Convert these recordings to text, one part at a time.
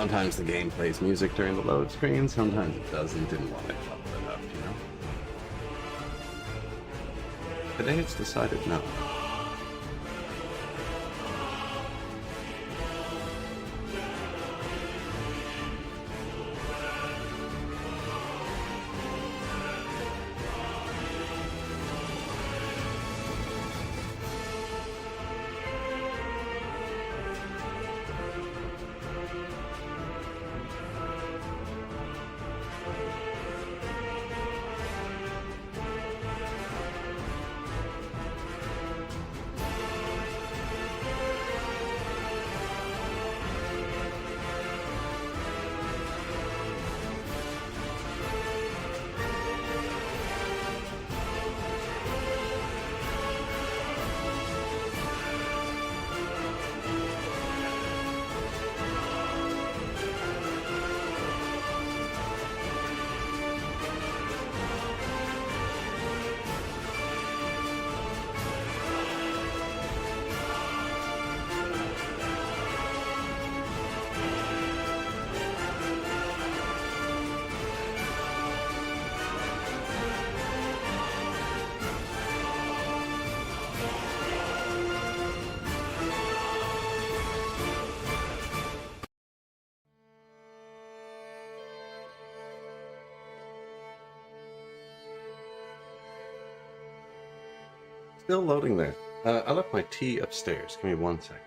Sometimes the game plays music during the load screen, sometimes it doesn't. Didn't want it up enough, you know? Today it's decided no. Still loading there. I left my tea upstairs. Give me 1 second.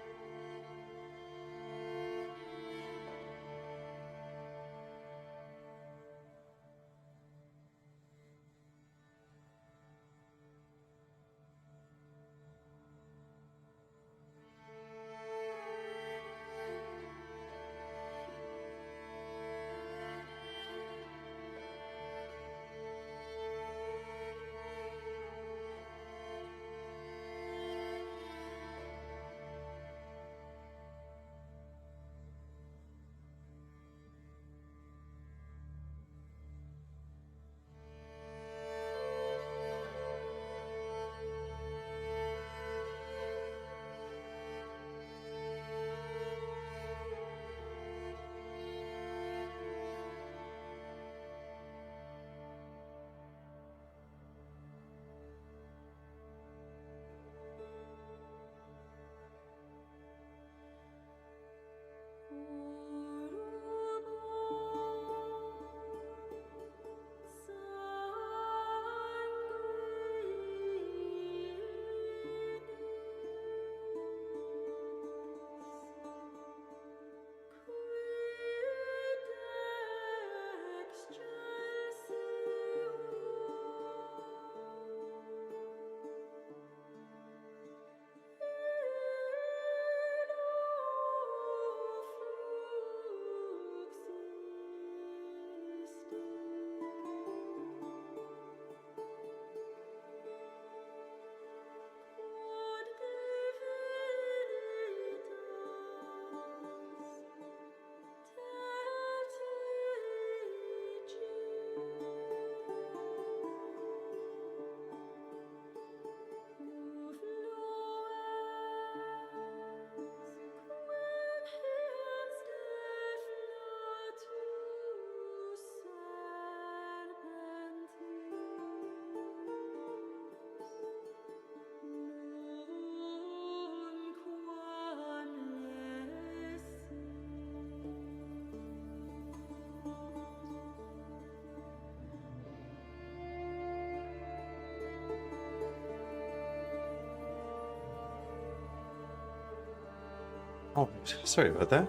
Oh, sorry about that.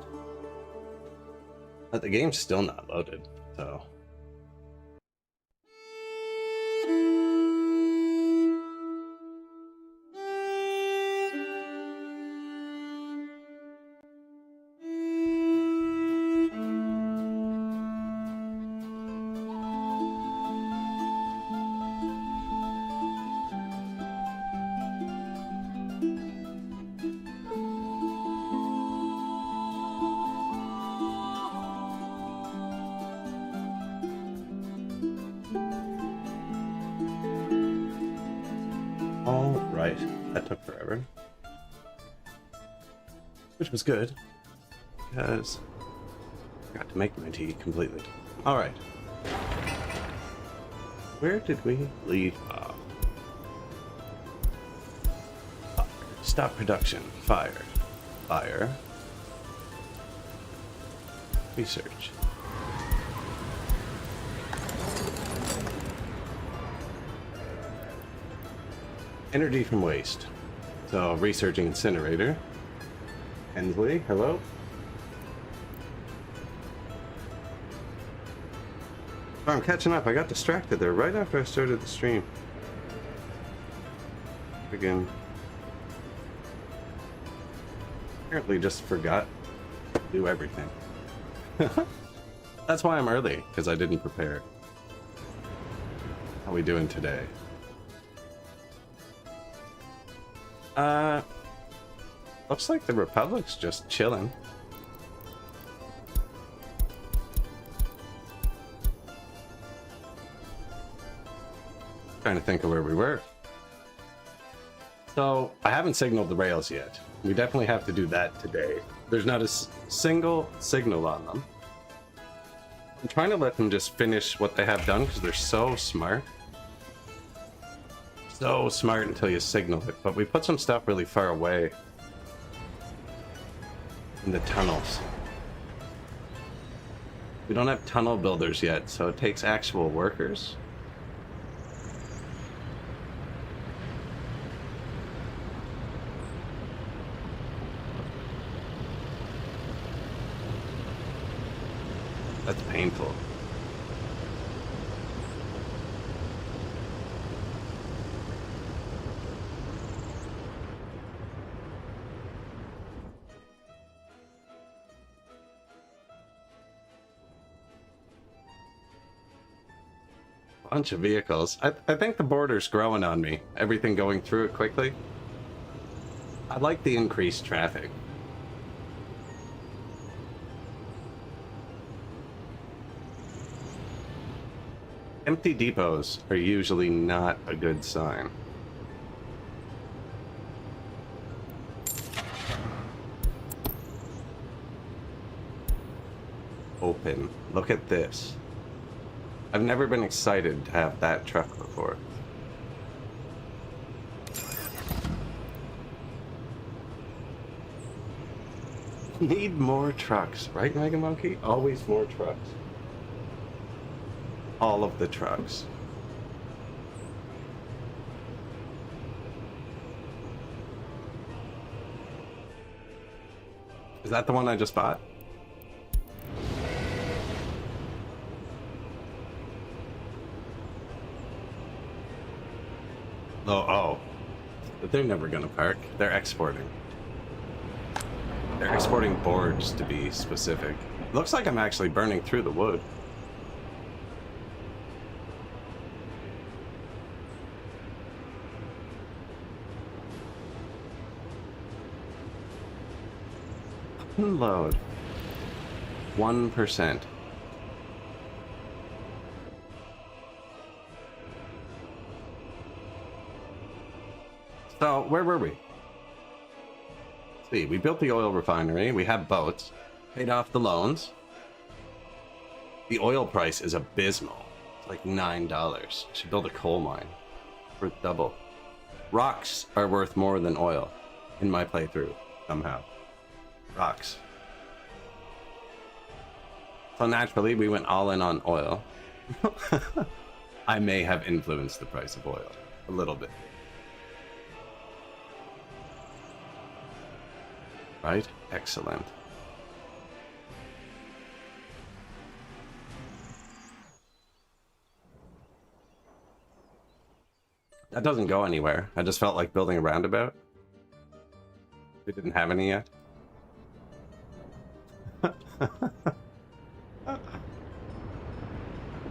The game's still not loaded, so... Right, that took forever. Which was good, because Forgot to make my tea completely. Alright. Where did we leave off? Stop production. Fire. Fire. Research. Energy from waste. So, researching incinerator. Hensley, hello? Oh, I'm catching up. I got distracted there right after I started the stream. Again. Apparently just forgot to do everything. That's why I'm early, because I didn't prepare. How we doing today? Looks like the Republic's just chilling. Trying to think of where we were. So, I haven't signaled the rails yet. We definitely have to do that today. There's not a single signal on them. I'm trying to let them just finish what they have done because they're so smart. So smart until you signal it. But we put some stuff really far away in the tunnels. We don't have tunnel builders yet, so it takes actual workers. That's painful. Bunch of vehicles. I think the border's growing on me. Everything going through it quickly. I like the increased traffic. Empty depots are usually not a good sign. Open. Look at this. I've never been excited to have that truck before. Need more trucks, right, Mega Monkey? Always more trucks. All of the trucks. Is that the one I just bought? Oh. But they're never gonna park. They're exporting. They're exporting boards, to be specific. Looks like I'm actually burning through the wood. Unload. 1%. So, where were we? Let's see, we built the oil refinery, we have boats, paid off the loans. The oil price is abysmal. It's like $9. Should build a coal mine. Worth double. Rocks are worth more than oil in my playthrough, somehow. Rocks. So naturally, we went all in on oil. I may have influenced the price of oil a little bit. Right? Excellent. That doesn't go anywhere. I just felt like building a roundabout. We didn't have any yet.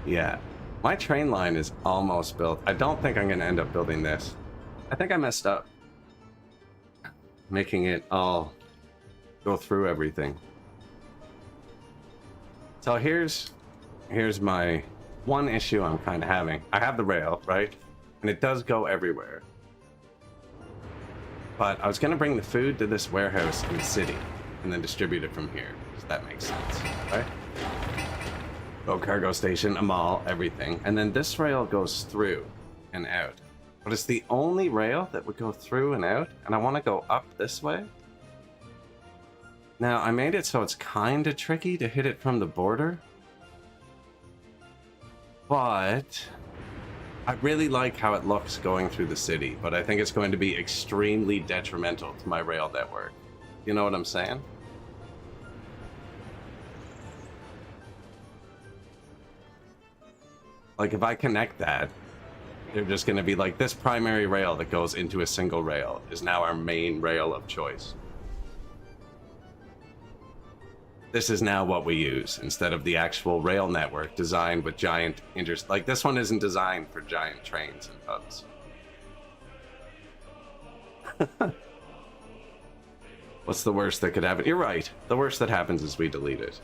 Yeah. My train line is almost built. I don't think I'm going to end up building this. I think I messed up. Making it all go through everything. So here's my one issue I'm kind of having. I have the rail, right? And it does go everywhere. But I was going to bring the food to this warehouse in the city and then distribute it from here. Does that make sense, right? Oh, cargo station, a mall, everything. And then this rail goes through and out. But it's the only rail that would go through and out, and I want to go up this way. Now, I made it so it's kind of tricky to hit it from the border. But I really like how it looks going through the city, but I think it's going to be extremely detrimental to my rail network. You know what I'm saying? Like, if I connect that, they're just going to be like, this primary rail that goes into a single rail is now our main rail of choice. This is now what we use instead of the actual rail network designed with giant like, this one isn't designed for giant trains and hubs. What's the worst that could happen? You're right. The worst that happens is we delete it.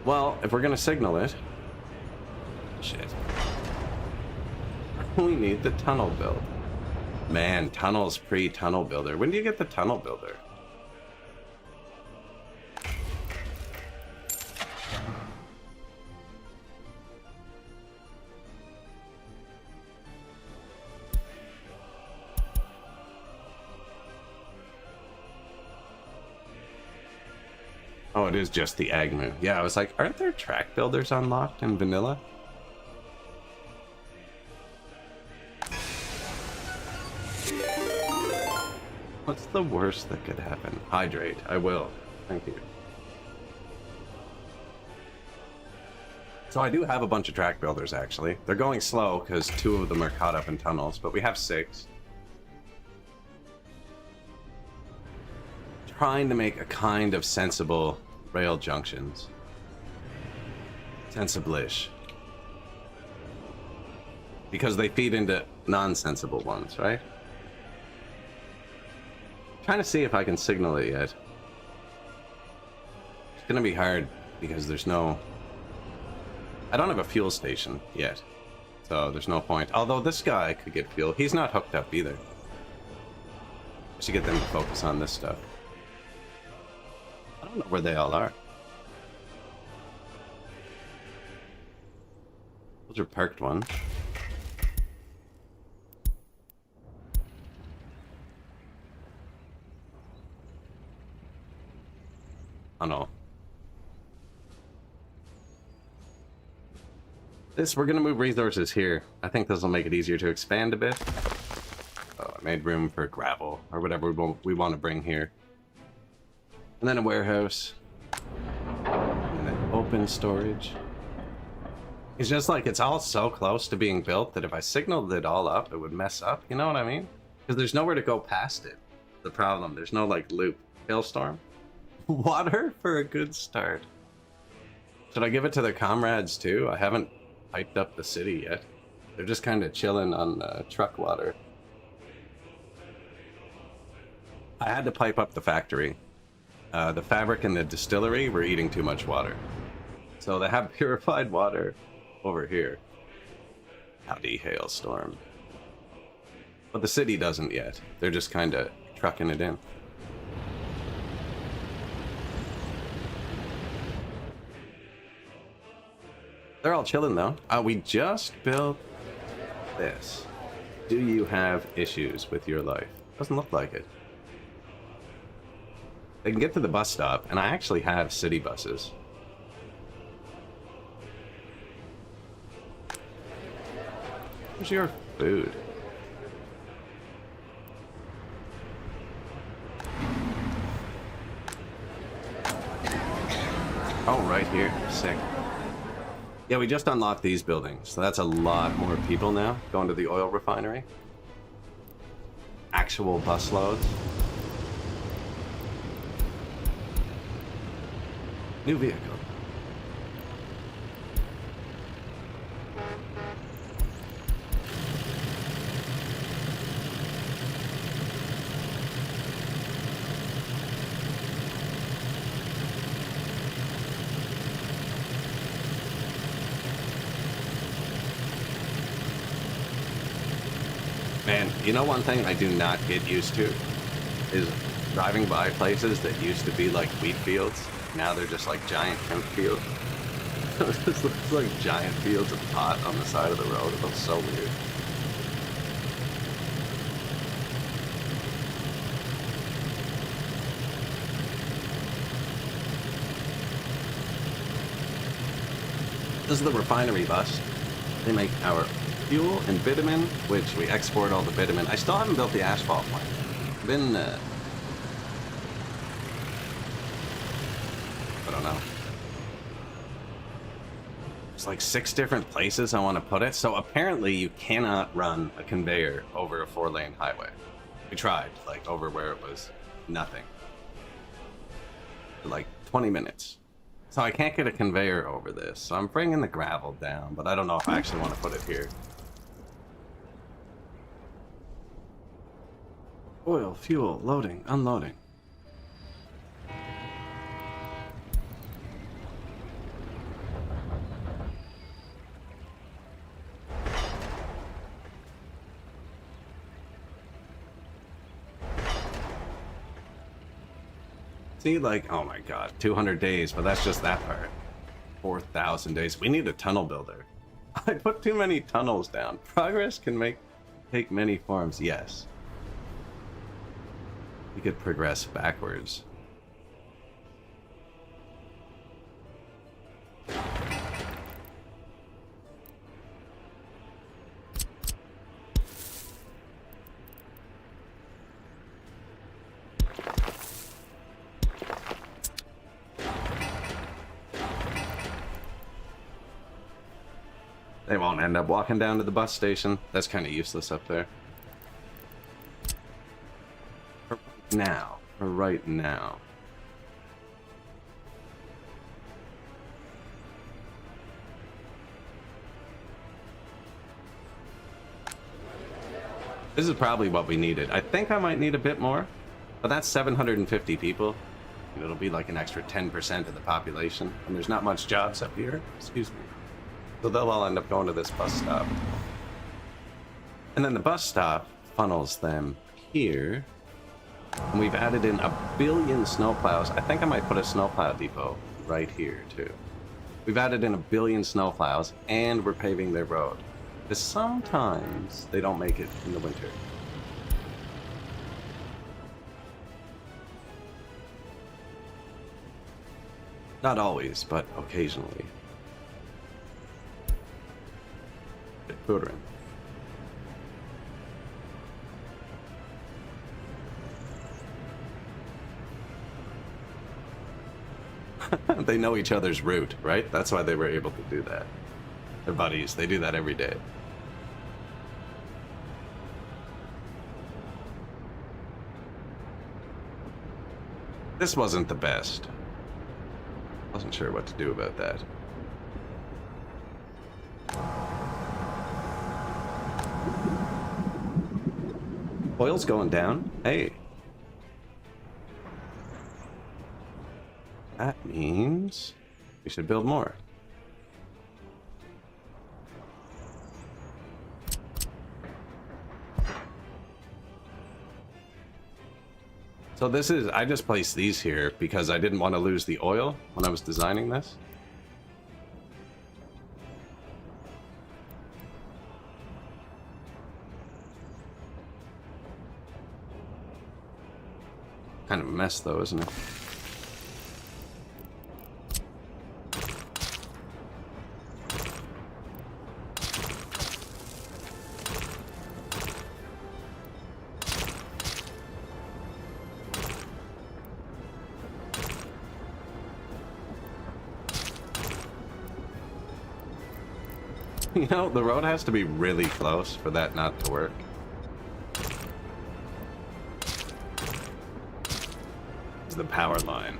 Well, if we're gonna signal it... Shit. We need the tunnel build. Man, tunnels pre-tunnel builder. When do you get the tunnel builder? Oh, it is just the Agnew. Yeah, I was like, aren't there track builders unlocked in vanilla? What's the worst that could happen? Hydrate. I will. Thank you. So I do have a bunch of track builders, actually. They're going slow because 2 of them are caught up in tunnels, but we have 6. Trying to make a kind of sensible rail junctions. Sensible-ish. Because they feed into non-sensible ones, right? Trying to see if I can signal it yet. It's gonna be hard because there's no... I don't have a fuel station yet, so there's no point. Although this guy could get fuel. He's not hooked up either. I should get them to focus on this stuff. I don't know where they all are. Those are parked ones. Oh no. We're gonna move resources here. I think this will make it easier to expand a bit. Oh, I made room for gravel, or whatever we want to bring here. And then a warehouse. And then open storage. It's just like, it's all so close to being built that if I signaled it all up, it would mess up. You know what I mean? Because there's nowhere to go past it. The problem, there's no, like, loop. Hailstorm? Water for a good start. Should I give it to the comrades, too? I haven't piped up the city yet. They're just kind of chilling on truck water. I had to pipe up the factory. The fabric and the distillery were eating too much water. So they have purified water over here. Howdy, hailstorm. But the city doesn't yet. They're just kind of trucking it in. They're all chilling though. We just built this. Do you have issues with your life? Doesn't look like it. They can get to the bus stop, and I actually have city buses. Where's your food? Oh, right here. Sick. Yeah, we just unlocked these buildings, so that's a lot more people now going to the oil refinery. Actual bus loads. New vehicle. And you know one thing I do not get used to is driving by places that used to be like wheat fields. Now they're just like giant hemp fields. It just looks like giant fields of pot on the side of the road. It looks so weird. This is the refinery bus. They make our fuel and bitumen, which we export all the bitumen. I still haven't built the asphalt plant. Been, I don't know. There's like 6 different places I want to put it. So apparently you cannot run a conveyor over a 4-lane highway. We tried, like over where it was nothing. For like 20 minutes. So I can't get a conveyor over this. So I'm bringing the gravel down, but I don't know if I actually want to put it here. Oil, fuel, loading, unloading. See, like, oh my god, 200 days, but that's just that part. 4,000 days. We need a tunnel builder. I put too many tunnels down. Progress can take many forms, yes. We could progress backwards. They won't end up walking down to the bus station. That's kind of useless up there. For right now. This is probably what we needed. I think I might need a bit more, but that's 750 people. And it'll be like an extra 10% of the population, and there's not much jobs up here. Excuse me. So they'll all end up going to this bus stop. And then the bus stop funnels them here. And we've added in 1 billion snowplows. I think I might put a snowplow depot right here, too. We've added in 1 billion snowplows, and we're paving their road. Because sometimes they don't make it in the winter. Not always, but occasionally. Children. They know each other's route, right? That's why they were able to do that. They're buddies. They do that every day. This wasn't the best. Wasn't sure what to do about that. Oil's going down. Hey. That means we should build more. So this is, I just placed these here because I didn't want to lose the oil when I was designing this. Kind of a mess though, isn't it? You know, the road has to be really close for that not to work. It's the power line.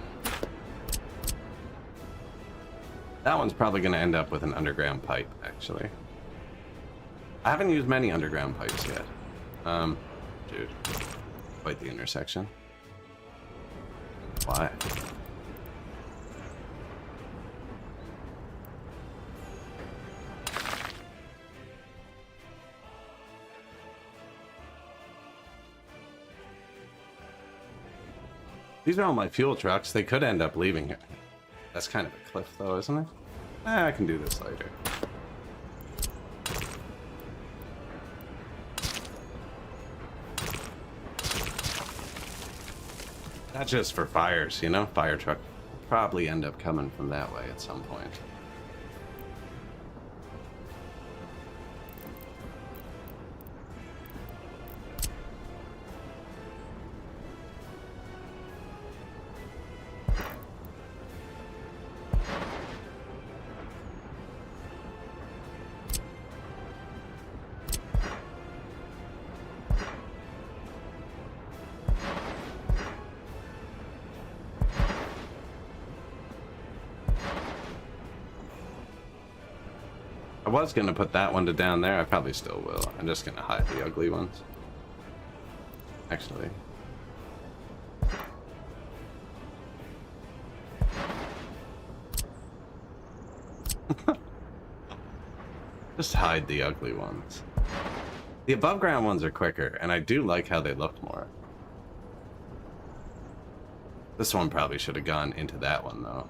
That one's probably going to end up with an underground pipe, actually. I haven't used many underground pipes yet. Dude. Quite the intersection. Why? These are all my fuel trucks. They could end up leaving here. That's kind of a cliff, though, isn't it? I can do this later. Not just for fires, you know? Fire truck will probably end up coming from that way at some point. I was gonna put that one to down there. I probably still will. I'm just gonna hide the ugly ones. Actually. Just hide the ugly ones. The above ground ones are quicker, and I do like how they look more. This one probably should have gone into that one, though.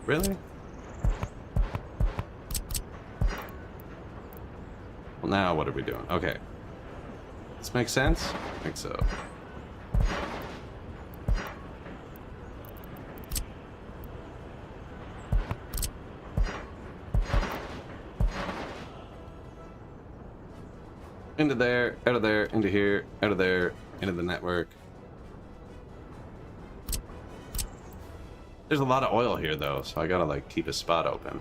Really? Well, now what are we doing? Okay. This makes sense? I think so. Into there, out of there, into here, out of there, into the network. There's a lot of oil here, though, so I gotta, like, keep a spot open.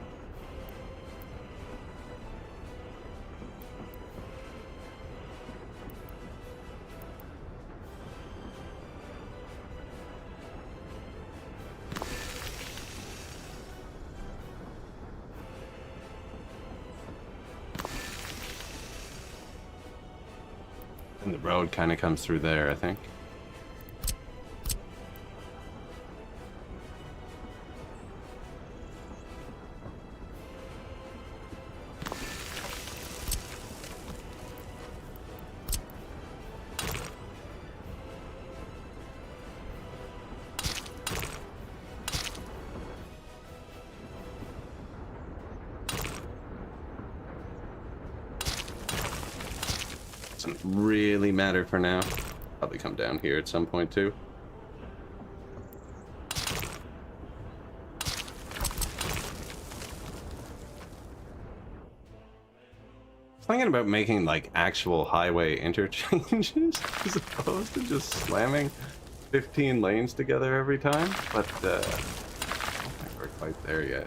And the road kind of comes through there, I think. Doesn't really matter for now. Probably come down here at some point too. Thinking about making like actual highway interchanges as opposed to just slamming 15 lanes together every time, but I don't think we're quite there yet.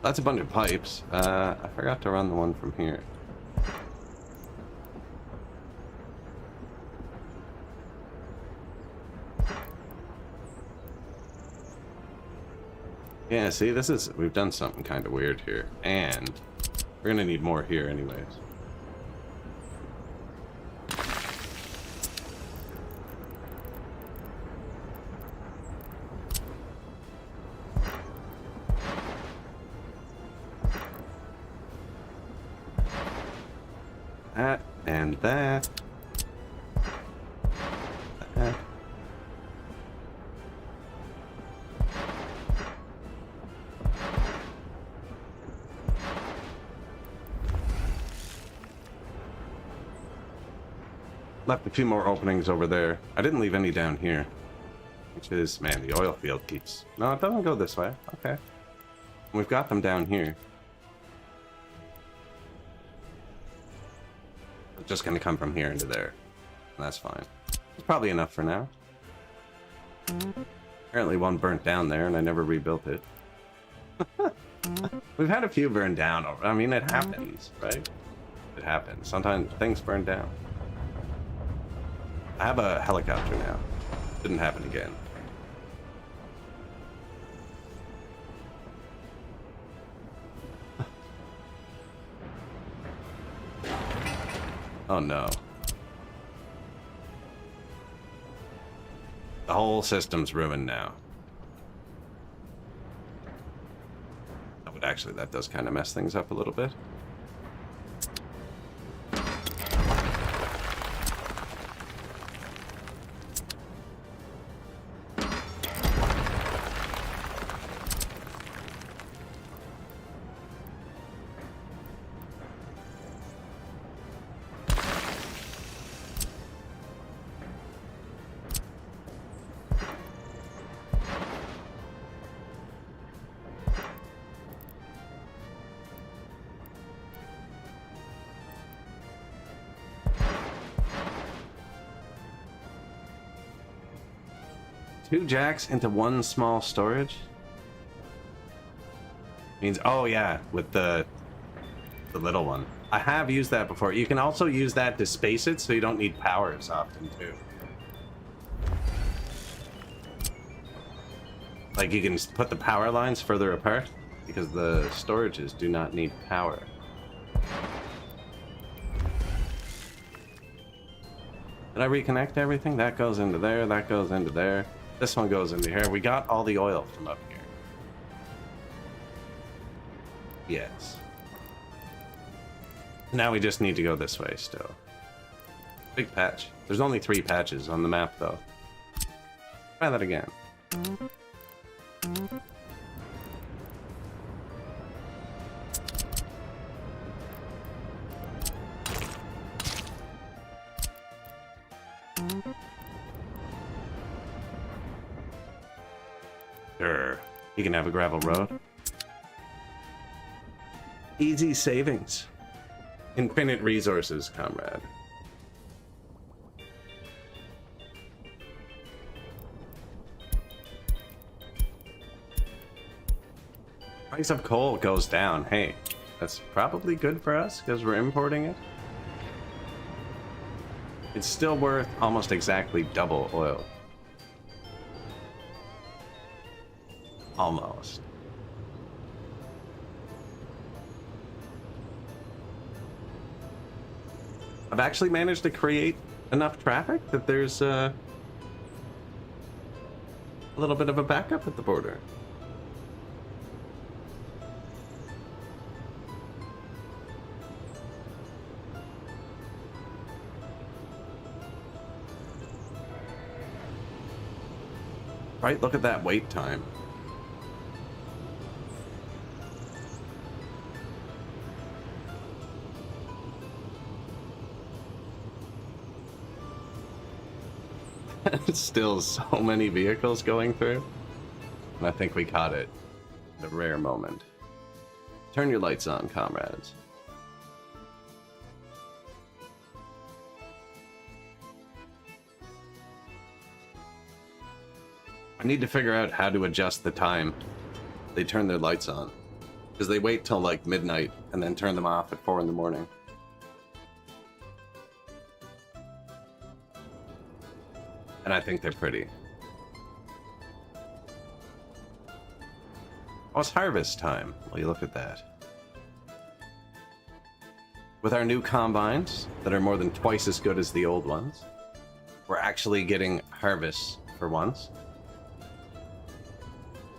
That's a bunch of pipes. I forgot to run the one from here. Yeah, see, we've done something kind of weird here. And we're gonna need more here anyways. That and that. That. Left a few more openings over there. I didn't leave any down here. Which is, man, the oil field keeps... No, it doesn't go this way. Okay. We've got them down here. It's just going to come from here into there. And that's fine. It's probably enough for now. Apparently one burnt down there and I never rebuilt it. We've had a few burn down. I mean, it happens, right? It happens. Sometimes things burn down. I have a helicopter now. Didn't happen again. Oh no. The whole system's ruined now. Oh, but actually, that does kind of mess things up a little bit. Two jacks into one small storage? Means, oh yeah, with the little one. I have used that before. You can also use that to space it so you don't need power as often too. Like you can put the power lines further apart because the storages do not need power. Did I reconnect everything? That goes into there, that goes into there. This one goes into here. We got all the oil from up here. Yes. Now we just need to go this way still. Big patch. There's only 3 patches on the map though. Try that again. Sure. You can have a gravel road. Easy savings. Infinite resources, comrade. Price of coal goes down. Hey, that's probably good for us because we're importing it. It's still worth almost exactly double oil. Almost. I've actually managed to create enough traffic that there's a little bit of a backup at the border. Right, look at that wait time. Still so many vehicles going through. And I think we caught it at a rare moment. Turn your lights on, comrades. I need to figure out how to adjust the time they turn their lights on. Because they wait till like midnight and then turn them off at 4 in the morning. And I think they're pretty. Oh, it's harvest time. Well, you look at that. With our new combines that are more than twice as good as the old ones, we're actually getting harvests for once.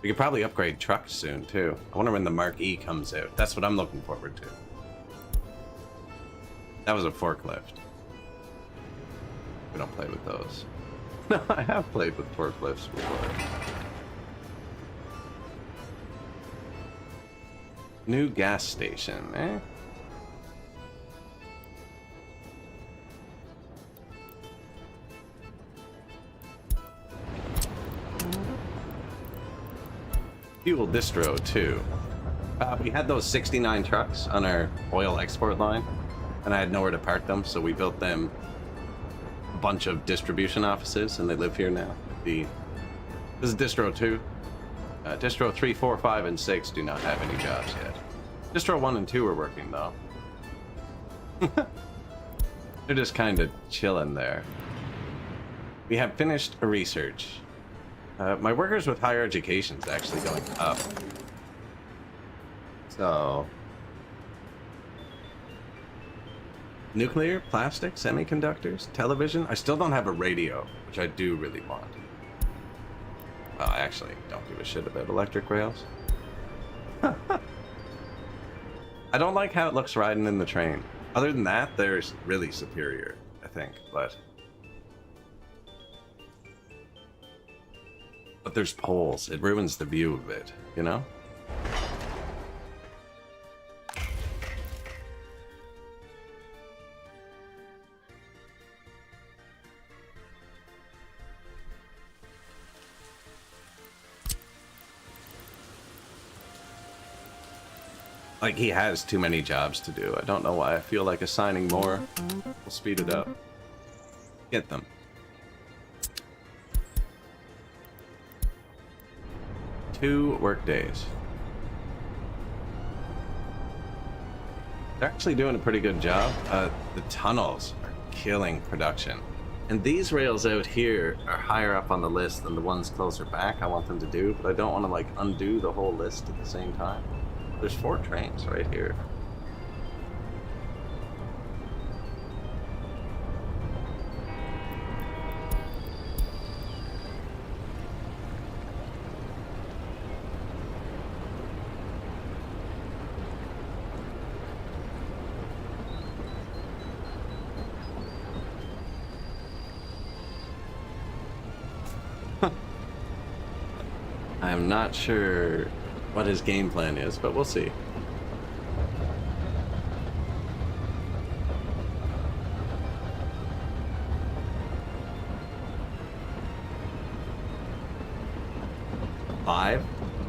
We could probably upgrade trucks soon, too. I wonder when the Mark E comes out. That's what I'm looking forward to. That was a forklift. We don't play with those. No, I have played with forklifts before. New gas station, eh? Fuel distro, too. We had those 69 trucks on our oil export line, and I had nowhere to park them, so we built them bunch of distribution offices, and they live here now. This is distro 2. Distro 3, 4, 5, and 6 do not have any jobs yet. Distro 1 and 2 are working, though. They're just kind of chilling there. We have finished a research. My workers with higher education is actually going up. So... nuclear, plastic, semiconductors, television. I still don't have a radio, which I do really want. Well, I actually don't give a shit about electric rails. I don't like how it looks riding in the train. Other than that, there's really superior, I think, but there's poles. It ruins the view of it, you know? Like, he has too many jobs to do. I don't know why. I feel like assigning more will speed it up. Get them. Two work days. They're actually doing a pretty good job. The tunnels are killing production. And these rails out here are higher up on the list than the ones closer back I want them to do, but I don't want to, like, undo the whole list at the same time. There's 4 trains right here. I'm not sure what his game plan is, but we'll see.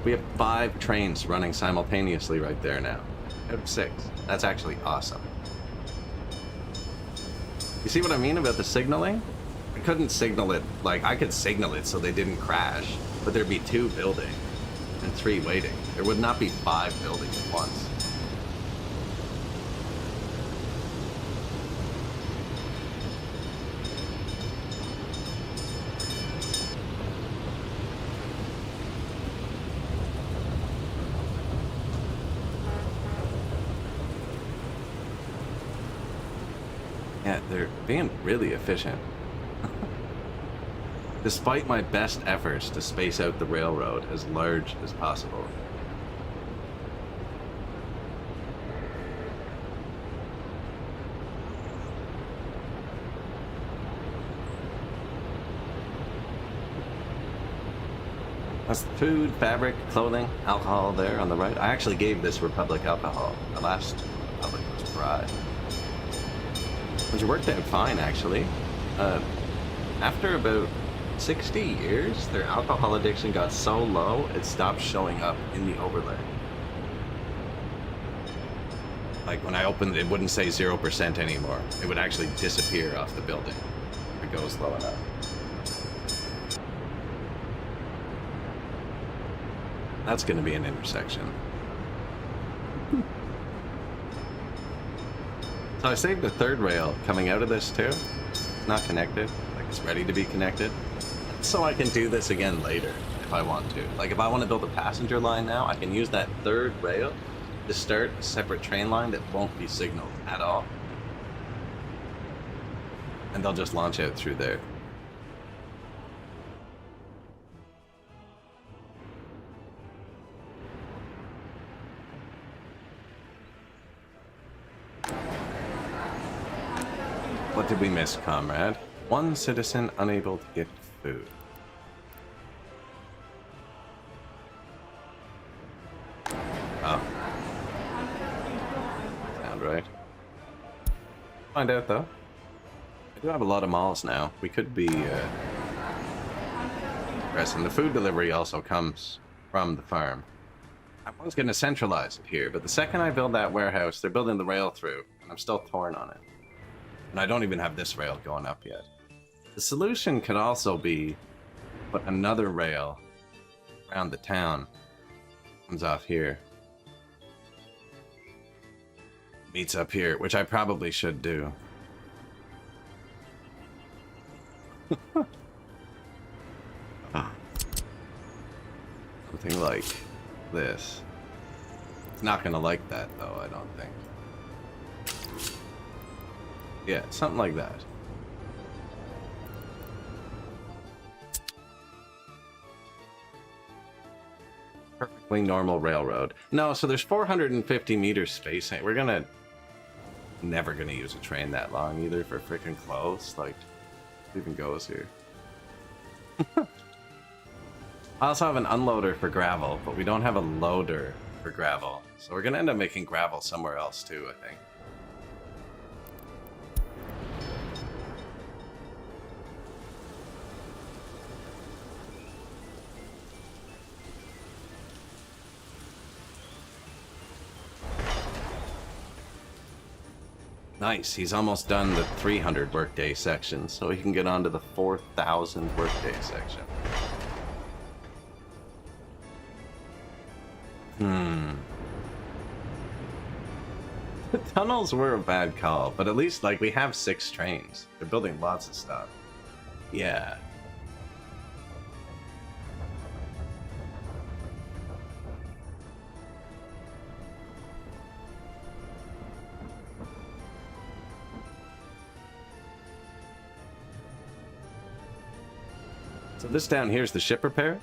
We have 5 trains running simultaneously right there now. Out of 6. That's actually awesome. You see what I mean about the signaling? I couldn't signal it, like, I could signal it so they didn't crash, but there'd be 2 building and 3 waiting. There would not be 5 building at once. Yeah, they're being really efficient. Despite my best efforts to space out the railroad as large as possible. That's the food, fabric, clothing, alcohol there on the right. I actually gave this Republic alcohol. The last Republic was dry. Which worked out fine, actually. After about 60 years, their alcohol addiction got so low, it stopped showing up in the overlay. Like, when I opened it, it wouldn't say 0% anymore. It would actually disappear off the building if it goes low enough. That's going to be an intersection. So I saved a 3rd rail coming out of this too. It's not connected, like it's ready to be connected. So I can do this again later if I want to. Like if I want to build a passenger line now, I can use that 3rd rail to start a separate train line that won't be signaled at all. And they'll just launch out through there. What did we miss, comrade? 1 citizen unable to get food. Oh. Sound right. Find out, though. I do have a lot of malls now. We could be, progressing. The food delivery also comes from the farm. I was going to centralize it here, but the second I build that warehouse, they're building the rail through, and I'm still torn on it. And I don't even have this rail going up yet. The solution could also be put another rail around the town. Comes off here. Meets up here, which I probably should do. Something like this. It's not gonna like that though, I don't think. Yeah, something like that. Perfectly normal railroad. No, so there's 450 meters spacing. We're never gonna use a train that long either for freaking clothes. Like, it even goes here. I also have an unloader for gravel, but we don't have a loader for gravel. So we're gonna end up making gravel somewhere else too, I think. Nice, he's almost done the 300 workday section, so he can get on to the 4,000 workday section. The tunnels were a bad call, but at least, like, we have 6 trains. They're building lots of stuff. Yeah. So this down here is the ship repair.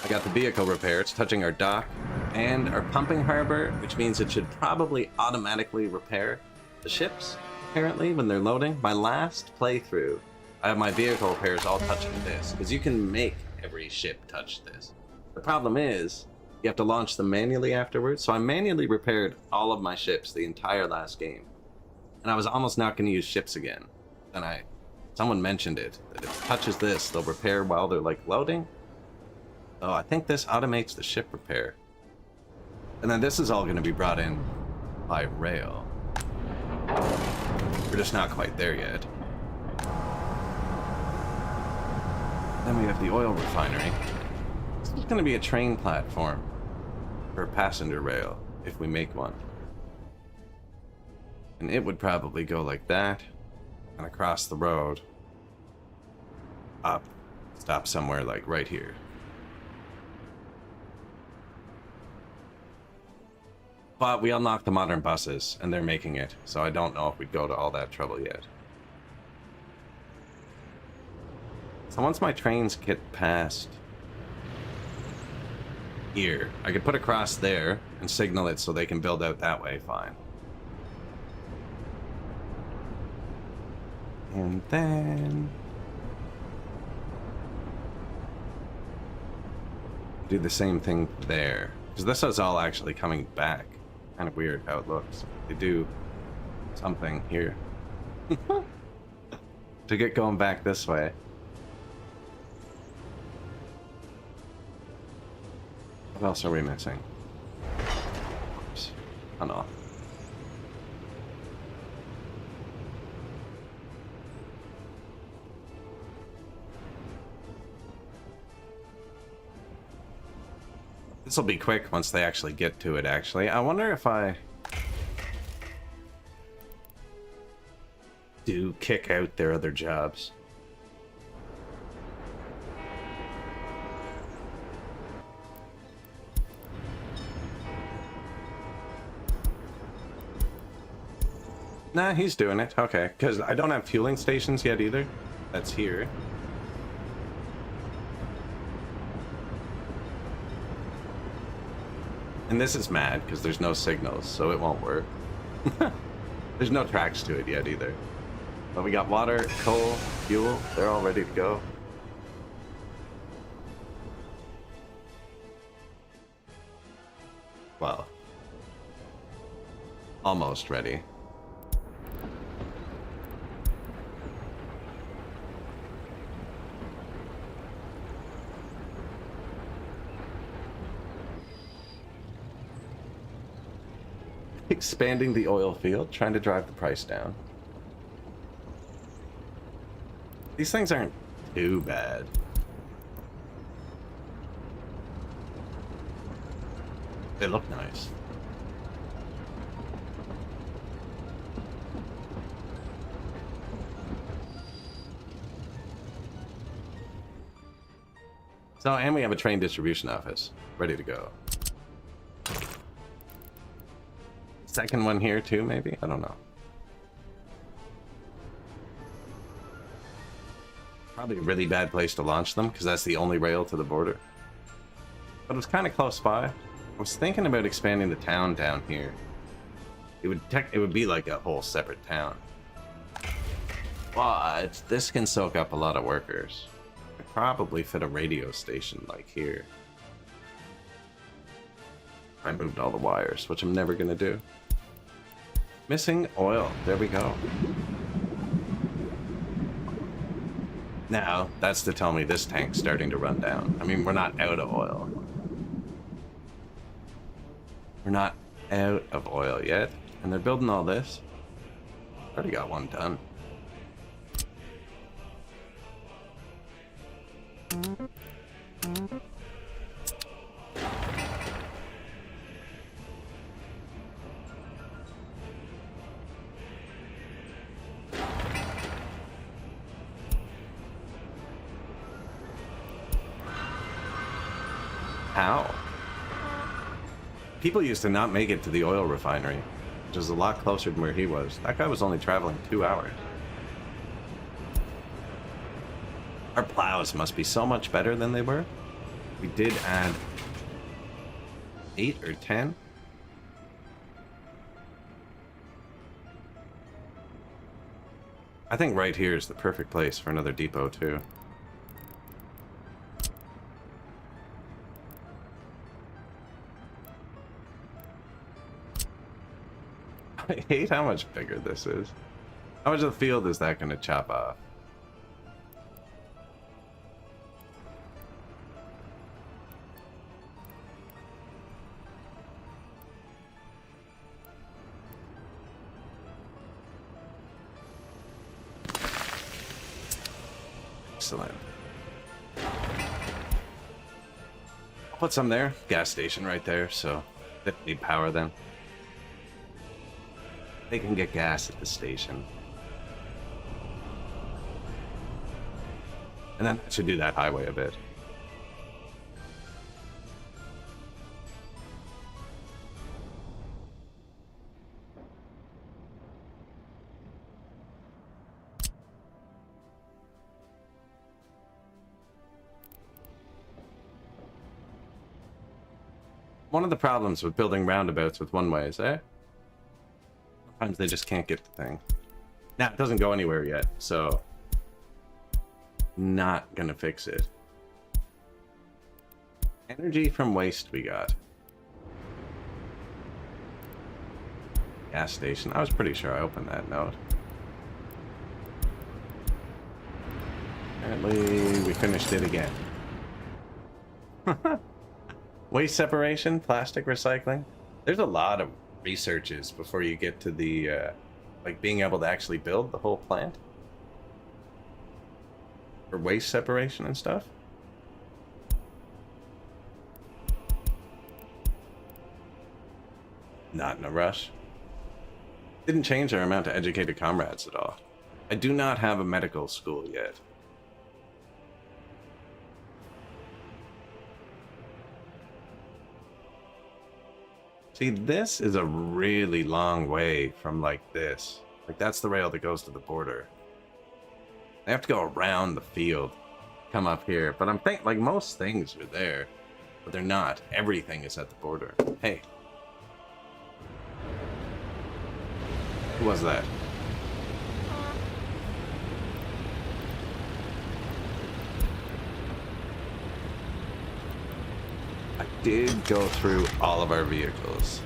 I got the vehicle repair. It's touching our dock and our pumping harbor, which means it should probably automatically repair the ships, apparently, when they're loading. My last playthrough, I have my vehicle repairs all touching this, because you can make every ship touch this. The problem is, you have to launch them manually afterwards, so I manually repaired all of my ships the entire last game. And I was almost not going to use ships again. Then someone mentioned it, that if it touches this, they'll repair while they're, like, loading. So I think this automates the ship repair. And then this is all going to be brought in by rail. We're just not quite there yet. Then we have the oil refinery. This is going to be a train platform for a passenger rail, if we make one. And it would probably go like that, and across the road, up, stop somewhere like right here. But we unlocked the modern buses, and they're making it, so I don't know if we'd go to all that trouble yet. So once my trains get past here, I could put across there and signal it so they can build out that way, fine. And then do the same thing there, because this is all actually coming back. Kind of weird how it looks. They do something here to get going back this way. What else are we missing? Oops. Oh no. This will be quick once they actually get to it, actually. I wonder if I do kick out their other jobs. Nah, he's doing it. Okay, because I don't have fueling stations yet either. That's here. And this is mad because there's no signals, so it won't work. There's no tracks to it yet either. But we got water, coal, fuel. They're all ready to go. Well, almost ready. Expanding the oil field, trying to drive the price down. These things aren't too bad. They look nice. So, and we have a train distribution office ready to go. Second one here too, maybe? I don't know. Probably a really bad place to launch them because that's the only rail to the border. But it was kind of close by. I was thinking about expanding the town down here. It would be like a whole separate town. But this can soak up a lot of workers. I'd probably fit a radio station like here. I moved all the wires, which I'm never gonna do. Missing oil. There we go. Now, that's to tell me this tank's starting to run down. I mean, we're not out of oil. We're not out of oil yet. And they're building all this. Already got one done. How? People used to not make it to the oil refinery, which is a lot closer than where he was. That guy was only traveling 2 hours. Our plows must be so much better than they were. We did add 8 or 10. I think right here is the perfect place for another depot too. I hate how much bigger this is. How much of the field is that going to chop off? Excellent. I'll put some there. Gas station right there, so they don't need power then. They can get gas at the station. And then that should do that highway a bit. One of the problems with building roundabouts with one-ways, sometimes they just can't get the thing. Now, it doesn't go anywhere yet, so not gonna fix it. Energy from waste we got. Gas station. I was pretty sure I opened that note. Apparently, we finished it again. Waste separation, plastic recycling. There's a lot of researches before you get to the like being able to actually build the whole plant for waste separation and stuff. Not in a rush. Didn't change our amount of educated comrades at all. I do not have a medical school yet. See, this is a really long way from, like, this. Like, that's the rail that goes to the border. They have to go around the field, come up here. But I'm thinking, like, most things are there. But they're not. Everything is at the border. Hey. Who was that? I did go through all of our vehicles.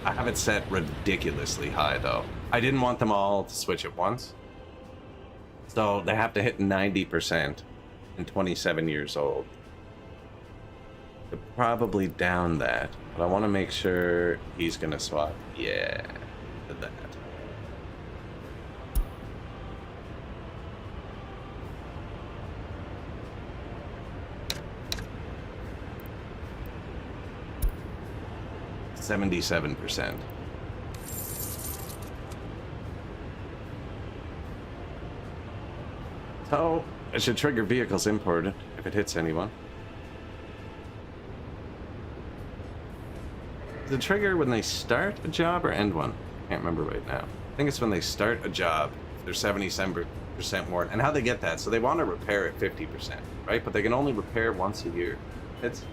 I have it set ridiculously high, though. I didn't want them all to switch at once. So they have to hit 90% and 27 years old. Could probably down that, but I want to make sure he's going to swap. Yeah, did that. 77%. So, it should trigger vehicles imported if it hits anyone. Does it trigger when they start a job or end one? Can't remember right now. I think it's when they start a job. They're 77% worn. And how they get that? So they want to repair at 50%, right? But they can only repair once a year. It's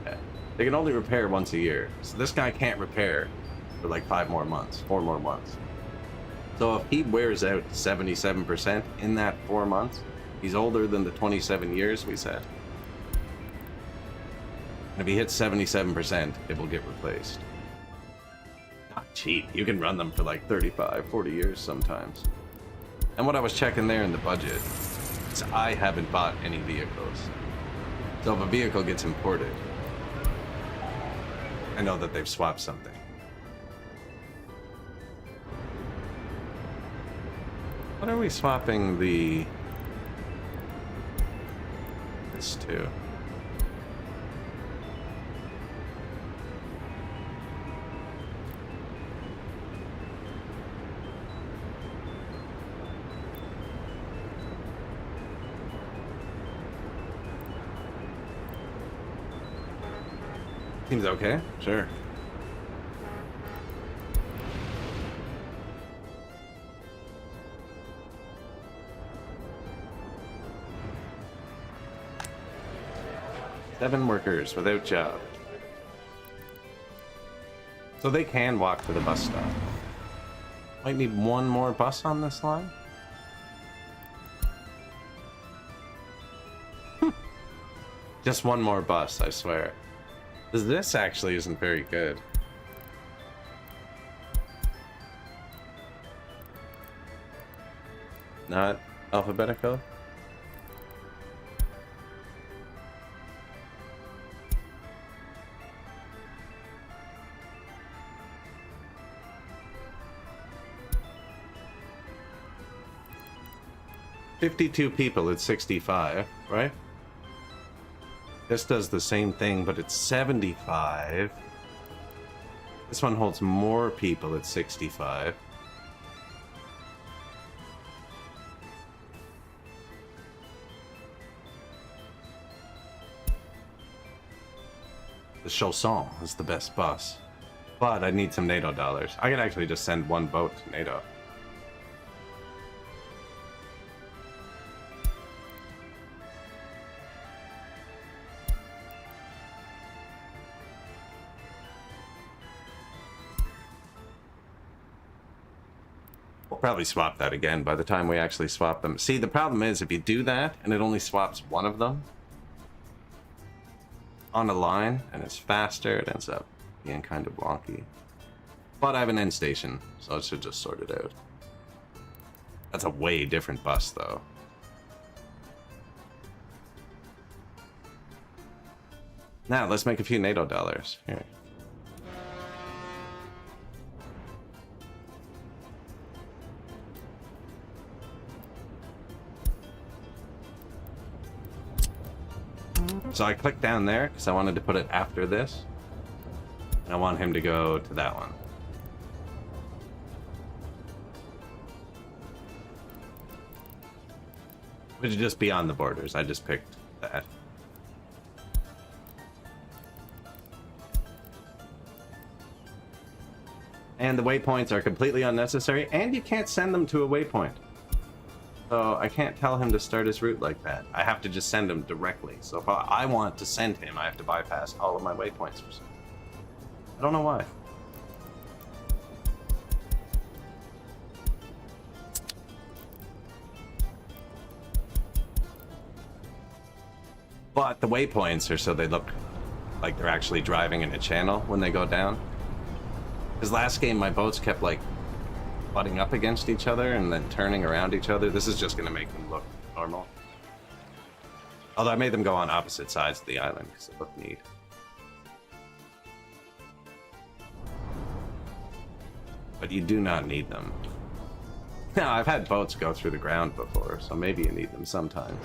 yeah. They can only repair once a year. So this guy can't repair for like 4 more months. So if he wears out 77% in that 4 months, he's older than the 27 years we said. And if he hits 77%, it will get replaced. Not cheap. You can run them for like 35, 40 years sometimes. And what I was checking there in the budget is I haven't bought any vehicles. So if a vehicle gets imported, I know that they've swapped something. What are we swapping this to? Seems okay, sure. Seven workers without job. So they can walk to the bus stop. Might need one more bus on this line. Just one more bus, I swear. This actually isn't very good. Not alphabetical? $52 people at 65, right? This does the same thing, but it's 75. This one holds more people at 65. The Chausson is the best bus. But I need some NATO dollars. I can actually just send one boat to NATO. Probably swap that again by the time we actually swap them. See, the problem is if you do that and it only swaps one of them on a line and it's faster, it ends up being kind of wonky. But I have an end station, so it should just sort it out. That's a way different bus though. Now let's make a few NATO dollars. Here. So I clicked down there because I wanted to put it after this. And I want him to go to that one. Which would just be on the borders. I just picked that. And the waypoints are completely unnecessary, and you can't send them to a waypoint. So I can't tell him to start his route like that. I have to just send him directly. So if I want to send him, I have to bypass all of my waypoints. I don't know why. But the waypoints are so they look like they're actually driving in a channel when they go down. Because last game my boats kept like butting up against each other and then turning around each other. This is just going to make them look normal. Although I made them go on opposite sides of the island because it looked neat. But you do not need them. Now, I've had boats go through the ground before, so maybe you need them sometimes.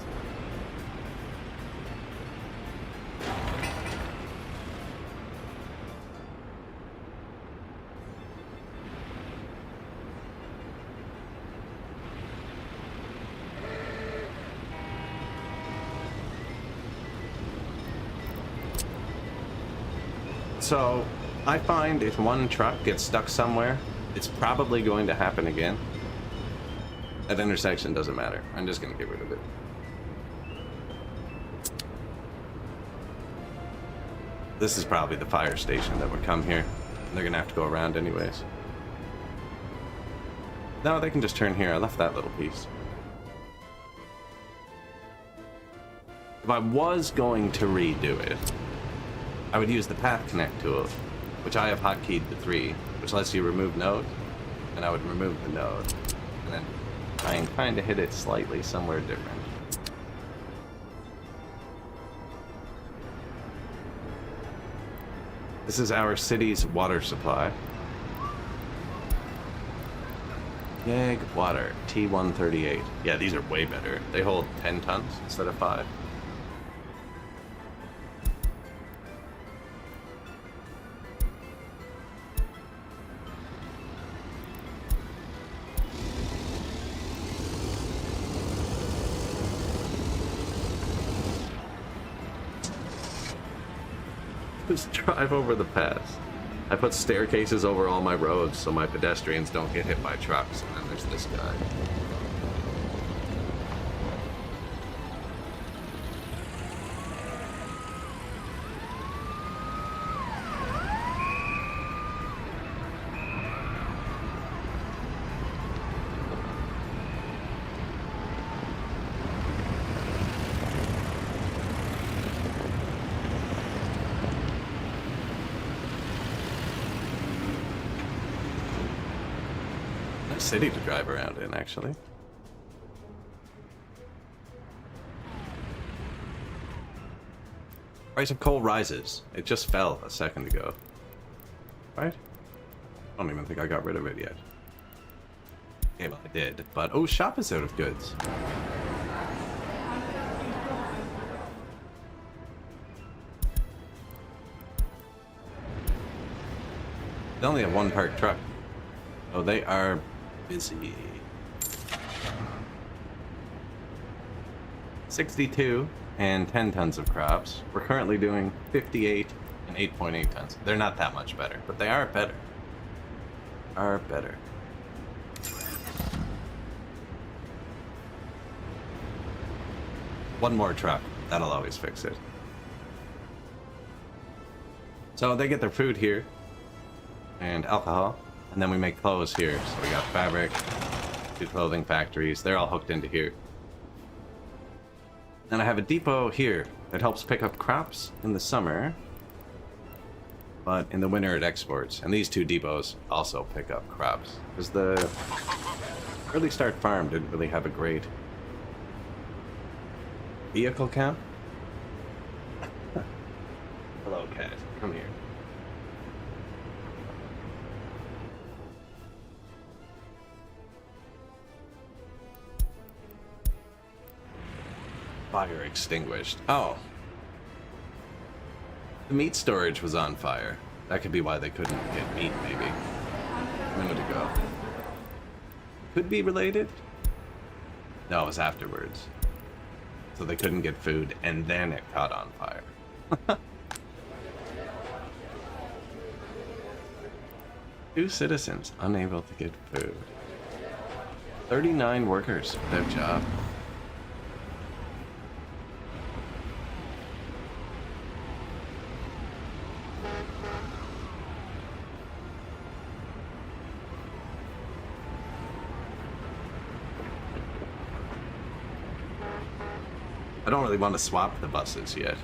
So I find if one truck gets stuck somewhere, it's probably going to happen again. That intersection doesn't matter. I'm just going to get rid of it. This is probably the fire station that would come here. They're going to have to go around anyways. No, they can just turn here. I left that little piece. If I was going to redo it, I would use the Path Connect tool, which I have hotkeyed to 3, which lets you remove nodes. And I would remove the node, and then try and kind of hit it slightly somewhere different. This is our city's water supply. Yeg water, T138. Yeah, these are way better. They hold 10 tons instead of 5. Just drive over the pass. I put staircases over all my roads so my pedestrians don't get hit by trucks, and then there's this guy. City to drive around in, actually. Price of coal rises. It just fell a second ago. Right? I don't even think I got rid of it yet. Yeah, well, I did. But, oh, shop is out of goods. They only have one parked truck. Oh, they are busy. 62 and 10 tons of crops. We're currently doing 58 and 8.8 tons. They're not that much better, but they are better. One more truck. That'll always fix it. So they get their food here and alcohol. And then we make clothes here. So we got fabric, 2 clothing factories. They're all hooked into here. And I have a depot here that helps pick up crops in the summer. But in the winter it exports. And these 2 depots also pick up crops. Because the early start farm didn't really have a great vehicle count. Hello, cat. Come here. Fire extinguished. Oh. The meat storage was on fire. That could be why they couldn't get meat, maybe. A minute ago. Could be related? No, it was afterwards. So they couldn't get food, and then it caught on fire. 2 citizens unable to get food. 39 workers without job. I don't really want to swap the buses yet.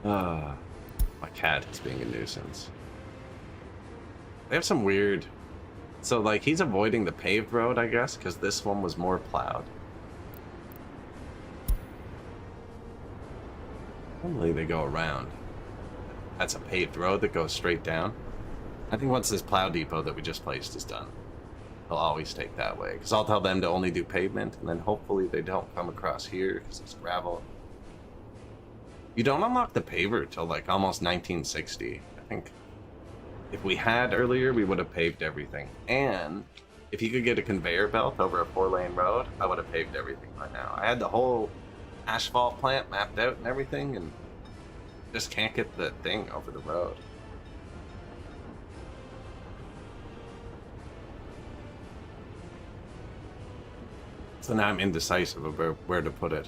My cat is being a nuisance. They have some weird... So, like, he's avoiding the paved road, I guess, because this one was more plowed. Normally they go around. That's a paved road that goes straight down. I think once this plow depot that we just placed is done, they'll always take that way. Because I'll tell them to only do pavement, and then hopefully they don't come across here because it's gravel. You don't unlock the paver till like almost 1960, I think if we had earlier, we would have paved everything. And if you could get a conveyor belt over a 4-lane road, I would have paved everything by now. I had the whole asphalt plant mapped out and everything, and just can't get the thing over the road. So now I'm indecisive about where to put it.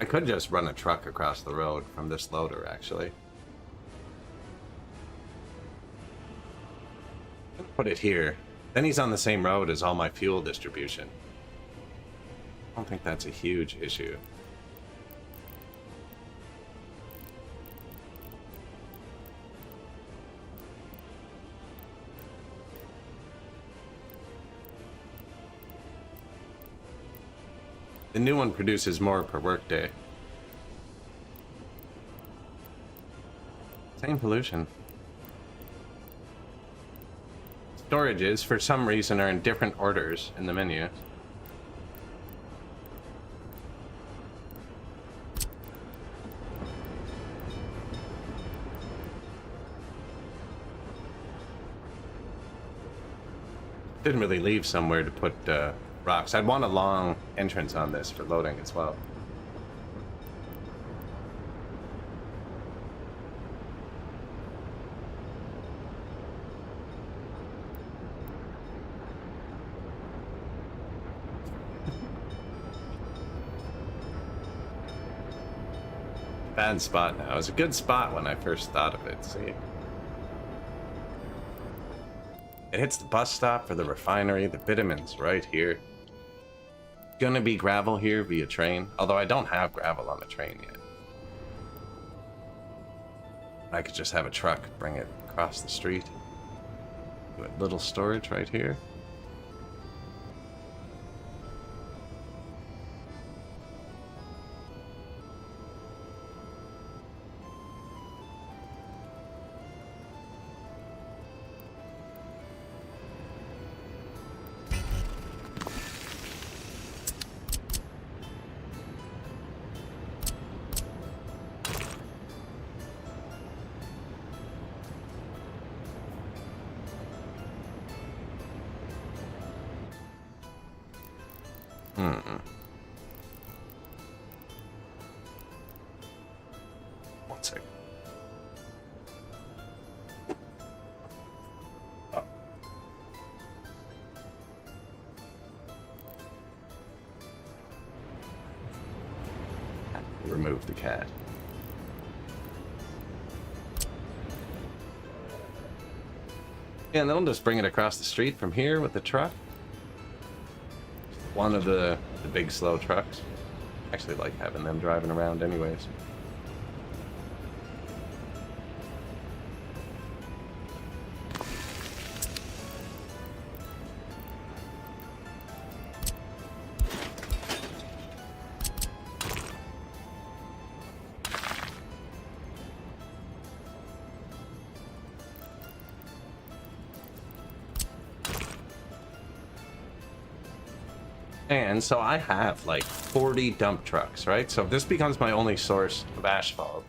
I could just run a truck across the road from this loader, actually. Put it here. Then he's on the same road as all my fuel distribution. I don't think that's a huge issue. The new one produces more per workday. Same pollution. Storages, for some reason, are in different orders in the menu. Didn't really leave somewhere to put rocks. I'd want a long entrance on this for loading as well. Bad spot now. It was a good spot when I first thought of it, see? It hits the bus stop for the refinery. The bitumen's right here. Gonna be gravel here via train, although I don't have gravel on the train yet. I could just have a truck bring it across the street. Do a little storage right here. One second. Oh. Remove the cat. Yeah, and they'll just bring it across the street from here with the truck. One of the big slow trucks. Actually like having them driving around anyways. And so I have like 40 dump trucks, right? So if this becomes my only source of asphalt,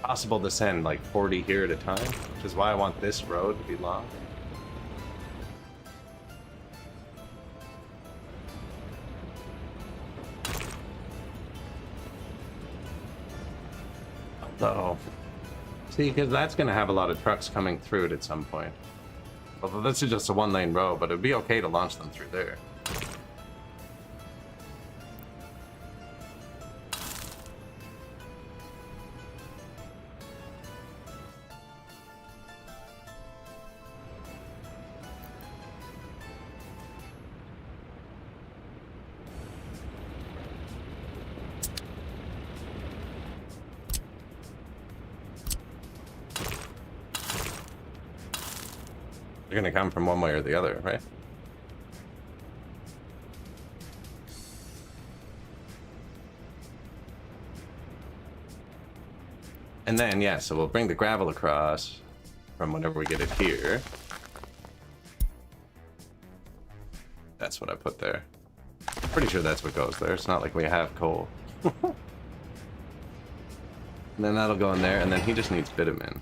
possible to send like 40 here at a time, which is why I want this road to be long. Although, see, because that's going to have a lot of trucks coming through it at some point. Although this is just a one-lane road, but it'd be okay to launch them through there. They're gonna come from one way or the other, right? And then, yeah, so we'll bring the gravel across from whenever we get it here. That's what I put there. Pretty sure that's what goes there. It's not like we have coal. And then that'll go in there, and then he just needs bitumen.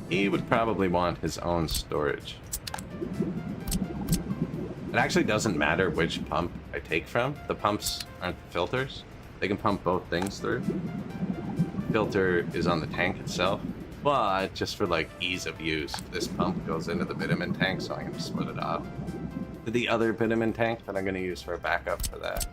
He would probably want his own storage. It actually doesn't matter which pump I take from. The pumps aren't the filters. They can pump both things through. The filter is on the tank itself. But just for like ease of use, this pump goes into the bitumen tank, so I'm going to split it off to the other bitumen tank that I'm going to use for a backup for that.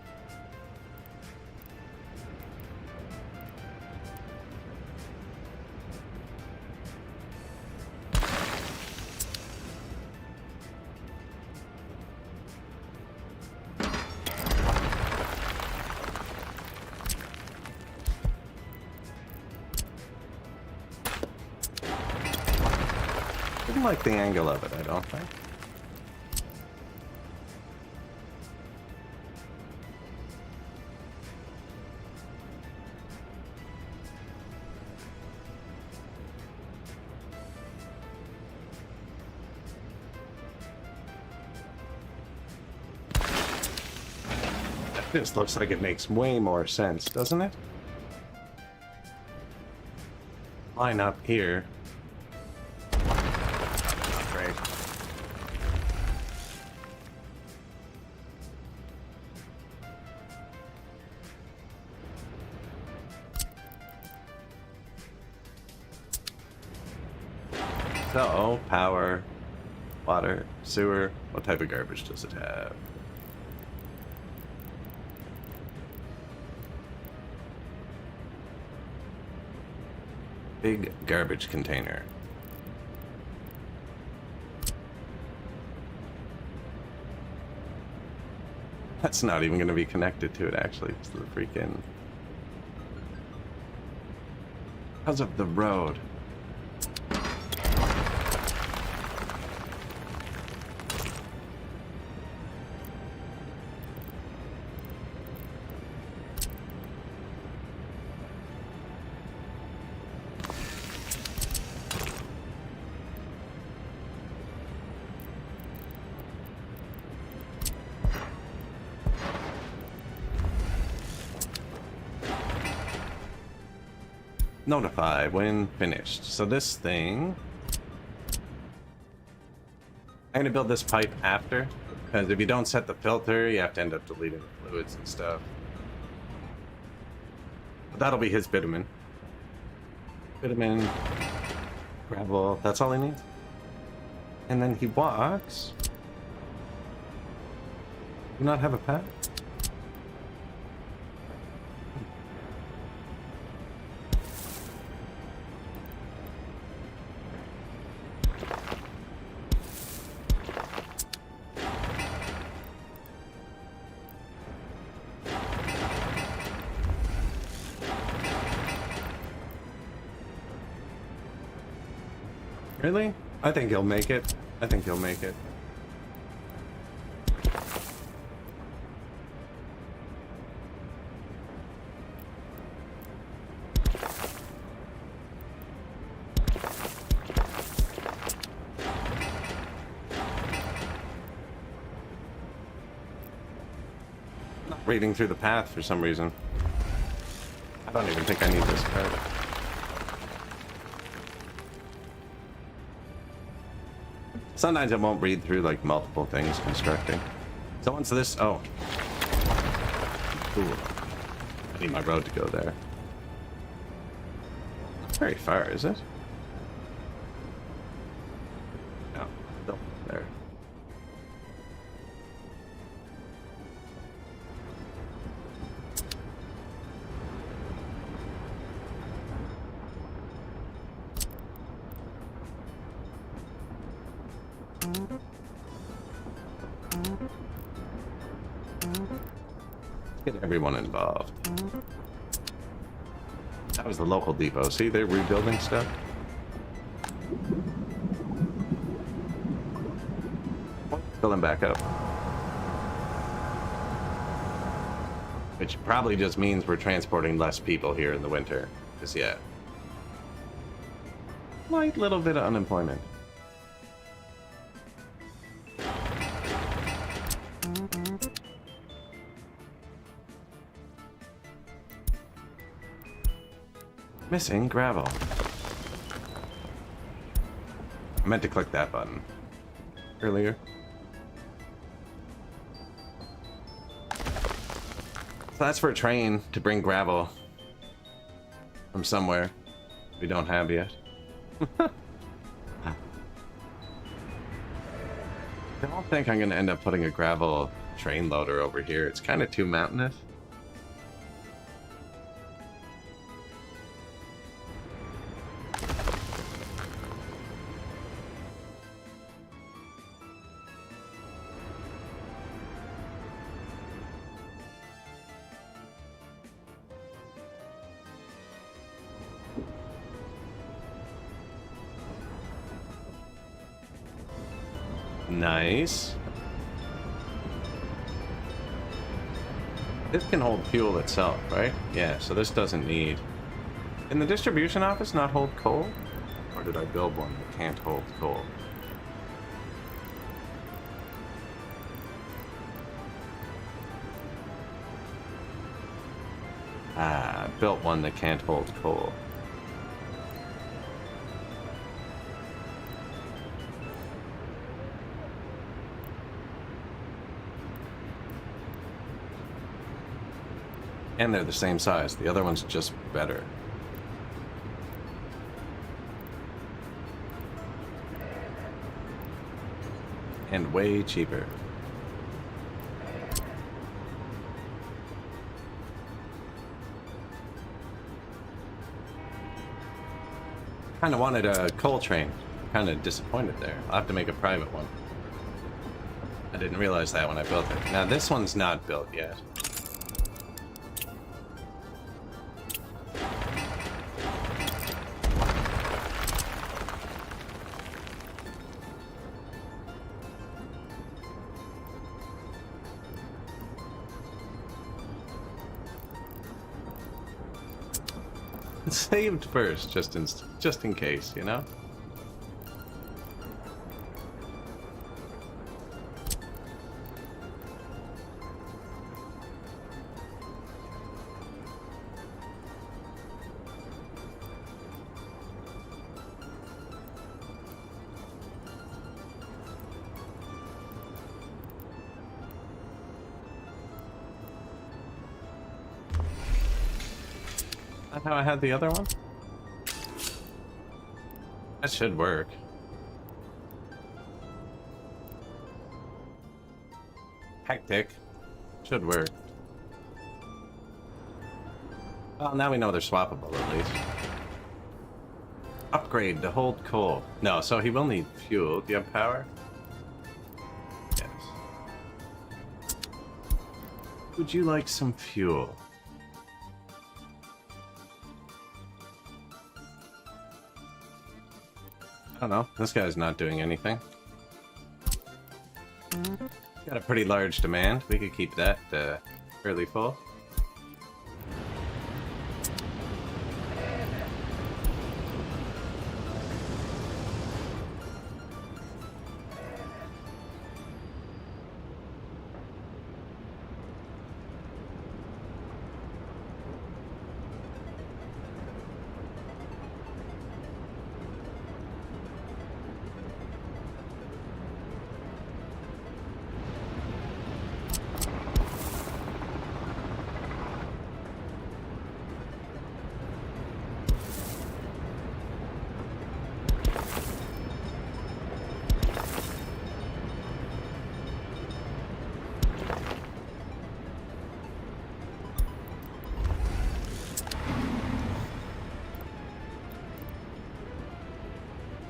Didn't like the angle of it, I don't think. This looks like it makes way more sense, doesn't it? Line up here. Great. So, power, water, sewer. What type of garbage does it have? Big garbage container. That's not even going to be connected to it, actually. It's the freaking... because of the road. Notify when finished. So this thing, I'm gonna build this pipe after, because if you don't set the filter, you have to end up deleting the fluids and stuff. But that'll be his bitumen. Bitumen, gravel, that's all he needs. And then he walks. Do you not have a path? Really? I think he'll make it. I think he'll make it. Not reading through the path for some reason. I don't even think I need this card. Sometimes it won't read through like multiple things constructing. So once this, oh. Cool. I need my road to go there. Not very far, is it? No, still there. Get everyone involved. That was the local depot. See, they're rebuilding stuff. Filling back up. Which probably just means we're transporting less people here in the winter. Because, yeah. Light little bit of unemployment. Missing gravel. meant to click that button earlier. So that's for a train to bring gravel from somewhere we don't have yet. I don't think I'm going to end up putting a gravel train loader over here. It's kind of too mountainous. Nice. This can hold fuel itself, right? Yeah, so this doesn't need... Can the distribution office not hold coal? Or did I build one that can't hold coal? Ah, I built one that can't hold coal. And they're the same size. The other one's just better. And way cheaper. Kind of wanted a coal train. Kind of disappointed there. I'll have to make a private one. I didn't realize that when I built it. Now this one's not built yet. Saved first, just in case, you know? That's how I had the other one? That should work. Hectic. Should work. Well, now we know they're swappable at least. Upgrade to hold coal. No, so he will need fuel. Do you have power? Yes. Would you like some fuel? I don't know. This guy's not doing anything. Got a pretty large demand. We could keep that fairly full.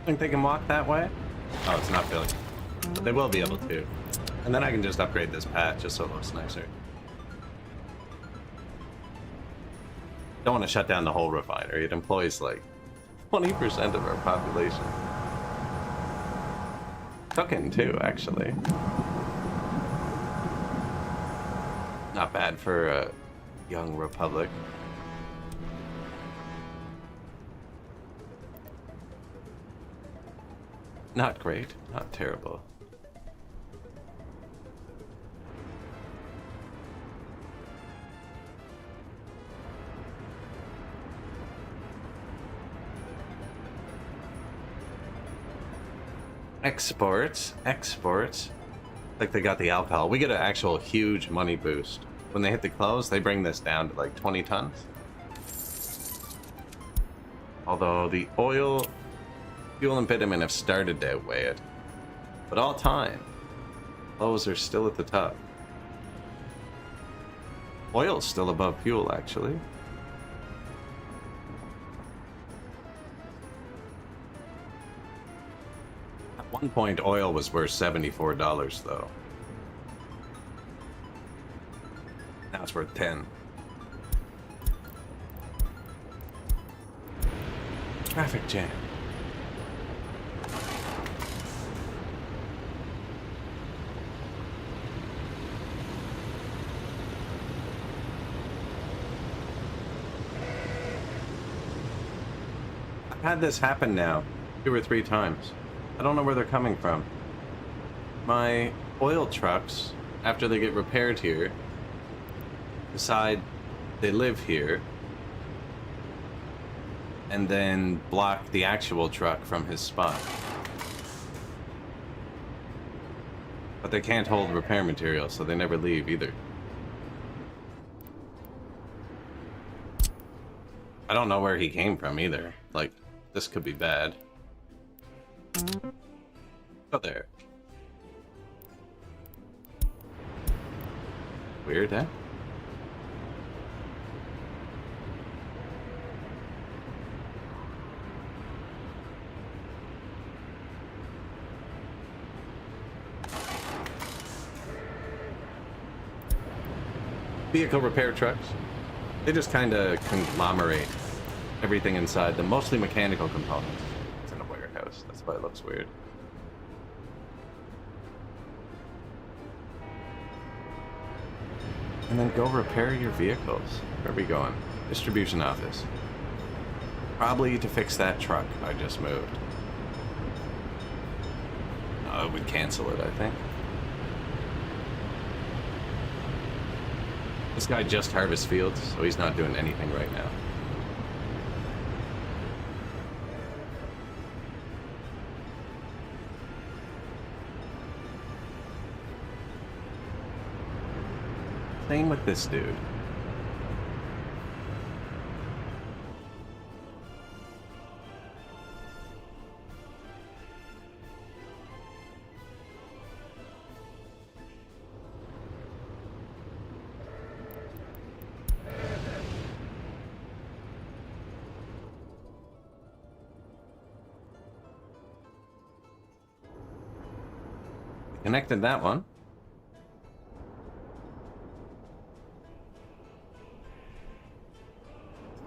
Think they can walk that way? Oh, it's not built. But they will be able to. And then I can just upgrade this path just so it looks nicer. Don't want to shut down the whole refinery. It employs like 20% of our population. Cooking too, actually. Not bad for a young republic. Not great, not terrible. Exports, exports. Like they got the alcohol. We get an actual huge money boost. When they hit the close, they bring this down to like 20 tons. Although the oil, fuel, and bitumen have started to outweigh it. But all time, those are still at the top. Oil's still above fuel, actually. At one point, oil was worth $74, though. Now it's worth 10. Traffic jam. I've had this happen now 2 or 3 times. I don't know where they're coming from. My oil trucks, after they get repaired here, decide they live here and then block the actual truck from his spot. But they can't hold repair material, so they never leave either. I don't know where he came from either. Like, this could be bad. Oh, there. Weird, eh? Vehicle repair trucks. They just kind of conglomerate everything inside them, mostly mechanical components. It's in a warehouse, that's why it looks weird. And then go repair your vehicles. Where are we going? Distribution office. Probably to fix that truck I just moved. I would cancel it, I think. This guy just harvests fields, so he's not doing anything right now. Same with this dude. Connected that one.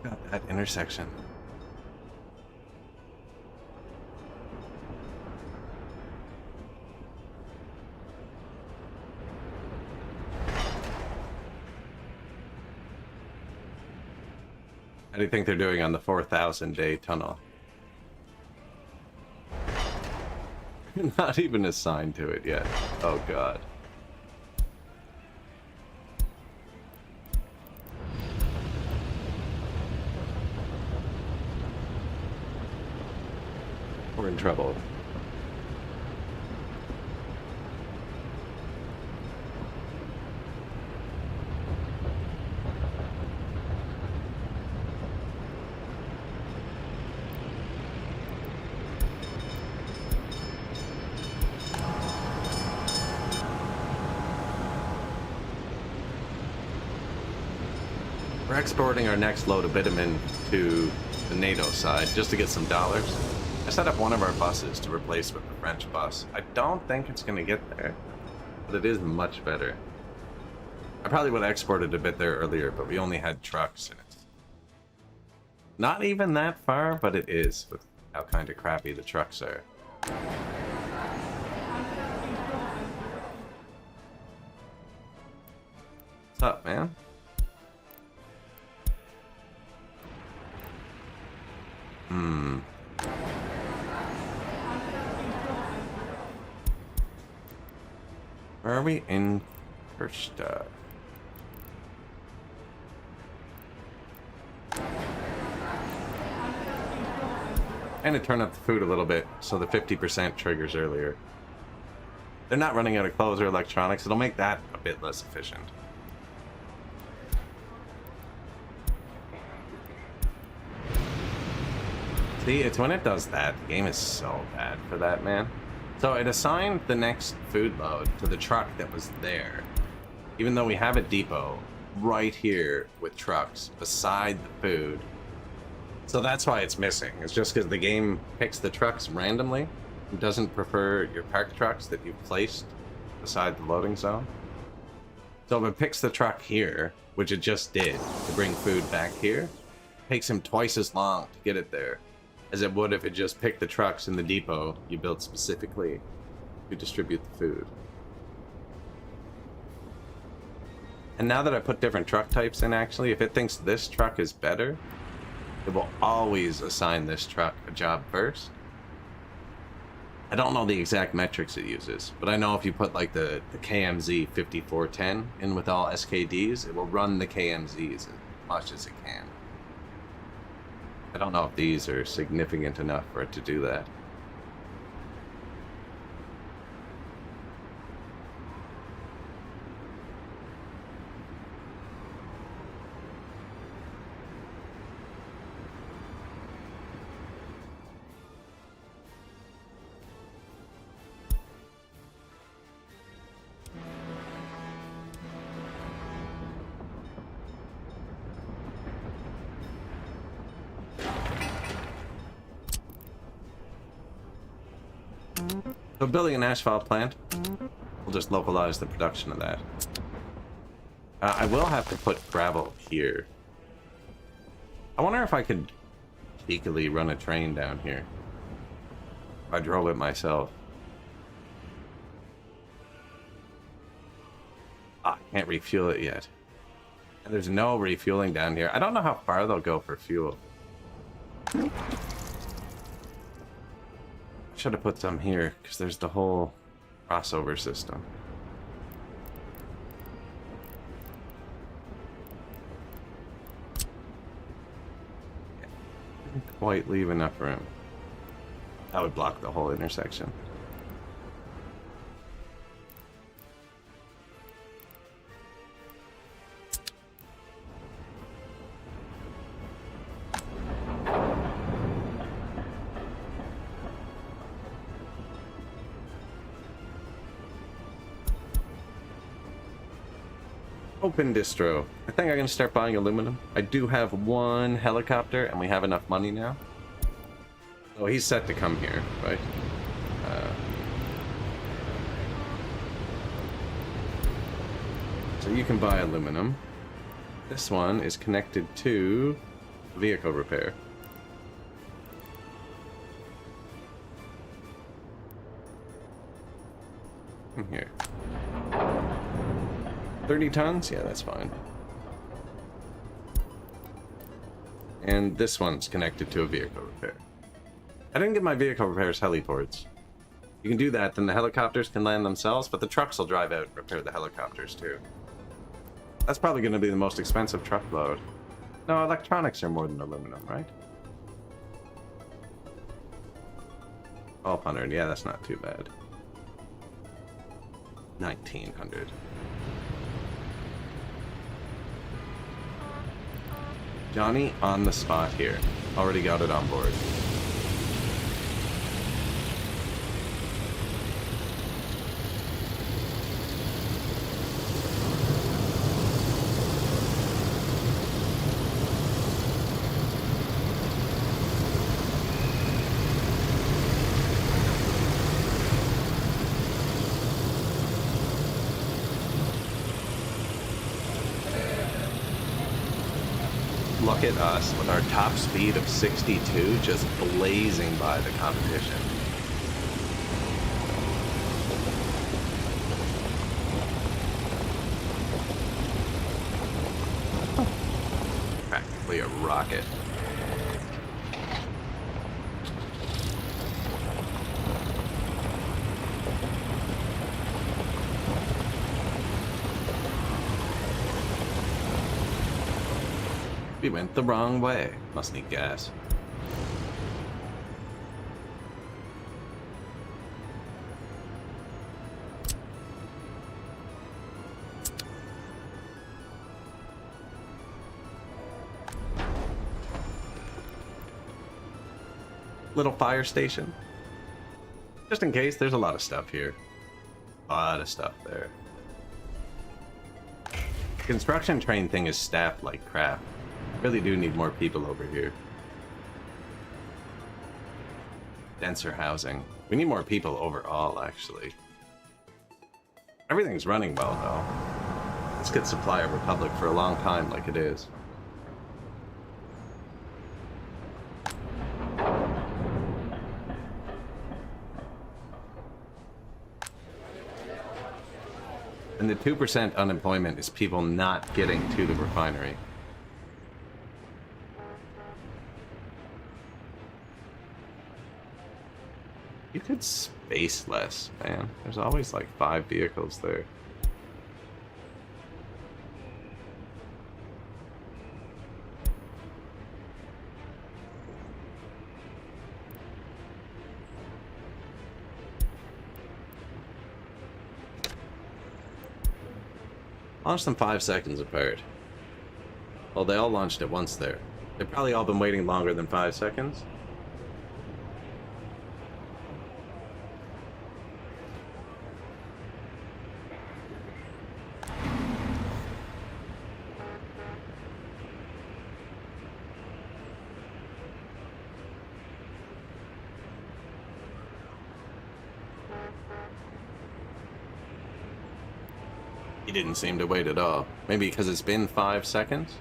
Got that intersection. How do you think they're doing on the 4,000-day tunnel? Not even assigned to it yet. Oh god. We're in trouble. We're exporting our next load of bitumen to the NATO side just to get some dollars. I set up one of our buses to replace with the French bus. I don't think it's going to get there, but it is much better. I probably would have exported a bit there earlier, but we only had trucks and it's not even that far, but it is with how kind of crappy the trucks are. What's up, man? Where are we in Kirsta? And to turn up the food a little bit so the 50% triggers earlier. They're not running out of clothes or electronics. It'll make that a bit less efficient. See, it's when it does that. The game is so bad for that, man. So it assigned the next food load to the truck that was there. Even though we have a depot right here with trucks beside the food. So that's why it's missing. It's just because the game picks the trucks randomly. It doesn't prefer your parked trucks that you've placed beside the loading zone. So if it picks the truck here, which it just did, to bring food back here, it takes him twice as long to get it there as it would if it just picked the trucks in the depot you built specifically to distribute the food. And now that I put different truck types in, actually, if it thinks this truck is better, it will always assign this truck a job first. I don't know the exact metrics it uses, but I know if you put like the KMZ 5410 in with all SKDs, it will run the KMZs as much as it can. I don't know if these are significant enough for it to do that. So building an asphalt plant, we'll just localize the production of that. I will have to put gravel here. I wonder if I could cheekily run a train down here. If I drove it myself. I can't refuel it yet. And there's no refueling down here. I don't know how far they'll go for fuel. Should have put some here, because there's the whole crossover system. Didn't quite leave enough room. That would block the whole intersection. Open distro. I think I'm gonna start buying aluminum. I do have one helicopter and we have enough money now. Oh, he's set to come here, right? So you can buy aluminum. This one is connected to vehicle repair. Come here. 30 tons? Yeah, that's fine. And this one's connected to a vehicle repair. I didn't get my vehicle repairs heliports. You can do that, then the helicopters can land themselves, but the trucks will drive out and repair the helicopters too. That's probably going to be the most expensive truck load. No, electronics are more than aluminum, right? 1200, yeah, that's not too bad. 1900. Johnny on the spot here. Already got it on board. Look at us with our top speed of 62 just blazing by the competition. Practically a rocket. We went the wrong way. Must need gas. little fire station. Just in case, there's a lot of stuff here. A lot of stuff there. The construction train thing is staffed like crap. Really do need more people over here. Denser housing. We need more people overall, actually. Everything's running well, though. Let's get Supply of Republic for a long time like it is. And the 2% unemployment is people not getting to the refinery. You could space less, man. There's always like 5 vehicles there. Launch them 5 seconds apart. Well, they all launched at once there. They've probably all been waiting longer than 5 seconds. He didn't seem to wait at all. Maybe because it's been 5 seconds?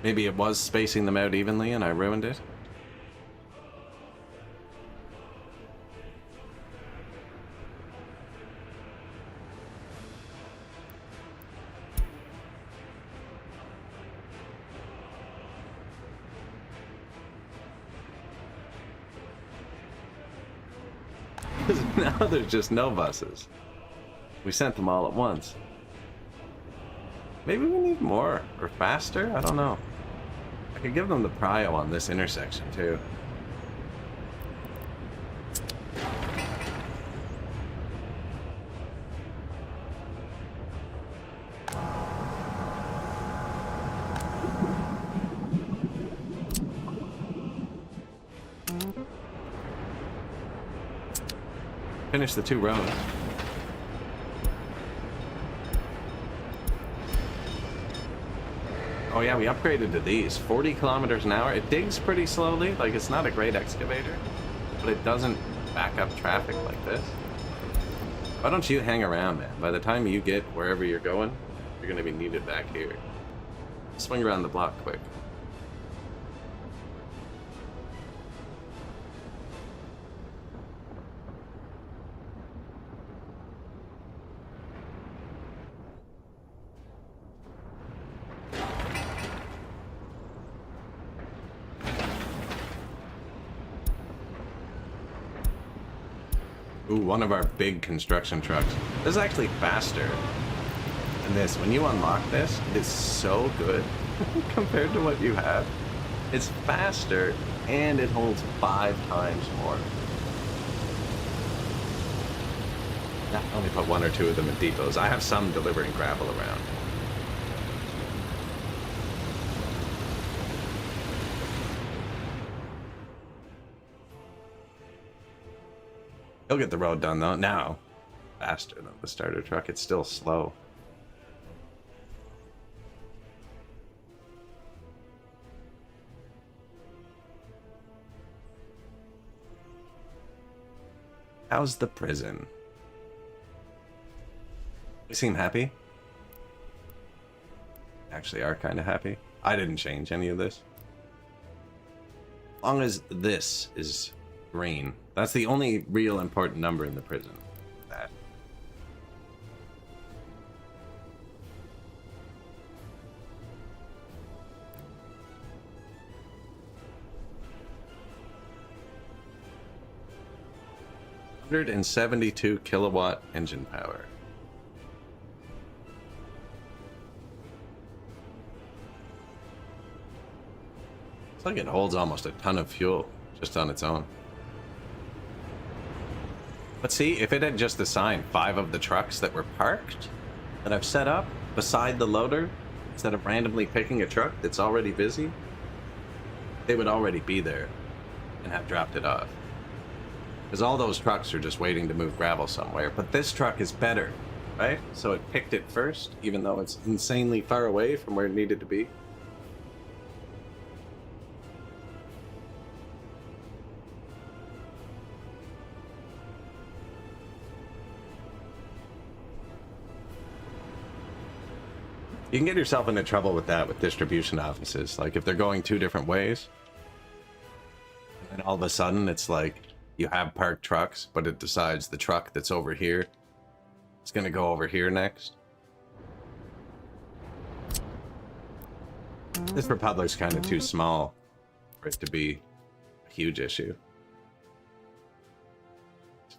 Maybe it was spacing them out evenly and I ruined it? Now there's just no buses. We sent them all at once. Maybe we need more or faster? I don't know. I could give them the prio on this intersection too. Finish the 2 rows. Oh yeah, we upgraded to these. 40 kilometers an hour. It digs pretty slowly. Like, it's not a great excavator, but it doesn't back up traffic like this. Why don't you hang around, man? By the time you get wherever you're going, you're going to be needed back here. Swing around the block quick. Ooh, one of our big construction trucks. This is actually faster than this. When you unlock this, it is so good compared to what you have. It's faster and it holds 5 times more. I only put 1 or 2 of them in depots. I have some delivering gravel around. He'll get the road done though. Now, faster than the starter truck. It's still slow. How's the prison? You seem happy? Actually are kind of happy. I didn't change any of this. As long as this is green. That's the only real important number in the prison. That. $172 kilowatt engine power. It's like it holds almost a ton of fuel just on its own. But see, if it had just assigned 5 of the trucks that were parked, that I've set up beside the loader, instead of randomly picking a truck that's already busy, they would already be there and have dropped it off. Because all those trucks are just waiting to move gravel somewhere. But this truck is better, right? So it picked it first, even though it's insanely far away from where it needed to be. You can get yourself into trouble with that with distribution offices. Like if they're going two different ways, and then all of a sudden it's like you have parked trucks, but it decides the truck that's over here is going to go over here next. This Republic's kind of too small for it to be a huge issue.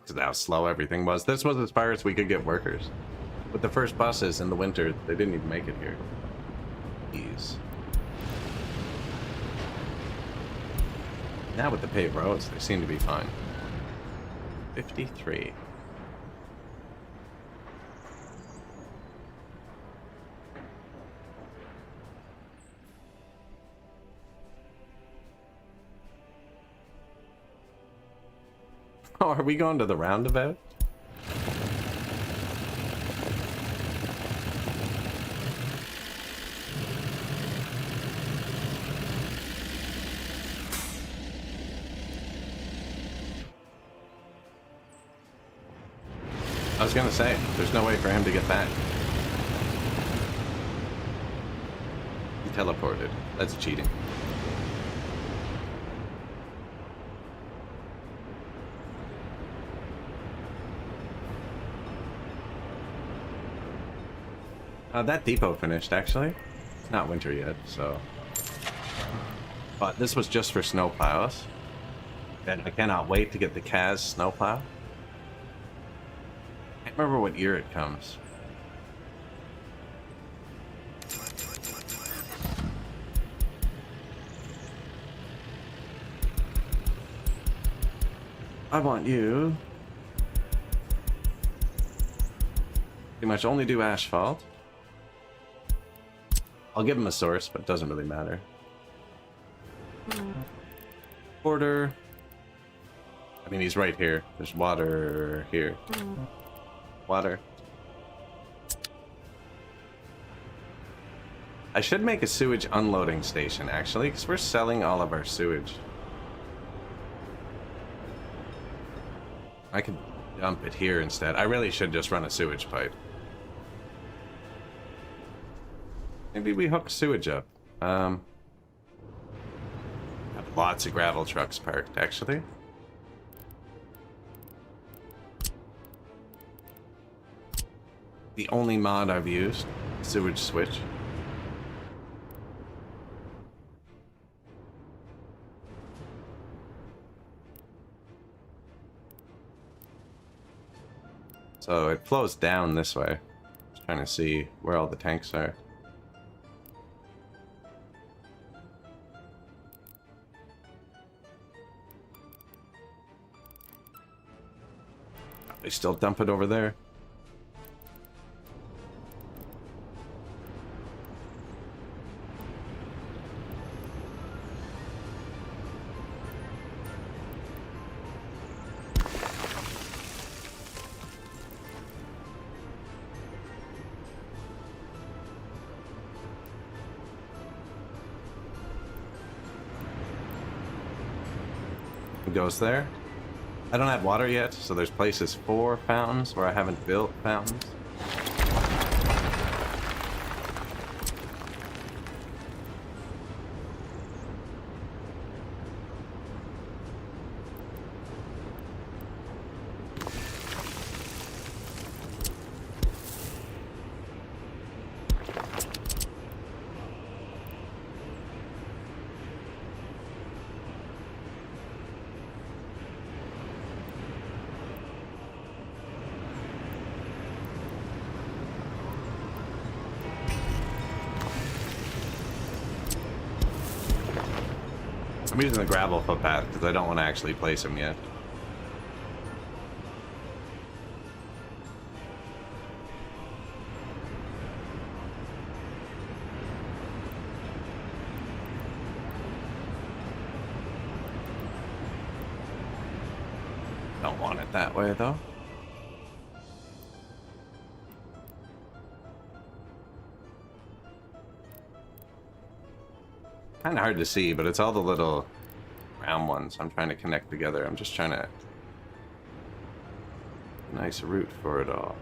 Because how slow everything was. This was as far as we could get workers. With the first buses in the winter, they didn't even make it here. Jeez. Now with the paved roads, they seem to be fine. 53. Oh, are we going to the roundabout? I was gonna say, there's no way for him to get back. He teleported. That's cheating. That depot finished, actually. It's not winter yet, so... But this was just for snowplows. And I cannot wait to get the Kaz snowplow. I can't remember what year it comes. I want you... pretty much only do asphalt. I'll give him a source, but it doesn't really matter. Order. I mean, he's right here. There's water here. Water. I should make a sewage unloading station, actually, because we're selling all of our sewage. I could dump it here instead. I really should just run a sewage pipe. Maybe we hook sewage up. Have lots of gravel trucks parked, actually. The only mod I've used, sewage switch. So it flows down this way. Just trying to see where all the tanks are. They still dump it over there. It goes there. I don't have water yet, so there's places for fountains where I haven't built fountains. I'm using the gravel footpath because I don't want to actually place them yet. don't want it that way, though. Kind of hard to see, but it's all the little round ones I'm trying to connect together. I'm just trying to... Nice route for it all.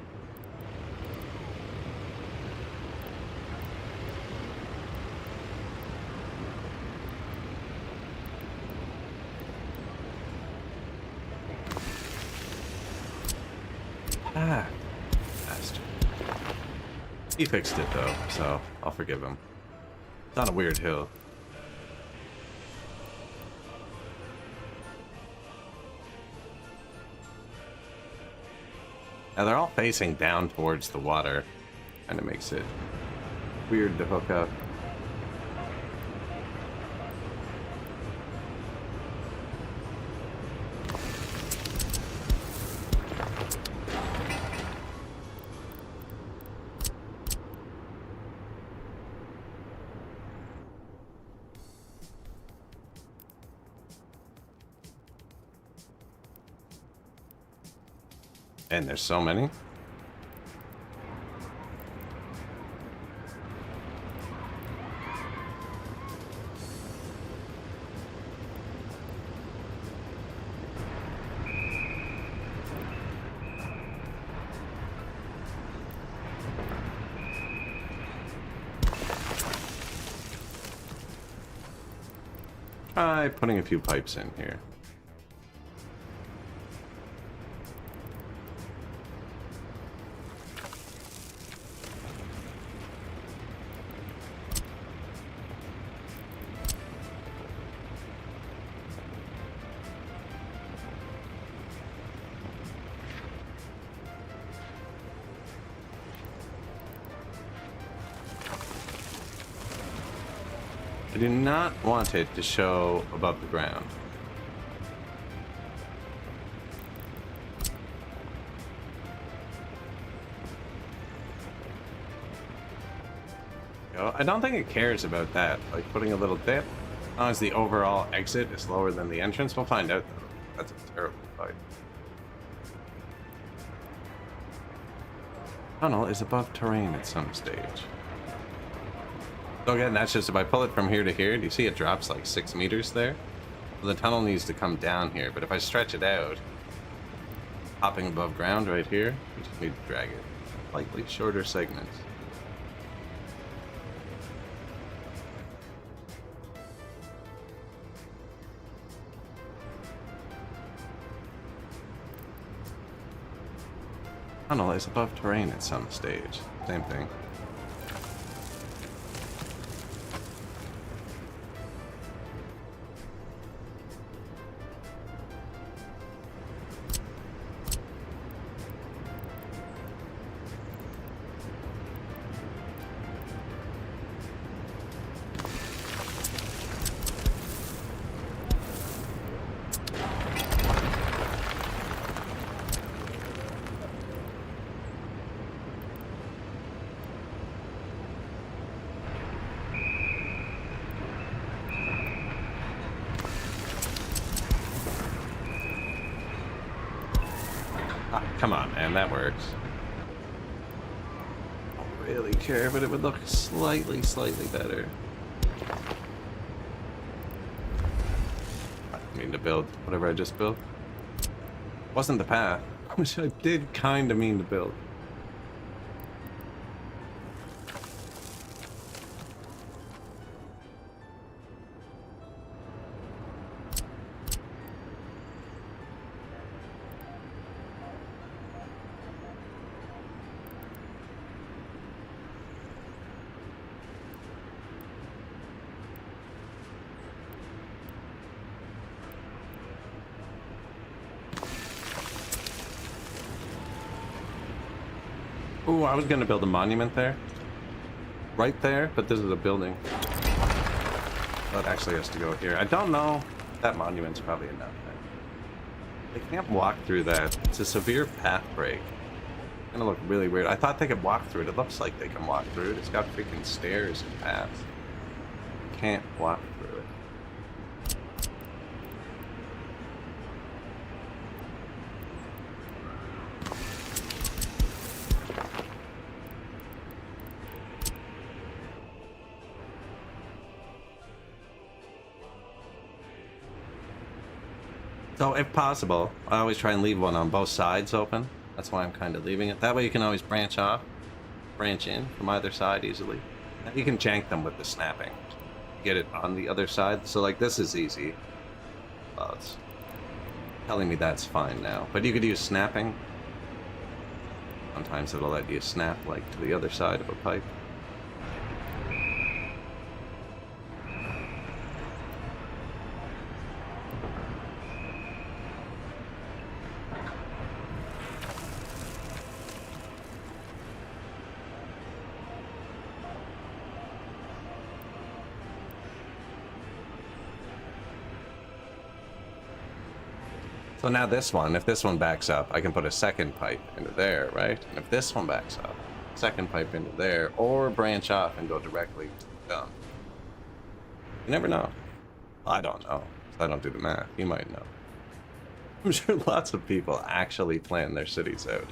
Ah, bastard. He fixed it though, so I'll forgive him. It's on a weird hill. Now they're all facing down towards the water. Kind of makes it weird to hook up. And there's so many. Try putting a few pipes in here. I do not want it to show above the ground. I don't think it cares about that, like putting a little dip. As long as the overall exit is lower than the entrance, we'll find out though. That's a terrible fight. Tunnel is above terrain at some stage. So again, that's just if I pull it from here to here, do you see it drops like 6 meters there? Well, the tunnel needs to come down here, but if I stretch it out, hopping above ground right here, we just need to drag it. Slightly shorter segments. Tunnel is above terrain at some stage. Same thing. Come on, man, that works. I don't really care, but it would look slightly better. I didn't mean to build whatever I just built. Wasn't the path, which I did kind of mean to build. Ooh, I was gonna build a monument there. Right there, but this is a building. That actually has to go here. I don't know. That monument's probably enough. They can't walk through that. It's a severe path break. It's gonna look really weird. I thought they could walk through it. It looks like they can walk through it. It's got freaking stairs and paths. Can't walk through it. So if possible, I always try and leave one on both sides open. That's why I'm kind of leaving it. That way you can always branch off, branch in from either side easily. And you can jank them with the snapping. Get it on the other side. So like this is easy. Well, it's telling me that's fine now. But you could use snapping. Sometimes it'll let you snap like to the other side of a pipe. So now this one, if this one backs up, I can put a second pipe into there, right? And if this one backs up, second pipe into there, or branch off and go directly to the dump. You never know. I don't know. I don't do the math. You might know. I'm sure lots of people actually plan their cities out.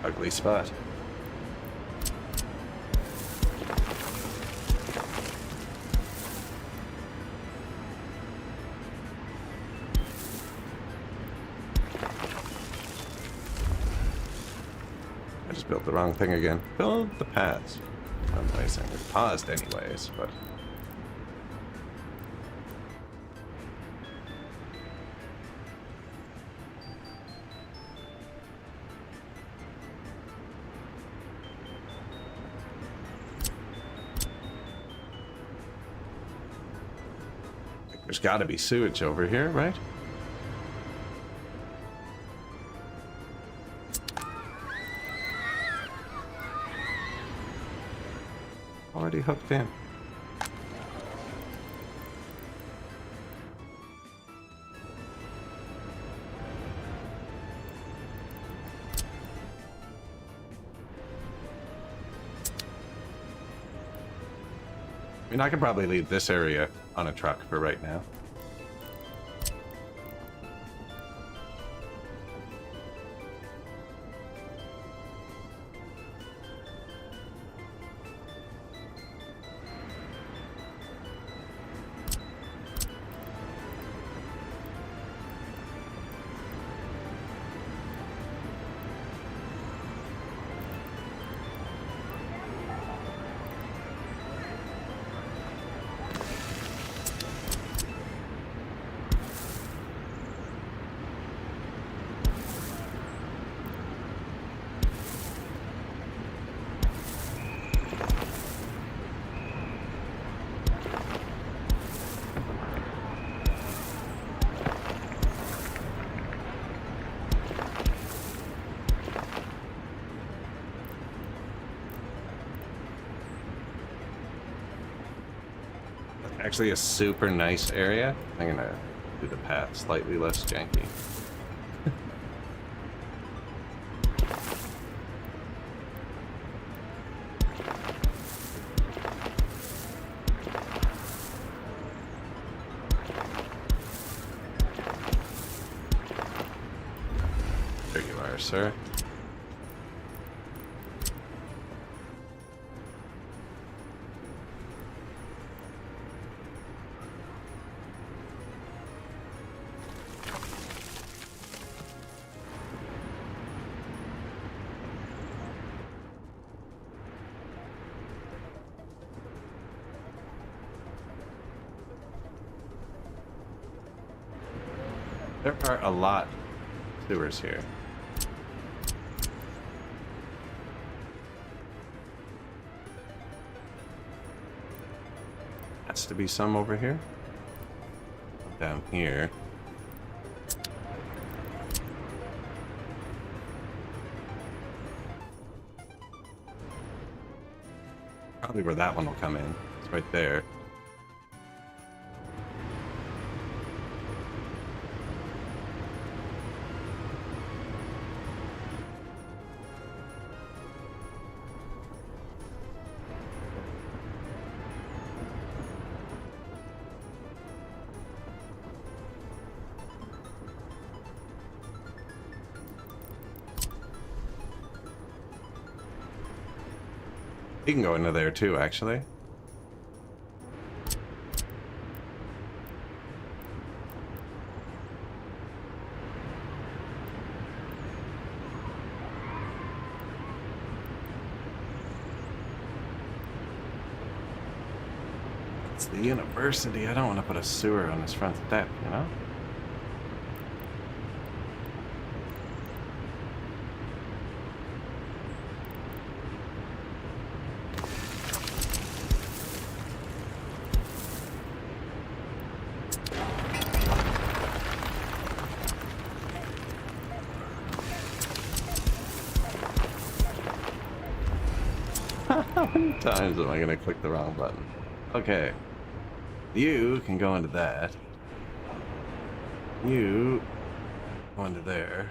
Ugly spot. I just built the wrong thing again. Build the paths. I'm wasting. It paused anyways, but... There's got to be sewage over here, right? Already hooked in. I mean, I could probably leave this area on a truck for right now. Actually a super nice area. I'm gonna do the path slightly less janky. There you are, sir. There are a lot of sewers here. Has to be some over here. Down here. Probably where that one will come in. It's right there. He can go into there too, actually. It's the university. I don't want to put a sewer on this front step, you know? How many times am I gonna click the wrong button? Okay. You can go into that. You go into there.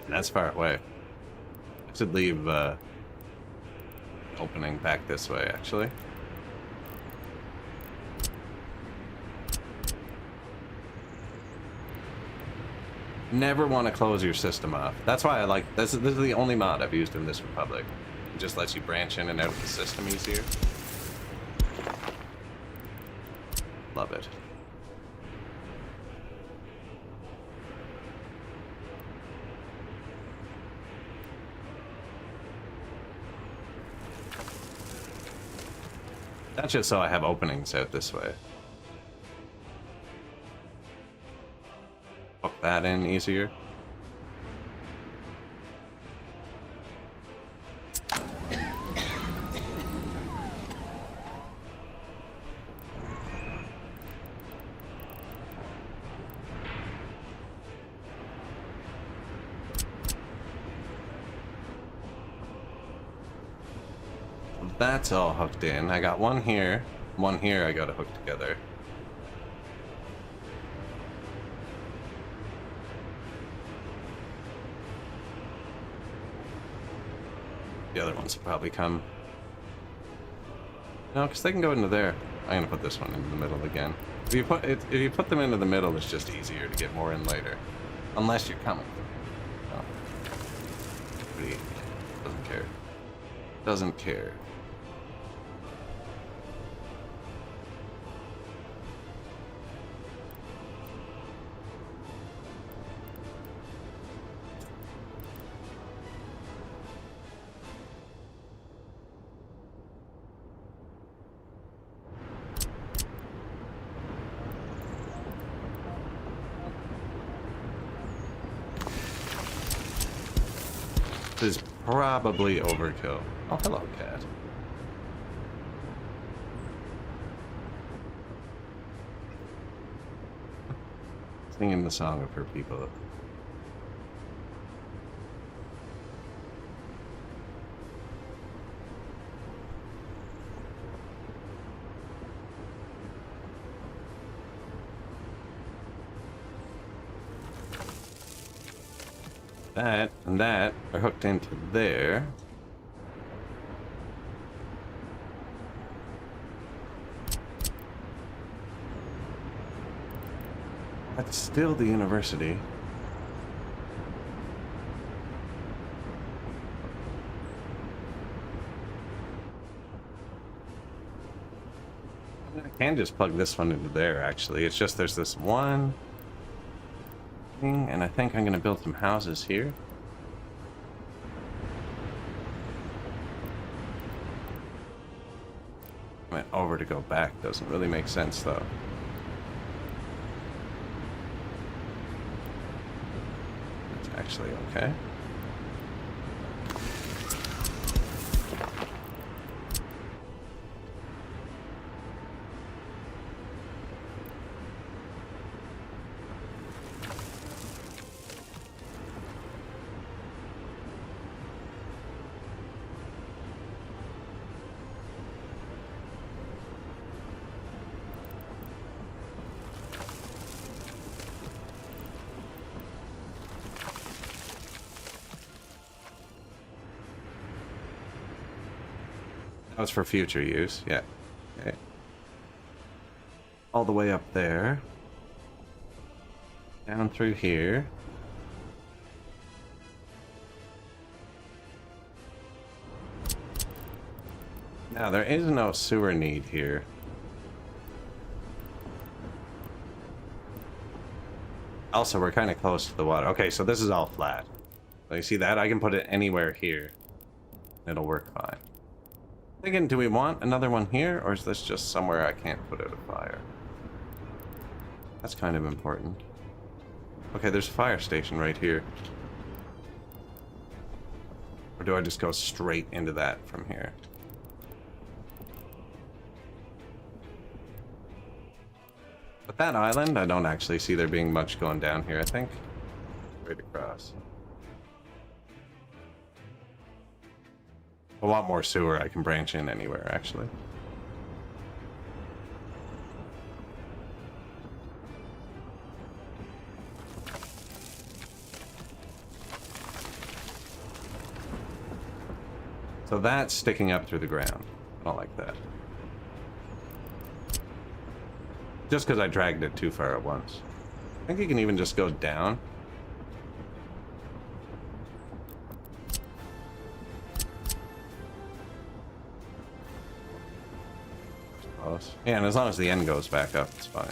And that's far away. I should leave opening back this way, actually. Never want to close your system off. That's why I like this. This is the only mod I've used in this Republic. It just lets you branch in and out of the system easier. Love it. That's just so I have openings out this way. Hook that in easier. That's all hooked in. I got one here I gotta hook together. The other ones will probably come. No, because they can go into there. I'm gonna put this one into the middle again. If you put them into the middle, it's just easier to get more in later. Unless you're coming. No. But he doesn't care. Doesn't care. Is probably overkill. Oh, hello, cat. Singing the song of her people. That and that are hooked into there. That's still the university. I can just plug this one into there, actually. It's just there's this one thing, and I think I'm going to build some houses here. Went over to go back. Doesn't really make sense, though. It's actually okay. That was for future use, yeah. Okay. All the way up there. Down through here. Now, there is no sewer need here. Also, we're kind of close to the water. Okay, so this is all flat. So you see that? I can put it anywhere here. It'll work fine. Thinking, do we want another one here, or is this just somewhere I can't put out a fire? That's kind of important. Okay, there's a fire station right here. Or do I just go straight into that from here? But that island, I don't actually see there being much going down here, I think. Straight across. I want more sewer, I can branch in anywhere, actually. So that's sticking up through the ground. I don't like that. Just because I dragged it too far at once. I think you can even just go down. Close. Yeah, and as long as the end goes back up, it's fine.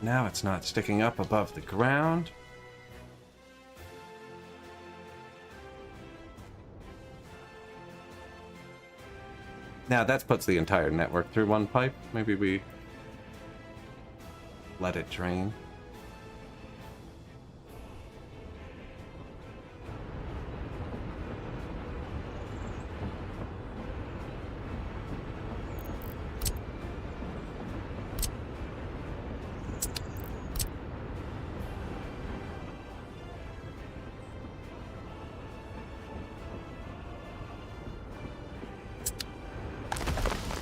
Now it's not sticking up above the ground. Now that puts the entire network through one pipe. Maybe we let it drain.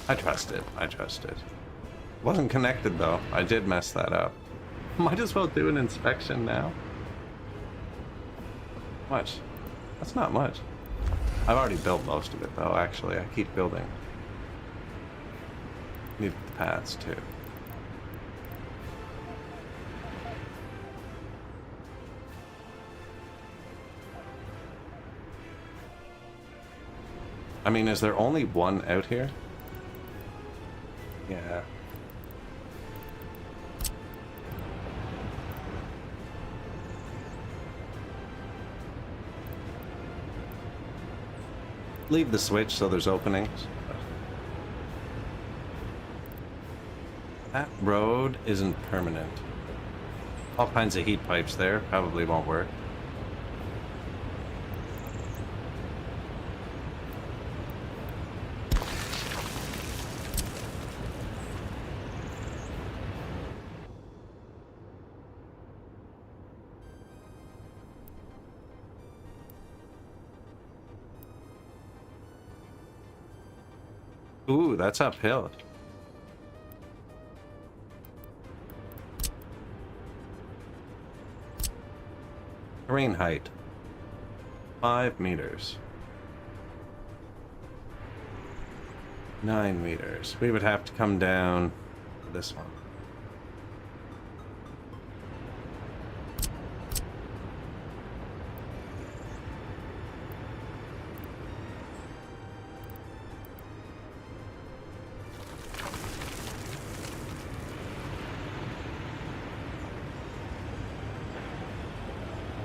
I trust it. I trust it. Wasn't connected though. I did mess that up. Might as well do an inspection now. Much. That's not much. I've already built most of it though, actually. I keep building. Need the paths too. I mean, is there only one out here? Yeah. Leave the switch so there's openings. That road isn't permanent. All kinds of heat pipes there. Probably won't work. Ooh, that's uphill. Terrain height. 5 meters. 9 meters. We would have to come down this one.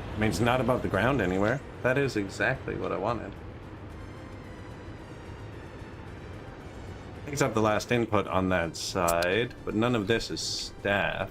I mean, it's not above the ground anywhere. That is exactly what I wanted. Takes up the last input on that side, but none of this is staff.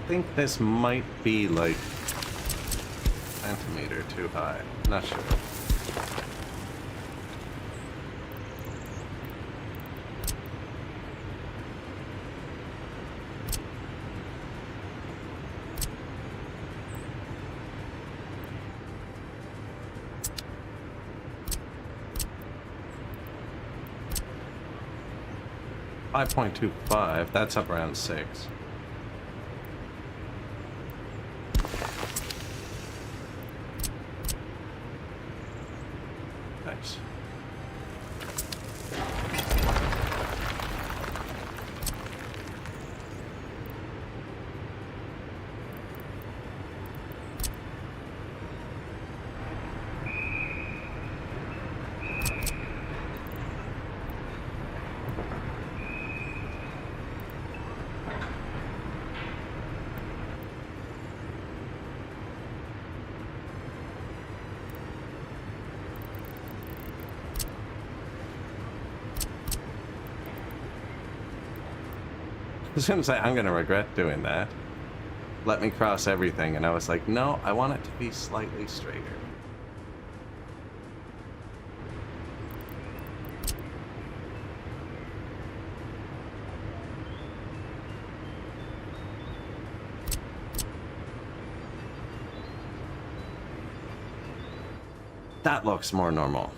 I think this might be like a centimeter too high. Not sure. 5.25, that's up around 6. Nice. I was gonna say, I'm gonna regret doing that. Let me cross everything, and I was like, no, I want it to be slightly straighter. That looks more normal.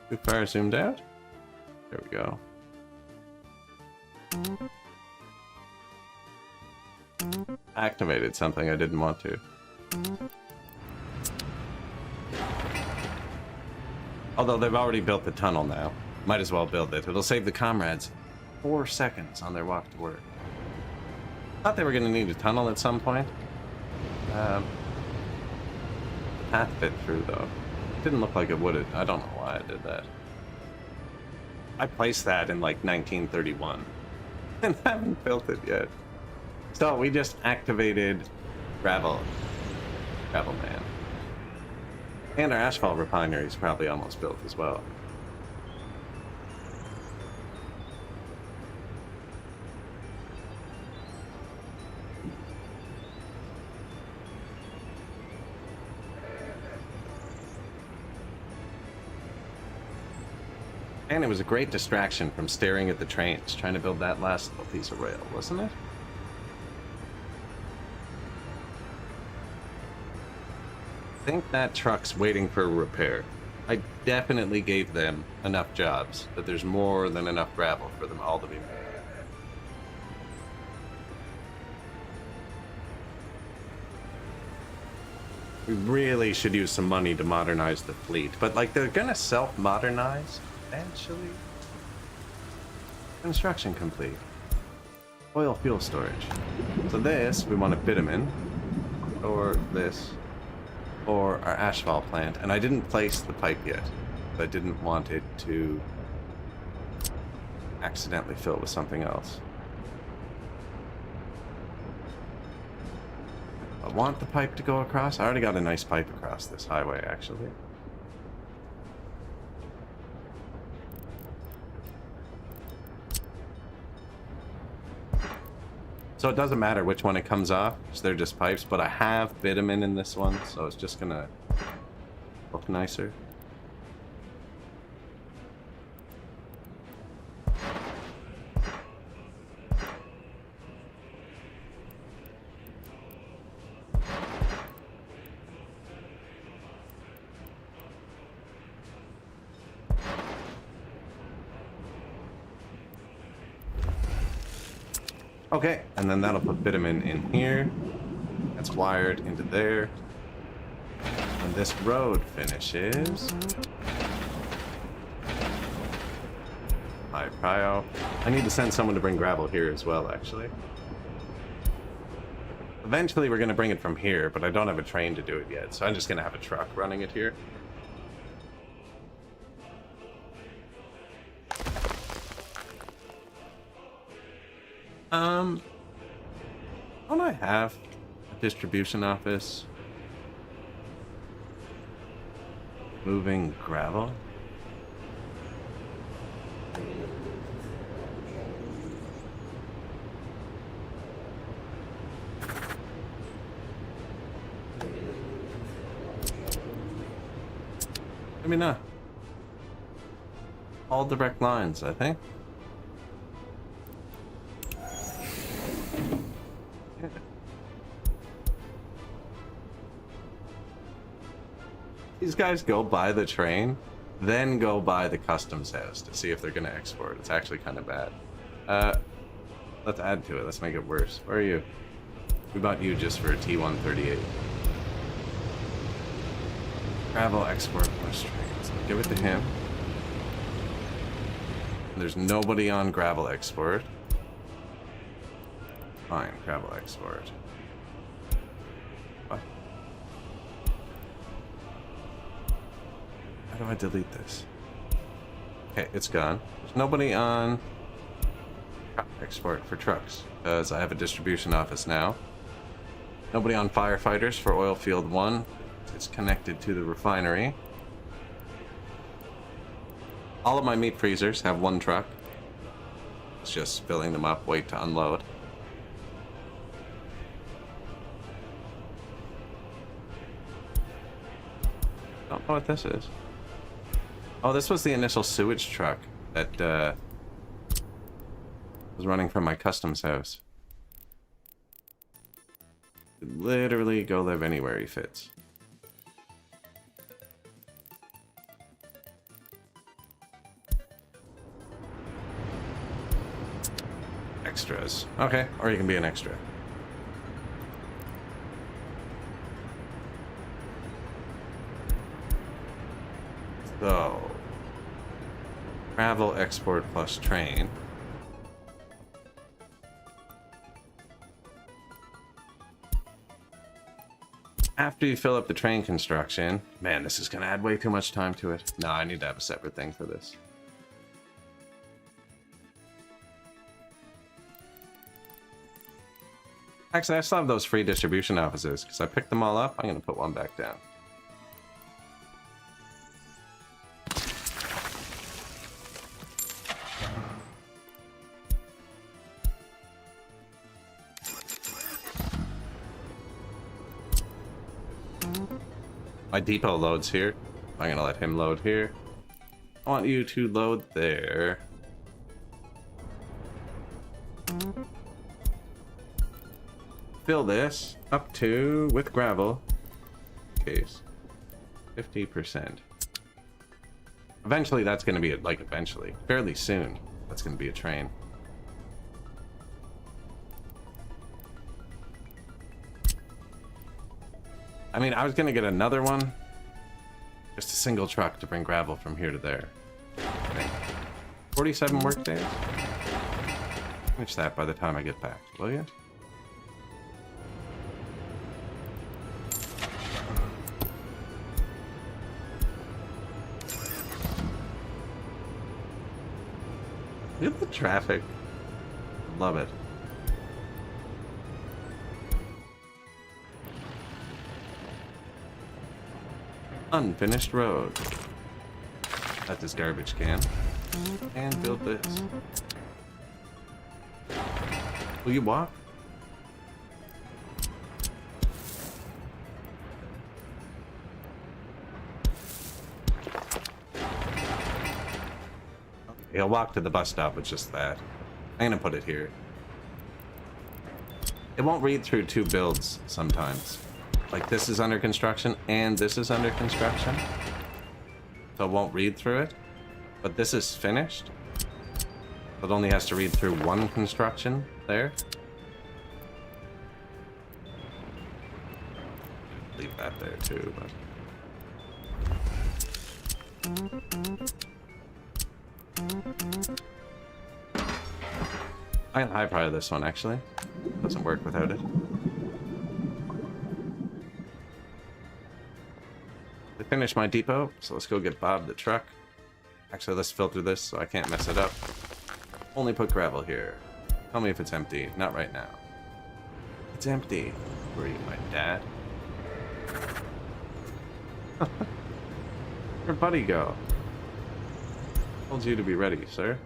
Too far zoomed out? There we go. Activated something I didn't want to. Although they've already built the tunnel now. Might as well build it. It'll save the comrades 4 seconds on their walk to work. Thought they were going to need a tunnel at some point. The path fit through though. Didn't look like it would. I don't know why I did that. I placed that in like 1931 and haven't built it yet. So we just activated Gravel Man. And our asphalt refinery is probably almost built as well. And it was a great distraction from staring at the trains, trying to build that last little piece of rail, wasn't it? I think that truck's waiting for a repair. I definitely gave them enough jobs that there's more than enough gravel for them all to be made. We really should use some money to modernize the fleet, but like they're gonna self-modernize eventually. Construction complete. Oil fuel storage. So this, we want a bitumen, or this, or our asphalt plant. And I didn't place the pipe yet, but I didn't want it to accidentally fill with something else. I want the pipe to go across. I already got a nice pipe across this highway, actually. So it doesn't matter which one it comes off, because they're just pipes, but I have bitumen in this one, so it's just gonna look nicer. Okay, and then that'll put bitumen in here. That's wired into there. And this road finishes. High prio. I need to send someone to bring gravel here as well, actually. Eventually we're going to bring it from here, but I don't have a train to do it yet, so I'm just going to have a truck running it here. Don't I have a distribution office moving gravel? Maybe not. All direct lines, I think. These guys go buy the train, then go buy the customs house to see if they're gonna export. It's actually kind of bad. Let's add to it. Let's make it worse. Where are you? We bought you just for a T138. Travel export plus trains. Give it to him. There's nobody on gravel export. Fine, gravel export. What? How do I delete this? Okay, it's gone. There's nobody on export for trucks because I have a distribution office now. Nobody on firefighters for oil field 1. It's connected to the refinery. All of my meat freezers have one truck. It's just filling them up, wait to unload. Don't know what this is. Oh, this was the initial sewage truck that was running from my customs house. Could literally go live anywhere he fits. Extras. Okay, or you can be an extra. So, travel, export plus train. After you fill up the train construction, man, this is gonna add way too much time to it. No, I need to have a separate thing for this. Actually, I still have those free distribution offices because I picked them all up. I'm gonna put one back down. My depot loads here. I'm gonna let him load here. I want you to load there. Fill this up to, with gravel, case 50%. Eventually that's gonna be, eventually, fairly soon, that's gonna be a train. I mean, I was gonna get another one. Just a single truck to bring gravel from here to there. Okay. 47 work days. Finish that by the time I get back, will you? Look at the traffic. Love it. Unfinished road. That's his garbage can. And build this. Will you walk? He'll walk to the bus stop with just that. I'm gonna put it here. It won't read through two builds sometimes. Like this is under construction and this is under construction. So it won't read through it. But this is finished. It only has to read through one construction there. Leave that there too, but... I can high prior this one actually. Doesn't work without it. I finished my depot, so let's go get Bob the truck. Actually, let's filter this so I can't mess it up. Only put gravel here. Tell me if it's empty. Not right now. It's empty. Where are you, my dad? Where'd Buddy go? Told you to be ready, sir.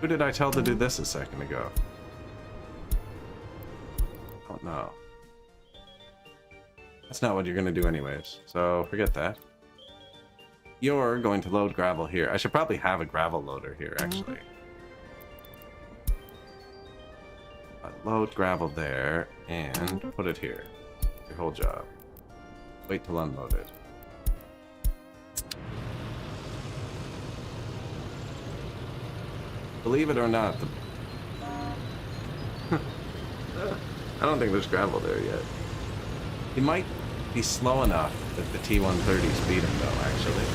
Who did I tell to do this a second ago? Oh no. That's not what you're gonna do anyways, so forget that. You're going to load gravel here. I should probably have a gravel loader here, actually. Load gravel there and put it here. Your whole job. Wait till unloaded. Believe it or not, I don't think there's gravel there yet. He might be slow enough that the T-130s beat him though, actually.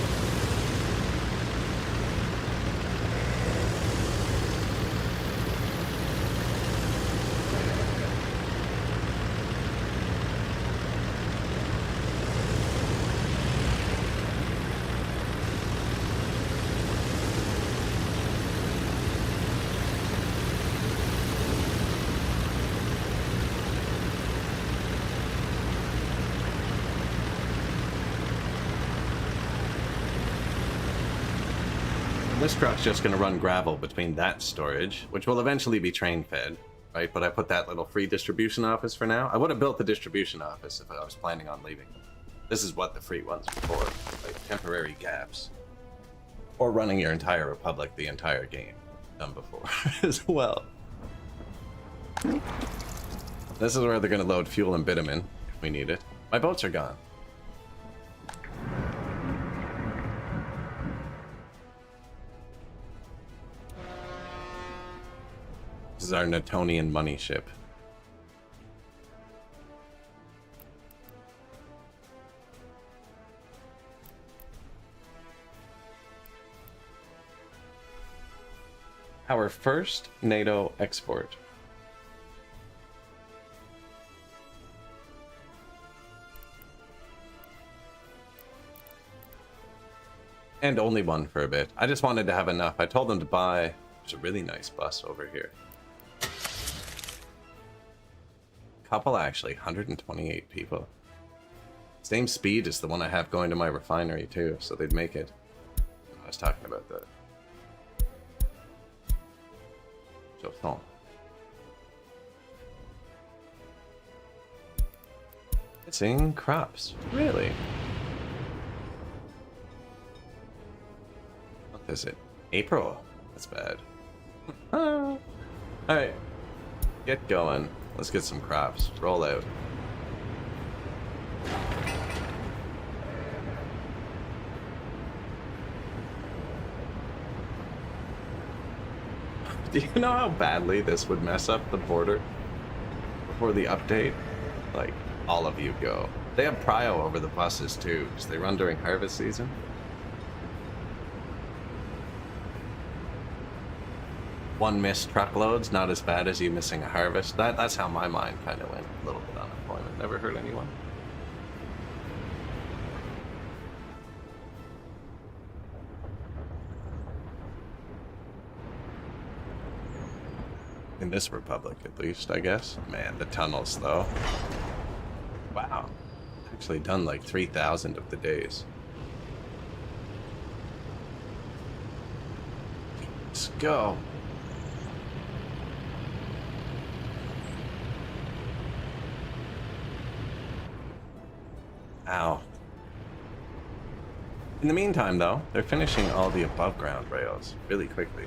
This truck's just going to run gravel between that storage, which will eventually be train fed, right? But I put that little free distribution office for now. I would have built the distribution office if I was planning on leaving. This is what the free ones are for, like temporary gaps. Or running your entire republic the entire game. Done before as well. This is where they're going to load fuel and bitumen if we need it. My boats are gone. This is our Natonian money ship. Our first NATO export. And only one for a bit. I just wanted to have enough. I told them to buy... There's a really nice bus over here. Couple actually, 128 people. Same speed as the one I have going to my refinery too, so they'd make it. I was talking about that. So, it's in crops. Really? What is it? April? That's bad. Alright. Get going. Let's get some crops. Roll out. Do you know how badly this would mess up the border before the update? Like, all of you go. They have prio over the buses too, because they run during harvest season. One missed truckload's not as bad as you missing a harvest. That's how my mind kind of went. A little bit on unemployment. Never hurt anyone. In this republic, at least, I guess. Man, the tunnels, though. Wow. Actually done like 3,000 of the days. Let's go. Ow. In the meantime, though, they're finishing all the above ground rails really quickly.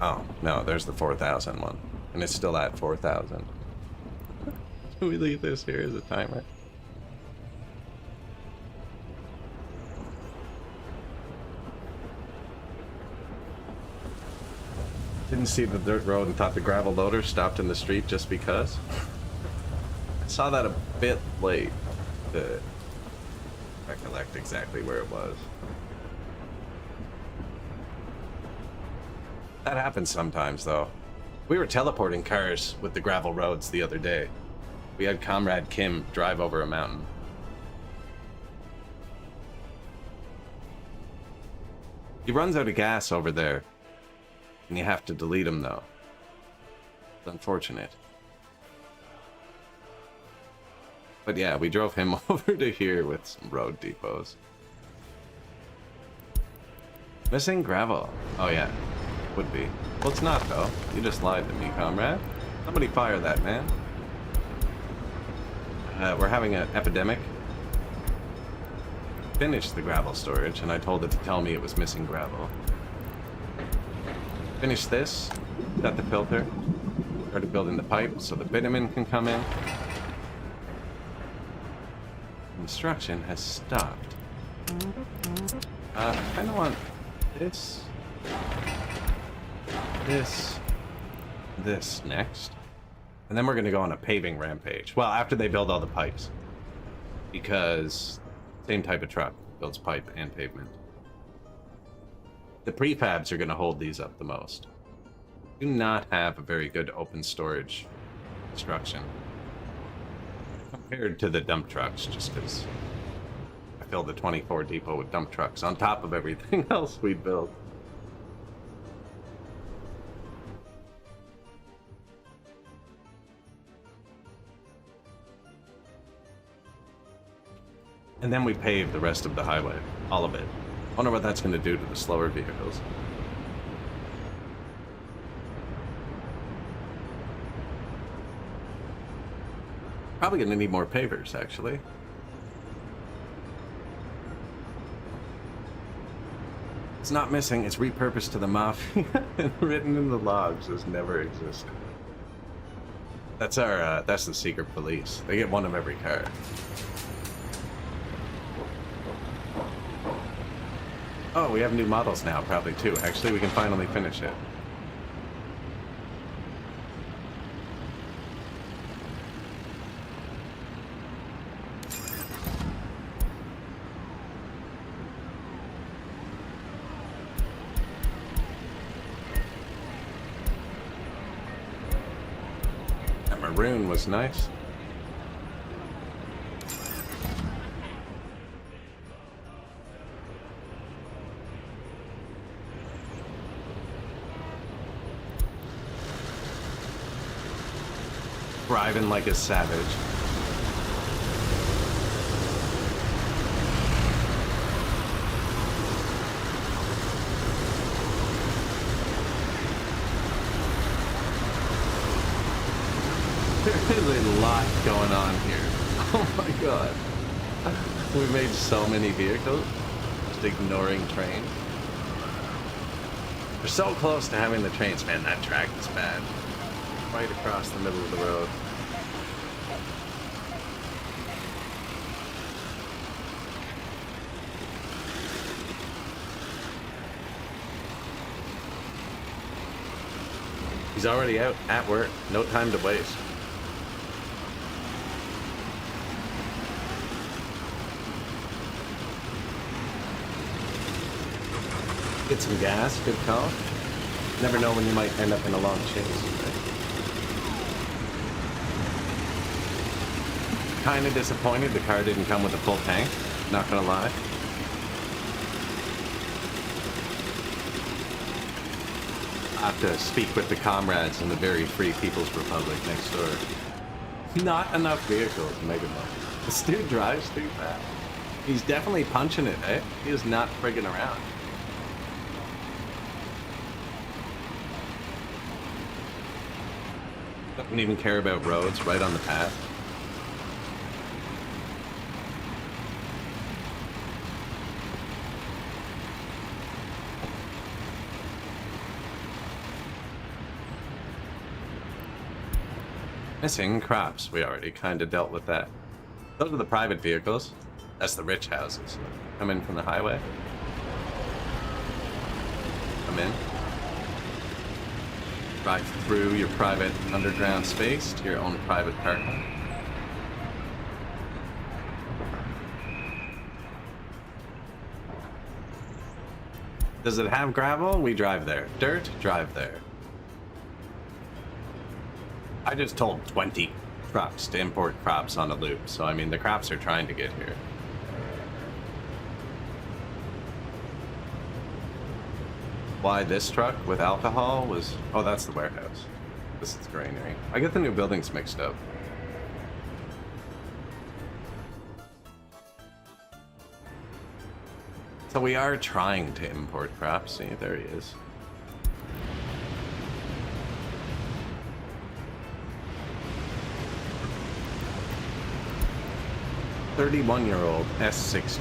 Oh, no, there's the 4,000 one. And it's still at 4,000. Can we leave this here as a timer? Didn't see the dirt road and thought the gravel loader stopped in the street just because. I saw that a bit late to recollect exactly where it was. That happens sometimes, though. We were teleporting cars with the gravel roads the other day. We had Comrade Kim drive over a mountain. He runs out of gas over there. And you have to delete him, though. It's unfortunate. But yeah, we drove him over to here with some road depots. Missing gravel. Oh yeah, would be. Well, it's not, though. You just lied to me, comrade. Somebody fire that man. We're having an epidemic. Finished the gravel storage, and I told it to tell me it was missing gravel. Finish this, got the filter, started building the pipe so the bitumen can come in. Construction has stopped. I kind of want this, this next. And then we're going to go on a paving rampage. Well, after they build all the pipes. Because same type of truck builds pipe and pavement. The prefabs are going to hold these up the most. Do not have a very good open storage construction compared to the dump trucks, just because I filled the 24 depot with dump trucks on top of everything else we built. And then we pave the rest of the highway, all of it. I wonder what that's going to do to the slower vehicles. Probably going to need more pavers, actually. It's not missing, it's repurposed to the mafia and written in the logs as never existed. That's our, that's the secret police. They get one of every car. Oh, we have new models now, probably too. Actually, we can finally finish it. That maroon was nice. Driving like a savage. There is a lot going on here. Oh my god. We made so many vehicles, just ignoring trains. We're so close to having the trains. Man, that track is bad. Right across the middle of the road. He's already out at work. No time to waste. Get some gas, good call. Never know when you might end up in a long chase. Kind of disappointed the car didn't come with a full tank, not gonna lie. I have to speak with the comrades in the very free People's Republic next door. Not enough vehicles to make it much. This dude drives too fast. He's definitely punching it, eh? He is not friggin' around. Doesn't even care about roads, right on the path. Missing crops. We already kind of dealt with that. Those are the private vehicles. That's the rich houses. Come in from the highway. Come in. Drive through your private underground space to your own private parking. Does it have gravel? We drive there. Dirt? Drive there. I just told 20 trucks to import crops on a loop, so I mean the crops are trying to get here. Why this truck with alcohol was... Oh, that's the warehouse. This is granary. I get the new buildings mixed up. So we are trying to import crops. See, there he is. 31-year-old S60.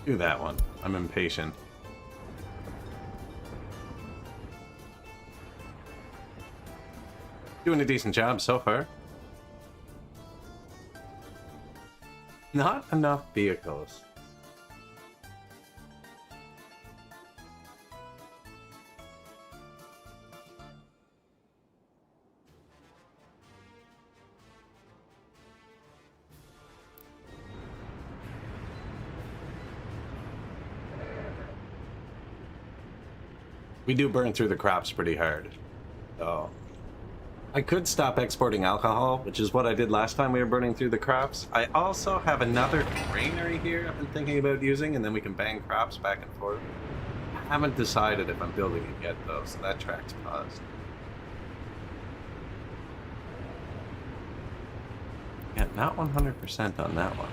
Do that one. I'm impatient. Doing a decent job so far. Not enough vehicles. We do burn through the crops pretty hard. So I could stop exporting alcohol, which is what I did last time we were burning through the crops. I also have another granary here I've been thinking about using, and then we can bang crops back and forth. I haven't decided if I'm building it yet, though, so that track's paused. Yeah, not 100% on that one.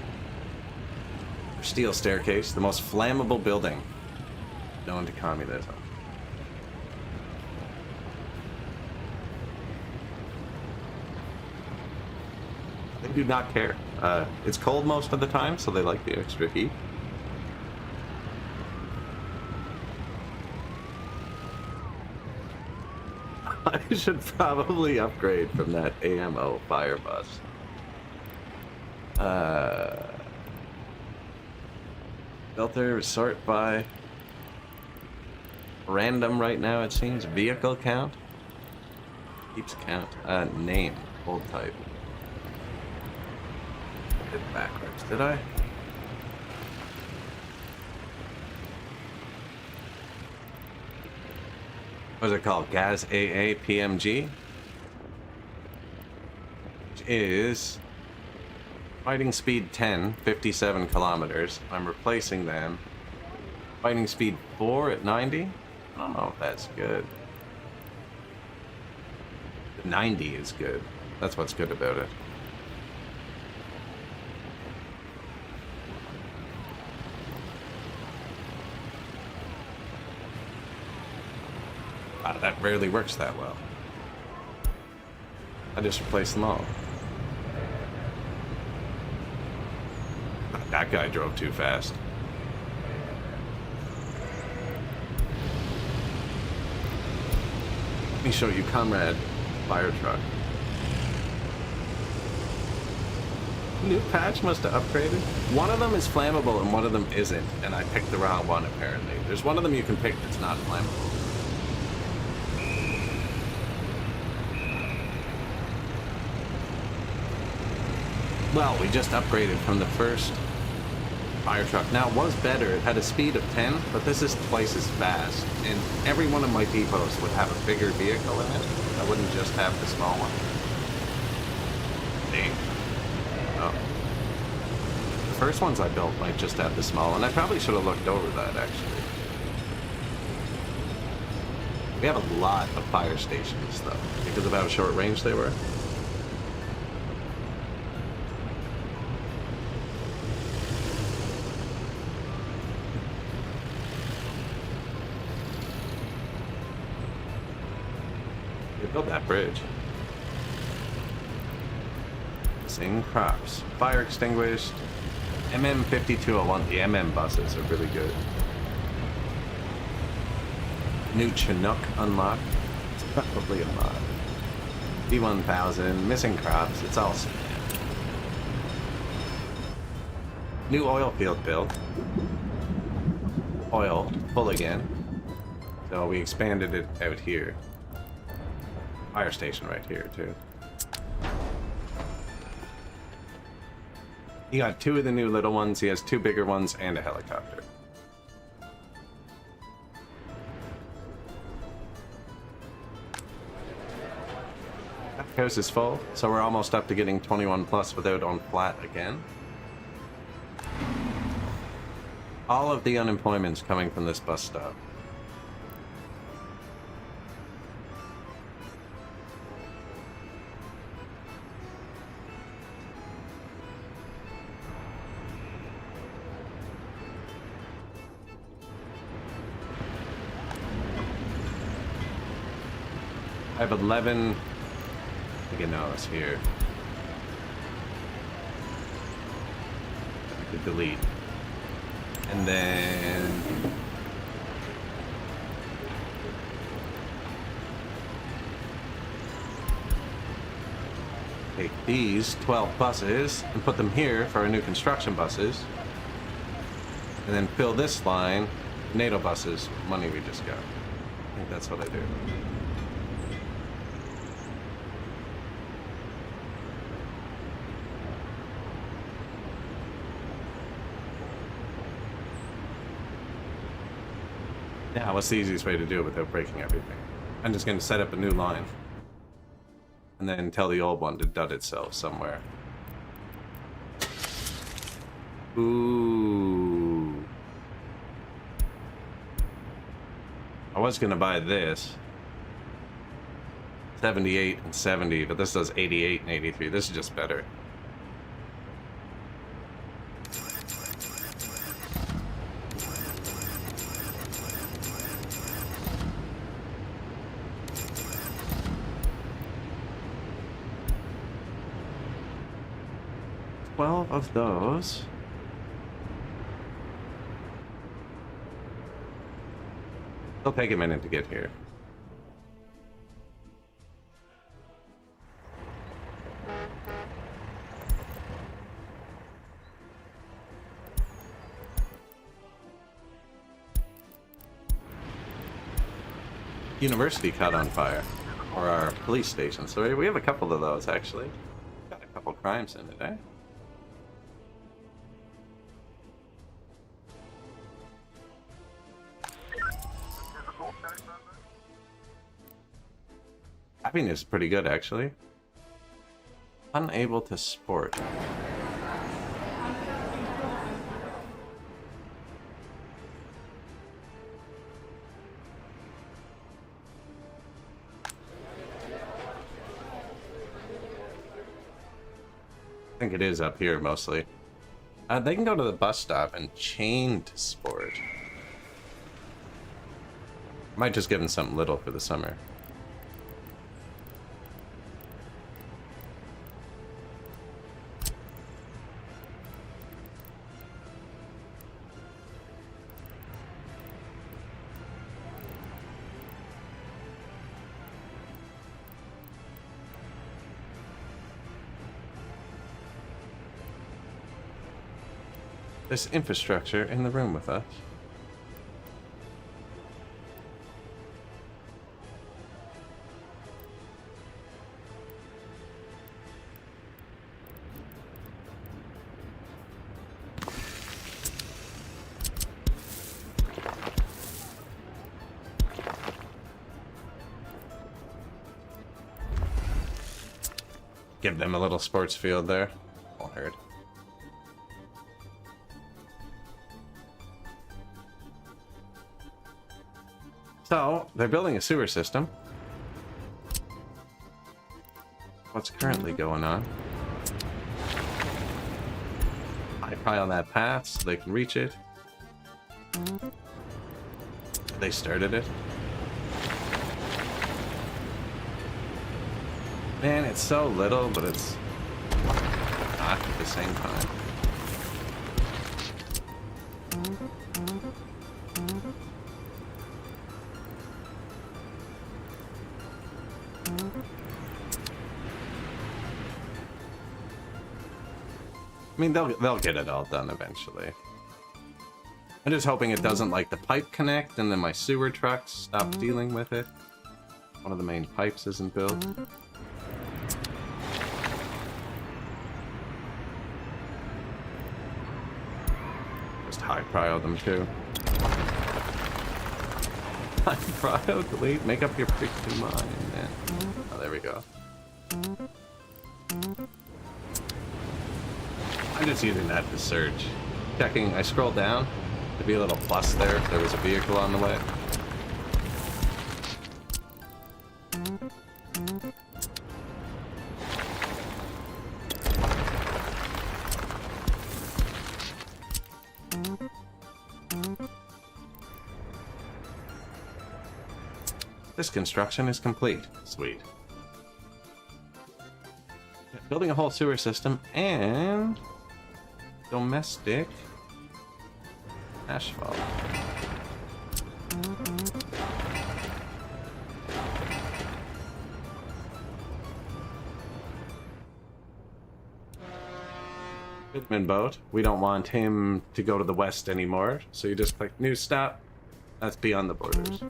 Steel staircase, the most flammable building known to communism. They do not care. It's cold most of the time, so they like the extra heat. I should probably upgrade from that AMO fire bus. Filter, sort by random right now, it seems. Vehicle count. Keeps count. Name. Old type. Did it backwards, did I? What's it called? Gas AA PMG? Which is fighting speed 10, 57 kilometers. I'm replacing them. Fighting speed 4 at 90? I don't know if that's good. 90 is good. That's what's good about it. That rarely works that well. I just replaced them all. That guy drove too fast. Let me show you, comrade fire truck. New patch must have upgraded. One of them is flammable and one of them isn't, and I picked the wrong one apparently. There's one of them you can pick that's not flammable. Well, we just upgraded from the first fire truck. Now, it was better. It had a speed of 10, but this is twice as fast. And every one of my depots would have a bigger vehicle in it. I wouldn't just have the small one. See? Oh. The first ones I built might just have the small one. I probably should have looked over that, actually. We have a lot of fire stations, though, because of how short range they were. Build that bridge. Sing crops. Fire extinguished. MM5201. The MM buses are really good. New Chinook unlocked. It's probably a mod. D1000. Missing crops. It's all spam. New oil field built. Oil. Full again. So we expanded it out here. Fire station right here, too. He got 2 of the new little ones. He has 2 bigger ones and a helicopter. That house is full, so we're almost up to getting 21 plus without on flat again. All of the unemployment's coming from this bus stop. I have 11. I think no, it's here. I could delete. And then take these 12 buses and put them here for our new construction buses. And then fill this line, NATO buses, money we just got. I think that's what I do. Yeah, what's the easiest way to do it without breaking everything? I'm just going to set up a new line. And then tell the old one to dud itself somewhere. Ooh. I was going to buy this. 78 and 70, but this does 88 and 83. This is just better. Of those. It'll take a minute to get here. University caught on fire, or our police station. So we have a couple of those actually. Got a couple crimes in today. Happiness is pretty good, actually. Unable to sport. I think it is up here, mostly. They can go to the bus stop and chain to sport. Might just give them something little for the summer. This infrastructure in the room with us. Give them a little sports field there. Won't hurt. So, they're building a sewer system. What's currently going on? High pile that path so they can reach it. They started it. Man, it's so little, but it's not at the same time. I mean, they'll get it all done eventually. I'm just hoping it doesn't, like, the pipe connect and then my sewer trucks stop dealing with it. One of the main pipes isn't built. Just high prio them too. High prio, delete, make up your freaking mind, man. Oh, there we go. I'm just using that to search. Checking, I scroll down, there'd be a little plus there if there was a vehicle on the way. This construction is complete. Sweet. Building a whole sewer system and domestic asphalt. Goodman boat. We don't want him to go to the west anymore, so you just click new stop. That's beyond the borders.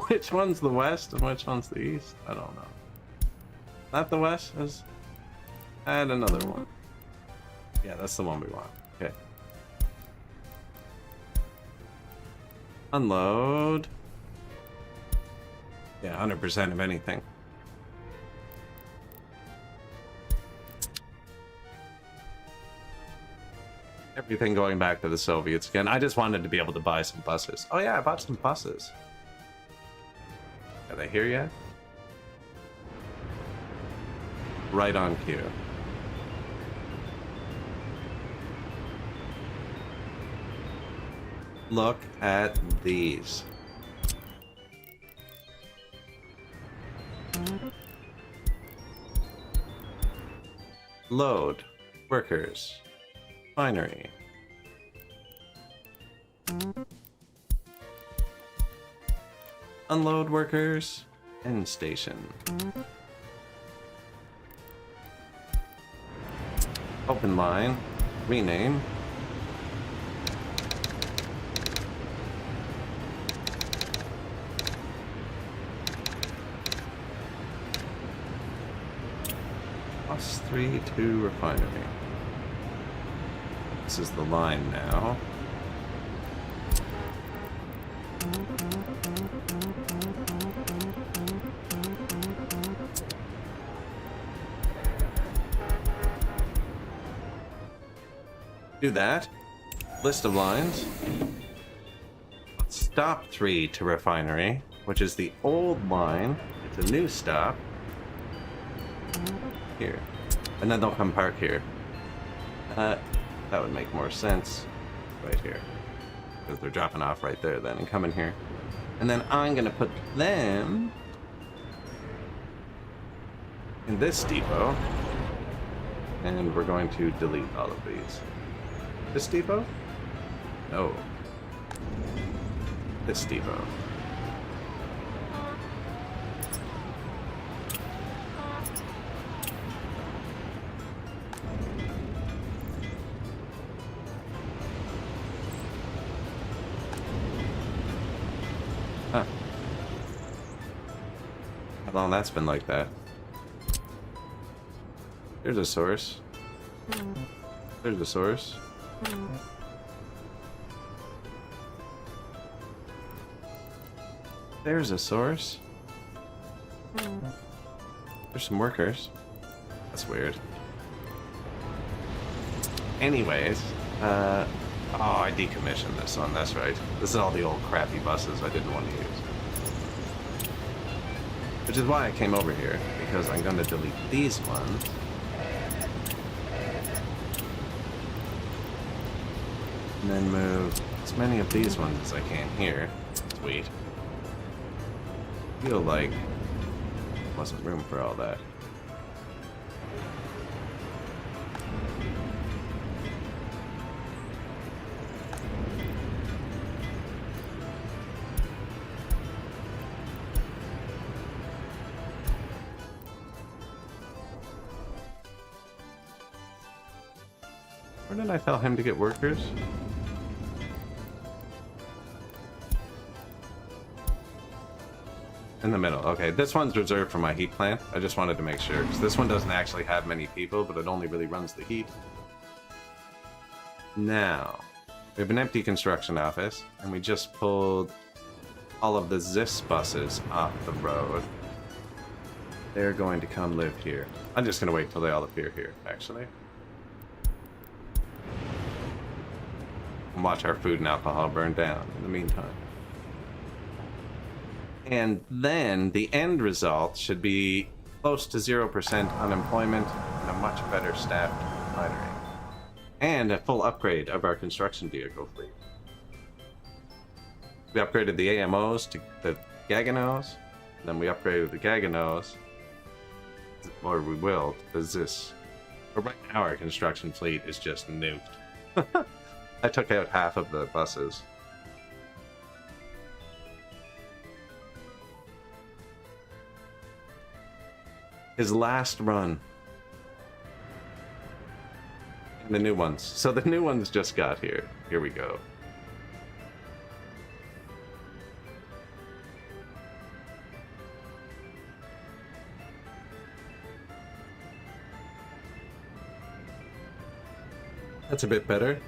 Which one's the west and which one's the east? I don't know. Not the west? Is add another one. Yeah, that's the one we want. Okay. Unload. Yeah, 100% of anything. Everything going back to the Soviets again. I just wanted to be able to buy some buses. Oh yeah, I bought some buses. Are they here yet? Right on cue. Look at these. Load. Workers. Refinery. Unload workers. End station. Open line. Rename. +3 to refinery. This is the line now. Do that. List of lines. Stop 3 to refinery, which is the old line. It's a new stop. Here. And then they'll come park here. That would make more sense right here. Because they're dropping off right there then and coming here. And then I'm gonna put them in this depot. And we're going to delete all of these. This depot? No. This depot. Huh. How long that's been like that? There's a source. There's a source. There's a source. There's some workers. That's weird. Anyways, oh, I decommissioned this one, that's right. This is all the old crappy buses I didn't want to use. Which is why I came over here, because I'm going to delete these ones. And then move as many of these ones as I can here. Sweet. Feel like there wasn't room for all that. Where did I tell him to get workers? In the middle. Okay, this one's reserved for my heat plant. I just wanted to make sure, because this one doesn't actually have many people, but it only really runs the heat. Now, we have an empty construction office, and we just pulled all of the ZIS buses off the road. They're going to come live here. I'm just going to wait till they all appear here, actually. And watch our food and alcohol burn down in the meantime. And then the end result should be close to 0% unemployment and a much better staffed refinery. And a full upgrade of our construction vehicle fleet. We upgraded the AMOs to the Gaganos, then we upgraded the Gaganos, or we will, to this. But right now our construction fleet is just nuked. I took out half of the buses. His last run. And the new ones. So the new ones just got here. Here we go. That's a bit better.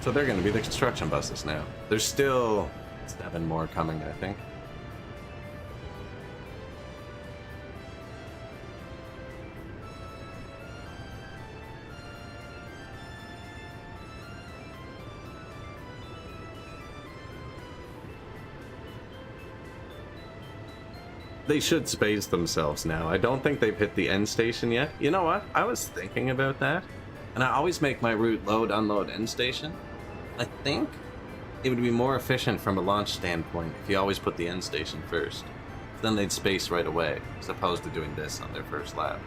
So they're going to be the construction buses now. There's still 7 more coming, I think. They should space themselves now. I don't think they've hit the end station yet. You know what? I was thinking about that. And I always make my route load, unload, end station. I think it would be more efficient from a launch standpoint if you always put the end station first. Then they'd space right away, as opposed to doing this on their first lap.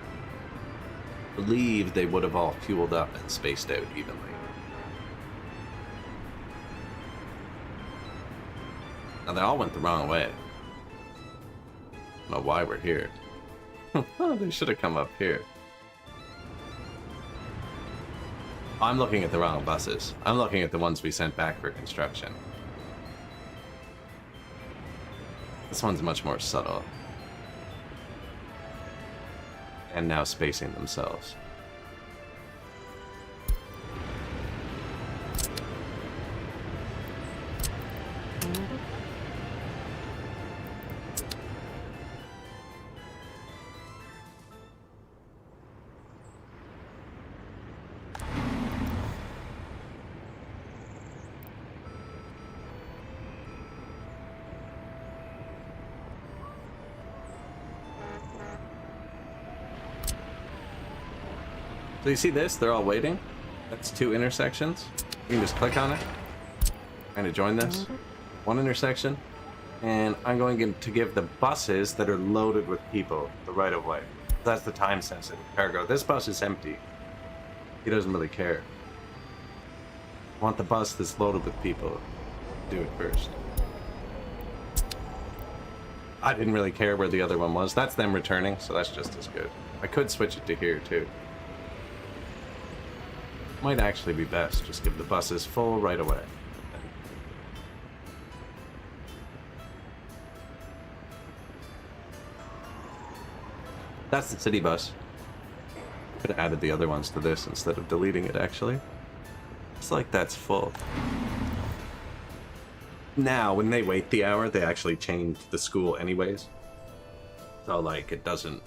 I believe they would have all fueled up and spaced out evenly. Now they all went the wrong way. I don't know why we're here. They should have come up here. I'm looking at the wrong buses. I'm looking at the ones we sent back for construction. This one's much more subtle. And now spacing themselves. So you see this? They're all waiting. That's 2 intersections. You can just click on it. Kind of join this. 1 intersection. And I'm going to give the buses that are loaded with people the right of way. That's the time sensitive cargo. This bus is empty. He doesn't really care. I want the bus that's loaded with people. Do it first. I didn't really care where the other one was. That's them returning, so that's just as good. I could switch it to here too. Might actually be best. Just give the buses full right away. That's the city bus. Could have added the other ones to this instead of deleting it, actually. It's like that's full. Now, when they wait the hour, they actually change the school anyways. So, like, it doesn't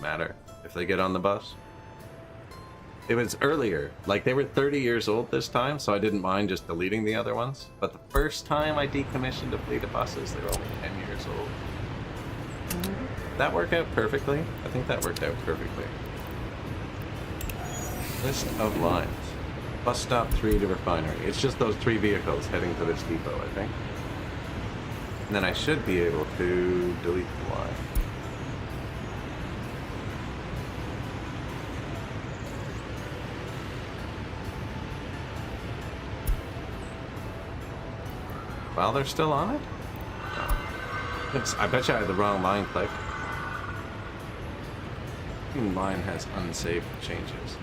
matter if they get on the bus. It was earlier. Like, they were 30 years old this time, so I didn't mind just deleting the other ones. But the first time I decommissioned a fleet of buses, they were only 10 years old. That worked out perfectly? I think that worked out perfectly. List of lines. Bus stop 3 to refinery. It's just those 3 vehicles heading to this depot, I think. And then I should be able to delete the line. While they're still on it? Oops, I bet you I had the wrong line click. Line has unsaved changes.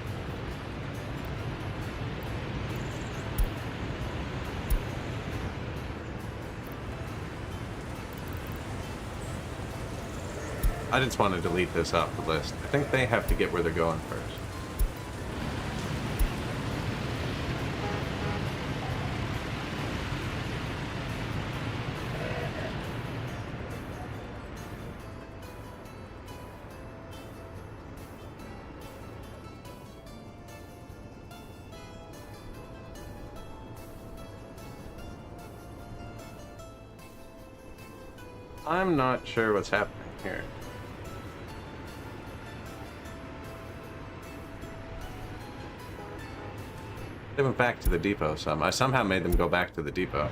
I just want to delete this off the list. I think they have to get where they're going first. I'm not sure what's happening here. They went back to the depot I somehow made them go back to the depot.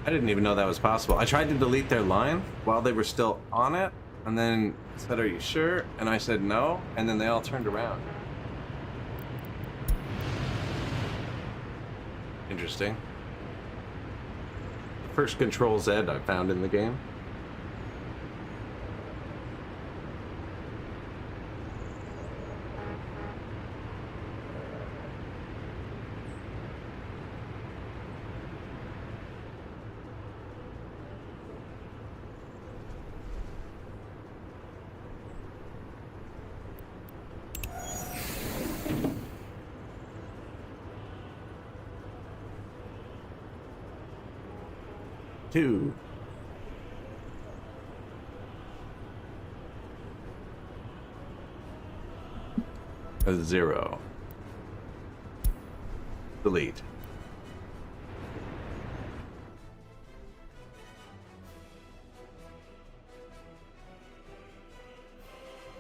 I didn't even know that was possible. I tried to delete their line while they were still on it, and then said, "Are you sure?" And I said no, and then they all turned around. Interesting. First Control Z I found in the game. Two. A 0. Delete.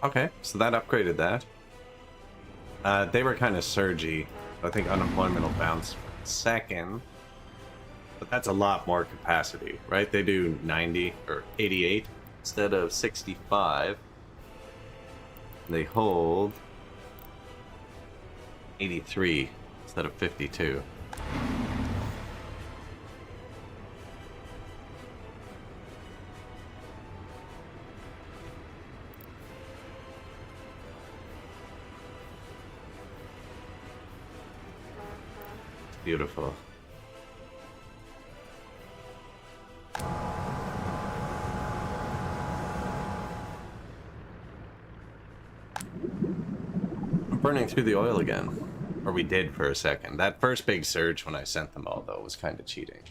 Okay, so that upgraded that. They were kind of surgy. I think unemployment will bounce for a second. But that's a lot more capacity, right? They do 90 or 88 instead of 65. They hold 83 instead of 52. Beautiful. I'm burning through the oil again. Or we did for a second. That first big surge when I sent them all, though, was kind of cheating.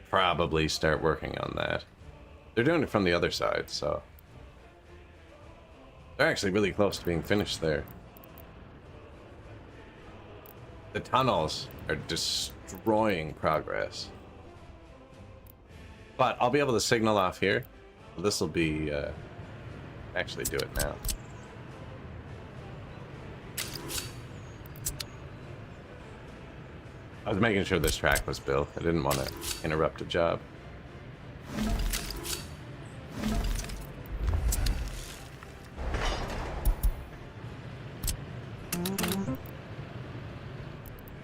Probably start working on that. They're doing it from the other side, so they're actually really close to being finished there. The tunnels are destroying progress. But I'll be able to signal off here. This will be actually do it now. I was making sure this track was built. I didn't want to interrupt a job.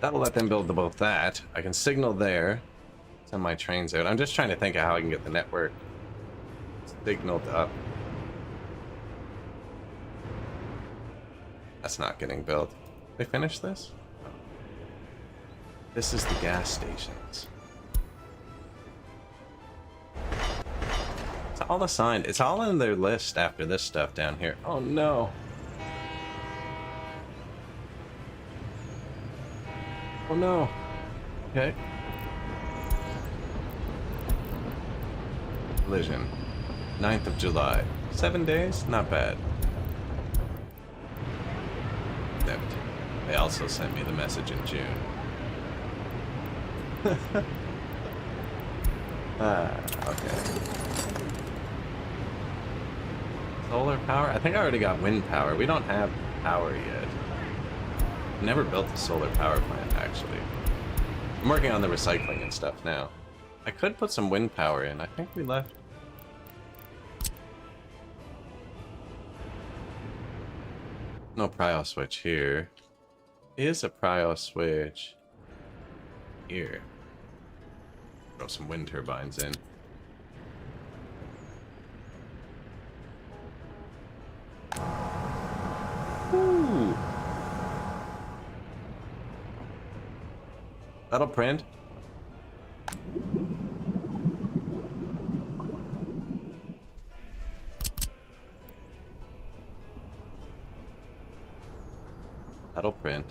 That'll let them build both that. I can signal there. Send my trains out. I'm just trying to think of how I can get the network signaled up. That's not getting built. They finished this? This is the gas stations. It's all assigned. It's all in their list after this stuff down here. Oh no. Oh no. Okay. Collision. 9th of July. 7 days? Not bad. Damn it. They also sent me the message in June. Okay. Solar power? I think I already got wind power. We don't have power yet. Never built a solar power plant, actually. I'm working on the recycling and stuff now. I could put some wind power in. I think we left. No prio switch here. Is a prio switch here. Throw some wind turbines in. Ooh. That'll print. That'll print.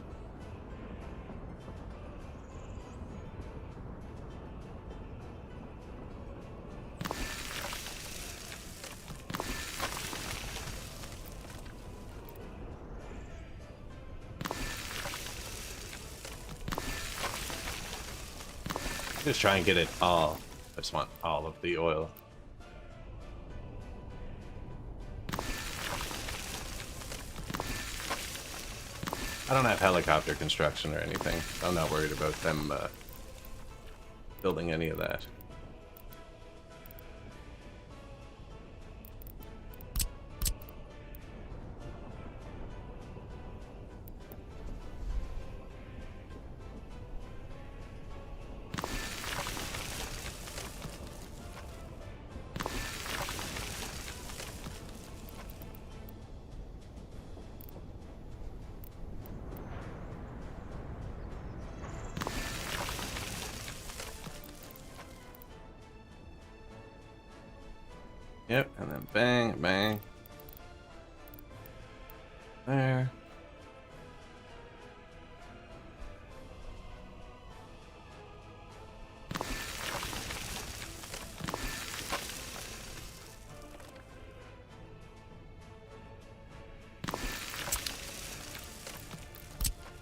Just try and get it all. I just want all of the oil. I don't have helicopter construction or anything. I'm not worried about them building any of that. Yep, and then bang, bang. There.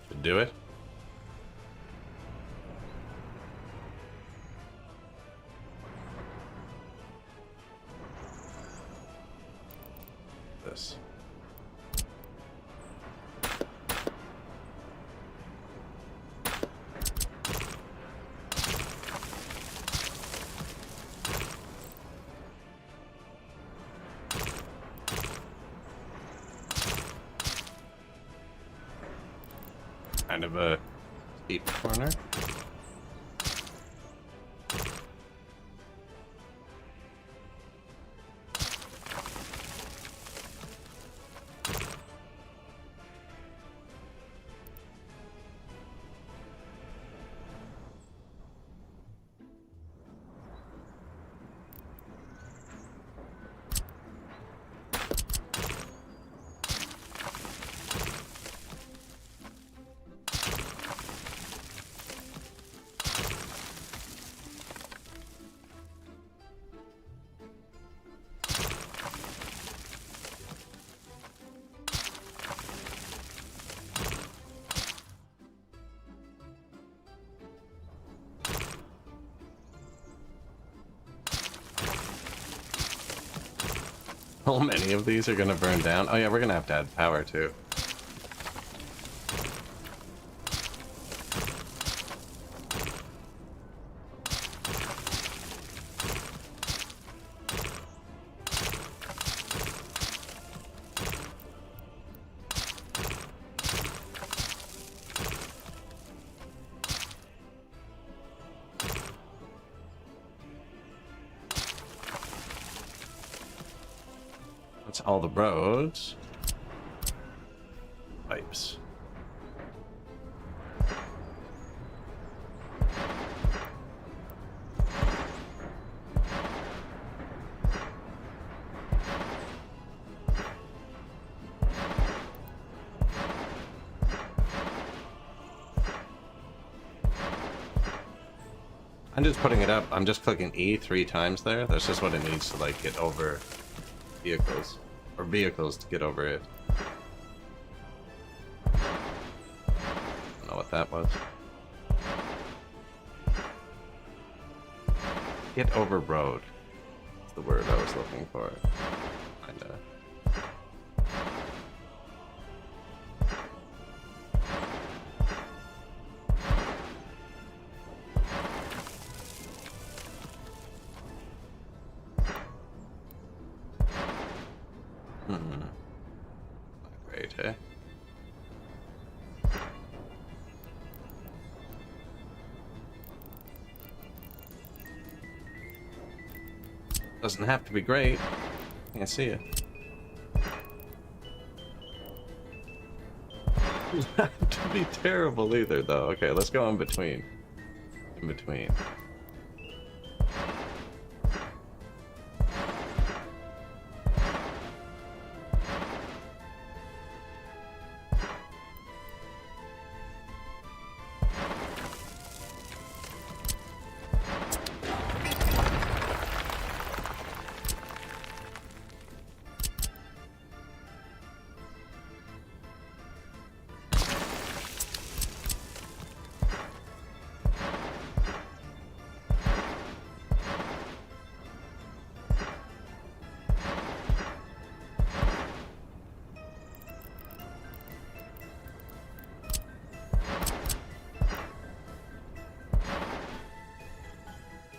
Should do it. This. Kind of a steep corner. How many of these are gonna burn down? Oh yeah, we're gonna have to add power too. That's all the roads. Pipes. I'm just putting it up. I'm just clicking E 3 times there. That's just what it needs to like get over vehicles. Or vehicles to get over it. I don't know what that was. Get over road. That's the word I was looking for. Kinda. Not great, eh? Doesn't have to be great. Can't see it. Doesn't have to be terrible either, though. Okay, let's go in between. In between.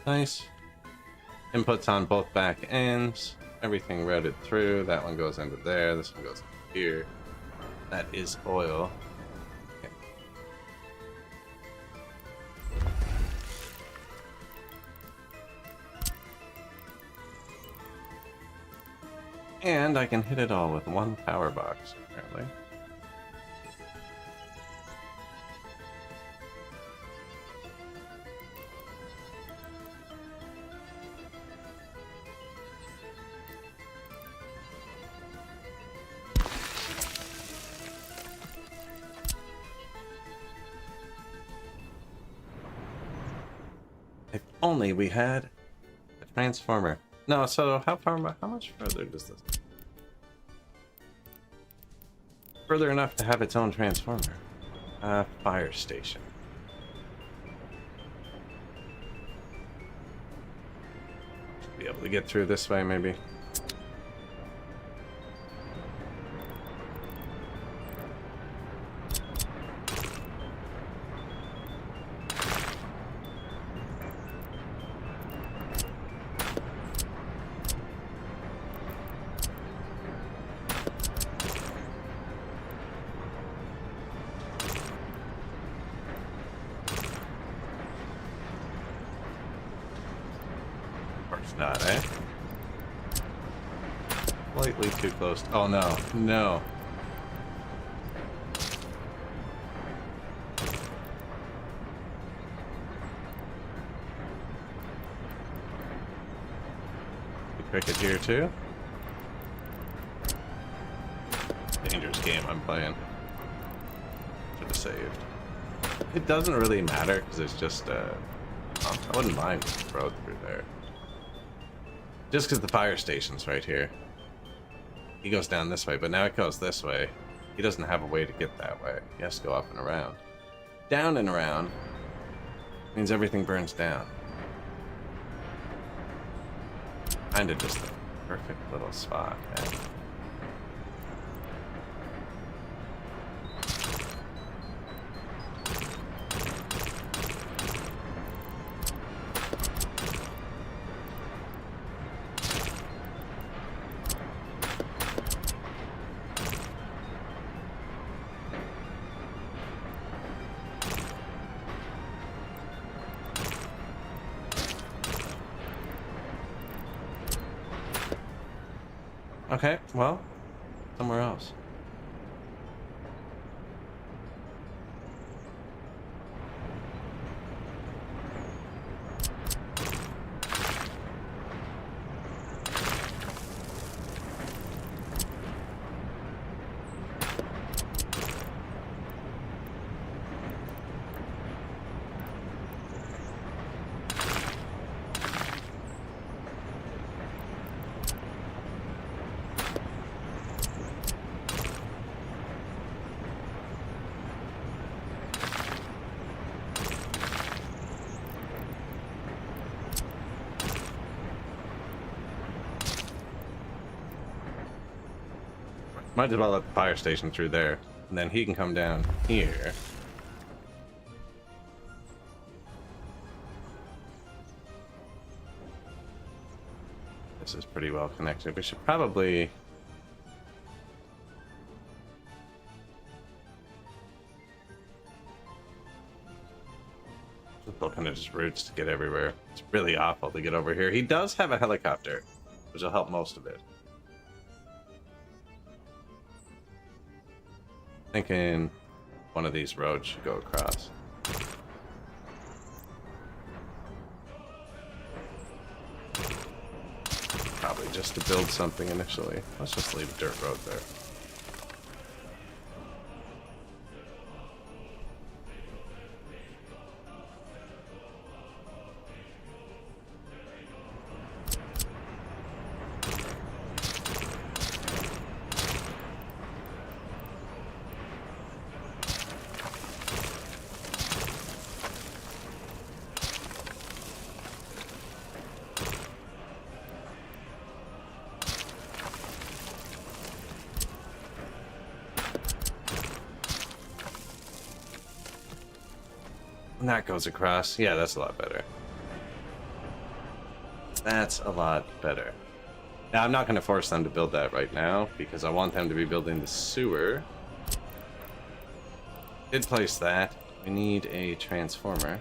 Nice. Inputs on both back ends. Everything routed through. That one goes into there. This one goes into here. That is oil. Okay. And I can hit it all with one power box, apparently. If only we had a transformer. No, so how much further does this? Further enough to have its own transformer. Fire station. Should be able to get through this way, maybe. Not, eh? Slightly too close. Oh no, no. The cricket here too. Dangerous game I'm playing. Should have saved. It doesn't really matter because it's just I wouldn't mind if the road through there. Just because the fire station's right here. He goes down this way, but now it goes this way. He doesn't have a way to get that way. He has to go up and around. Down and around means everything burns down. Kinda just a perfect little spot, man. Okay, well, somewhere else. Might as well let the fire station through there, and then he can come down here. This is pretty well connected. We should probably... Just looking at his routes to get everywhere. It's really awful to get over here. He does have a helicopter, which will help most of it. Thinking one of these roads should go across. Probably just to build something initially. Let's just leave a dirt road there. And that goes across. Yeah, that's a lot better. That's a lot better. Now, I'm not going to force them to build that right now, because I want them to be building the sewer. Did place that. We need a transformer.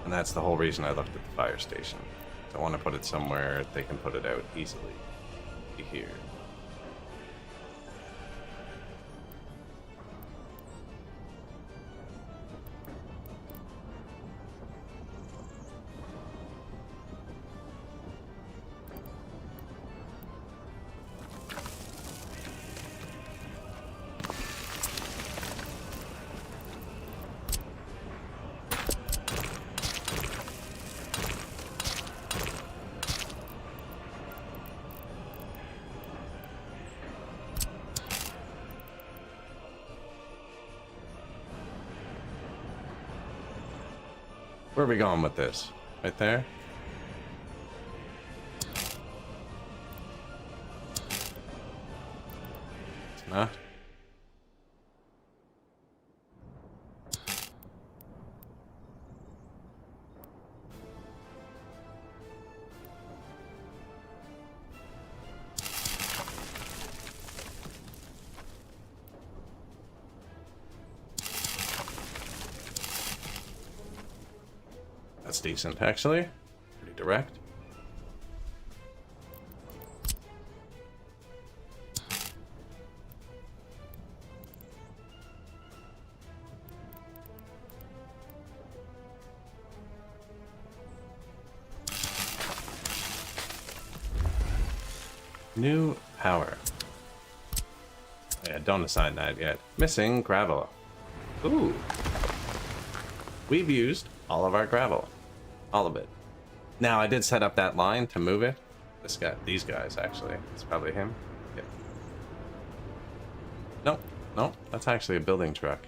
And that's the whole reason I looked at the fire station. I want to put it somewhere they can put it out easily. Here. Where are we going with this? Right there? It's not. That's decent, actually. Pretty direct. New power. Yeah, don't assign that yet. Missing gravel. Ooh. We've used all of our gravel. All of it. Now, I did set up that line to move it. This guy, these guys, actually. It's probably him. Yeah. Nope. Nope. That's actually a building truck.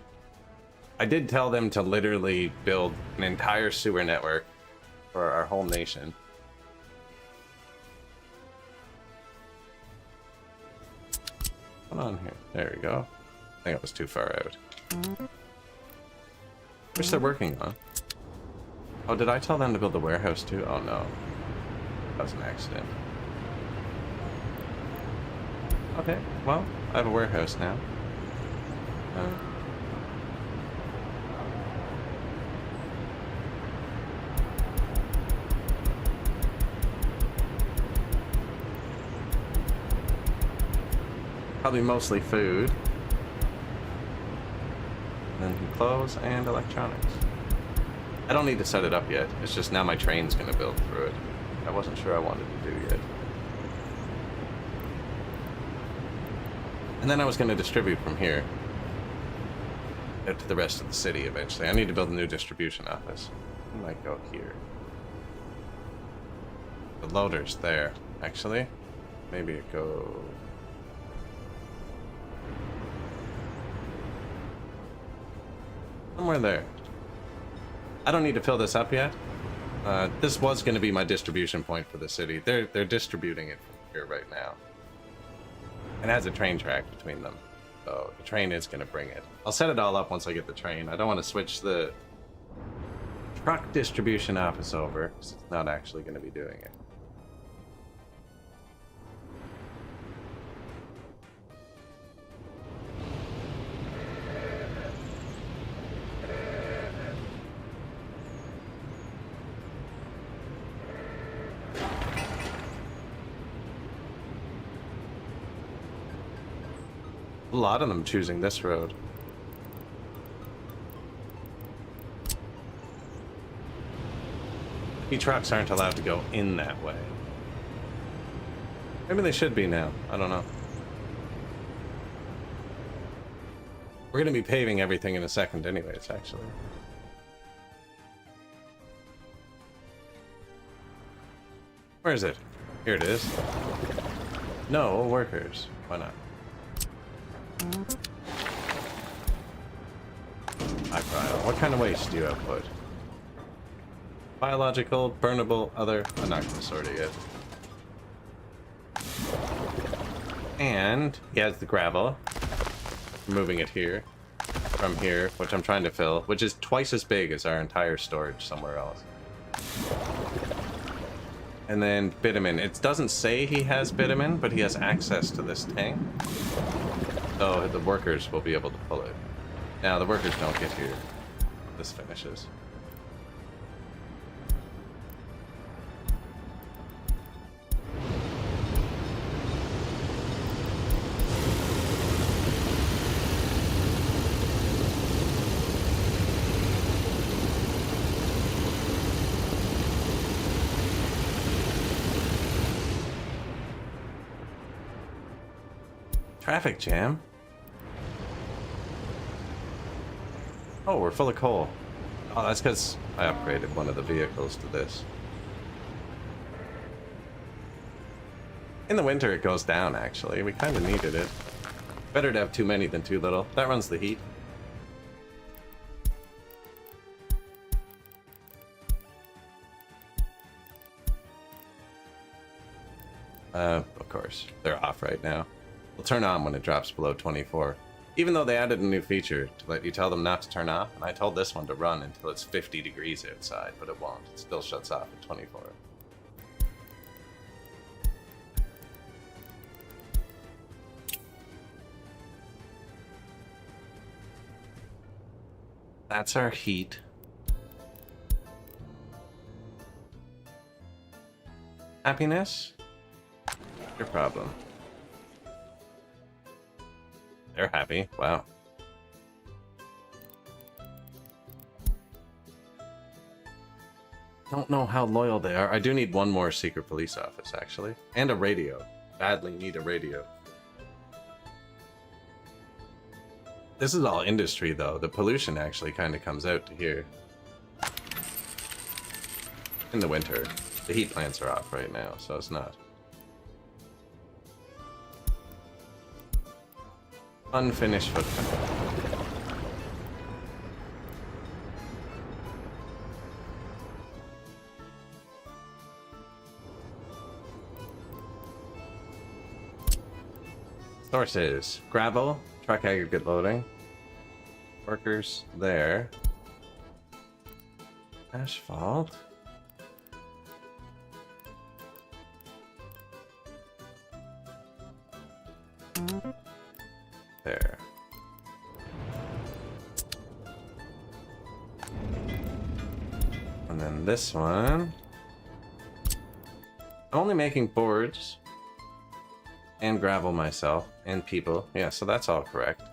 I did tell them to literally build an entire sewer network for our whole nation. What's on here? There we go. I think it was too far out. Which they're working on. Oh, did I tell them to build the warehouse too? Oh no. That was an accident. Okay, well, I have a warehouse now. Probably mostly food. And then clothes and electronics. I don't need to set it up yet. It's just now my train's going to build through it. I wasn't sure I wanted to do yet. And then I was going to distribute from here out to the rest of the city eventually. I need to build a new distribution office. I might go here. The loader's there, actually. Maybe it go... somewhere there. I don't need to fill this up yet. This was going to be my distribution point for the city. They're distributing it from here right now. It has a train track between them, so the train is going to bring it. I'll set it all up once I get the train. I don't want to switch the truck distribution office over, because it's not actually going to be doing it. A lot of them choosing this road. Trucks aren't allowed to go in that way. Maybe they should be now. I don't know. We're going to be paving everything in a second anyways, actually. Where is it? Here it is. No workers. Why not? What kind of waste do you output? Biological, burnable, other. I'm not going to sort it yet. And he has the gravel. Moving it here. From here, which I'm trying to fill, which is twice as big as our entire storage somewhere else. And then bitumen. It doesn't say he has bitumen, but he has access to this tank. So the workers will be able to pull it. Now, the workers don't get here. This finishes. Traffic jam? Oh, we're full of coal. Oh, that's because I upgraded one of the vehicles to this. In the winter, it goes down, actually. We kind of needed it. Better to have too many than too little. That runs the heat. Of course. They're off right now. They'll turn on when it drops below 24. Even though they added a new feature to let you tell them not to turn off, and I told this one to run until it's 50 degrees outside, but it won't. It still shuts off at 24. That's our heat. Happiness? Your problem. They're happy. Wow. Don't know how loyal they are. I do need one more secret police office, actually. And a radio. Badly need a radio. This is all industry, though. The pollution actually kind of comes out to here. In the winter. The heat plants are off right now, so it's not. Unfinished footprint. Sources. Gravel. Truck aggregate loading. Workers there. Asphalt. There. And then this one. I'm only making boards and gravel myself and people. Yeah, so that's all correct.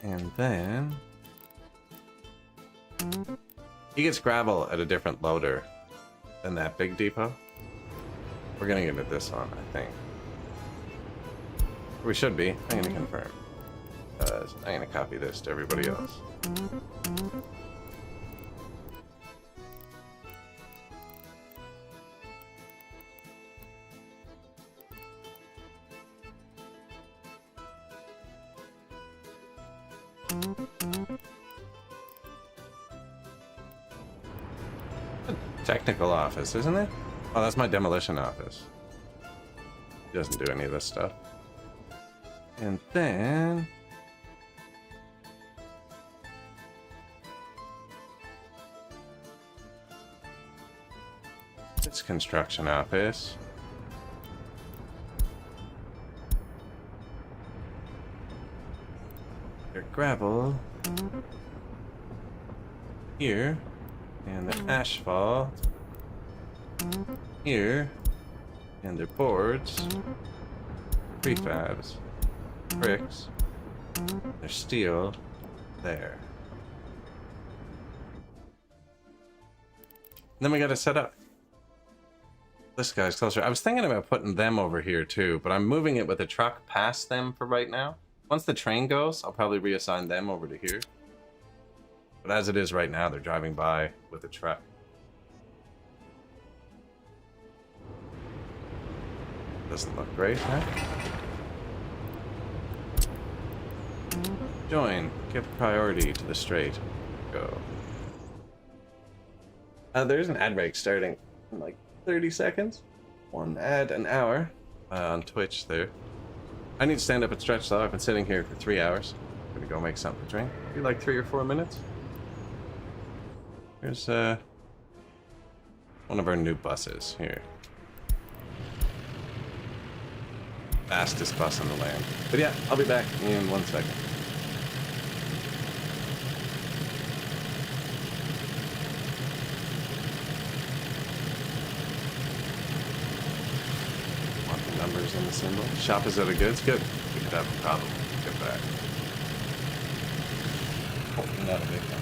And then he gets gravel at a different loader than that big depot. We're gonna give it this one, I think. We should be. I'm gonna confirm. I'm gonna copy this to everybody else. Technical office, isn't it? Oh, that's my demolition office. He doesn't do any of this stuff. And then this construction office. Your gravel here, and the asphalt here, and their boards, prefabs, bricks, their steel there. And then we got to set up. This guy's closer. I was thinking about putting them over here too, but I'm moving it with a truck past them for right now. Once the train goes, I'll probably reassign them over to here. But as it is right now, they're driving by with a truck. Doesn't look great, huh? Join. Give priority to the straight. Go. There's an ad break starting in like 30 seconds. One ad an hour on Twitch there. I need to stand up and stretch though. I've been sitting here for 3 hours. I'm gonna go make something to drink. Be like 3 or 4 minutes. Here's One of our new buses here. Fastest bus on the land. But yeah, I'll be back in 1 second. Want the numbers and the symbol. Shop is out of goods. Good. We could have a problem. Get back. Hopefully not a big one.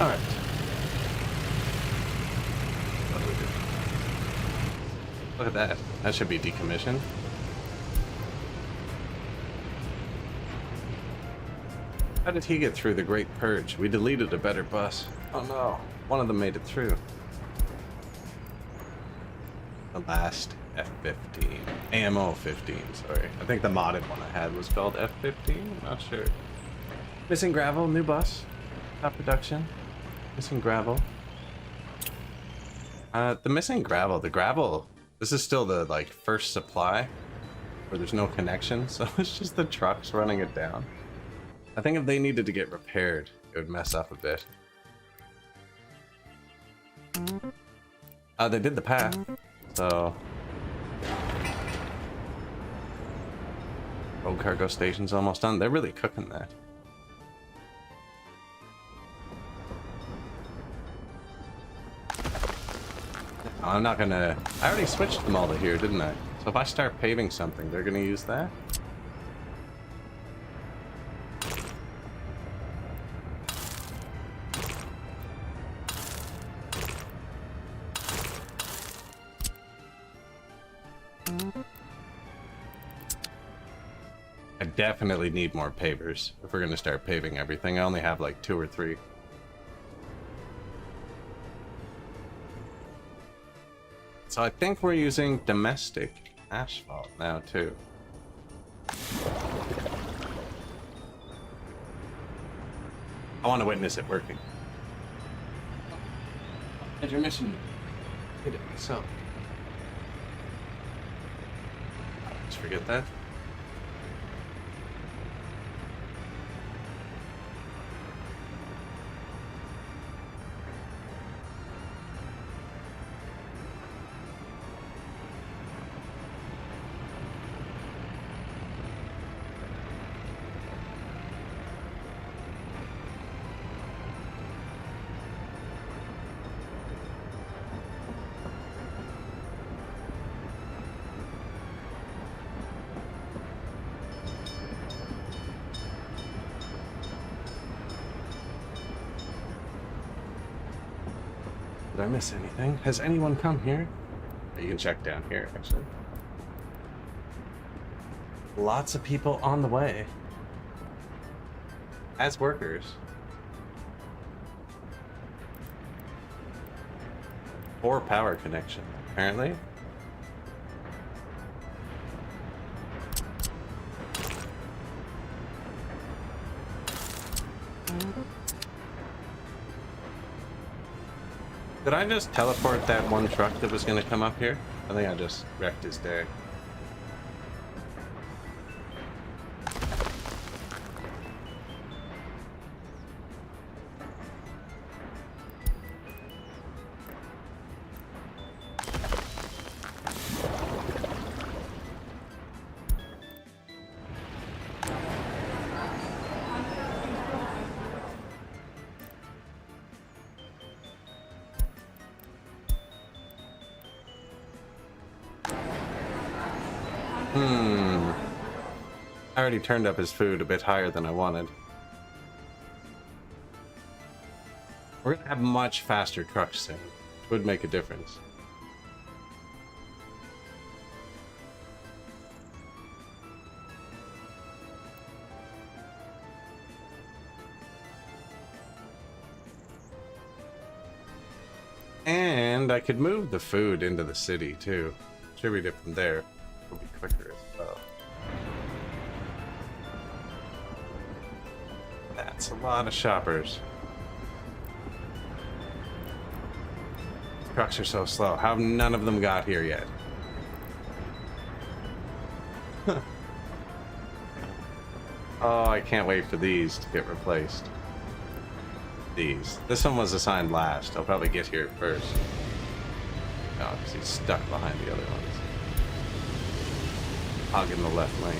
All right. Look at that. That should be decommissioned. How did he get through the Great Purge? We deleted a better bus. Oh no. One of them made it through. The last F-15. AMO 15, sorry. I think the modded one I had was called F-15. I'm not sure. Missing gravel, new bus. Top production. Missing gravel. The missing gravel. The gravel. This is still the, like, first supply. Where there's no connection. So it's just the trucks running it down. I think if they needed to get repaired, it would mess up a bit. They did the path. So... road cargo station's almost done. They're really cooking that. I'm not gonna... I already switched them all to here, didn't I? So if I start paving something, they're gonna use that? I definitely need more pavers if we're gonna start paving everything. I only have like 2 or 3. So I think we're using domestic asphalt now too. I want to witness it working. Intermission. Hit it myself. Just forget that. Did I miss anything? Has anyone come here? You can check down here, actually. Lots of people on the way. As workers. Poor power connection, apparently. Did I just teleport that one truck that was going to come up here? I think I just wrecked his day. I already turned up his food a bit higher than I wanted. We're gonna have much faster trucks soon, which would make a difference. And I could move the food into the city too. Distribute it from there. It'll be quicker as well. That's a lot of shoppers. Trucks are so slow. How have none of them got here yet? Oh, I can't wait for these to get replaced. These. This one was assigned last. I'll probably get here first. No, because he's stuck behind the other ones. Hogging the left lane.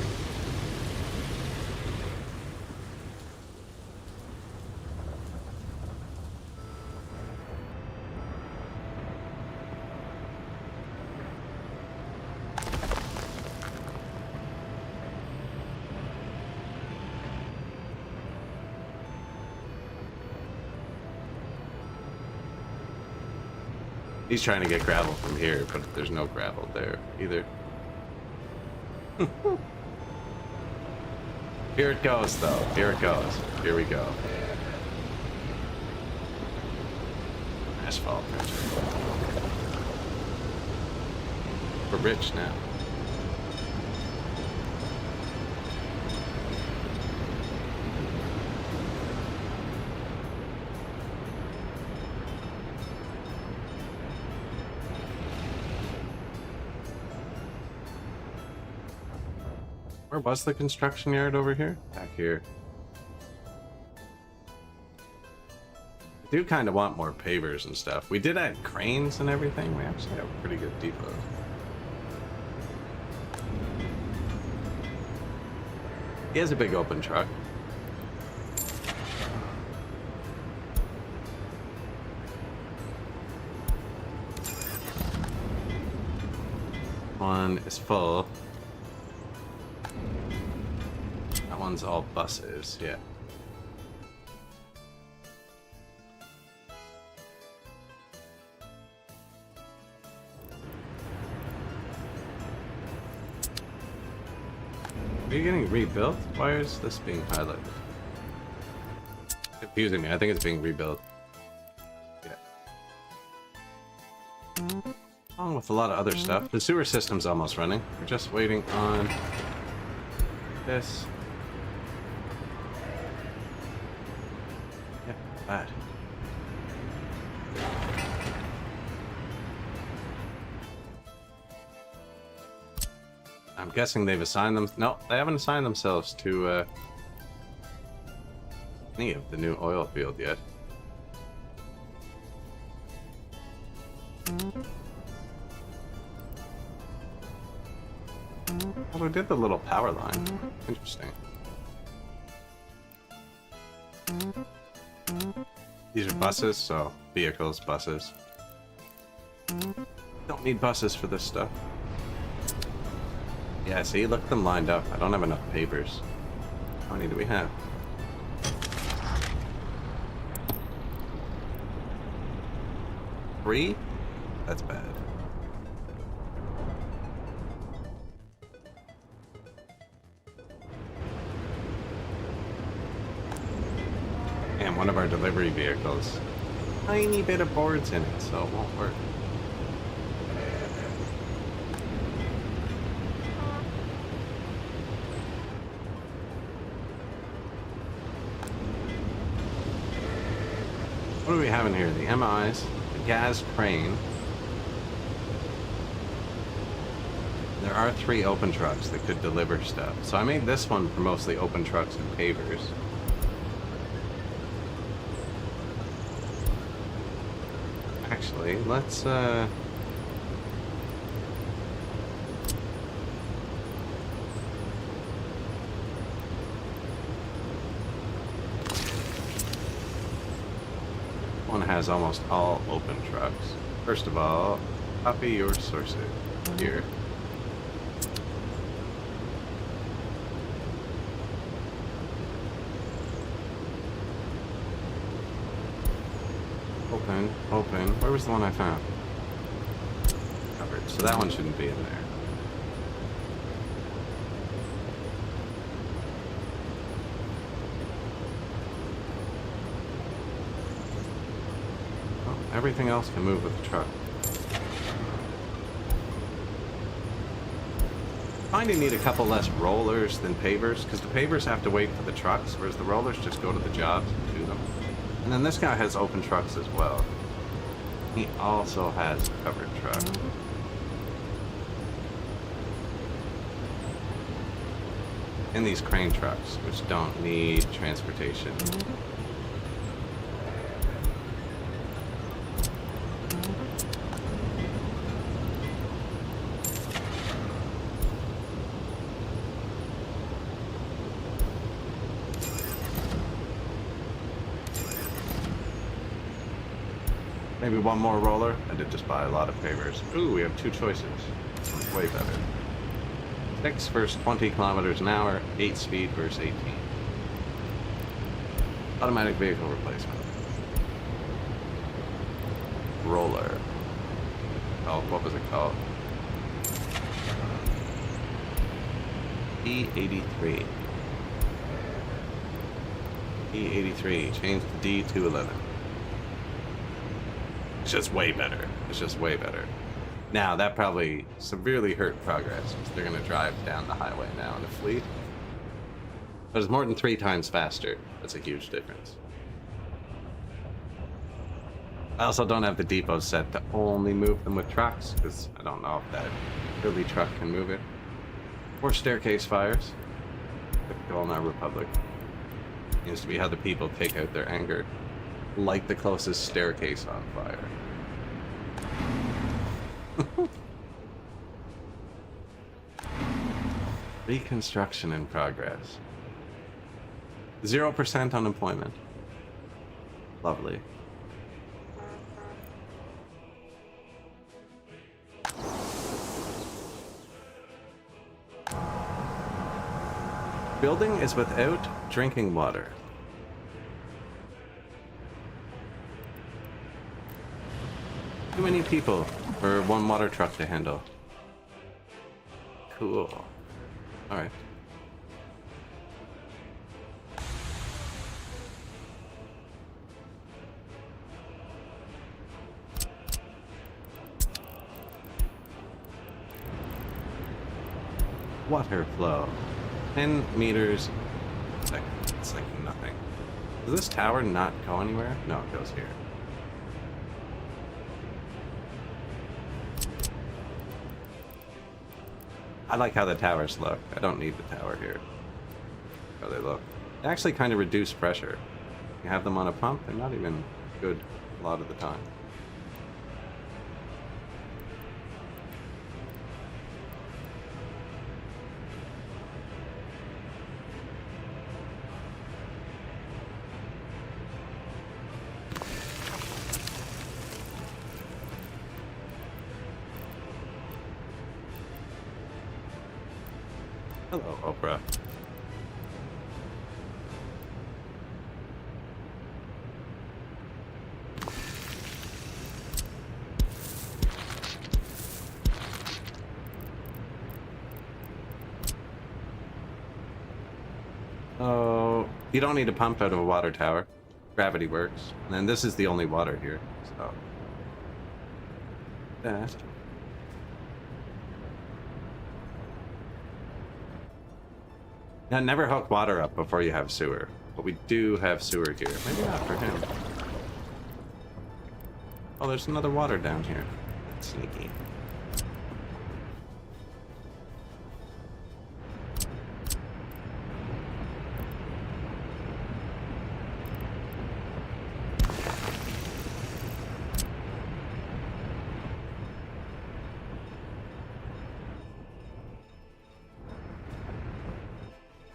He's trying to get gravel from here, but there's no gravel there either. Here it goes, though. Here it goes. Here we go. Asphalt. We're rich now. Where was the construction yard over here? Back here. I do kind of want more pavers and stuff. We did add cranes and everything. We actually have a pretty good depot. He has a big open truck. One is full. That one's all buses, yeah. Are you getting rebuilt? Why is this being highlighted? Confusing me. I think it's being rebuilt. Yeah. Along with a lot of other stuff. The sewer system's almost running. We're just waiting on this. Yeah, bad. I'm guessing they've assigned them. No, they haven't assigned themselves to any of the new oil field yet. Oh, we did the little power line. Interesting. These are buses, so vehicles, buses. Don't need buses for this stuff. Yeah, see, look at them lined up. I don't have enough pavers. How many do we have? 3? That's bad. And one of our delivery vehicles. Tiny bit of boards in it, so it won't work. What do we have in here? The MIs, the gas crane. There are 3 open trucks that could deliver stuff. So I made this one for mostly open trucks and pavers. Actually, let's one has almost all open trucks. First of all, copy your sources here. Open, open. Where was the one I found? Covered. So that one shouldn't be in there. Everything else can move with the truck. I find you need a couple less rollers than pavers, because the pavers have to wait for the trucks, whereas the rollers just go to the jobs and do them. And then this guy has open trucks as well. He also has a covered truck. And these crane trucks, which don't need transportation. Maybe one more roller. I did just buy a lot of pavers. Ooh, we have 2 choices. Way better. 6 versus 20 kilometers an hour, 8 speed versus 18. Automatic vehicle replacement. Roller. called? What was it called? E83. E83. Change the D to 11. It's just way better. It's just way better. Now, that probably severely hurt progress. They're going to drive down the highway now in a fleet. But it's more than 3 times faster. That's a huge difference. I also don't have the depot set to only move them with trucks, because I don't know if that early truck can move it. Or staircase fires. Typical in our republic. Seems to be how the people take out their anger. Light the closest staircase on fire. Reconstruction in progress. 0% unemployment. Lovely. Building is without drinking water. Too many people for one water truck to handle. Cool. Alright. Water flow. 10 meters a second. It's like nothing. Does this tower not go anywhere? No, it goes here. I like how the towers look. I don't need the tower here. How they look. They actually kind of reduce pressure. You have them on a pump, they're not even good a lot of the time. Hello, Oprah. Oh, you don't need a pump out of a water tower. Gravity works. And then this is the only water here, so that. Now, never hook water up before you have sewer. But we do have sewer here. Maybe not for him. Oh, there's another water down here. That's sneaky.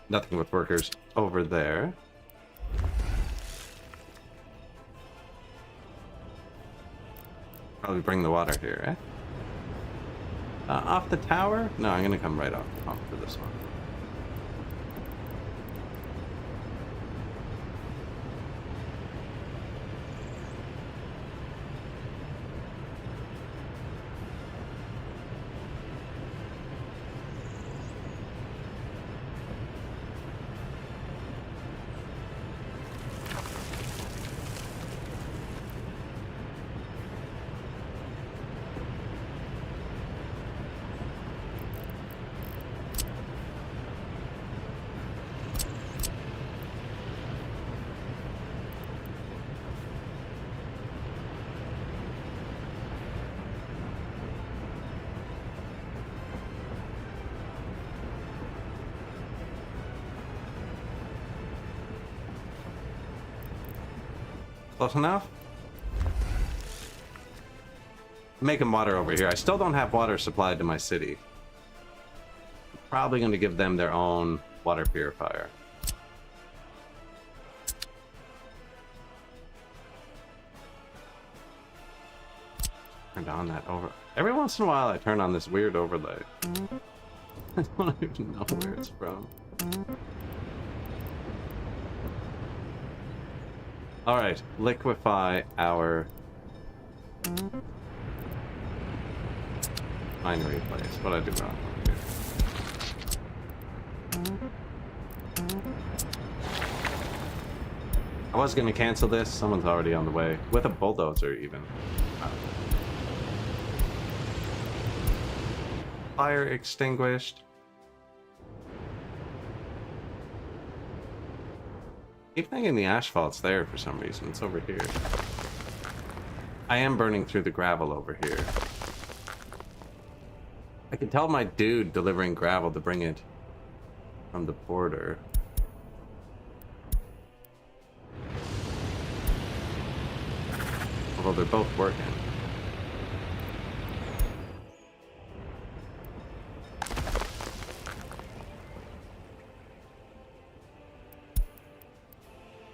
Nothing with workers over there. Probably bring the water here, eh? Off the tower? No, I'm gonna come right off the pump for this one. Close enough? Making water over here. I still don't have water supplied to my city. I'm probably going to give them their own water purifier. Turned on that over. Every once in a while I turn on this weird overlay. I don't even know where it's from. Alright, liquefy our Refinery place. What did I do wrong here? I was gonna cancel this. Someone's already on the way. With a bulldozer, even. Fire extinguished. Keep thinking the asphalt's there for some reason. It's over here. I am burning through the gravel over here. I can tell my dude delivering gravel to bring it from the border. Although they're both working.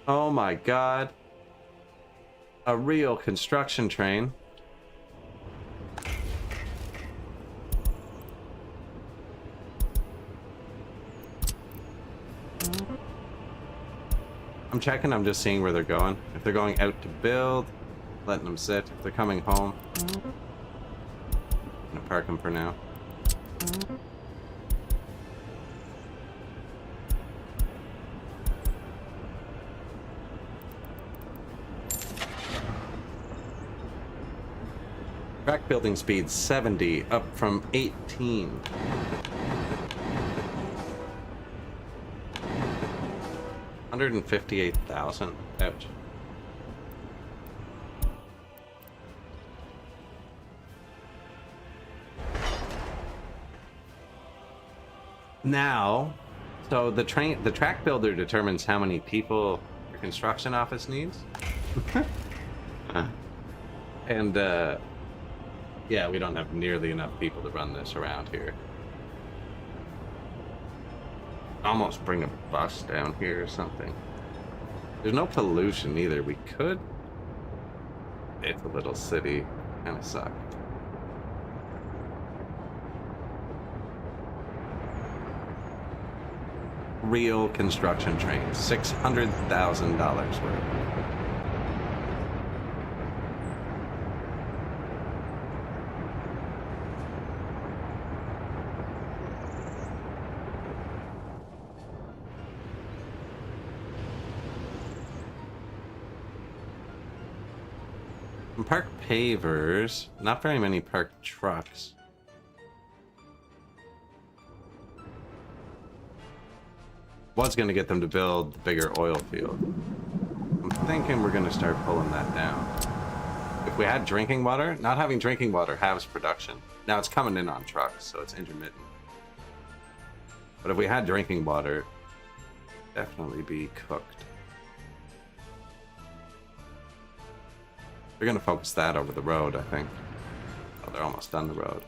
Oh my god. A real construction train. I'm checking, I'm just seeing where they're going. If they're going out to build, letting them sit. If they're coming home, I'm gonna park them for now. Track building speed 70, up from 18. $158,000. Ouch. Now, so the track builder determines how many people your construction office needs. And yeah, we don't have nearly enough people to run this around here. Almost bring a bus down here or something. There's no pollution either. We could. It's a little city. Kind of suck. Real construction trains. $600,000 worth. Park pavers, not very many parked trucks. Was going to get them to build the bigger oil field. I'm thinking we're going to start pulling that down. If we had drinking water, not having drinking water halves production. Now it's coming in on trucks, so it's intermittent. But if we had drinking water, definitely be cooked. We're gonna focus that over the road, I think. Oh, they're almost done the road.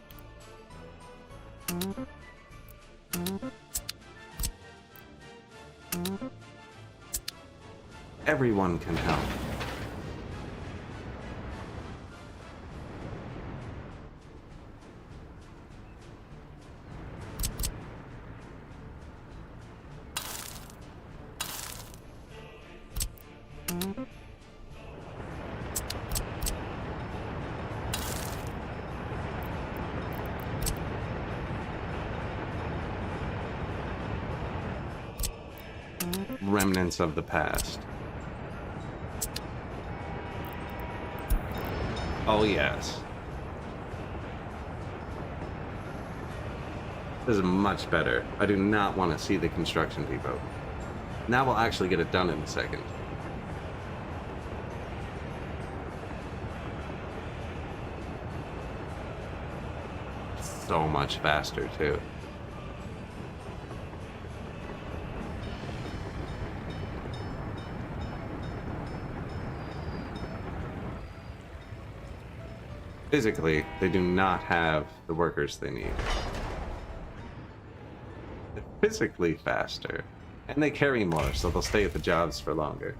Everyone can help. Remnants of the past. Oh yes. This is much better. I do not want to see the construction depot. Now we'll actually get it done in a second. So much faster too. Physically, they do not have the workers they need. They're physically faster. And they carry more, so they'll stay at the jobs for longer.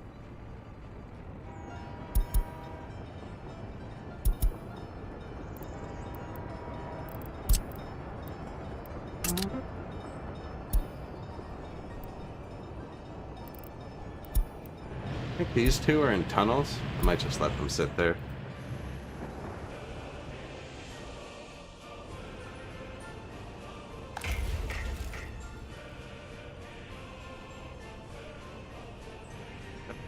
I think these two are in tunnels. I might just let them sit there.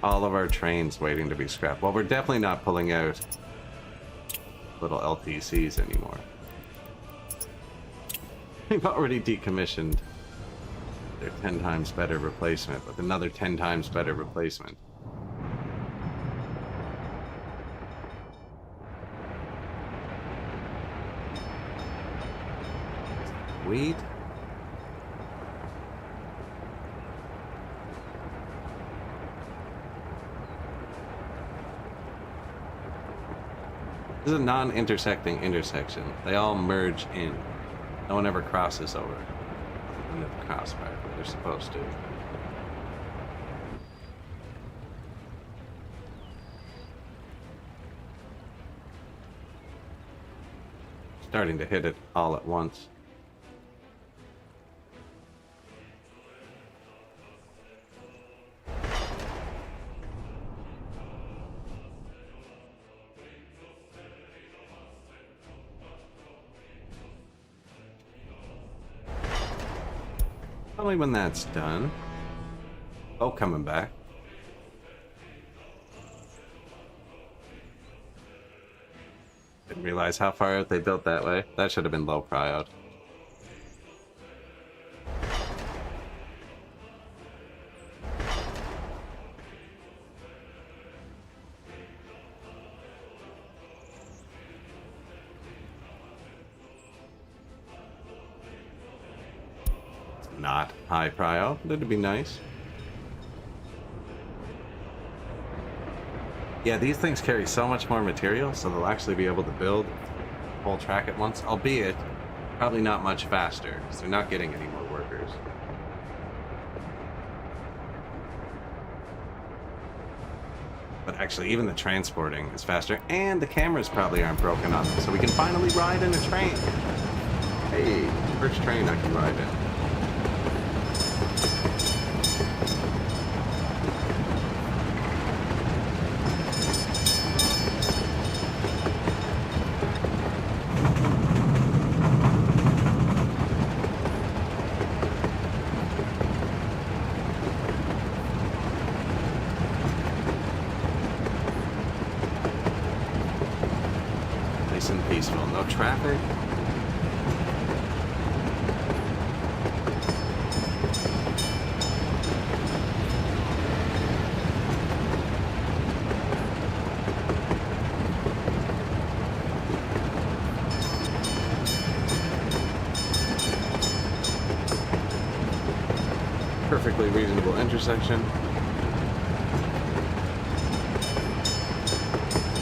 all of our trains waiting to be scrapped. Well, we're definitely not pulling out little LTCs anymore. We've already decommissioned their 10 times better replacement with another 10 times better replacement. Wheat. This is a non-intersecting intersection. They all merge in. No one ever crosses over. Other than the crossbar, but they're supposed to. Starting to hit it all at once. Only when that's done. Oh, coming back. Didn't realize how far out they built that way. That should have been low pry out. Not high pry out. That'd be nice. Yeah, these things carry so much more material, so they'll actually be able to build a whole track at once, albeit probably not much faster, because they're not getting any more workers. But actually, even the transporting is faster, and the cameras probably aren't broken on them, so we can finally ride in a train. Hey, first train I can ride in. Nice and peaceful, no traffic. Perfectly reasonable intersection.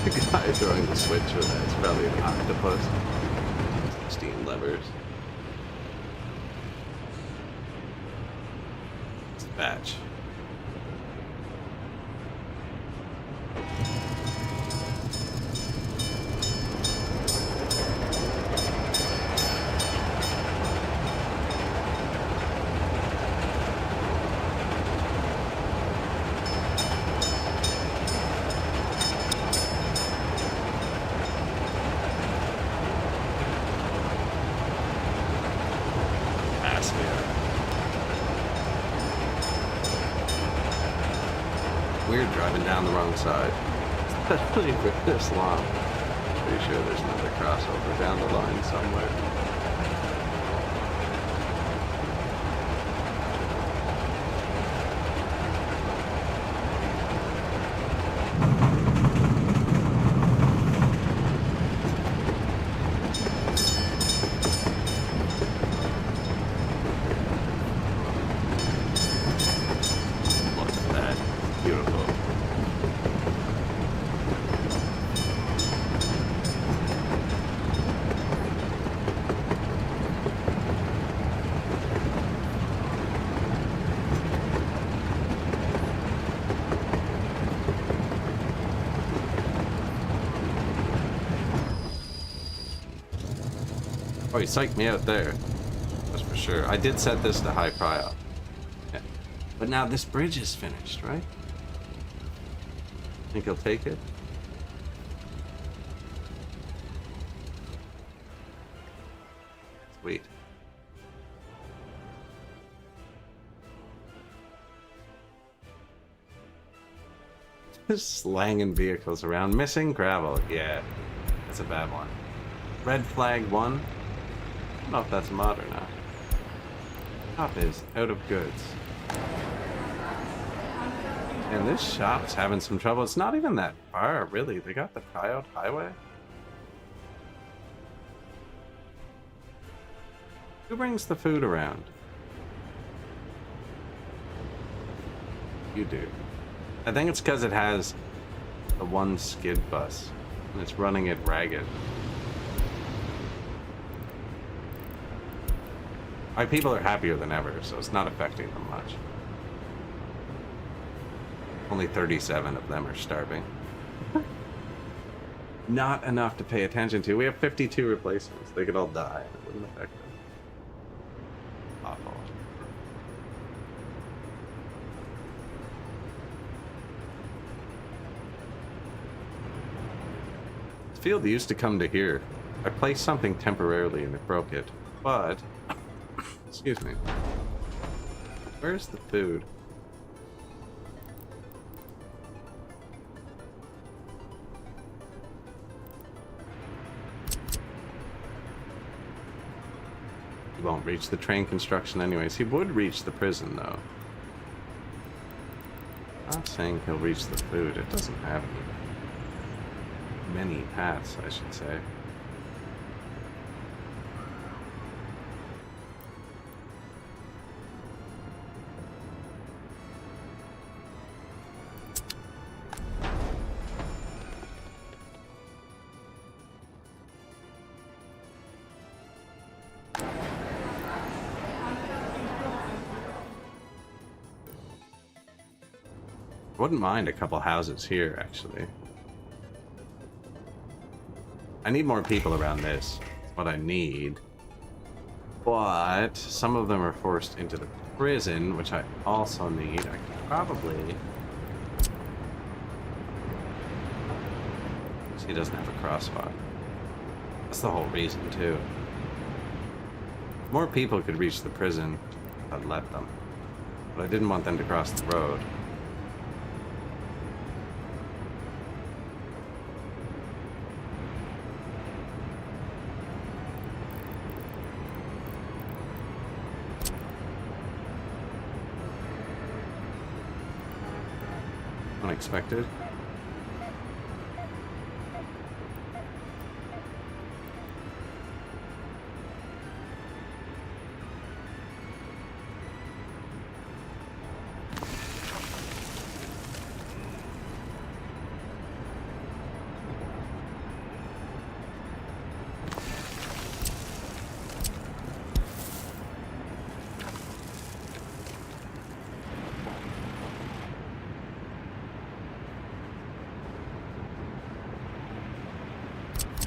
The guy throwing the switch with that is probably an octopus. 16 levers. Dispatch. Weird driving down the wrong side, especially for this long. Pretty sure there's another crossover down the line somewhere. Oh, he psyched me out there. That's for sure. I did set this to high pry out. Yeah. But now this bridge is finished, right? Think he'll take it? Sweet. Just slanging vehicles around. Missing gravel. Yeah, that's a bad one. Red flag 1. I don't know if that's mod or not. Shop is out of goods. And this shop's having some trouble. It's not even that far, really. They got the tryout highway. Who brings the food around? You do. I think it's because it has the one skid bus, and it's running it ragged. My people are happier than ever, so it's not affecting them much. Only 37 of them are starving. Not enough to pay attention to. We have 52 replacements. They could all die. It wouldn't affect them. Awful. This field used to come to here. I placed something temporarily and it broke it. But, excuse me. Where's the food? He won't reach the train construction anyways. He would reach the prison though. Not saying he'll reach the food. It doesn't have many paths, I should say. Wouldn't mind a couple houses here, actually. I need more people around this. That's what I need. But some of them are forced into the prison, which I also need. I could probably... He doesn't have a crosswalk. That's the whole reason, too. More people could reach the prison. I'd let them. But I didn't want them to cross the road. Unexpected.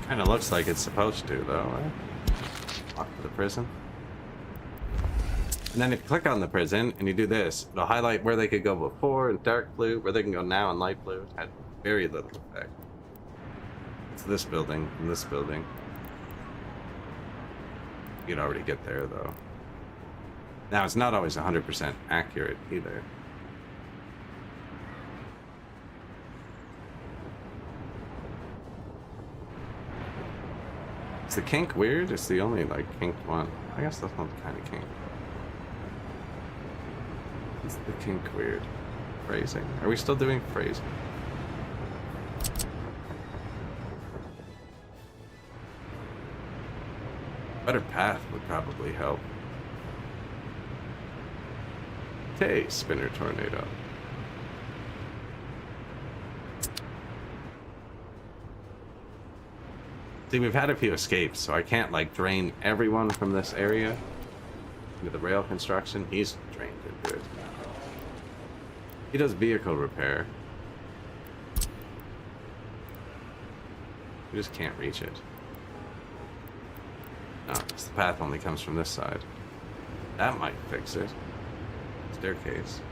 Kind of looks like it's supposed to, though, right? Walk to the prison. And then if you click on the prison and you do this, it'll highlight where they could go before in dark blue, where they can go now in light blue. It had very little effect. It's this building and this building. You'd already get there, though. Now, it's not always 100% accurate, either. Is the kink weird? It's the only, like, kinked one. I guess that's not the kind of kink. Is the kink weird? Phrasing. Are we still doing phrasing? Better path would probably help. Okay, spinner tornado. See, we've had a few escapes, so I can't, like, drain everyone from this area into the rail construction. He's drained into it. He does vehicle repair. We just can't reach it. No, because the path only comes from this side. That might fix it. Staircase.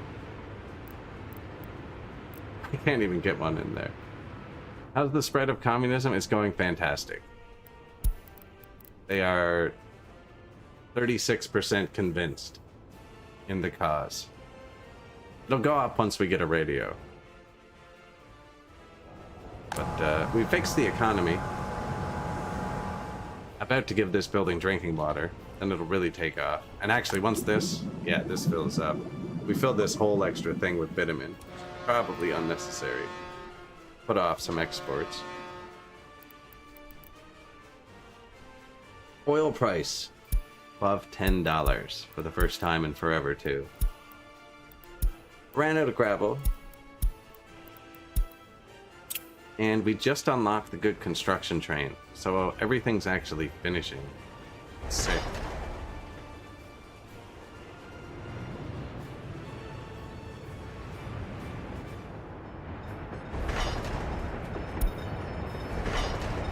I can't even get one in there. How's the spread of communism? It's going fantastic. They are 36% convinced in the cause. It'll go up once we get a radio. But we fixed the economy. About to give this building drinking water, and it'll really take off. And actually, once this fills up, we filled this whole extra thing with bitumen. Probably unnecessary. Put off some exports. Oil price above $10 for the first time in forever, too. Ran out of gravel. And we just unlocked the good construction train, so everything's actually finishing. Sick.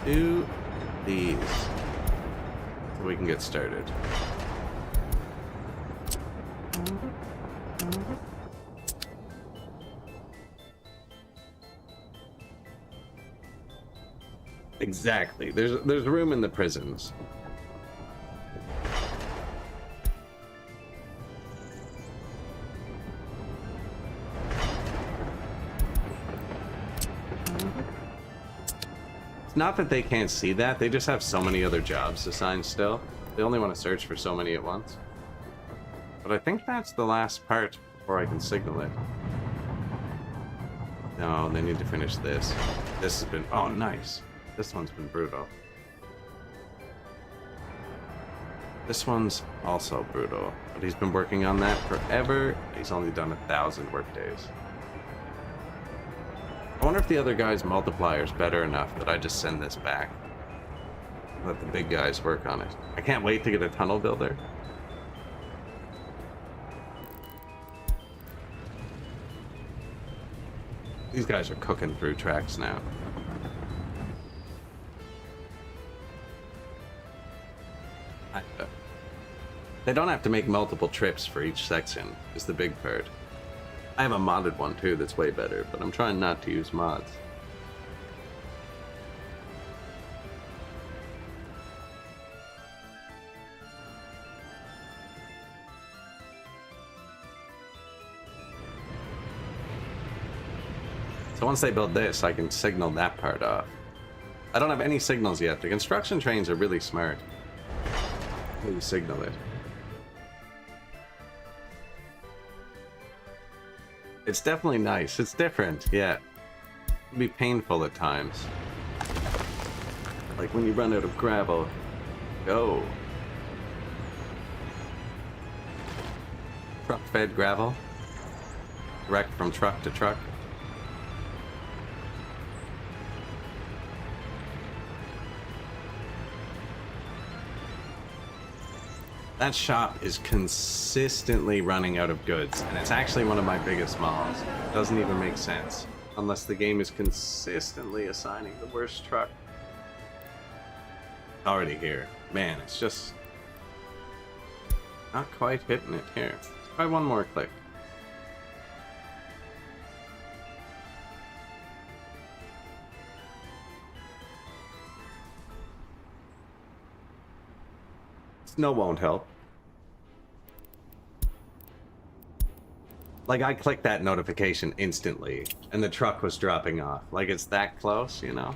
Do these so we can get started. Exactly. There's room in the prisons. It's not that they can't see that, they just have so many other jobs assigned still. They only want to search for so many at once. But I think that's the last part before I can signal it. No, they need to finish this. This has been... oh, nice. This one's been brutal. This one's also brutal, but he's been working on that forever. He's only done 1,000 work days. I wonder if the other guy's multiplyer's better enough that I just send this back. Let the big guys work on it. I can't wait to get a tunnel builder. These guys are cooking through tracks now. They don't have to make multiple trips for each section, is the big part. I have a modded one too that's way better, but I'm trying not to use mods. So once they build this, I can signal that part off. I don't have any signals yet. The construction trains are really smart. You signal it. It's definitely nice. It's different, yeah. It can be painful at times. Like when you run out of gravel. Go. Truck-fed gravel. Direct from truck to truck. That shop is consistently running out of goods, and it's actually one of my biggest malls. It doesn't even make sense, unless the game is consistently assigning the worst truck. Already here. Man, it's just not quite hitting it here. Let's try one more click. Snow won't help. Like, I clicked that notification instantly, and the truck was dropping off. Like, it's that close, you know?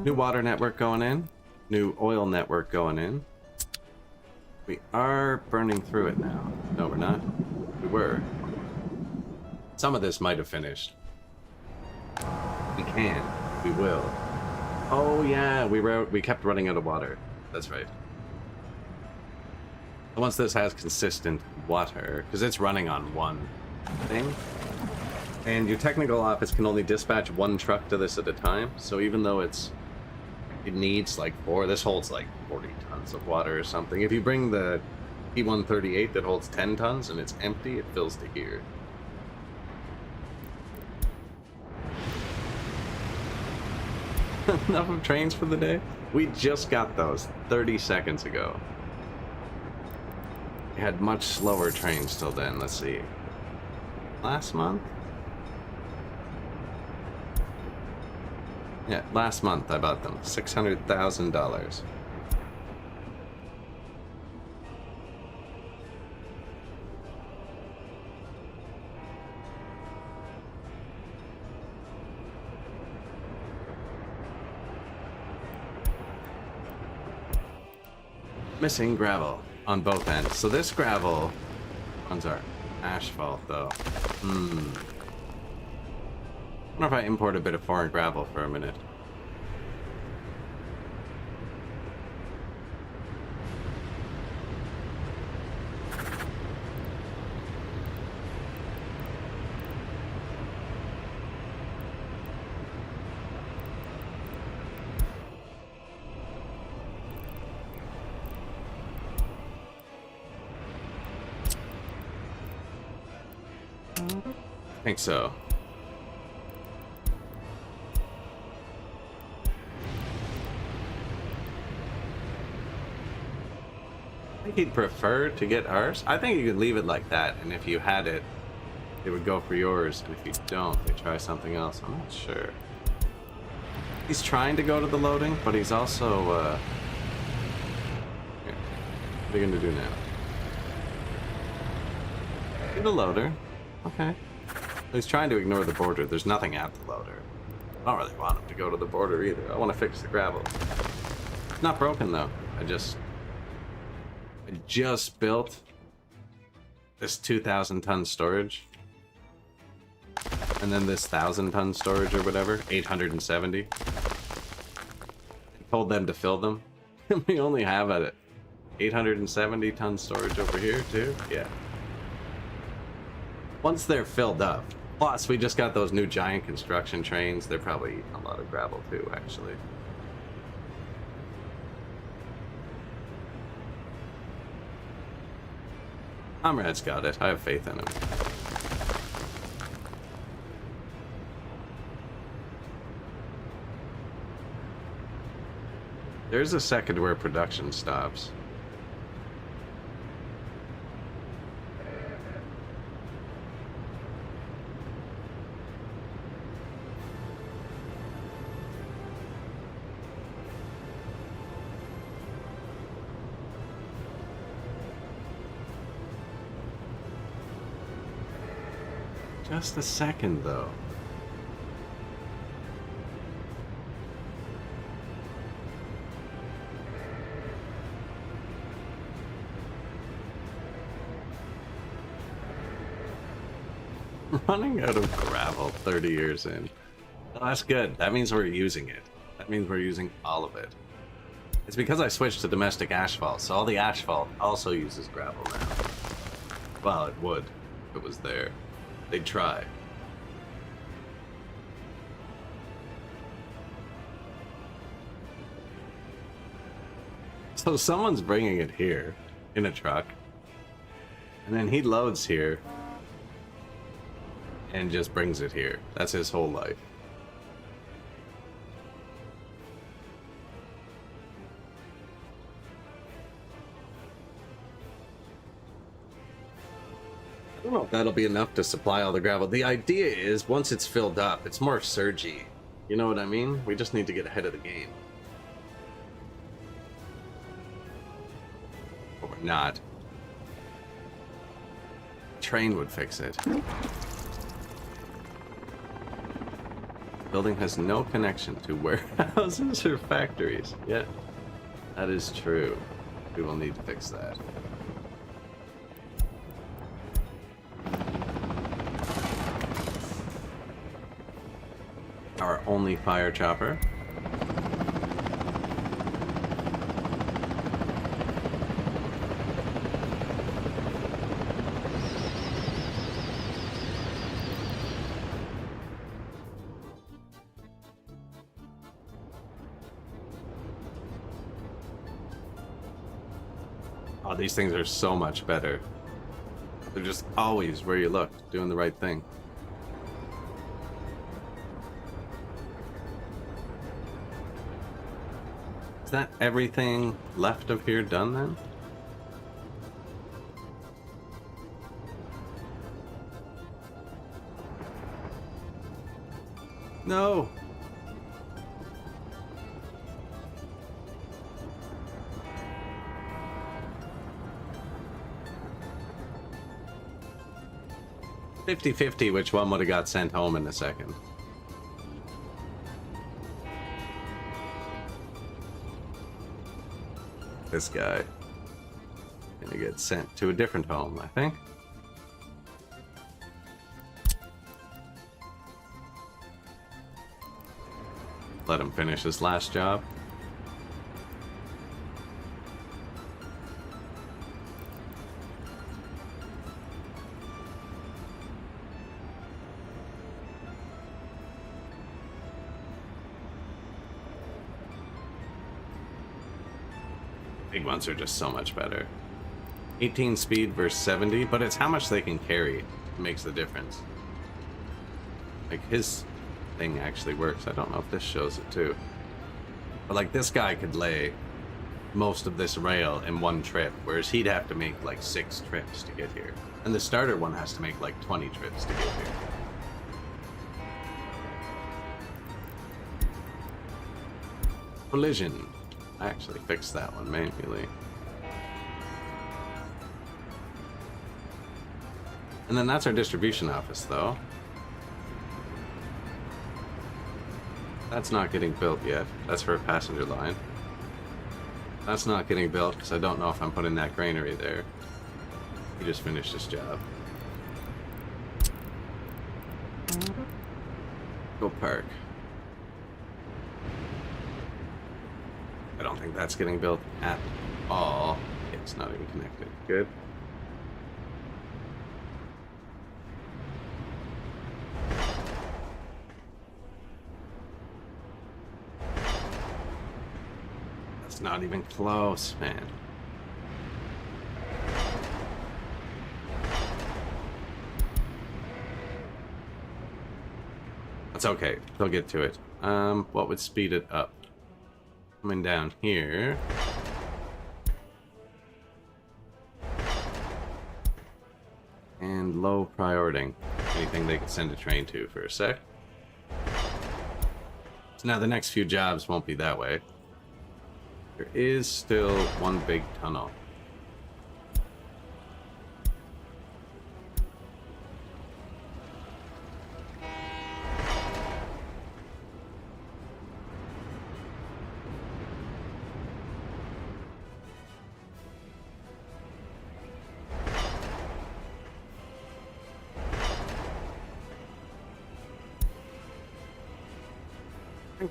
New water network going in. New oil network going in. We are burning through it now. No, we're not. We were. Some of this might have finished. We can. We will. Oh yeah, we kept running out of water. That's right. Once this has consistent water, because it's running on one thing, and your technical office can only dispatch one truck to this at a time, so even though it needs like 4, this holds like 40 tons of water or something. If you bring the P138 that holds 10 tons and it's empty, it fills to here. Enough of trains for the day? We just got those 30 seconds ago. We had much slower trains till then. Let's see. Last month? Yeah, last month I bought them. $600,000. Missing gravel on both ends. So this gravel runs our asphalt, though. Wonder if I import a bit of foreign gravel for a minute. I think so. I think he'd prefer to get ours. I think you could leave it like that, and if you had it, it would go for yours, and if you don't, they try something else. I'm not sure. He's trying to go to the loading, but he's also, here. What are you gonna do now? Do the loader. Okay. He's trying to ignore the border. There's nothing at the loader. I don't really want him to go to the border either. I want to fix the gravel. It's not broken though. I just built this 2,000-ton storage. And then this 1,000-ton storage or whatever, 870. I told them to fill them. We only have a 870-ton storage over here too. Yeah. Once they're filled up. Plus, we just got those new giant construction trains. They're probably eating a lot of gravel too, actually. Comrade's got it. I have faith in him. There's a second where production stops. Just a second, though. Running out of gravel 30 years in. Oh, that's good. That means we're using it. That means we're using all of it. It's because I switched to domestic asphalt, so all the asphalt also uses gravel now. Well, it would if it was there. They'd try. So someone's bringing it here in a truck, and then he loads here and just brings it here. That's his whole life. I don't know if that'll be enough to supply all the gravel. The idea is, once it's filled up, it's more surgy. You know what I mean? We just need to get ahead of the game. But we're not. Train would fix it. Building has no connection to warehouses or factories. Yeah, that is true. We will need to fix that. Our only fire chopper. Oh, these things are so much better. They're just always where you look, doing the right thing. Is that everything left of here done then? No! $50-50 which one would have got sent home in a second. This guy. Gonna get sent to a different home, I think. Let him finish his last job. Big ones are just so much better. 18 speed versus 70, but it's how much they can carry makes the difference. Like his thing actually works. I don't know if this shows it too. But like this guy could lay most of this rail in one trip, whereas he'd have to make like 6 trips to get here. And the starter one has to make like 20 trips to get here. Collision. I actually fixed that one manually. And then that's our distribution office, though. That's not getting built yet. That's for a passenger line. That's not getting built because I don't know if I'm putting that granary there. He just finished his job. Go park. I don't think that's getting built at all. It's not even connected. Good. That's not even close, man. That's okay. They'll get to it. What would speed it up? Coming down here. And low priority. Anything they could send a train to for a sec. So now the next few jobs won't be that way. There is still one big tunnel.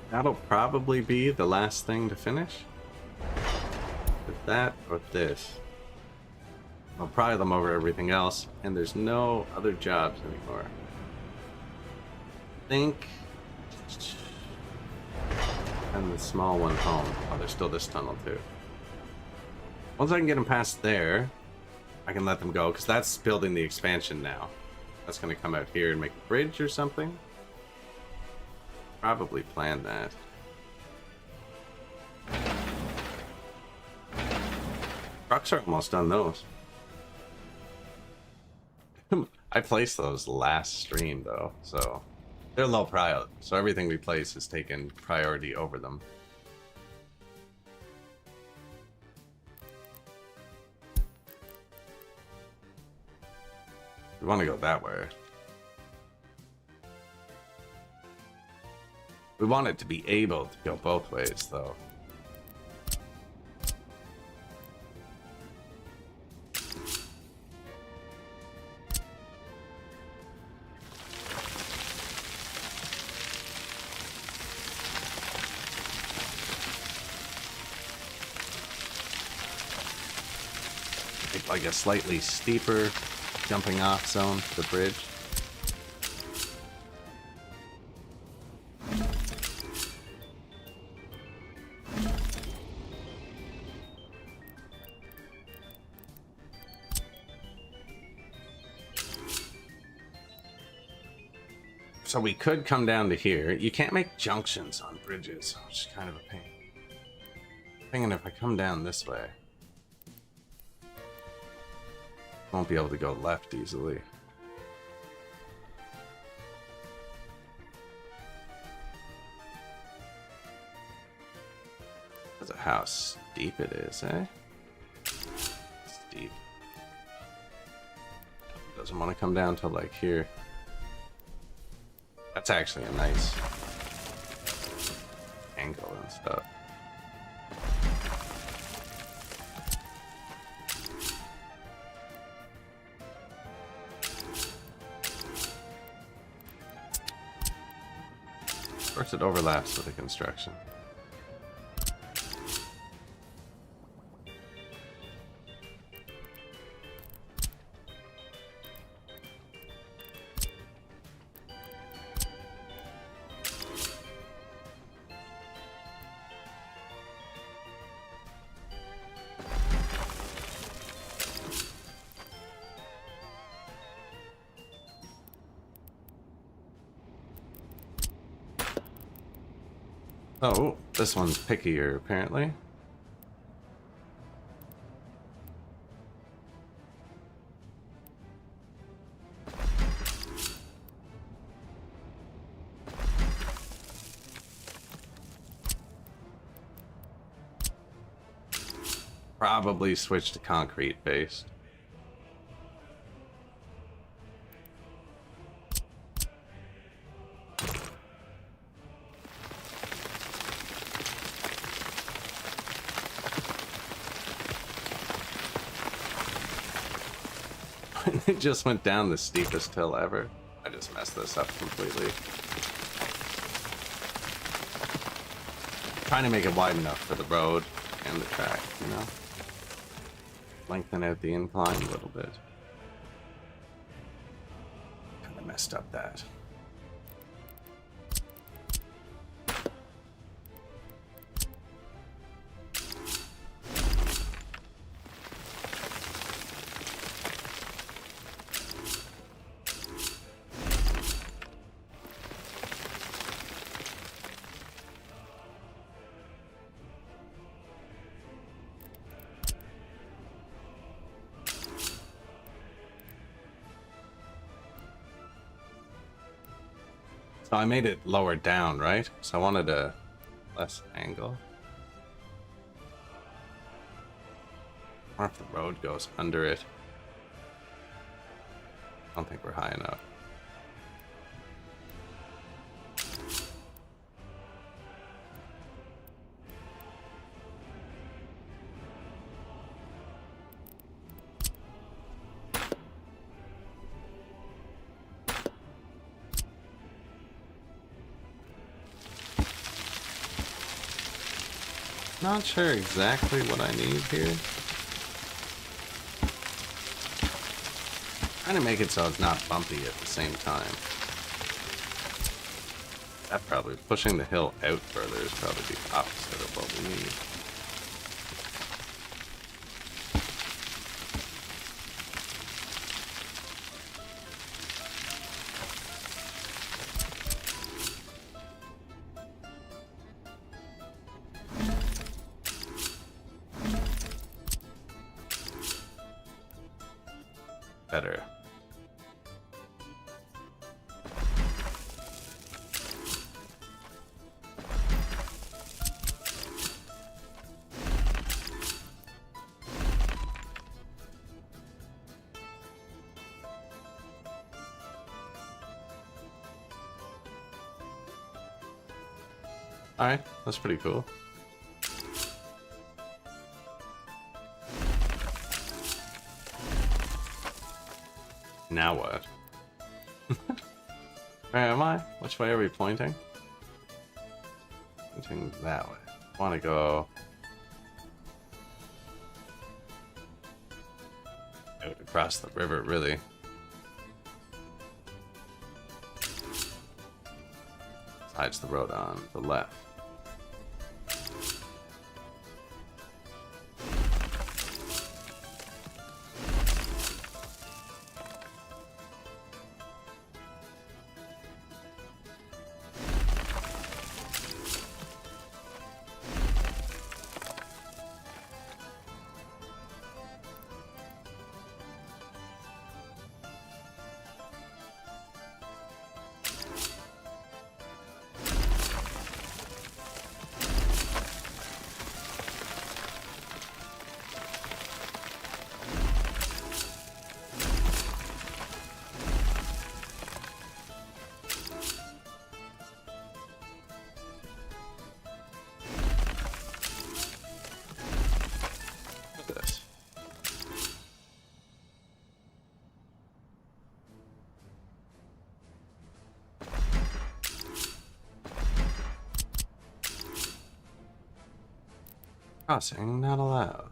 That'll probably be the last thing to finish. With that or this. I'll pry them over everything else, and there's no other jobs anymore. I think. And the small one home. Oh, there's still this tunnel too. Once I can get them past there, I can let them go, because that's building the expansion now. That's going to come out here and make a bridge or something. Probably plan that. Trucks are almost done those. I placed those last stream though, so they're low priority. So everything we place is taken priority over them. We want to go that way. We want it to be able to go both ways, though. Make like a slightly steeper jumping off zone for the bridge. So we could come down to here. You can't make junctions on bridges, which is kind of a pain. I'm thinking if I come down this way, won't be able to go left easily. Because of how steep it is, eh? Steep. Doesn't want to come down till like here. That's actually a nice angle and stuff. Of course, it overlaps with the construction. Oh, this one's pickier, apparently. Probably switch to concrete based. It just went down the steepest hill ever. I just messed this up completely. Trying to make it wide enough for the road and the track, you know? Lengthen out the incline a little bit. Kind of messed up that. So I made it lower down, right? So I wanted a less angle. I wonder if the road goes under it. I don't think we're high enough. Not sure exactly what I need here. Trying to make it so it's not bumpy at the same time. That probably, pushing the hill out further is probably the opposite of what we need. Better. All right, that's pretty cool. Now what? Where am I? Which way are we pointing? Pointing that way. I want to go out across the river, really. Besides the road on the left. Crossing not allowed.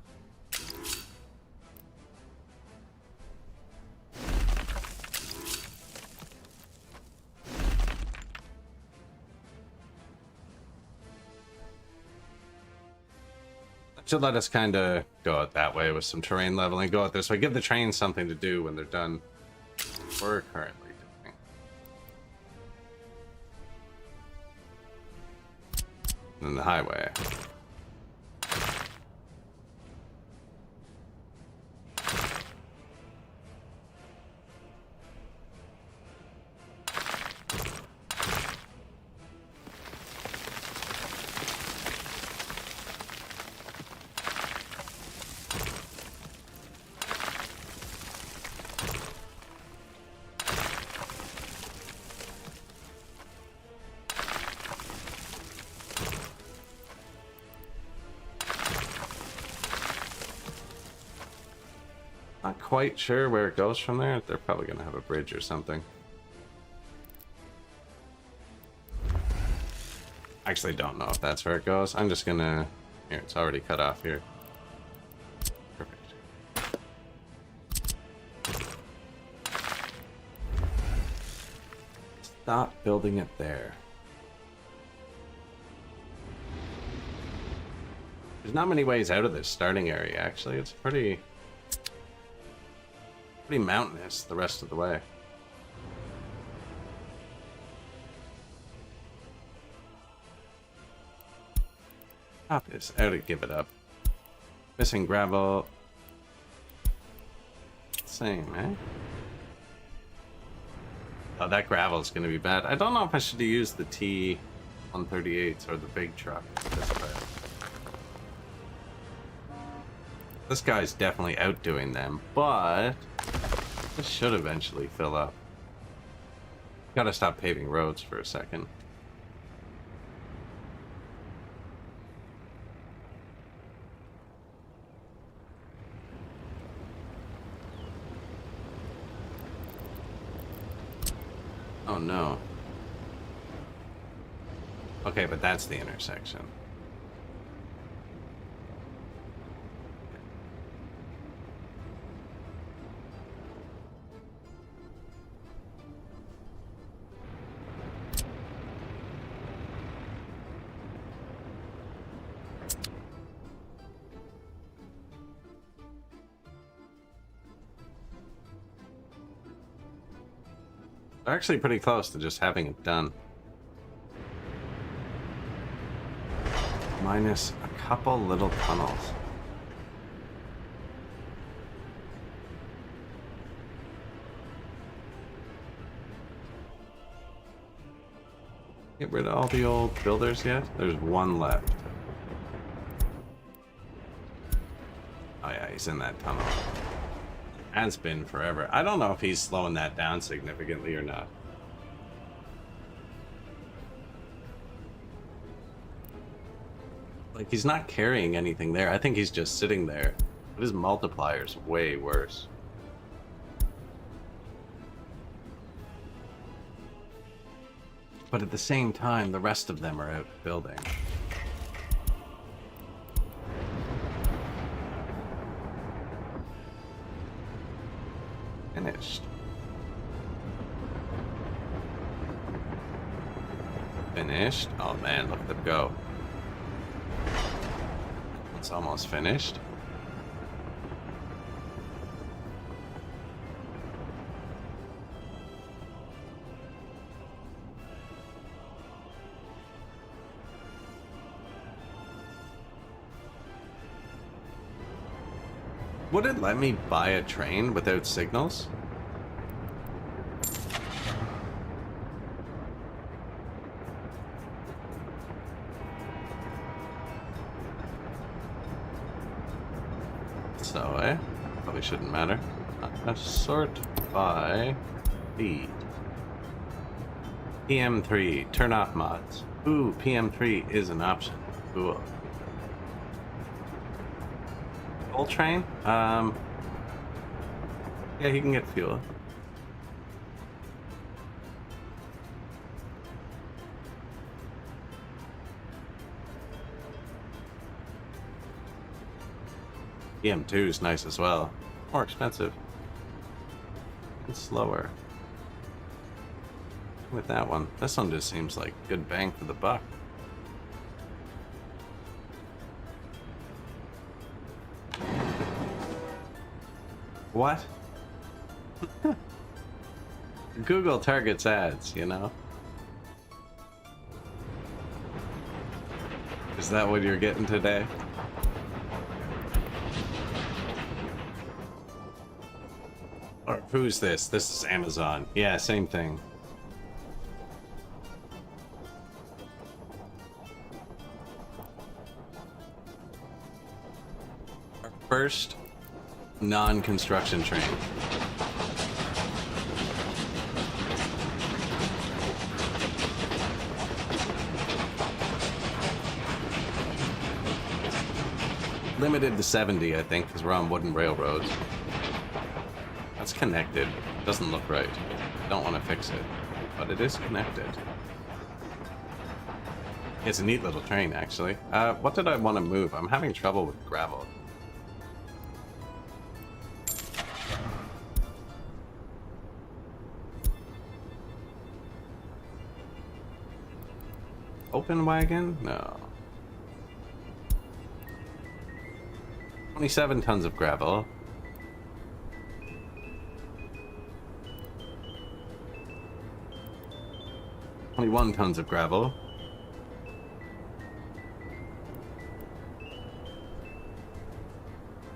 That should let us kind of go out that way with some terrain leveling. Go out this way. Give the trains something to do when they're done. We're currently doing. And then the highway. Not quite sure where it goes from there. They're probably going to have a bridge or something. Actually, don't know if that's where it goes. I'm just going to... Here, it's already cut off here. Perfect. Stop building it there. There's not many ways out of this starting area, actually. It's pretty mountainous the rest of the way. Stop this. I ought to give it up. Missing gravel. Same, eh? Oh, that gravel is going to be bad. I don't know if I should have used the T-138s or the big truck this way. This guy's definitely outdoing them, but this should eventually fill up. Gotta stop paving roads for a second. Oh no. Okay, but that's the intersection. They're actually pretty close to just having it done. Minus a couple little tunnels. Get rid of all the old builders yet? There's one left. Oh yeah, he's in that tunnel. Has been forever. I don't know if he's slowing that down significantly or not. Like, he's not carrying anything there. I think he's just sitting there. But his multiplier's way worse. But at the same time, the rest of them are out building. Finished. Finished. Oh man, look at them go. It's almost finished. Would it let me buy a train without signals? So, probably shouldn't matter. Sort by feed. PM3, turn off mods. Ooh, PM3 is an option. Cool. Full train? Yeah, he can get fuel. EM2 is nice as well. More expensive. And slower. With that one. This one just seems like good bang for the buck. What? Google targets ads, you know? Is that what you're getting today? Or who's this? This is Amazon. Yeah, same thing. Our first non-construction train. Limited to 70, I think, because we're on wooden railroads. That's connected. Doesn't look right. Don't want to fix it. But it is connected. It's a neat little train, actually. What did I want to move? I'm having trouble with gravel. Open wagon? No. 27 tons of gravel. $21 tons of gravel.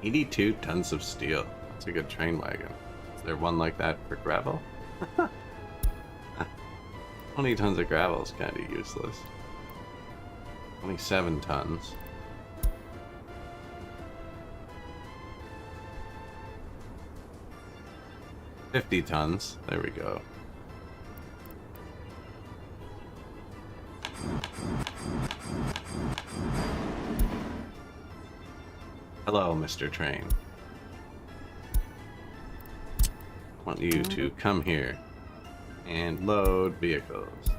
$82 tons of steel. That's a good train wagon. Is there one like that for gravel? 20 tons of gravel is kind of useless. 27 tons. $50 tons. There we go. Hello, Mr. Train. I want you to come here and load vehicles.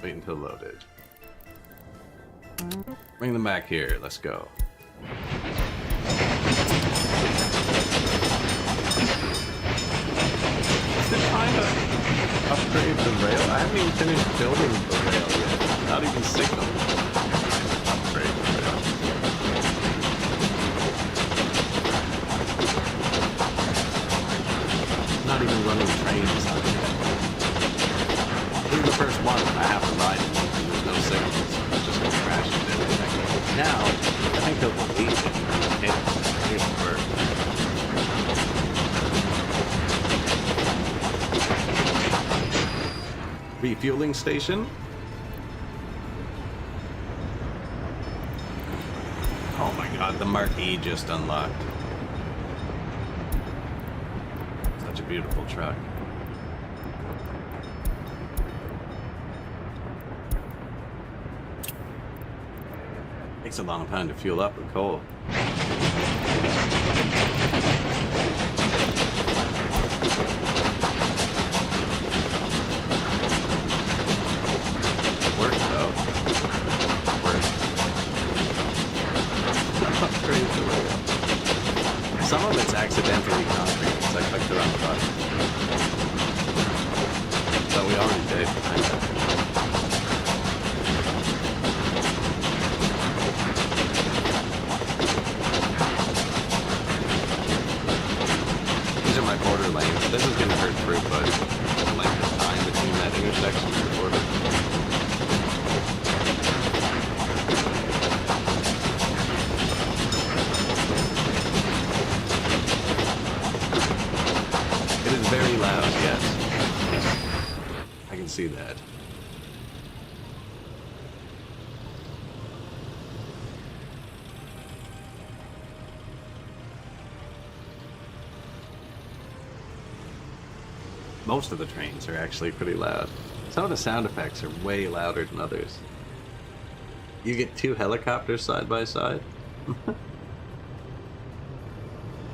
Wait until loaded. Bring them back here. Let's go. Trying to upgrade the rail. I haven't even finished building the rail yet. Not even signal. Upgrade the rail. Not even running trains on it yet. This is the first one I have to ride it and there's no signals. It's just gonna crash into everything. Now, I think they'll delete it and it'll work. Refueling station. Oh my god, the Mark E just unlocked. Such a beautiful truck. Takes a long time to fuel up with coal. Some of it's accidentally concrete, because I clicked it on the button. So we already did. These are my border lanes. This is going to hurt throughput. Like the time between that intersection and the border. Very loud, yes. I can see that. Most of the trains are actually pretty loud. Some of the sound effects are way louder than others. You get two helicopters side by side? What are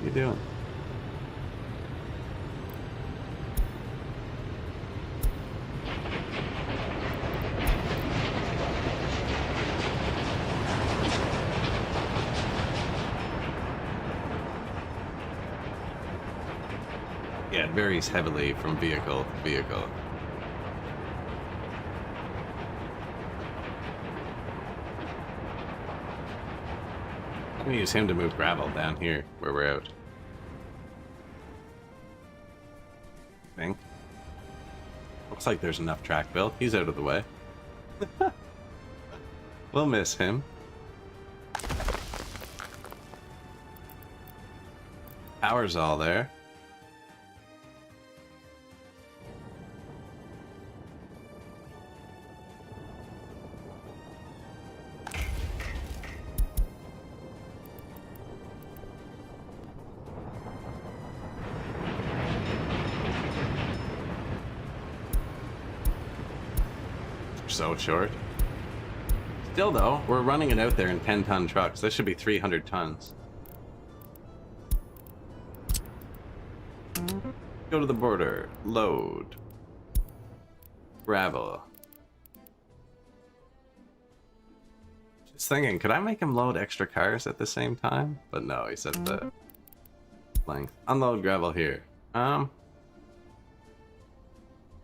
you doing? it varies heavily from vehicle to vehicle. I'm gonna use him to move gravel down here where we're out. I think. Looks like there's enough track built. He's out of the way. We'll miss him. Power's all there. So short. Still though, we're running it out there in 10-ton trucks. This should be 300 tons. Go to the border. Load. Gravel. Just thinking, could I make him load extra cars at the same time? But no, he said the length. Unload gravel here.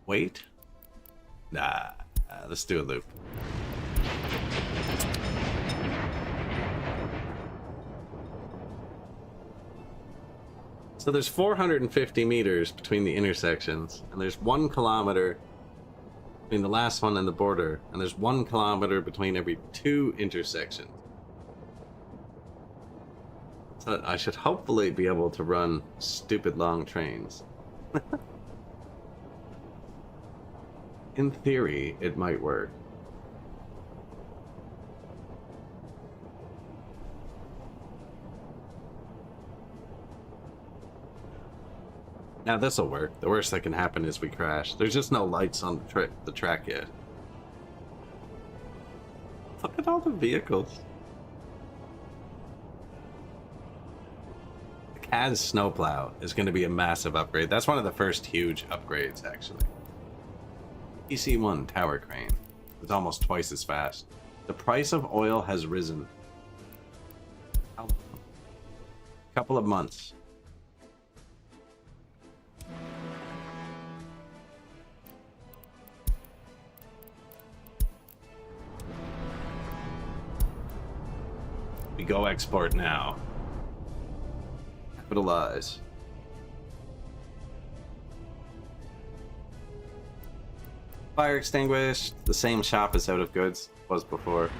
Wait. Nah. Let's do a loop. So there's 450 meters between the intersections, and there's 1 kilometer between the last one and the border, and there's 1 kilometer between every 2 intersections. So I should hopefully be able to run stupid long trains. In theory, it might work. Now this'll work. The worst that can happen is we crash. There's just no lights on the track yet. Look at all the vehicles. The CAS snowplow is going to be a massive upgrade. That's one of the first huge upgrades, actually. PC1 tower crane. It's almost twice as fast. The price of oil has risen. A couple of months. We go export now. Capitalize. Fire extinguished. The same shop as out of goods was before.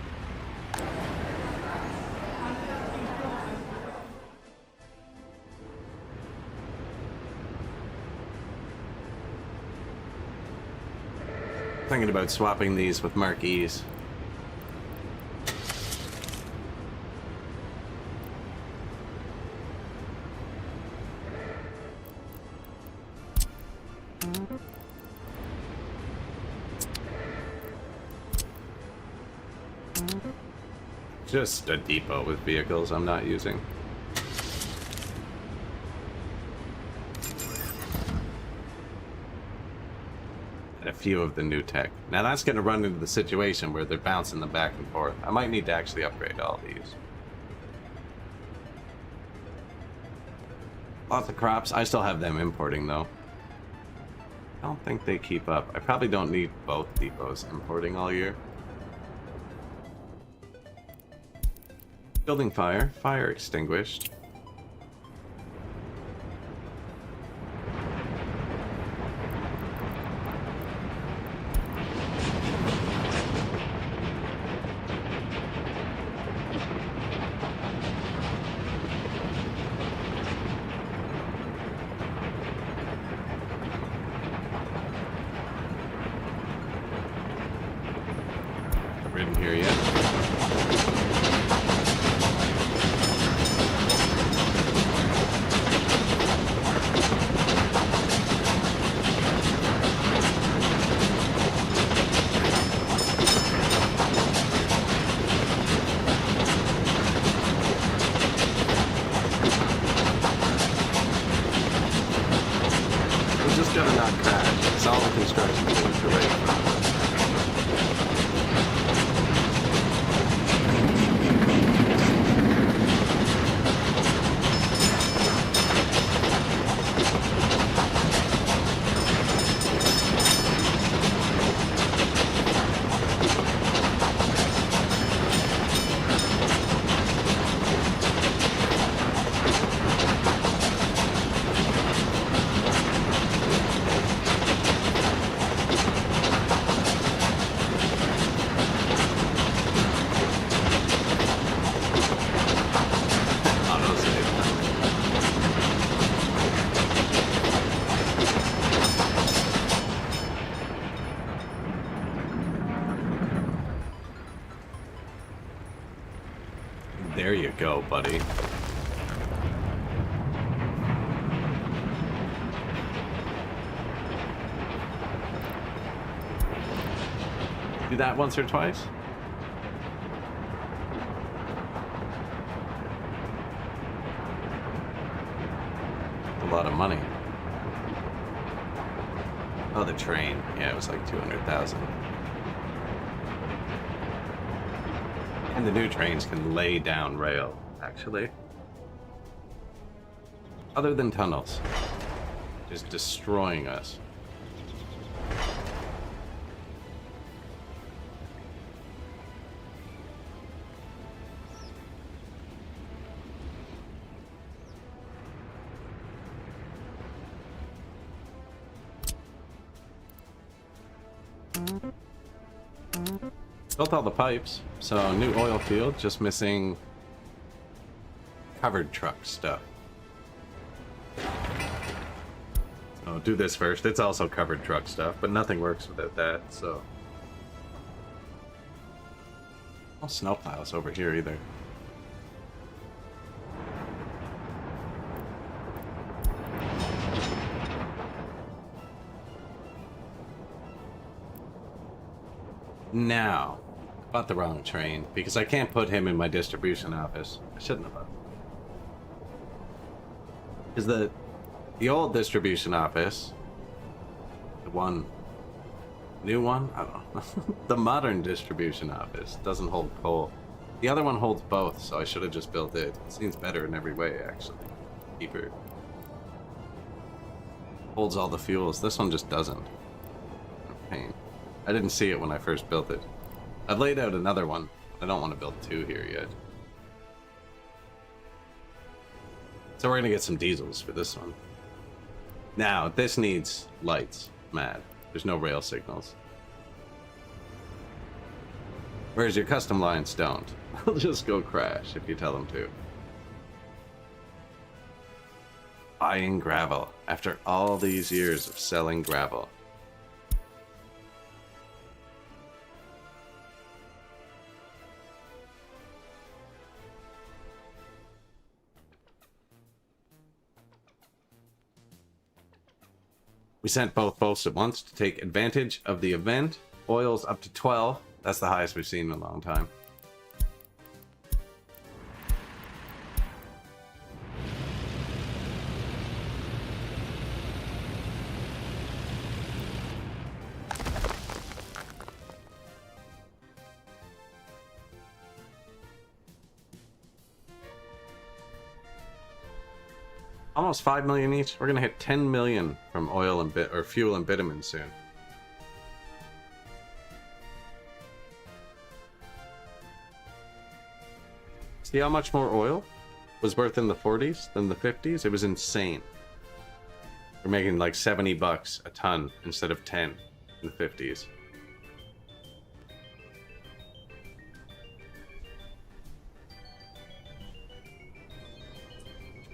Thinking about swapping these with marquees. Just a depot with vehicles I'm not using. And a few of the new tech. Now that's going to run into the situation where they're bouncing them back and forth. I might need to actually upgrade all these. Lots of crops. I still have them importing though. I don't think they keep up. I probably don't need both depots importing all year. Building fire. Fire extinguished. Ridden here yet. Gotta not crash. It's all the construction to ready for. There you go, buddy. Do that once or twice? A lot of money. Oh, the train. Yeah, it was like 200,000. And the new trains can lay down rail, actually. Other than tunnels. Just destroying us. Built all the pipes, so new oil field, just missing covered truck stuff. So do this first. It's also covered truck stuff, but nothing works without that, so. No snowplows over here either. Now, I bought the wrong train because I can't put him in my distribution office. I shouldn't have. Because the old distribution office, the new one, I don't know. The modern distribution office doesn't hold coal. The other one holds both, so I should have just built it. It seems better in every way, actually. Cheaper. Holds all the fuels. This one just doesn't. Pain. I didn't see it when I first built it. I've laid out another one. I don't want to build two here yet. So we're gonna get some diesels for this one. Now, this needs lights, mad. There's no rail signals. Whereas your custom lines don't. They'll just go crash if you tell them to. Buying gravel after all these years of selling gravel. We sent both boats at once to take advantage of the event. Oil's up to 12. That's the highest we've seen in a long time. Almost 5 million each. We're gonna hit 10 million from oil and fuel and bitumen soon. See how much more oil was worth in the 40s than the 50s? It was insane. We're making like 70 bucks a ton instead of 10 in the 50s.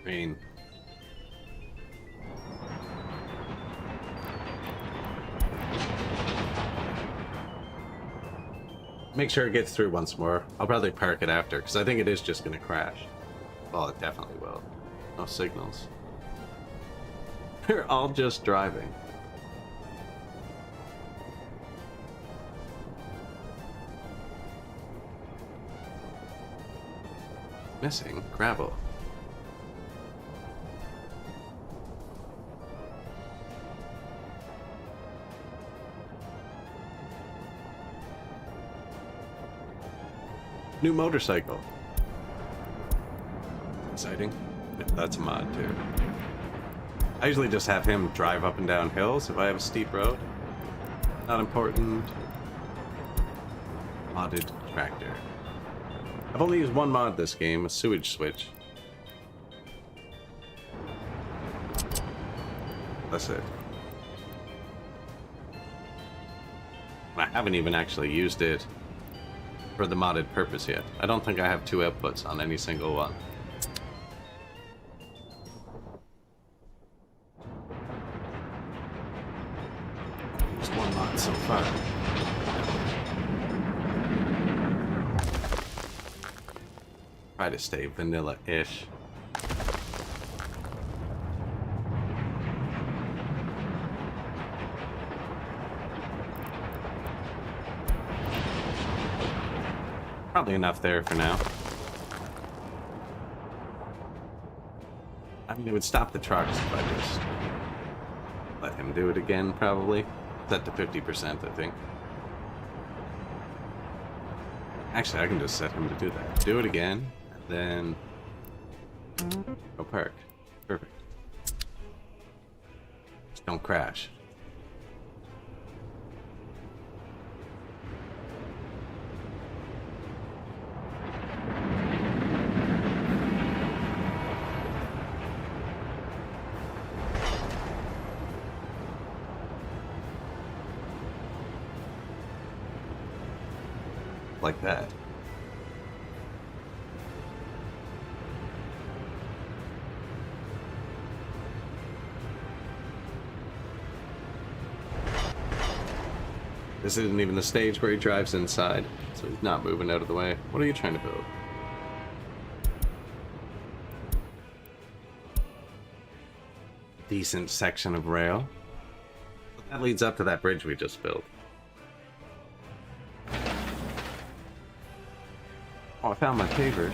Rain. Make sure it gets through once more. I'll probably park it after, because I think it is just going to crash. Well, it definitely will. No signals. They're all just driving. Missing gravel. New motorcycle. Exciting. That's a mod too. I usually just have him drive up and down hills if I have a steep road. Not important. Modded tractor. I've only used one mod this game, a sewage switch. That's it. I haven't even actually used it for the modded purpose yet. I don't think I have two outputs on any single one. Just one mod so far. Try to stay vanilla-ish. Probably enough there for now. I mean, it would stop the trucks if I just let him do it again, probably. Set to 50%, I think. Actually, I can just set him to do that. Do it again, and then go park. Perfect. Just don't crash. Like that. This isn't even the stage where he drives inside, so he's not moving out of the way. What are you trying to build? Decent section of rail. That leads up to that bridge we just built. Oh, I found my pavers.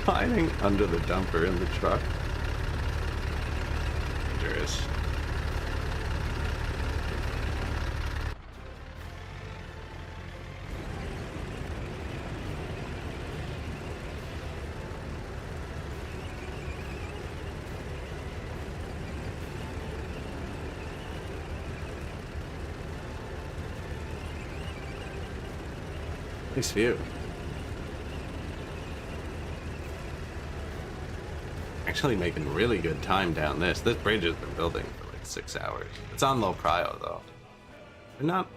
Riding under the dumper in the truck. Dangerous. Nice view. Actually making really good time down this. This bridge has been building for like 6 hours. It's on low prio though. They're not,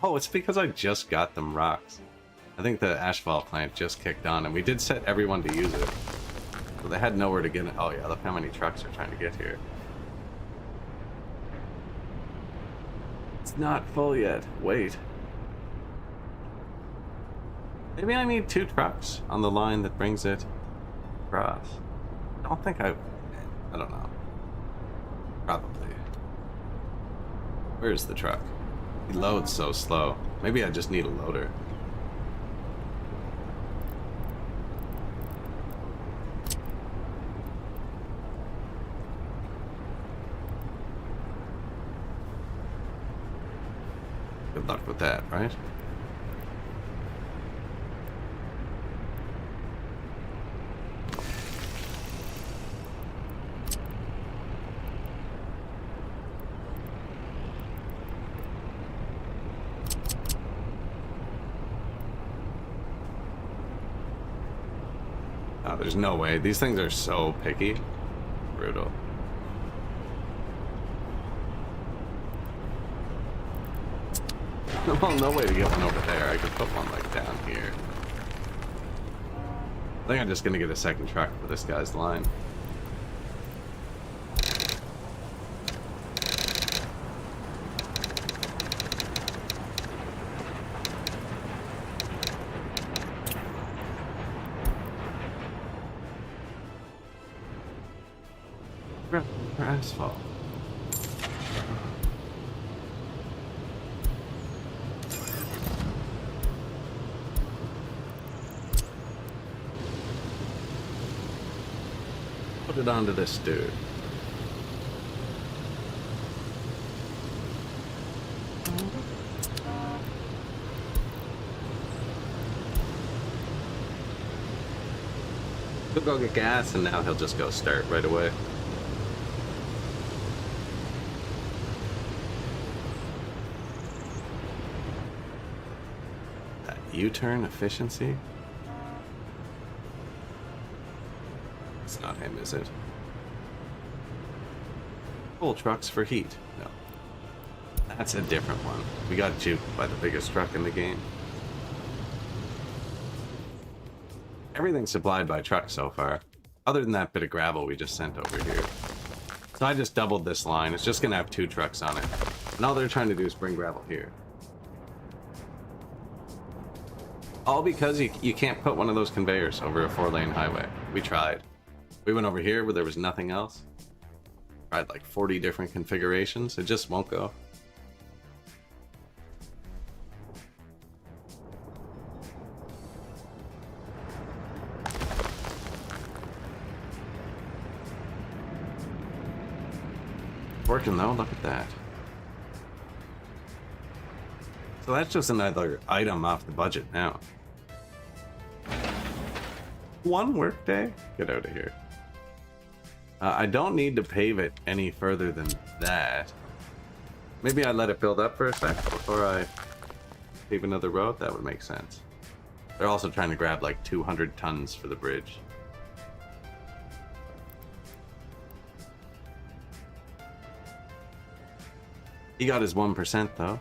oh, it's because I just got them rocks. I think the asphalt plant just kicked on and we did set everyone to use it. So they had nowhere to get it. Oh yeah, look how many trucks are trying to get here. It's not full yet. Wait. Maybe I need 2 trucks on the line that brings it across. I don't think I don't know. Probably. Where's the truck? He loads so slow. Maybe I just need a loader. Good luck with that, right? Oh, there's no way. These things are so picky. Brutal. Well, no way to get one over there. I could put one like down here. I think I'm just gonna get a second truck for this guy's line. For asphalt. Put it onto this dude. He'll go get gas and now he'll just go start right away. U-turn efficiency? It's not him, is it? Full trucks for heat. No. That's a different one. We got juked by the biggest truck in the game. Everything's supplied by truck so far, other than that bit of gravel we just sent over here. So I just doubled this line. It's just gonna have 2 trucks on it. And all they're trying to do is bring gravel here. All because you can't put one of those conveyors over a 4-lane highway. We tried. We went over here where there was nothing else. Tried like 40 different configurations. It just won't go. Working though, look at that. So that's just another item off the budget now. 1 work day? Get out of here. I don't need to pave it any further than that. Maybe I let it build up for a sec before I pave another road. That would make sense. They're also trying to grab like 200 tons for the bridge. He got his 1% though.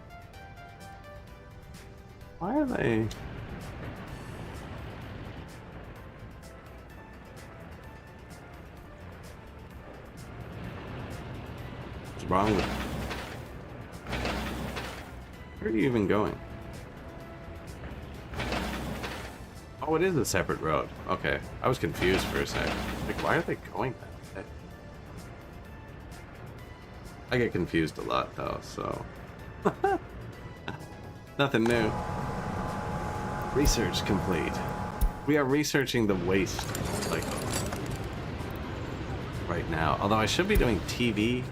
Why are they... What's wrong with... Where are you even going? Oh, it is a separate road. Okay, I was confused for a sec. Like, why are they going that way? I get confused a lot though, so... Nothing new. Research complete. We are researching the waste cycle right now. Although I should be doing TV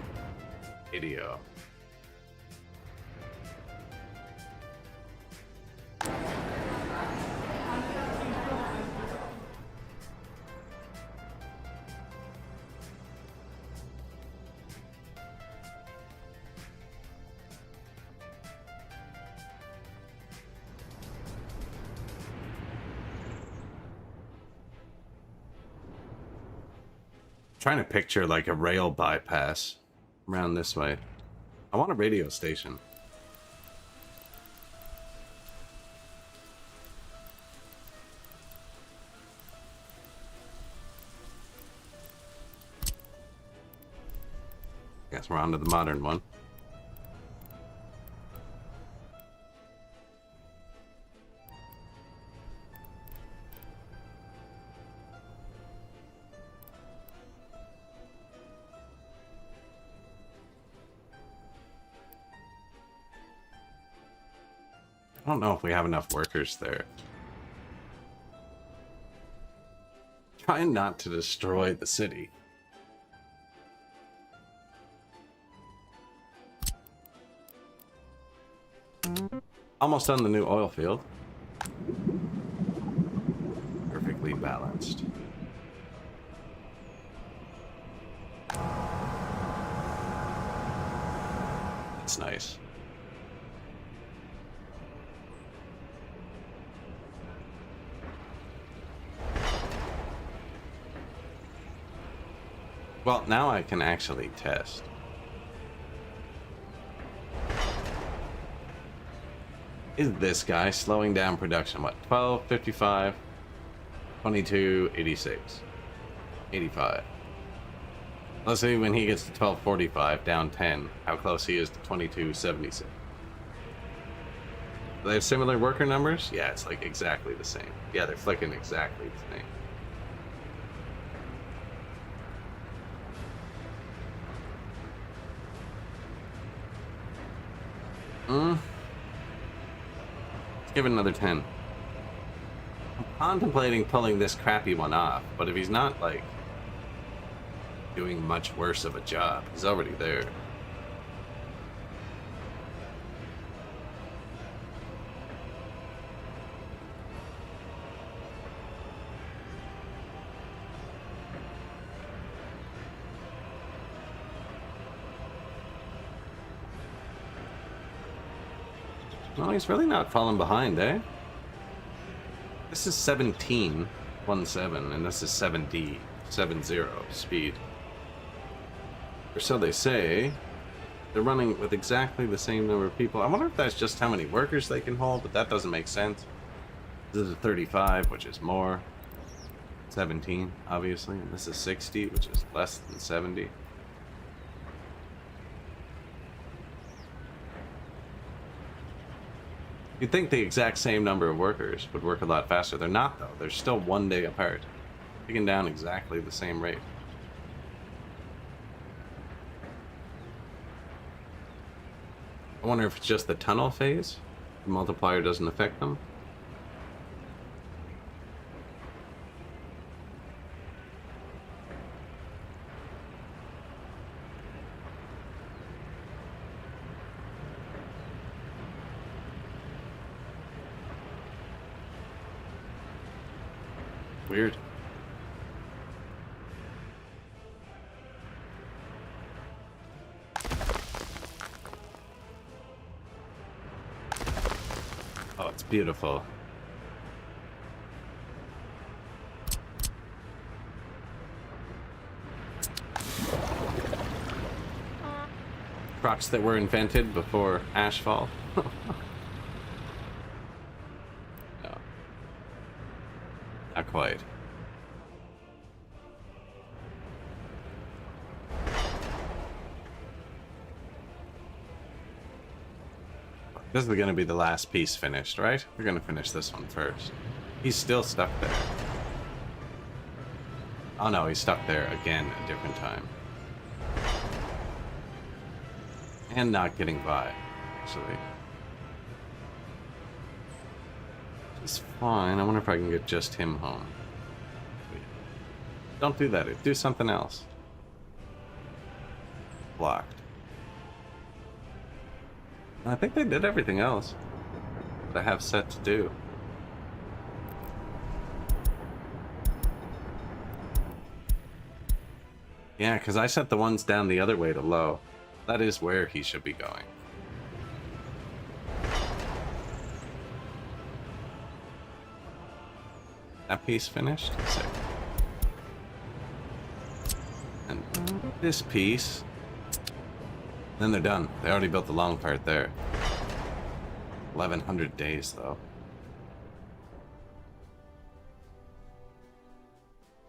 video. Trying to picture like a rail bypass around this way. I want a radio station. Guess we're on to the modern one. I don't know if we have enough workers there. Trying not to destroy the city. Almost done the new oil field. Perfectly balanced. That's nice. Well, now I can actually test. Is this guy slowing down production? What? 12:55, 22:86, 85. Let's see when he gets to 12:45, down 10, how close he is to 22:76. Do they have similar worker numbers? Yeah, it's like exactly the same. Yeah, they're flicking exactly the same. Let's give it another 10. I'm contemplating pulling this crappy one off, but if he's not, like, doing much worse of a job, he's already there. Well, he's really not falling behind, eh? This is 17.17, and this is 70 speed. Or so they say. They're running with exactly the same number of people. I wonder if that's just how many workers they can hold, but that doesn't make sense. This is 35, which is more. 17, obviously. And this is 60, which is less than 70. You'd think the exact same number of workers would work a lot faster. They're not, though. They're still 1 day apart. Taking down exactly the same rate. I wonder if it's just the tunnel phase. The multiplier doesn't affect them. Weird. Oh, it's beautiful. Trucks that were invented before asphalt. No. Not quite. This is going to be the last piece finished, right? We're going to finish this one first. He's still stuck there. Oh no, he's stuck there again a different time. And not getting by, actually. It's fine. I wonder if I can get just him home. Don't do that. Do something else. Blocked. I think they did everything else that I have set to do. Yeah, because I set the ones down the other way to low. That is where he should be going. That piece finished? Sick. And this piece. Then they're done. They already built the long part there. 1100 days, though.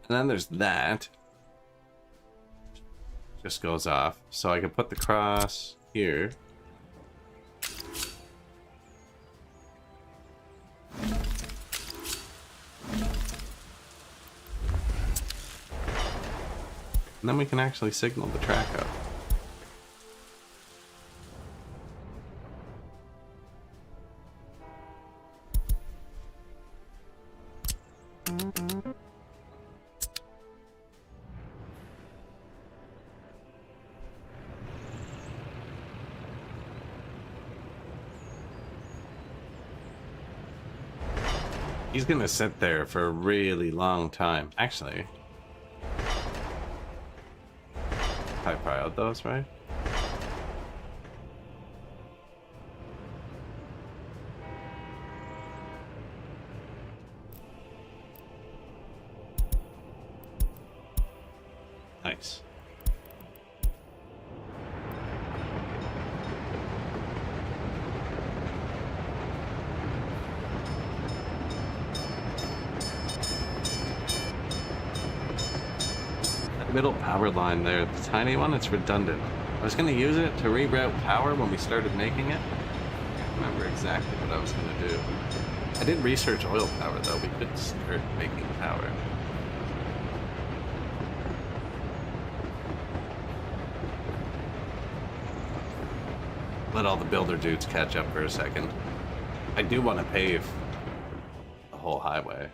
And then there's that. Just goes off. So I can put the cross here. And then we can actually signal the track up. He's gonna sit there for a really long time. Actually, I piled those, right? Nice. Middle power line there, the tiny one, it's redundant. I was going to use it to reroute power when we started making it. I can't remember exactly what I was going to do. I did research oil power though, we could start making power. Let all the builder dudes catch up for a second. I do want to pave the whole highway.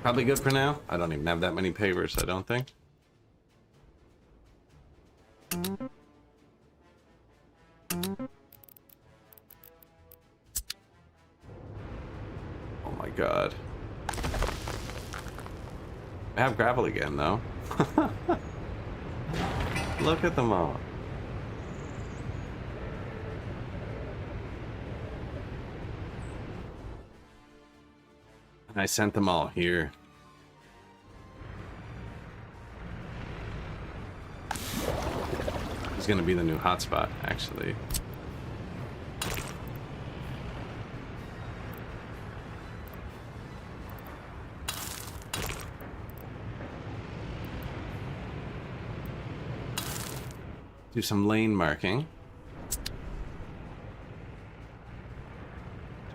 Probably good for now. I don't even have that many pavers, I don't think. Oh my god. I have gravel again, though. Look at them all. And I sent them all here. It's gonna be the new hotspot, actually. Do some lane marking.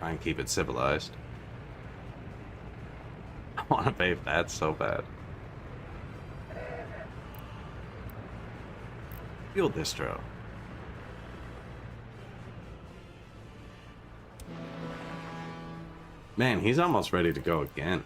Try and keep it civilized. I want to pave that so bad. Fuel distro. Man, he's almost ready to go again.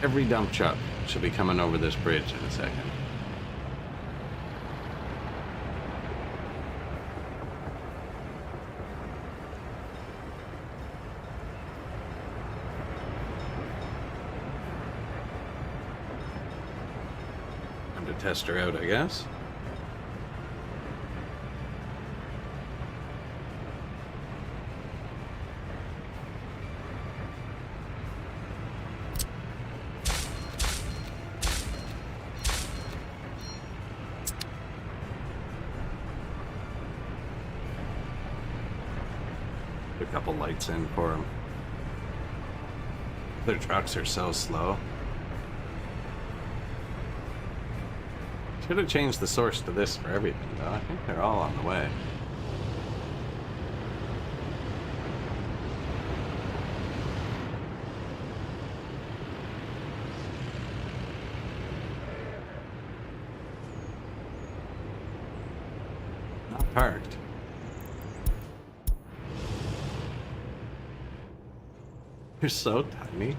Every dump truck should be coming over this bridge in a second. Time to test her out, I guess. A couple lights in for them. Their trucks are so slow. Should have changed the source to this for everything, though. I think they're all on the way. Not parked. You're so tiny.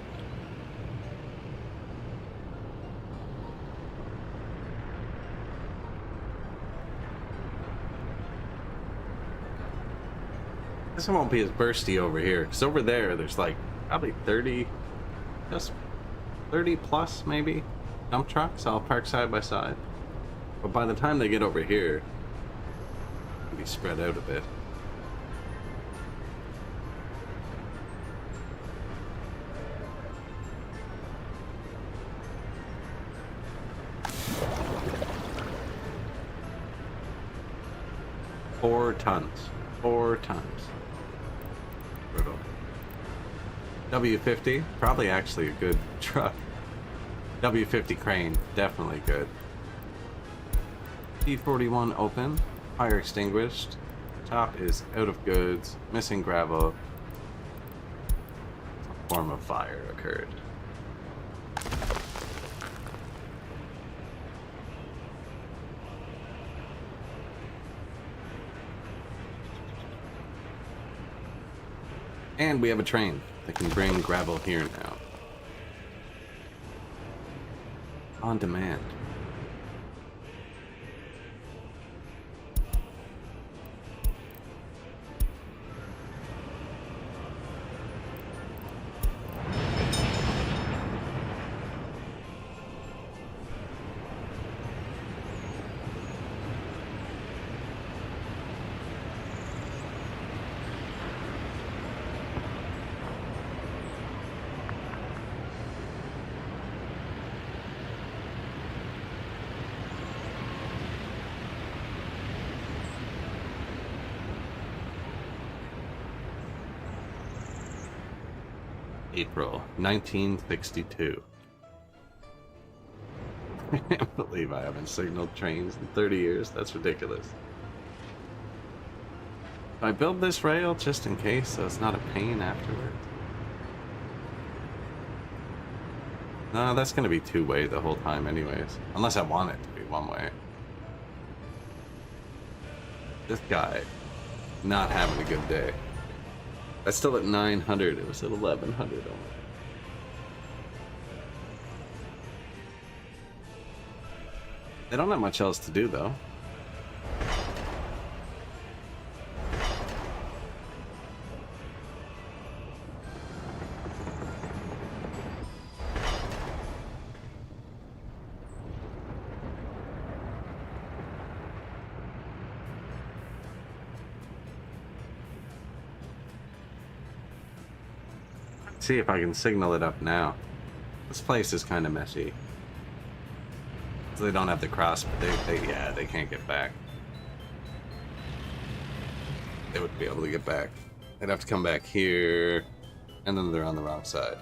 This one won't be as bursty over here, because over there's like probably 30, just 30 plus maybe, dump trucks all parked side by side. But by the time they get over here, it'll be spread out a bit. Four tons. Brutal. W50, probably actually a good truck. W50 crane, definitely good. P41 open, fire extinguished. Top is out of goods, missing gravel. A form of fire occurred. And we have a train that can bring gravel here now. On demand. April 1962. I can't believe I haven't signaled trains in 30 years. That's ridiculous. I build this rail just in case so it's not a pain afterwards. No, that's going to be two-way the whole time anyways. Unless I want it to be one-way. This guy, not having a good day. That's still at 900. It was at 1100 only. They don't have much else to do though. See if I can signal it up now. This place is kind of messy. So they don't have the cross, but they can't get back. They wouldn't be able to get back. They'd have to come back here, and then they're on the wrong side.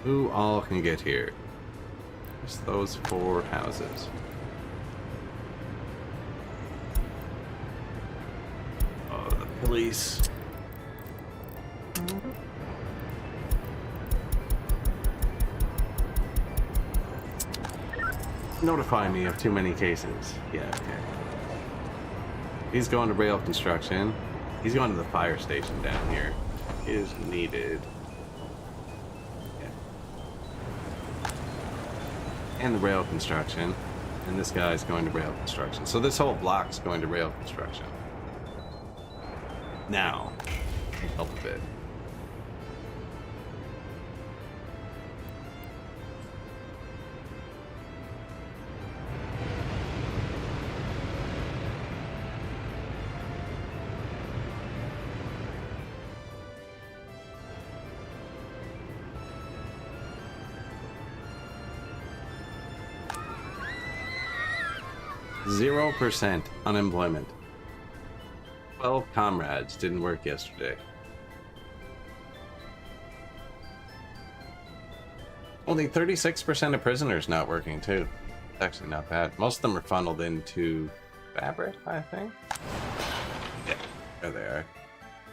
Who all can get here? Just those 4 houses. Oh, the police. Notify me of too many cases. Yeah, okay. He's going to rail construction. He's going to the fire station down here. Is needed. And the rail construction, and this guy's going to rail construction. So this whole block's going to rail construction. Now, help a bit. Zero % unemployment. 12 comrades didn't work yesterday. Only 36% of prisoners not working too. It's actually not bad. Most of them are funneled into fabric, I think. Yeah, there they are.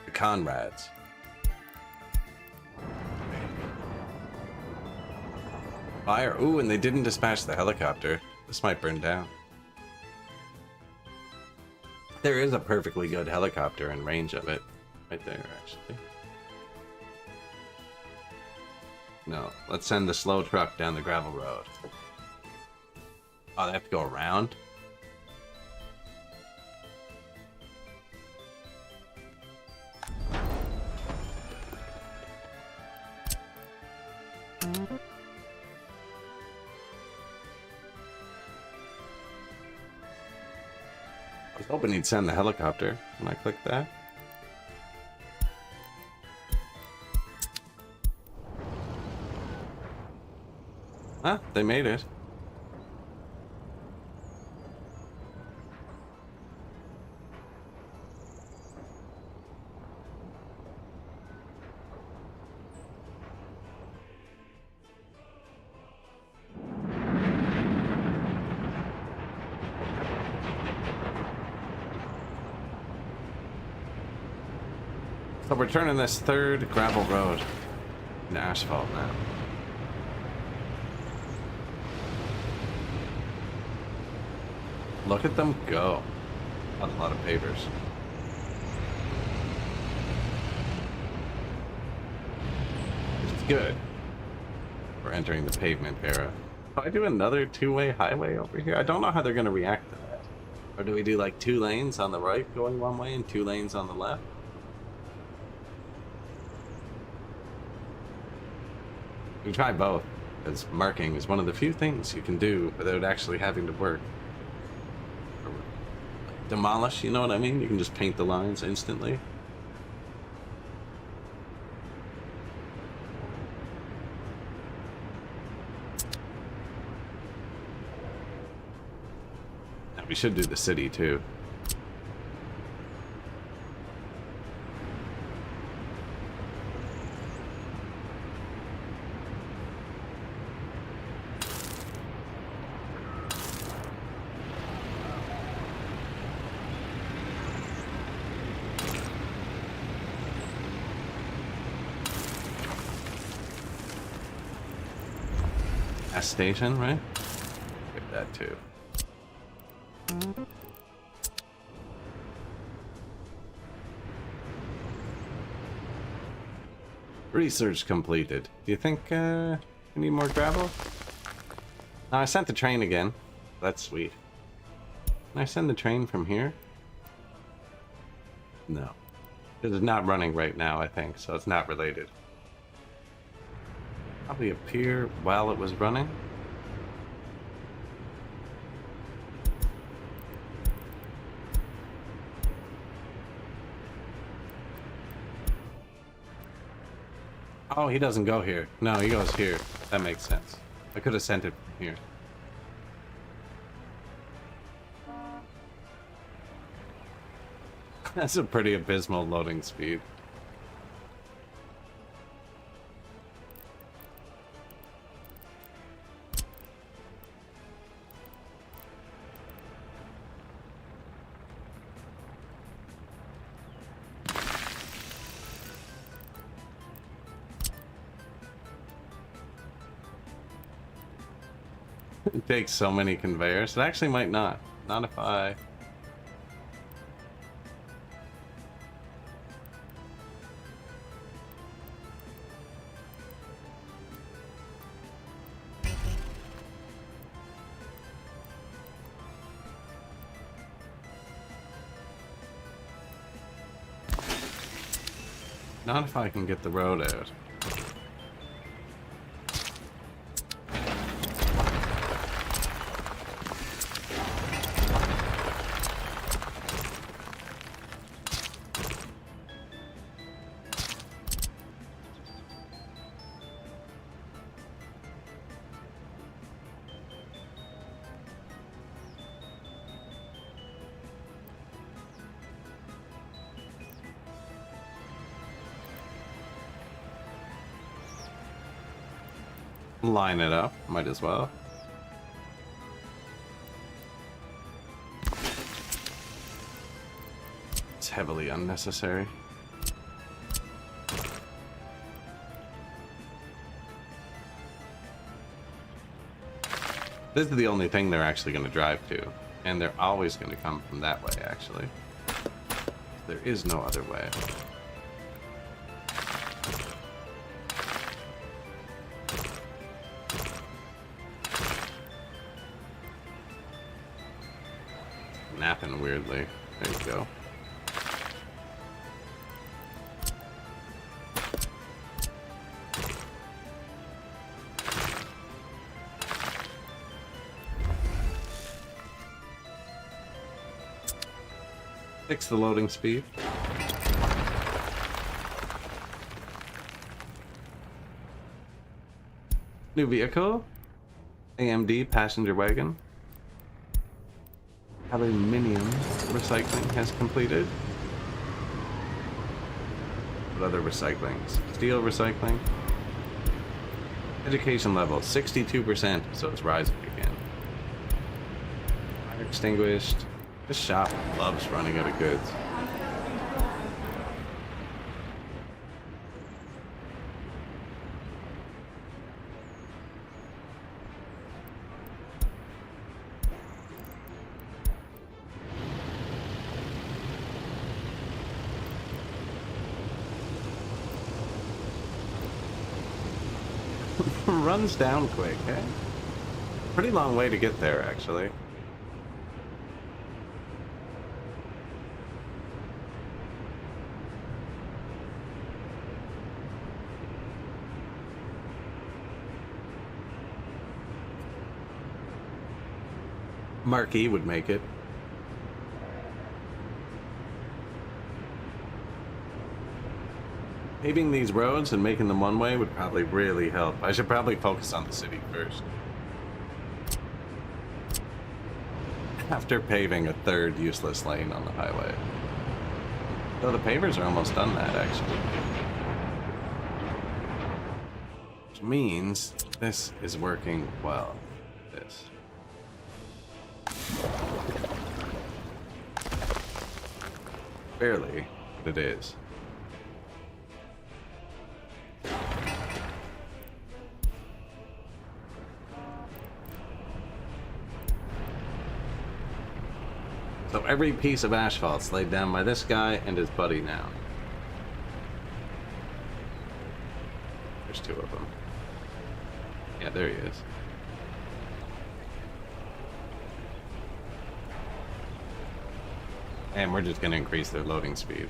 The comrades. Fire. Ooh, and they didn't dispatch the helicopter. This might burn down. There is a perfectly good helicopter in range of it. Right there, actually. No, let's send the slow truck down the gravel road. Oh, they have to go around? I was hoping he'd send the helicopter when I clicked that. Huh? They made it. So we're turning this third gravel road into asphalt now. Look at them go. That's a lot of pavers. It's good. We're entering the pavement era. Do I do another two-way highway over here? I don't know how they're going to react to that. Or do we do like 2 lanes on the right going one way and 2 lanes on the left? We try both, because marking is one of the few things you can do without actually having to work. Or demolish, you know what I mean? You can just paint the lines instantly. Now, we should do the city too. gas station, right? Get that too. Research completed. Do you think we need more gravel? No, I sent the train again. That's sweet. Can I send the train from here? No. It is not running right now, I think, so it's not related. Probably appear while it was running. Oh, he doesn't go here. No, he goes here. That makes sense. I could have sent it from here. That's a pretty abysmal loading speed. It takes so many conveyors. It actually might not. Not if I... Not if I can get the road out. Line it up, might as well. It's heavily unnecessary. This is the only thing they're actually going to drive to, and they're always going to come from that way, actually. There is no other way. Napping weirdly. There you go. Fix the loading speed. New vehicle. AMD passenger wagon. Aluminium recycling has completed. What other recyclings? Steel recycling. Education level 62%, so it's rising again. Fire extinguished. This shop loves running out of goods. Runs down quick, eh? Pretty long way to get there, actually. Marquee would make it. Paving these roads and making them one way would probably really help. I should probably focus on the city first. After paving a third useless lane on the highway. Though the pavers are almost done that, actually. Which means this is working well. This. Barely, but it is. So every piece of asphalt's laid down by this guy and his buddy now. There's two of them. Yeah, there he is. And we're just going to increase their loading speed.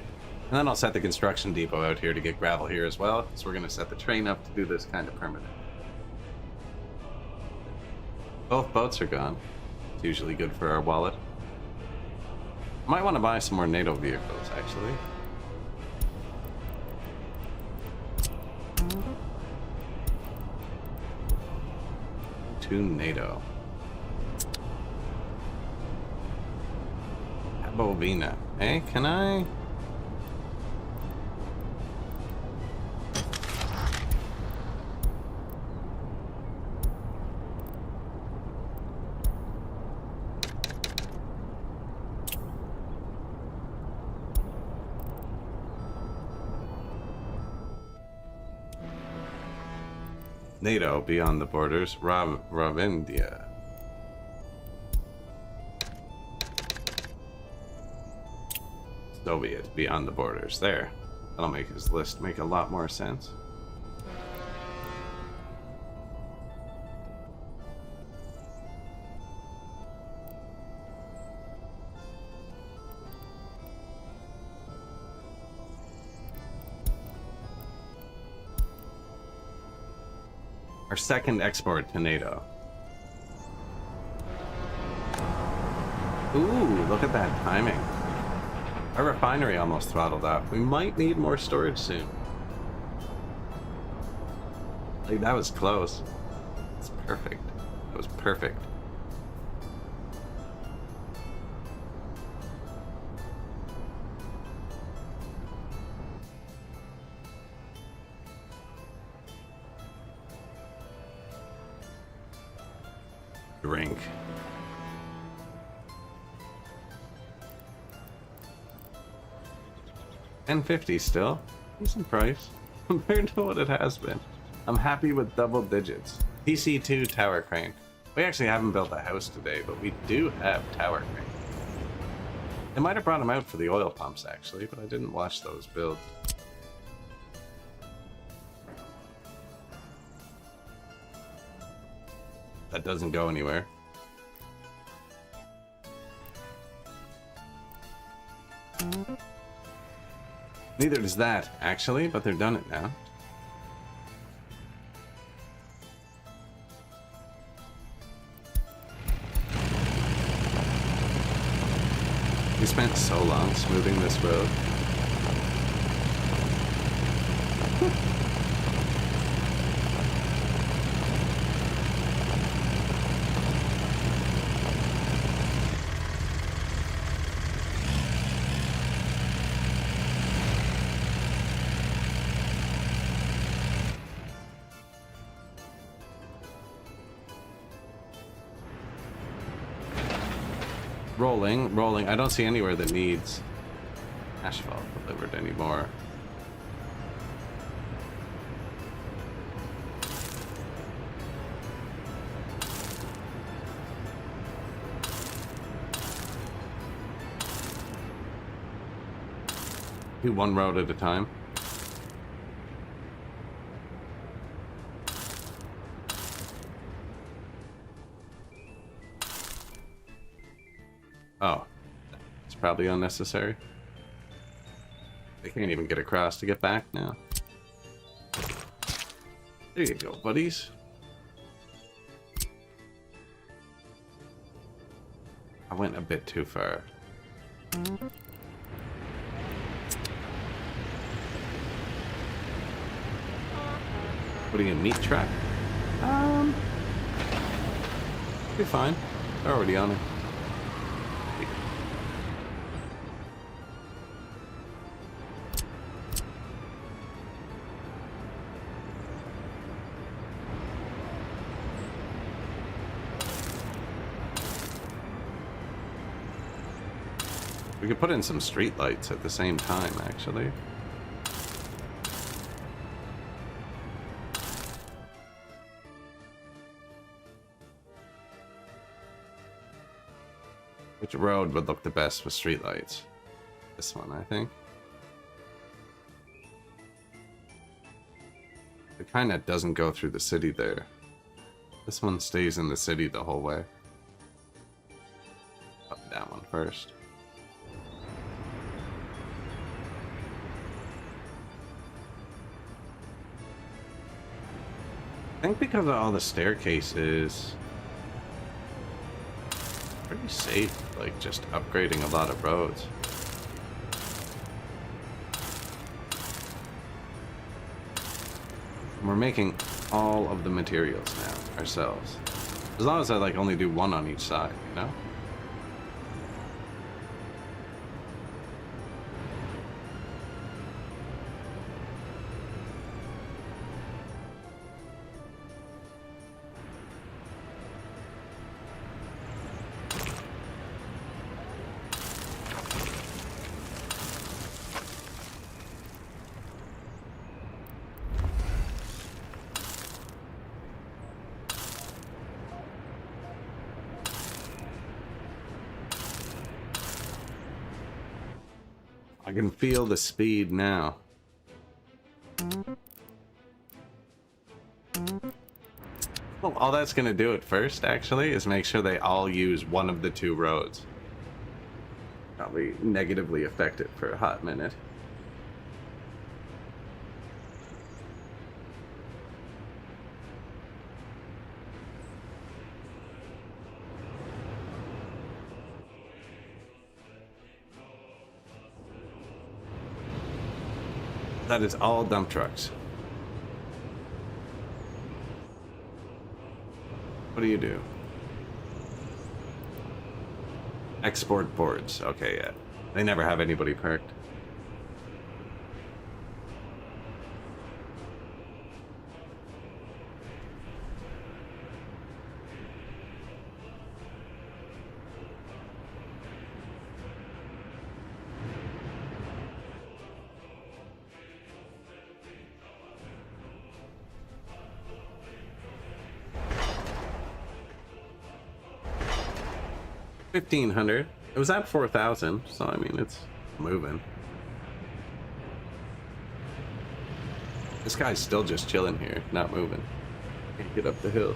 And then I'll set the construction depot out here to get gravel here as well. So we're going to set the train up to do this kind of permanent. Both boats are gone. It's usually good for our wallet. Might want to buy some more NATO vehicles, actually. To NATO. Bovina. Hey, can I? NATO beyond the borders. Ravindia. Soviet beyond the borders. There. That'll make his list make a lot more sense. Our second export to NATO. Ooh, look at that timing. Our refinery almost throttled up. We might need more storage soon. Like, that was close. It's perfect. That was perfect. Drink. $10.50 still. Decent price compared to what it has been. I'm happy with double digits. PC2 tower crane. We actually haven't built a house today, but we do have tower crane. They might have brought them out for the oil pumps actually, but I didn't watch those build. That doesn't go anywhere. Neither does that, actually, but they're done it now. We spent so long smoothing this road. Rolling. I don't see anywhere that needs asphalt delivered anymore. Do one road at a time. Oh, it's probably unnecessary. They can't even get across to get back now. There you go, buddies. I went a bit too far. Putting a meat truck? Be fine. They're already on it. We could put in some street lights at the same time, actually. Which road would look the best with streetlights? This one, I think. It kind of doesn't go through the city there. This one stays in the city the whole way. Up that one first. I think because of all the staircases, pretty safe, like just upgrading a lot of roads. We're making all of the materials now ourselves. As long as I like only do one on each side, you know? I can feel the speed now. Well, all that's going to do at first, actually, is make sure they all use one of the two roads. Probably negatively affect it for a hot minute. That is all dump trucks. What do you do? Export boards. Okay, yeah. They never have anybody parked. $1,500. It was at 4,000, so I mean it's moving. This guy's still just chilling here, not moving. Can't get up the hill.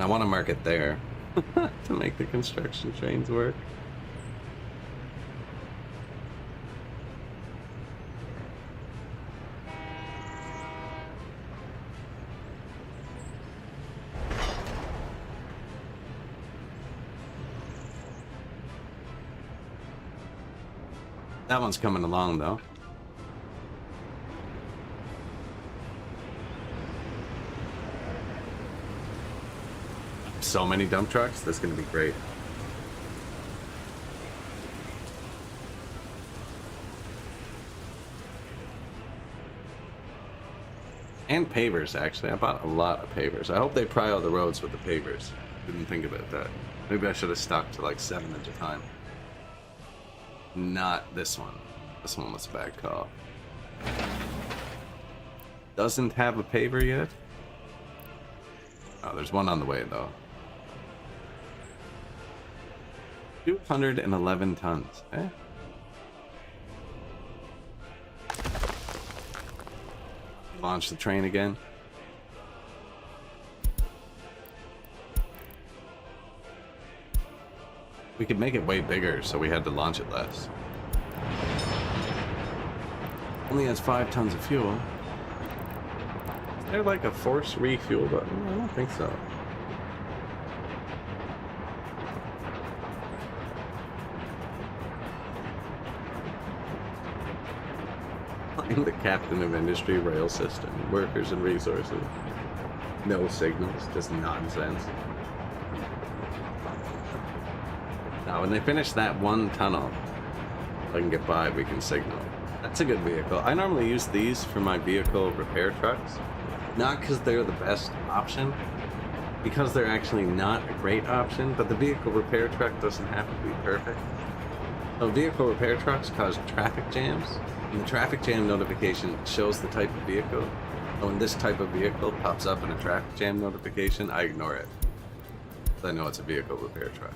I want to mark it there to make the construction trains work. That one's coming along, though. So many dump trucks. That's going to be great. And pavers, actually. I bought a lot of pavers. I hope they pry all the roads with the pavers. Didn't think about that. Maybe I should have stuck to like 7 at a time. Not this one. This one was a bad call. Doesn't have a paver yet? Oh, there's one on the way, though. 211 tons. Eh? Launch the train again. We could make it way bigger, so we had to launch it less. Only has 5 tons of fuel. Is there like a force refuel button? I don't think so. I'm the captain of industry, rail system, workers and resources. No signals, just nonsense. Now, when they finish that one tunnel, if I can get by, we can signal. That's a good vehicle. I normally use these for my vehicle repair trucks. Not because they're the best option, because they're actually not a great option, but the vehicle repair truck doesn't have to be perfect. So vehicle repair trucks cause traffic jams, and the traffic jam notification shows the type of vehicle. So when this type of vehicle pops up in a traffic jam notification, I ignore it. I know it's a vehicle repair truck.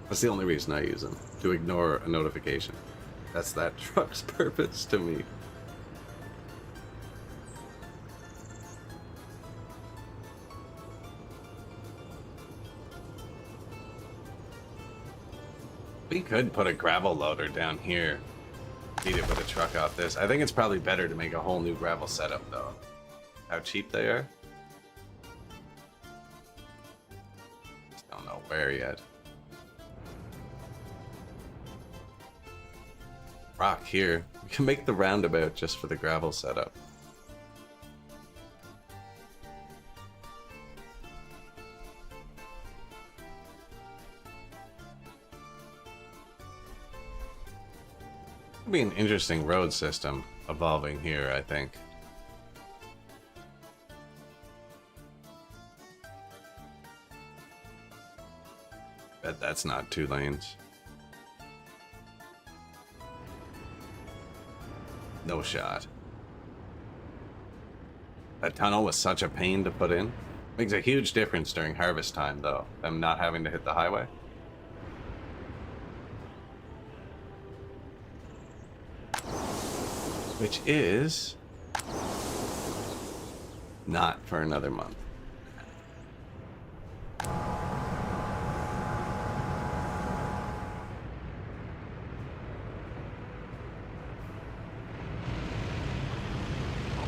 That's the only reason I use them, to ignore a notification. That's that truck's purpose to me. We could put a gravel loader down here. Feed it with a truck off this. I think it's probably better to make a whole new gravel setup, though. How cheap they are? Just don't know where yet. Rock here. We can make the roundabout just for the gravel setup. It'd be an interesting road system evolving here, I think. Bet that's not 2 lanes. No shot. That tunnel was such a pain to put in. Makes a huge difference during harvest time, though, them not having to hit the highway. Which is not for another month.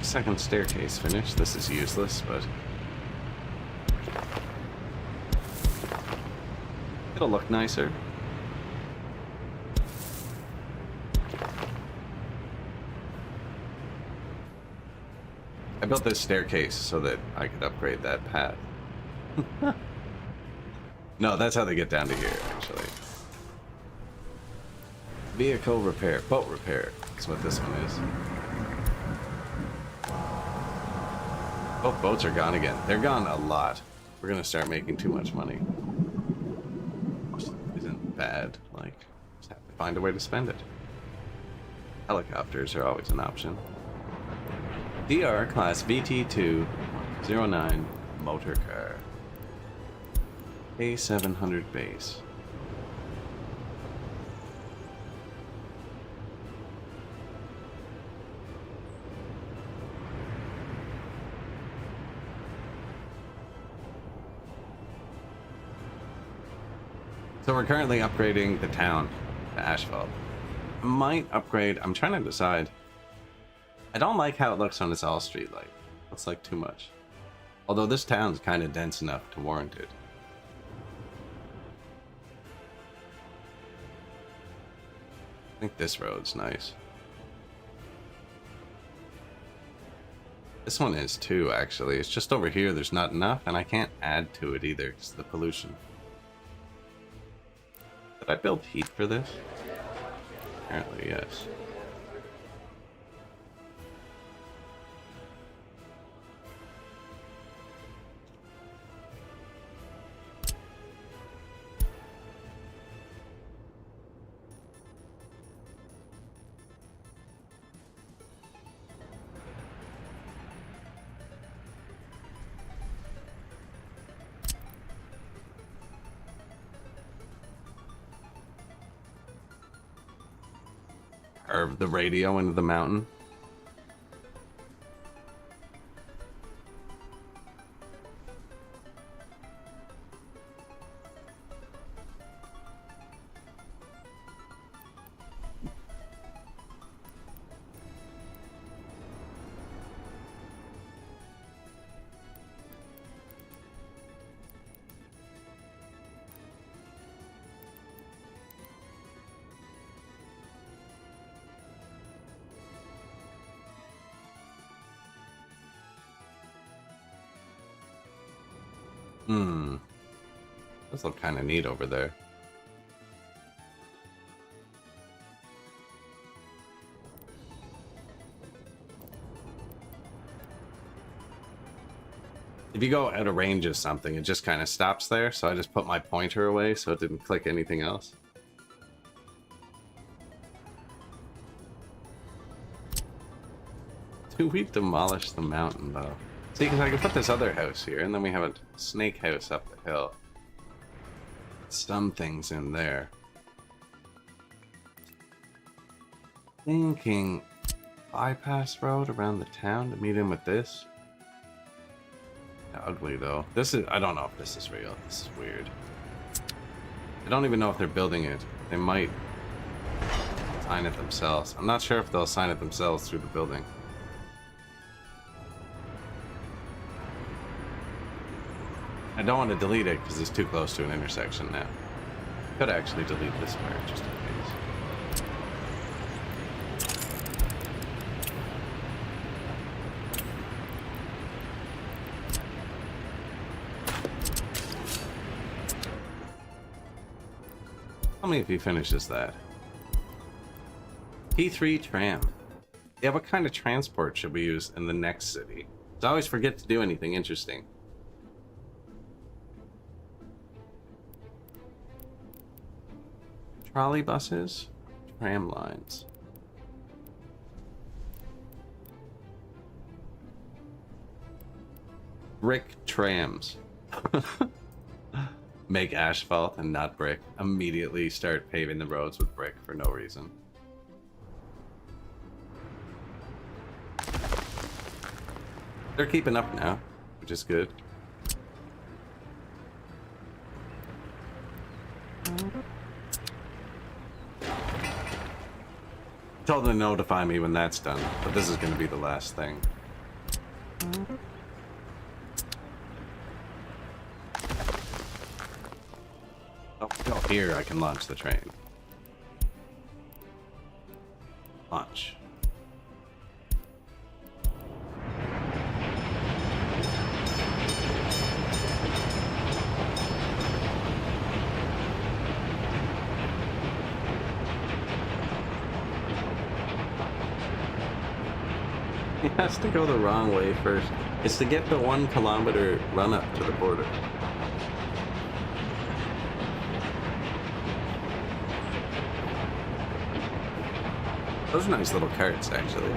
Second staircase finished. This is useless, but it'll look nicer. I built this staircase so that I could upgrade that path. No, that's how they get down to here, actually. Vehicle repair, boat repair. That's what this one is. Both boats are gone again. They're gone a lot. We're gonna start making too much money. Which isn't bad. Like, just have to find a way to spend it. Helicopters are always an option. DR class VT209 motor car. A700 base. So we're currently upgrading the town to asphalt. I might upgrade, I'm trying to decide. I don't like how it looks when it's all street light. Looks like too much. Although this town's kind of dense enough to warrant it. I think this road's nice. This one is too, actually. It's just over here there's not enough, and I can't add to it either because of the pollution. Did I build heat for this? Apparently, yes. Curve the radio into the mountain. Those look kind of neat over there. If you go out of range of something, it just kind of stops there, so I just put my pointer away so it didn't click anything else. Do we demolish the mountain, though? See, because I can put this other house here, and then we have a snake house up the hill. Some things in there. Thinking bypass road around the town to meet him with this. Ugly though. This is, I don't know if this is real. This is weird. I don't even know if they're building it. They might sign it themselves. I'm not sure if they'll sign it themselves through the building. I don't want to delete it because it's too close to an intersection now. Could actually delete this part just in case. Tell me if he finishes that. P3 tram. Yeah, what kind of transport should we use in the next city? I always forget to do anything interesting. Trolley buses, tram lines. Brick trams. Make asphalt and not brick. Immediately start paving the roads with brick for no reason. They're keeping up now, which is good. Told them to notify me when that's done, but this is going to be the last thing. Oh, here I can launch the train. Launch. He has to go the wrong way first. It's to get the 1 kilometer run up to the border. Those are nice little carts, actually.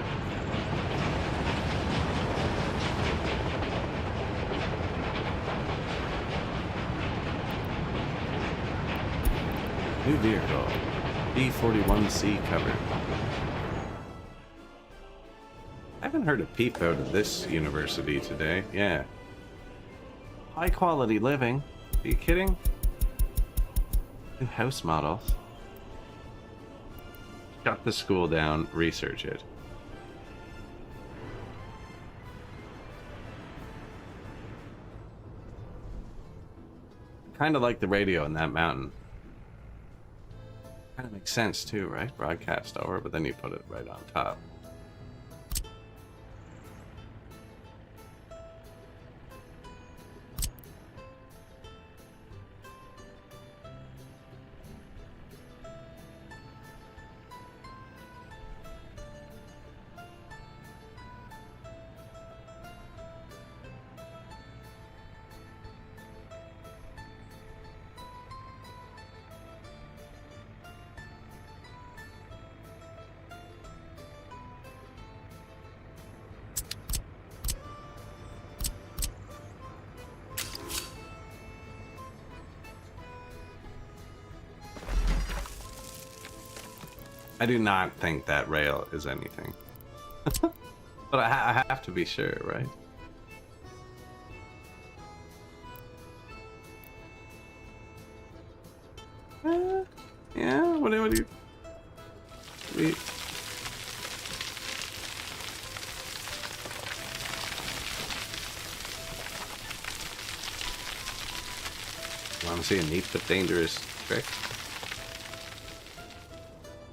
New vehicle. B41C cover. I haven't heard a peep out of this university today. Yeah. High quality living. Are you kidding? New house models. Shut the school down, research it. Kind of like the radio in that mountain. Kind of makes sense too, right? Broadcast over, but then you put it right on top. I do not think that rail is anything. But I have to be sure, right? Yeah, what do you... We... Want to see a neat but dangerous trick?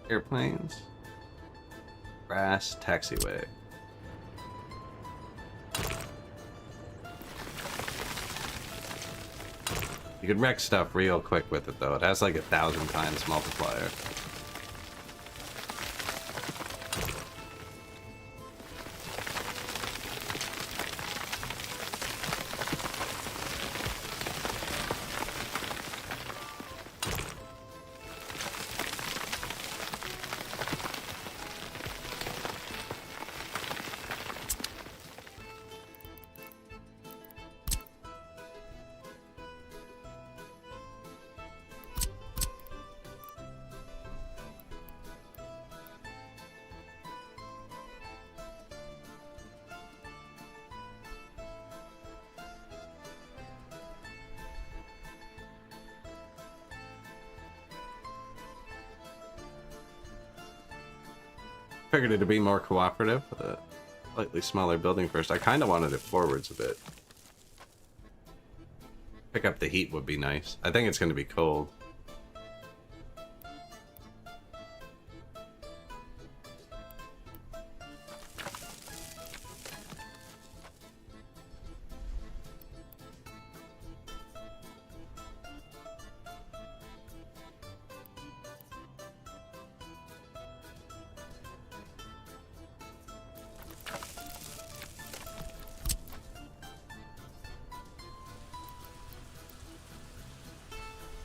Airplanes. Grass taxiway. You could wreck stuff real quick with it though. It has like 1,000 times multiplier. figured it'd be more cooperative with a slightly smaller building first. I kind of wanted it forwards a bit. Pick up the heat would be nice. I think it's going to be cold.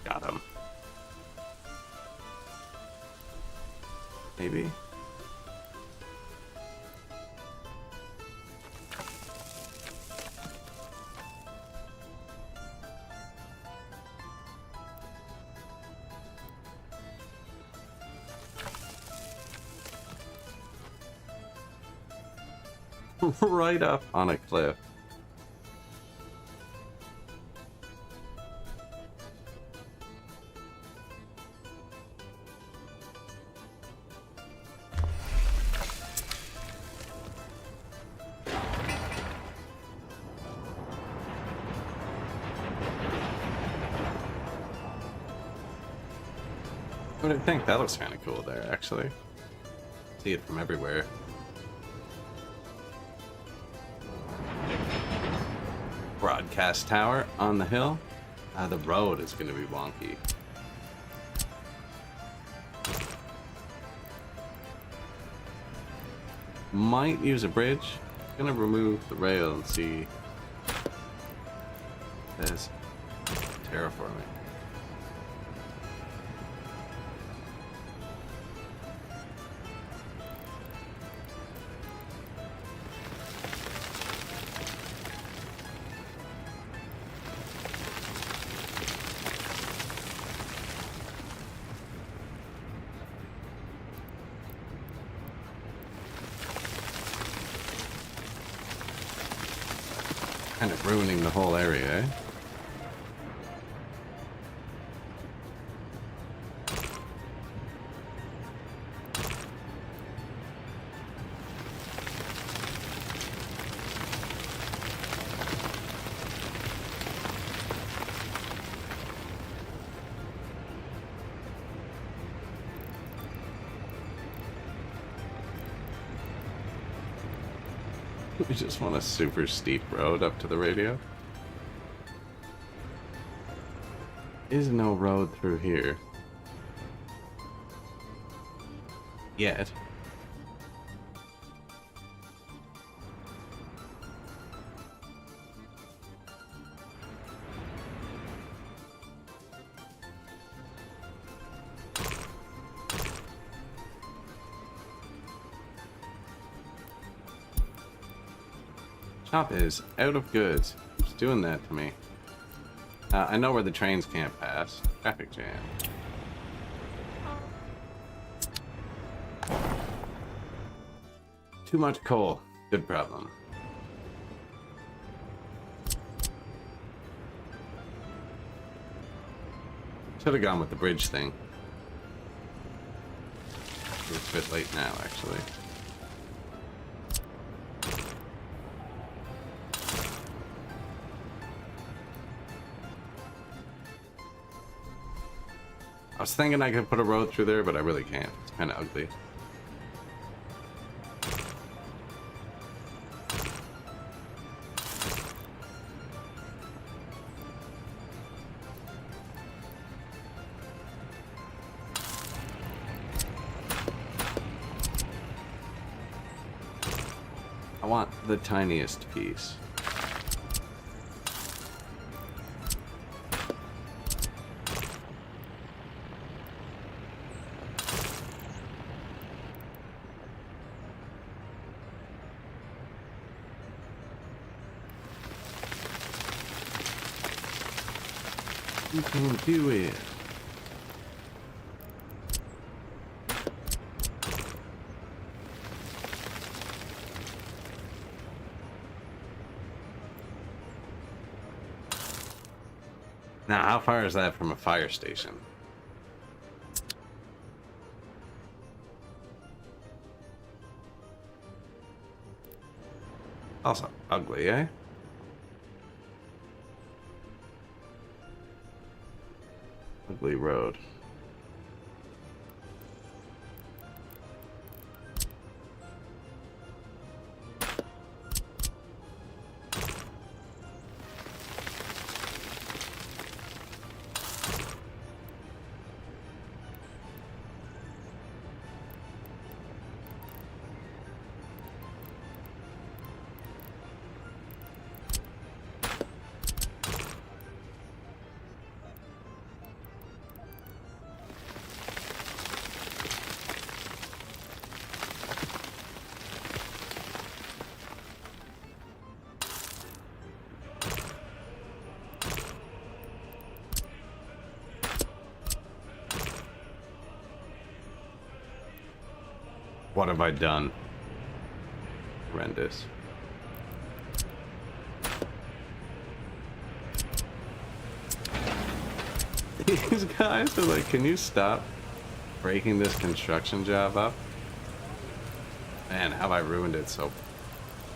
Got him. Maybe. Right up on a cliff. What do you think? That looks kind of cool there, actually. See it from everywhere. Broadcast tower on the hill. The road is going to be wonky. Might use a bridge. Gonna remove the rail and see. There's terraforming. Kind of ruining the whole area, eh? We just want a super steep road up to the radio. Is no road through here. Yet. Shop is out of goods. It's doing that to me. I know where the trains can't pass. Traffic jam. Too much coal. Good problem. Should have gone with the bridge thing. It's a bit late now, actually. I was thinking I could put a road through there, but I really can't. It's kind of ugly. I want the tiniest piece. You can do it. Now, how far is that from a fire station? Also ugly, eh? Ugly road. What have I done? Horrendous. These guys are like, can you stop breaking this construction job up? Man, have I ruined it so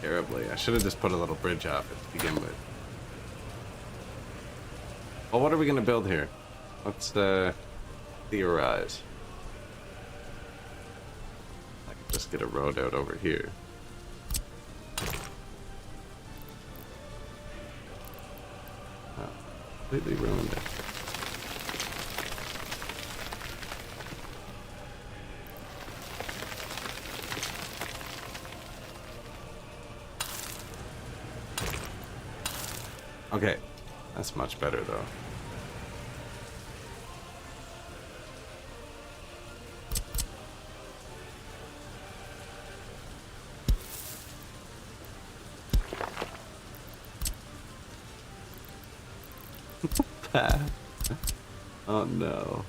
terribly. I should have just put a little bridge off it to begin with. Well, what are we going to build here? Let's theorize. I could just get a road out over here. Oh, completely ruined it. Okay, that's much better though. Oh no.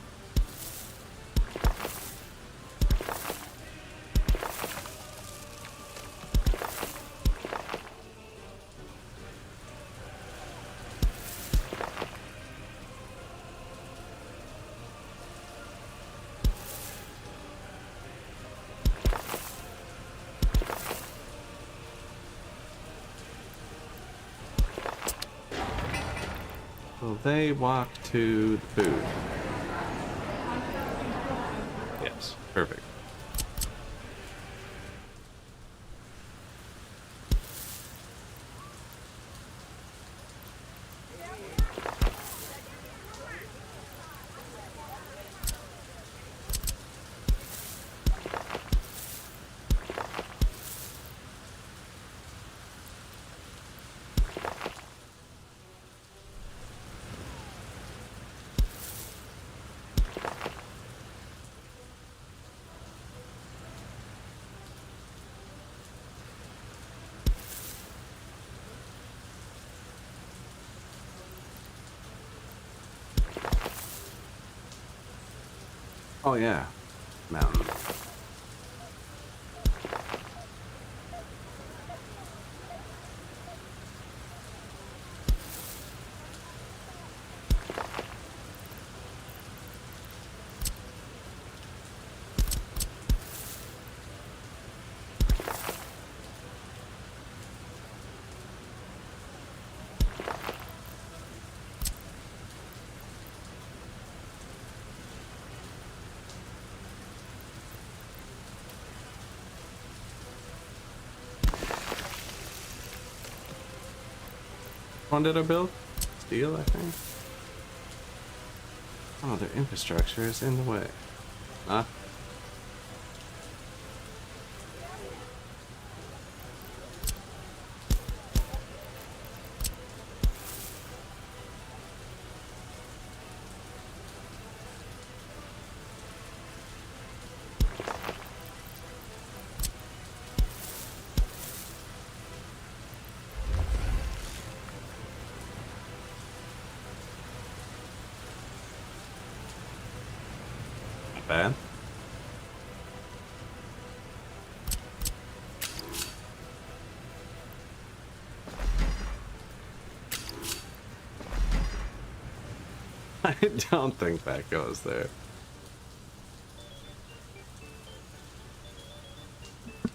Will they walk to the food? Yes, perfect. Oh yeah, mountain. One did I build? Steel, I think. Oh, their infrastructure is in the way. Huh? Bad. I don't think that goes there.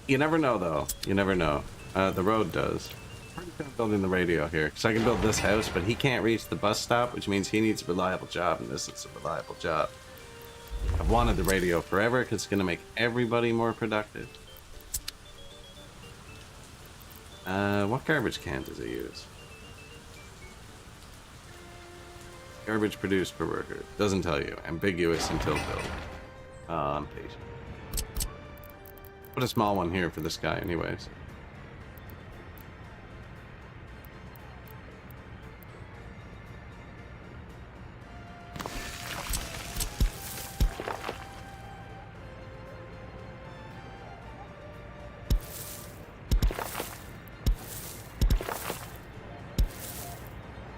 You never know, though. You never know. The road does. I'm building the radio here because I can build this house, but he can't reach the bus stop, which means he needs a reliable job, and this is a reliable job. I've wanted the radio forever because it's going to make everybody more productive. What garbage can does it use? Garbage produced per worker. Doesn't tell you. Ambiguous until built. I'm patient. Put a small one here for this guy anyways.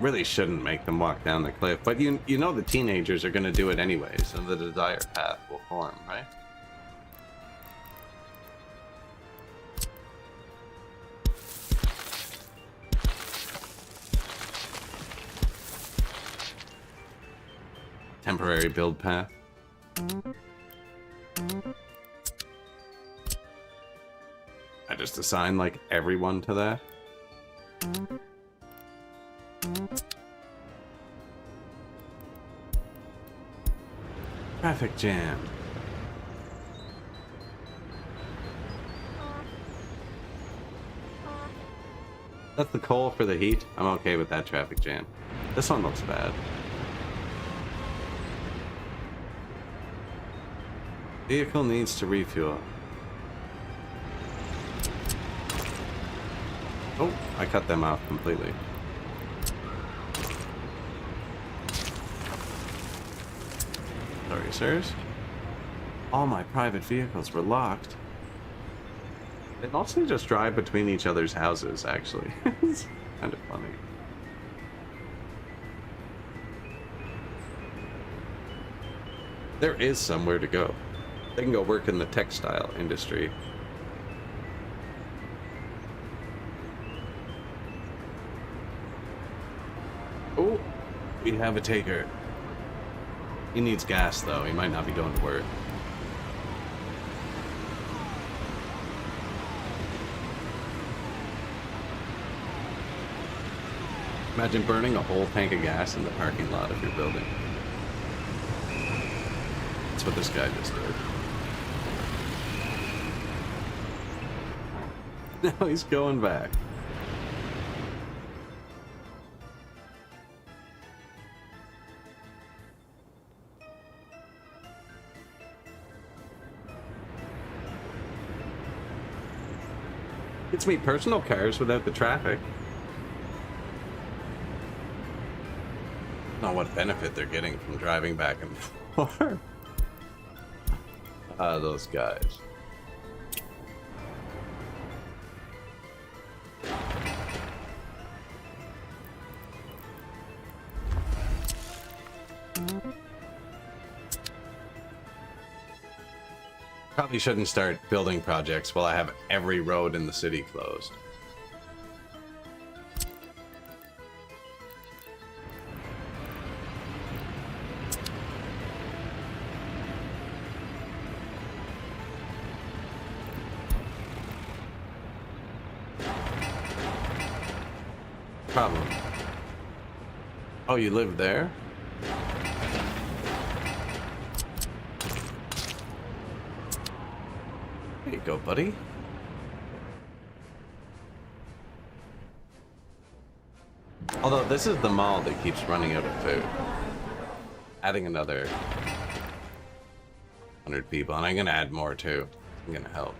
Really shouldn't make them walk down the cliff, but you know the teenagers are going to do it anyways, and the desired path will form, right? Temporary build path. I just assign like everyone to that. Traffic jam. That's the coal for the heat. I'm okay with that traffic jam. This one looks bad. Vehicle needs to refuel. Oh, I cut them off completely. Sorry, sirs. All my private vehicles were locked. They mostly just drive between each other's houses, actually. It's kind of funny. There is somewhere to go. They can go work in the textile industry. Oh, we have a taker. He needs gas, though. He might not be going to work. Imagine burning a whole tank of gas in the parking lot of your building. That's what this guy just did. Now he's going back. Gets me personal cars without the traffic. Not what benefit they're getting from driving back and forth. Those guys. Probably shouldn't start building projects while I have every road in the city closed. Problem. Oh, you live there? There you go, buddy. Although this is the mall that keeps running out of food. Adding another 100 people, and I'm gonna add more too. I'm gonna help.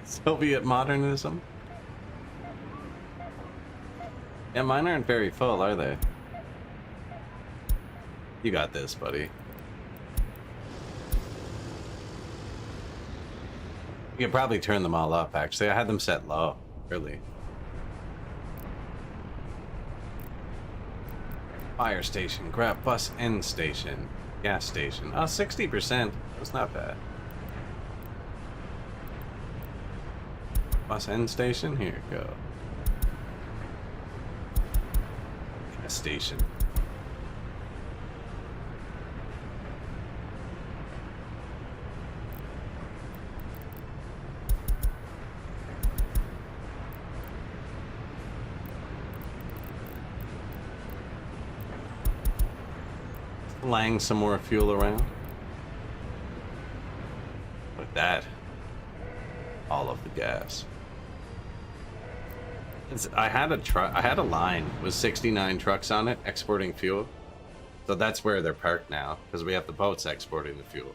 Soviet modernism? Yeah, mine aren't very full, are they? You got this, buddy. You could probably turn them all up, actually. I had them set low, really. Fire station, grab bus end station, gas station. Oh, 60%. That's not bad. Bus end station? Here you go. Gas station. slang some more fuel around. With that, all of the gas. I had a truck. I had a line with 69 trucks on it exporting fuel. So that's where they're parked now, because we have the boats exporting the fuel.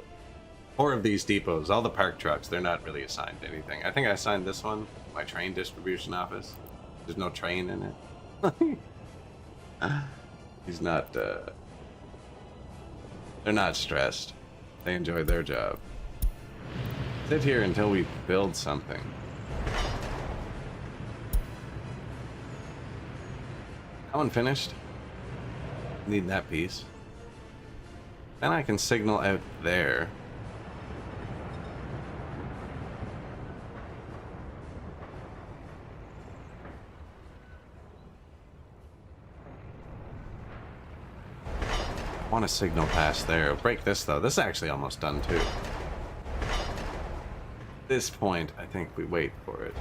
4 of these depots, all the parked trucks, they're not really assigned to anything. I think I assigned this one, my train distribution office. There's no train in it. He's not, they're not stressed. They enjoy their job. Sit here until we build something. That one finished. Need that piece. Then I can signal out there. I want to signal past there. Break this though. This is actually almost done too. At this point, I think we wait for it.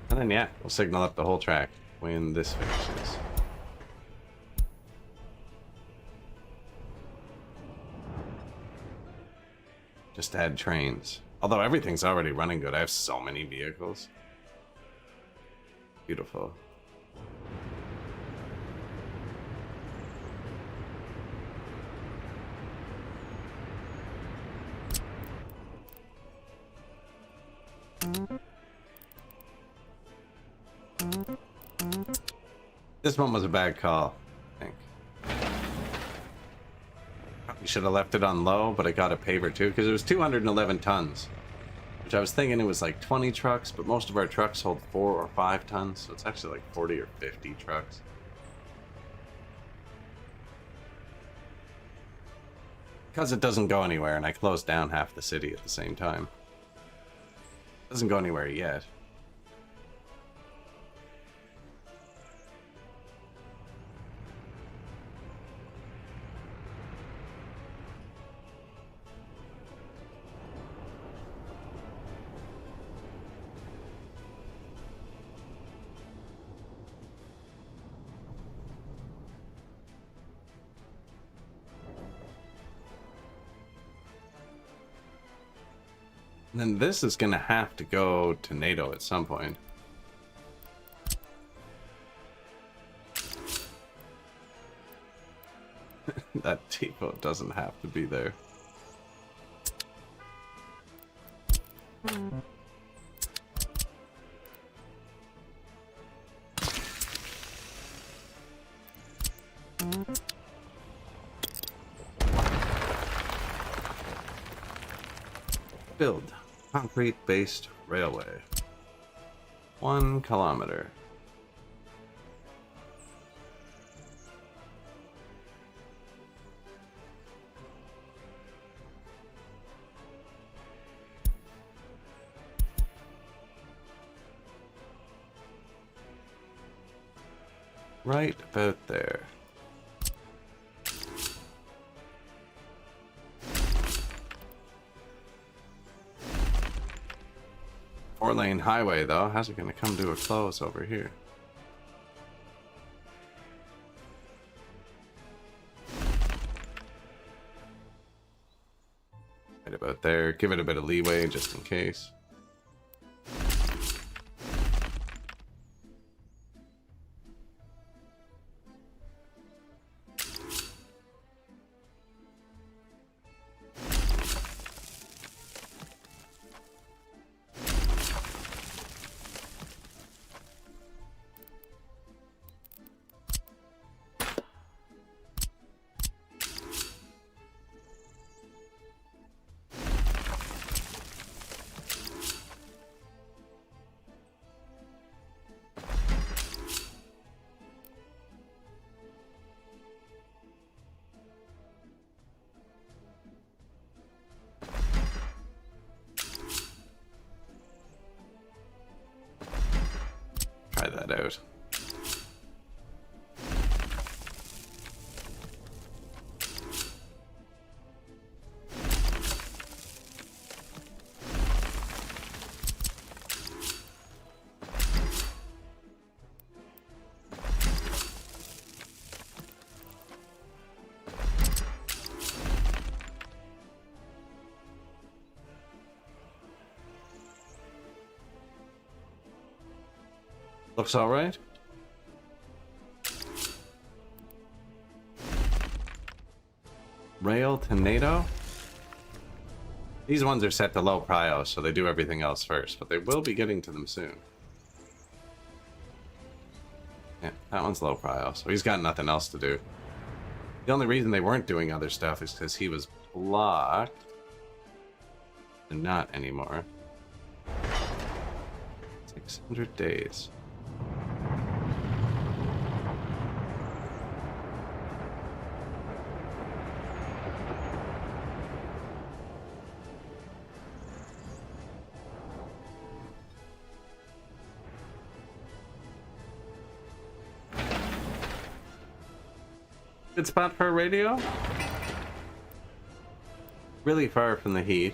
And then yeah, we'll signal up the whole track when this finishes. Just add trains. Although everything's already running good. I have so many vehicles. Beautiful. This one was a bad call, I think. Probably should have left it on low, but I got a paver too, because it was 211 tons. Which I was thinking it was like 20 trucks, but most of our trucks hold 4 or 5 tons, so it's actually like 40 or 50 trucks. Because it doesn't go anywhere, and I closed down half the city at the same time. It doesn't go anywhere yet. And then this is gonna have to go to NATO at some point. That depot doesn't have to be there. Build concrete-based railway. 1 kilometer. Right about there. Four-lane highway, though. How's it going to come to a close over here? Right about there. Give it a bit of leeway just in case. Looks all right. Rail to NATO. These ones are set to low prio, so they do everything else first, but they will be getting to them soon. Yeah, that one's low prio, so he's got nothing else to do. The only reason they weren't doing other stuff is because he was blocked. And not anymore. 600 days. Good spot for a radio. Really far from the heat.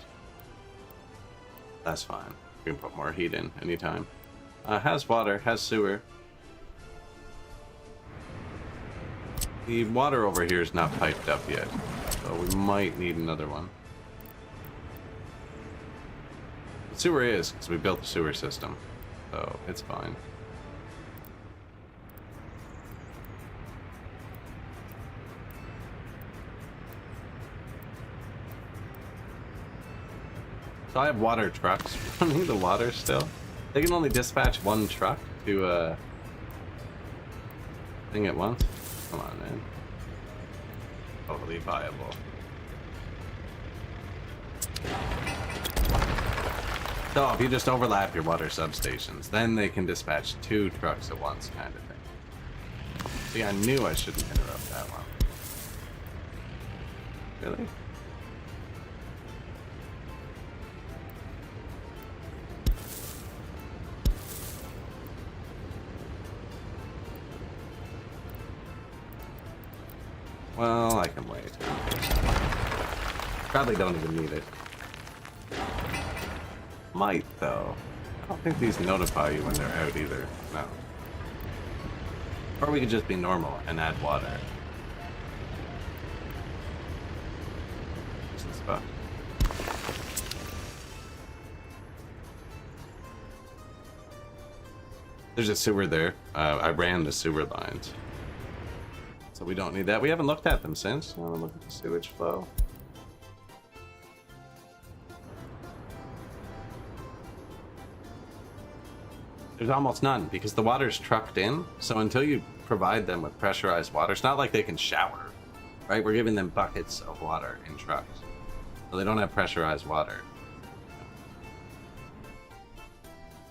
That's fine. We can put more heat in anytime. Has water, has sewer. The water over here is not piped up yet, so we might need another one. The sewer is, because we built the sewer system, so it's fine. So I have water trucks running the water still. They can only dispatch one truck to a thing at once. Come on, man. Totally viable. So if you just overlap your water substations, then they can dispatch 2 trucks at once, kind of thing. See, I knew I shouldn't interrupt that one. Really? Well, I can wait. Probably don't even need it. Might, though. I don't think these notify you when they're out either. No. Or we could just be normal and add water. What's this spot? There's a sewer there. I ran the sewer lines. So we don't need that. We haven't looked at them since. I want to look at the sewage flow. There's almost none because the water's trucked in. So until you provide them with pressurized water, it's not like they can shower, right? We're giving them buckets of water in trucks. So they don't have pressurized water.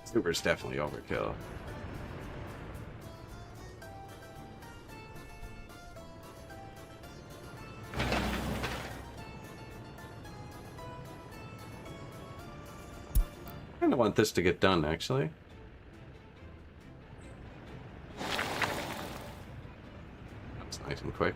Sewer's definitely overkill. I kind of want this to get done, actually. That's nice and quick.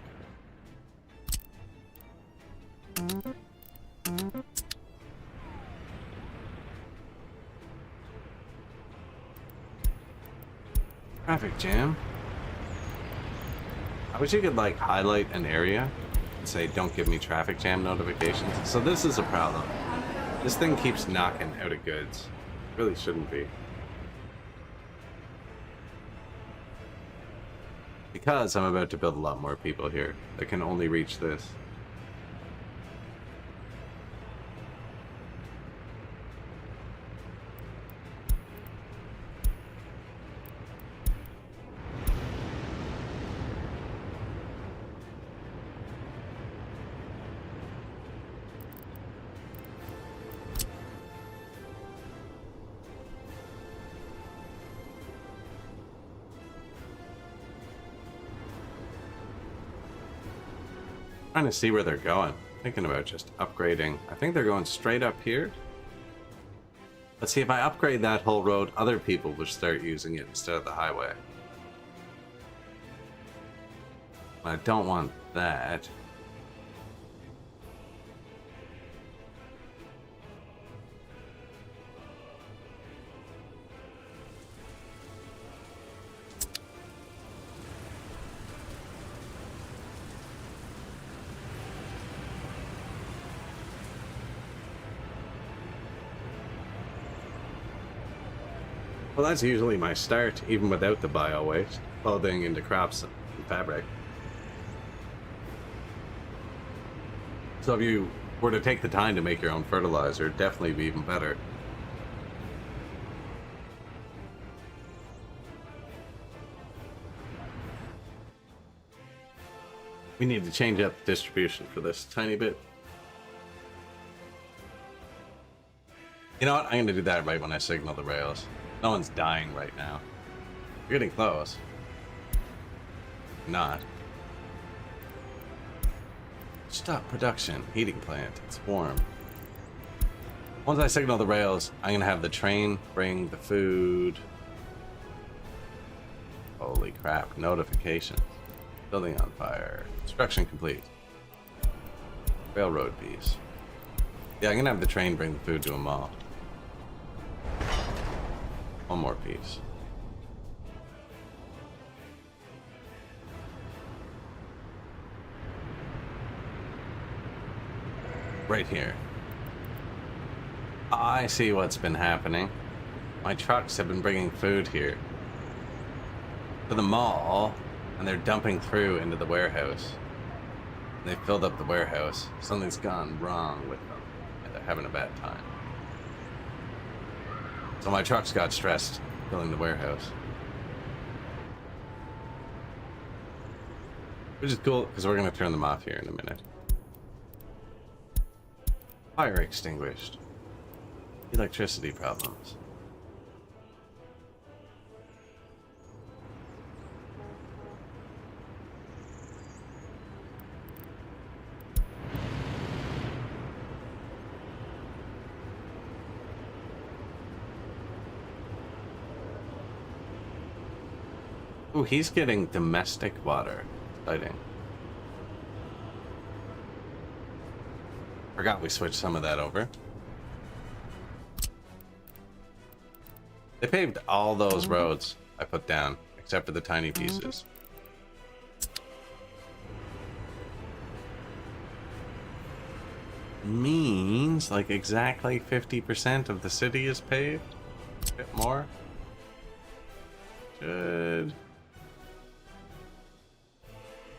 Traffic jam. I wish you could, like, highlight an area and say, don't give me traffic jam notifications. So this is a problem. This thing keeps knocking out of goods. Really shouldn't be. Because I'm about to build a lot more people here that can only reach this. Trying to see where they're going. Thinking about just upgrading. I think they're going straight up here. Let's see, if I upgrade that whole road, other people will start using it instead of the highway. I don't want that. Well, that's usually my start, even without the bio waste. Clothing into crops and fabric. So if you were to take the time to make your own fertilizer, it'd definitely be even better. We need to change up the distribution for this tiny bit. You know what? I'm going to do that right when I signal the rails. No one's dying right now. We're getting close. Not. Stop production. Heating plant. It's warm. Once I signal the rails, I'm going to have the train bring the food. Holy crap. Notifications. Building on fire. Construction complete. Railroad piece. Yeah, I'm going to have the train bring the food to a mall. One more piece. Right here. I see what's been happening. My trucks have been bringing food here to the mall, and they're dumping through into the warehouse. They filled up the warehouse. Something's gone wrong with them, and they're having a bad time. So my trucks got stressed filling the warehouse. Which is cool, because we're going to turn them off here in a minute. Fire extinguished. Electricity problems. Ooh, he's getting domestic water. Exciting. Forgot we switched some of that over. They paved all those roads I put down, except for the tiny pieces. Means like exactly 50% of the city is paved. A bit more. Should.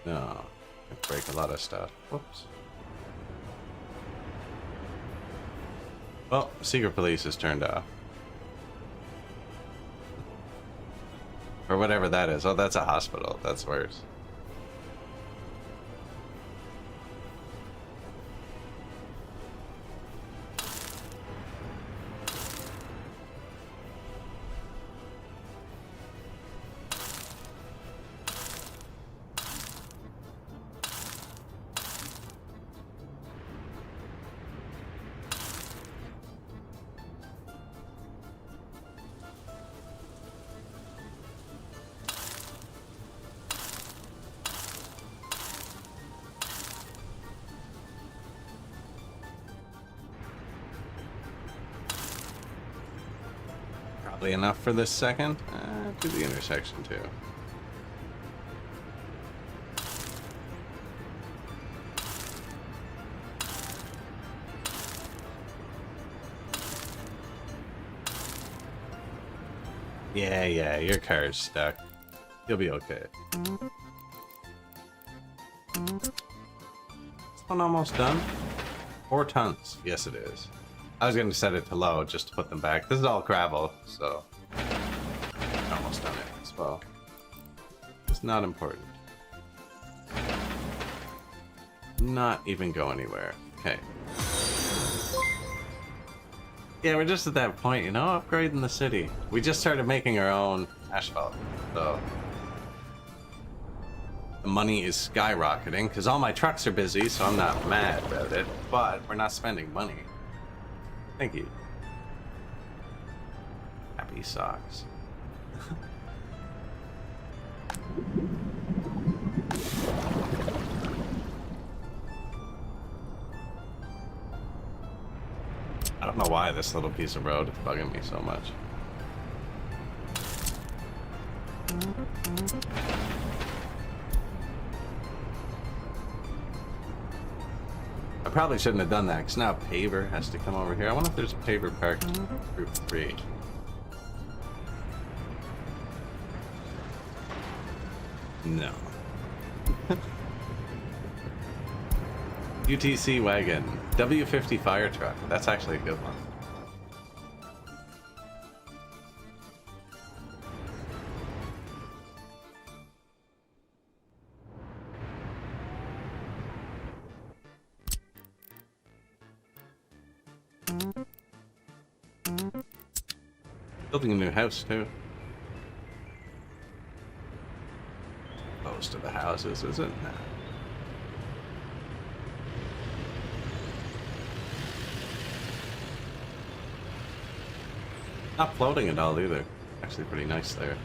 No. I break a lot of stuff. Whoops. Well, secret police is turned off. Or whatever that is. Oh, that's a hospital. That's worse. Enough for this second. Do the intersection too. Yeah, your car's stuck. You'll be okay. This one almost done. 4 tons. Yes, it is. I was going to set it to low just to put them back. This is all gravel, so almost done it as well. It's not important. Not even go anywhere. Okay. Yeah, we're just at that point, you know, upgrading the city. We just started making our own asphalt, so the money is skyrocketing because all my trucks are busy, so I'm not mad about it, but we're not spending money. Thank you. Happy socks. I don't know why this little piece of road is bugging me so much. I probably shouldn't have done that, because now paver has to come over here. I wonder if there's a paver parked group 3. No. UTC wagon. W50 fire truck. That's actually a good one. Building a new house too. Most of the houses, is it? No. Not floating at all either. Actually pretty nice there.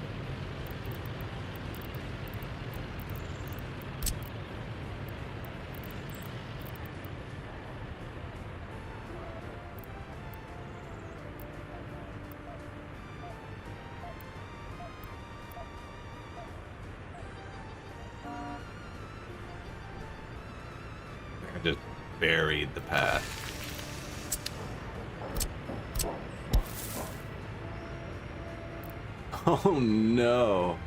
I just buried the path. Oh no.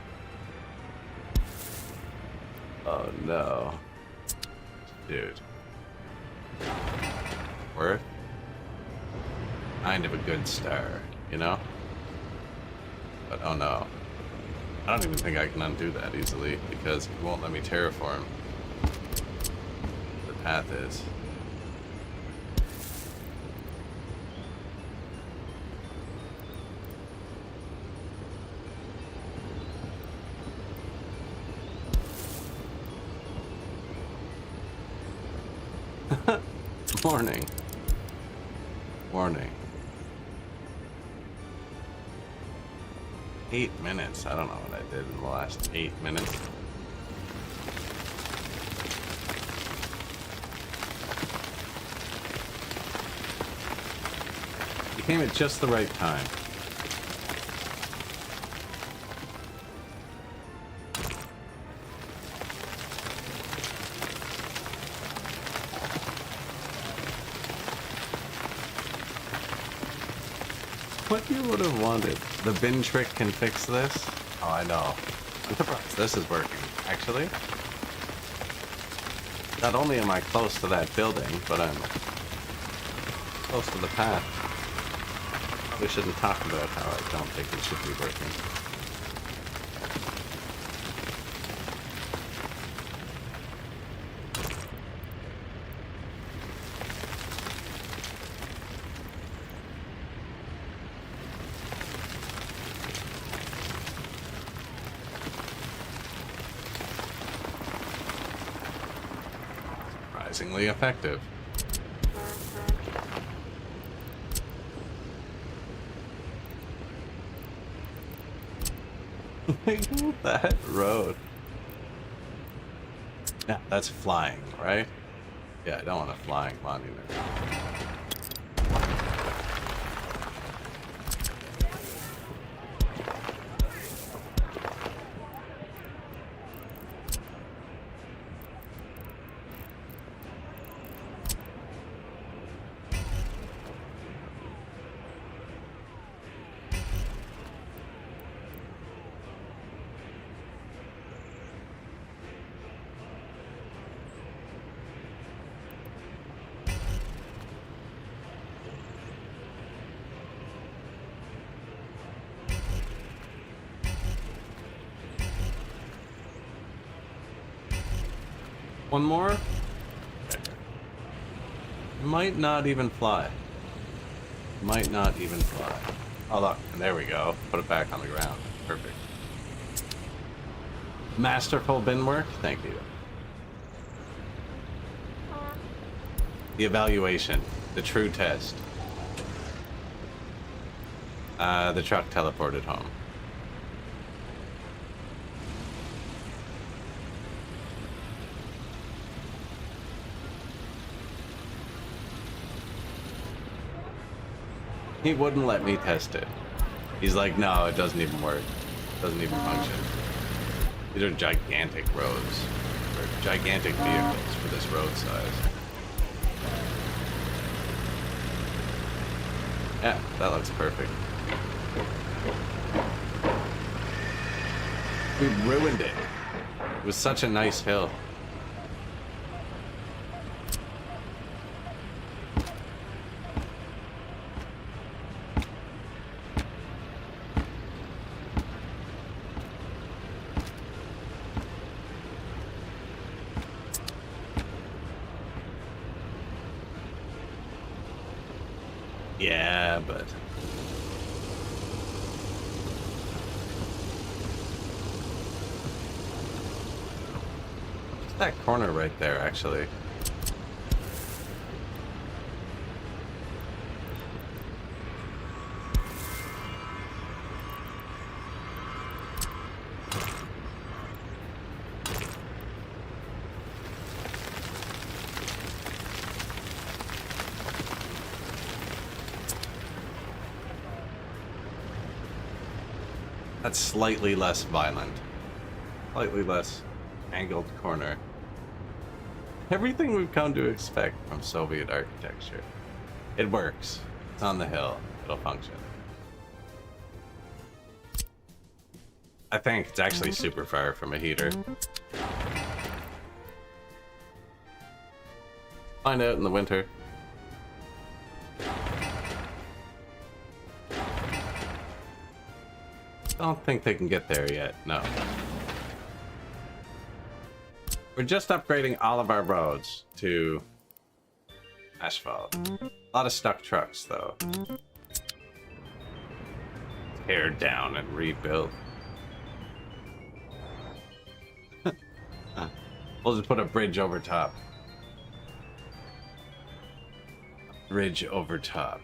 Oh no. Dude. Worth? Kind of a good star, you know? But oh no. I don't even think I can undo that easily because it won't let me terraform. The path is. Warning. Warning. 8 minutes. I don't know what I did in the last 8 minutes. You came at just the right time. What you would have wanted. The bin trick can fix this? Oh, I know. I'm surprised this is working, actually. Not only am I close to that building, but I'm close to the path. Probably shouldn't talk about how I don't think it should be working. Surprisingly effective. That road. Yeah, that's flying, right? Yeah, I don't want a flying monument. One more? Might not even fly. Might not even fly. Oh look, and there we go. Put it back on the ground. Perfect. Masterful bin work? Thank you. The evaluation. The true test. The truck teleported home. He wouldn't let me test it. He's like, no, it doesn't even work. It doesn't even function. These are gigantic roads. Or gigantic vehicles for this road size. Yeah, that looks perfect. We ruined it. It was such a nice hill. Yeah, but just that corner right there, actually. That's slightly less violent. Slightly less angled corner. Everything we've come to expect from Soviet architecture. It works. It's on the hill. It'll function. I think it's actually super far from a heater. Find out in the winter. I don't think they can get there yet, no. We're just upgrading all of our roads to asphalt. A lot of stuck trucks, though. Tear down and rebuild. We'll just put a bridge over top. Bridge over top.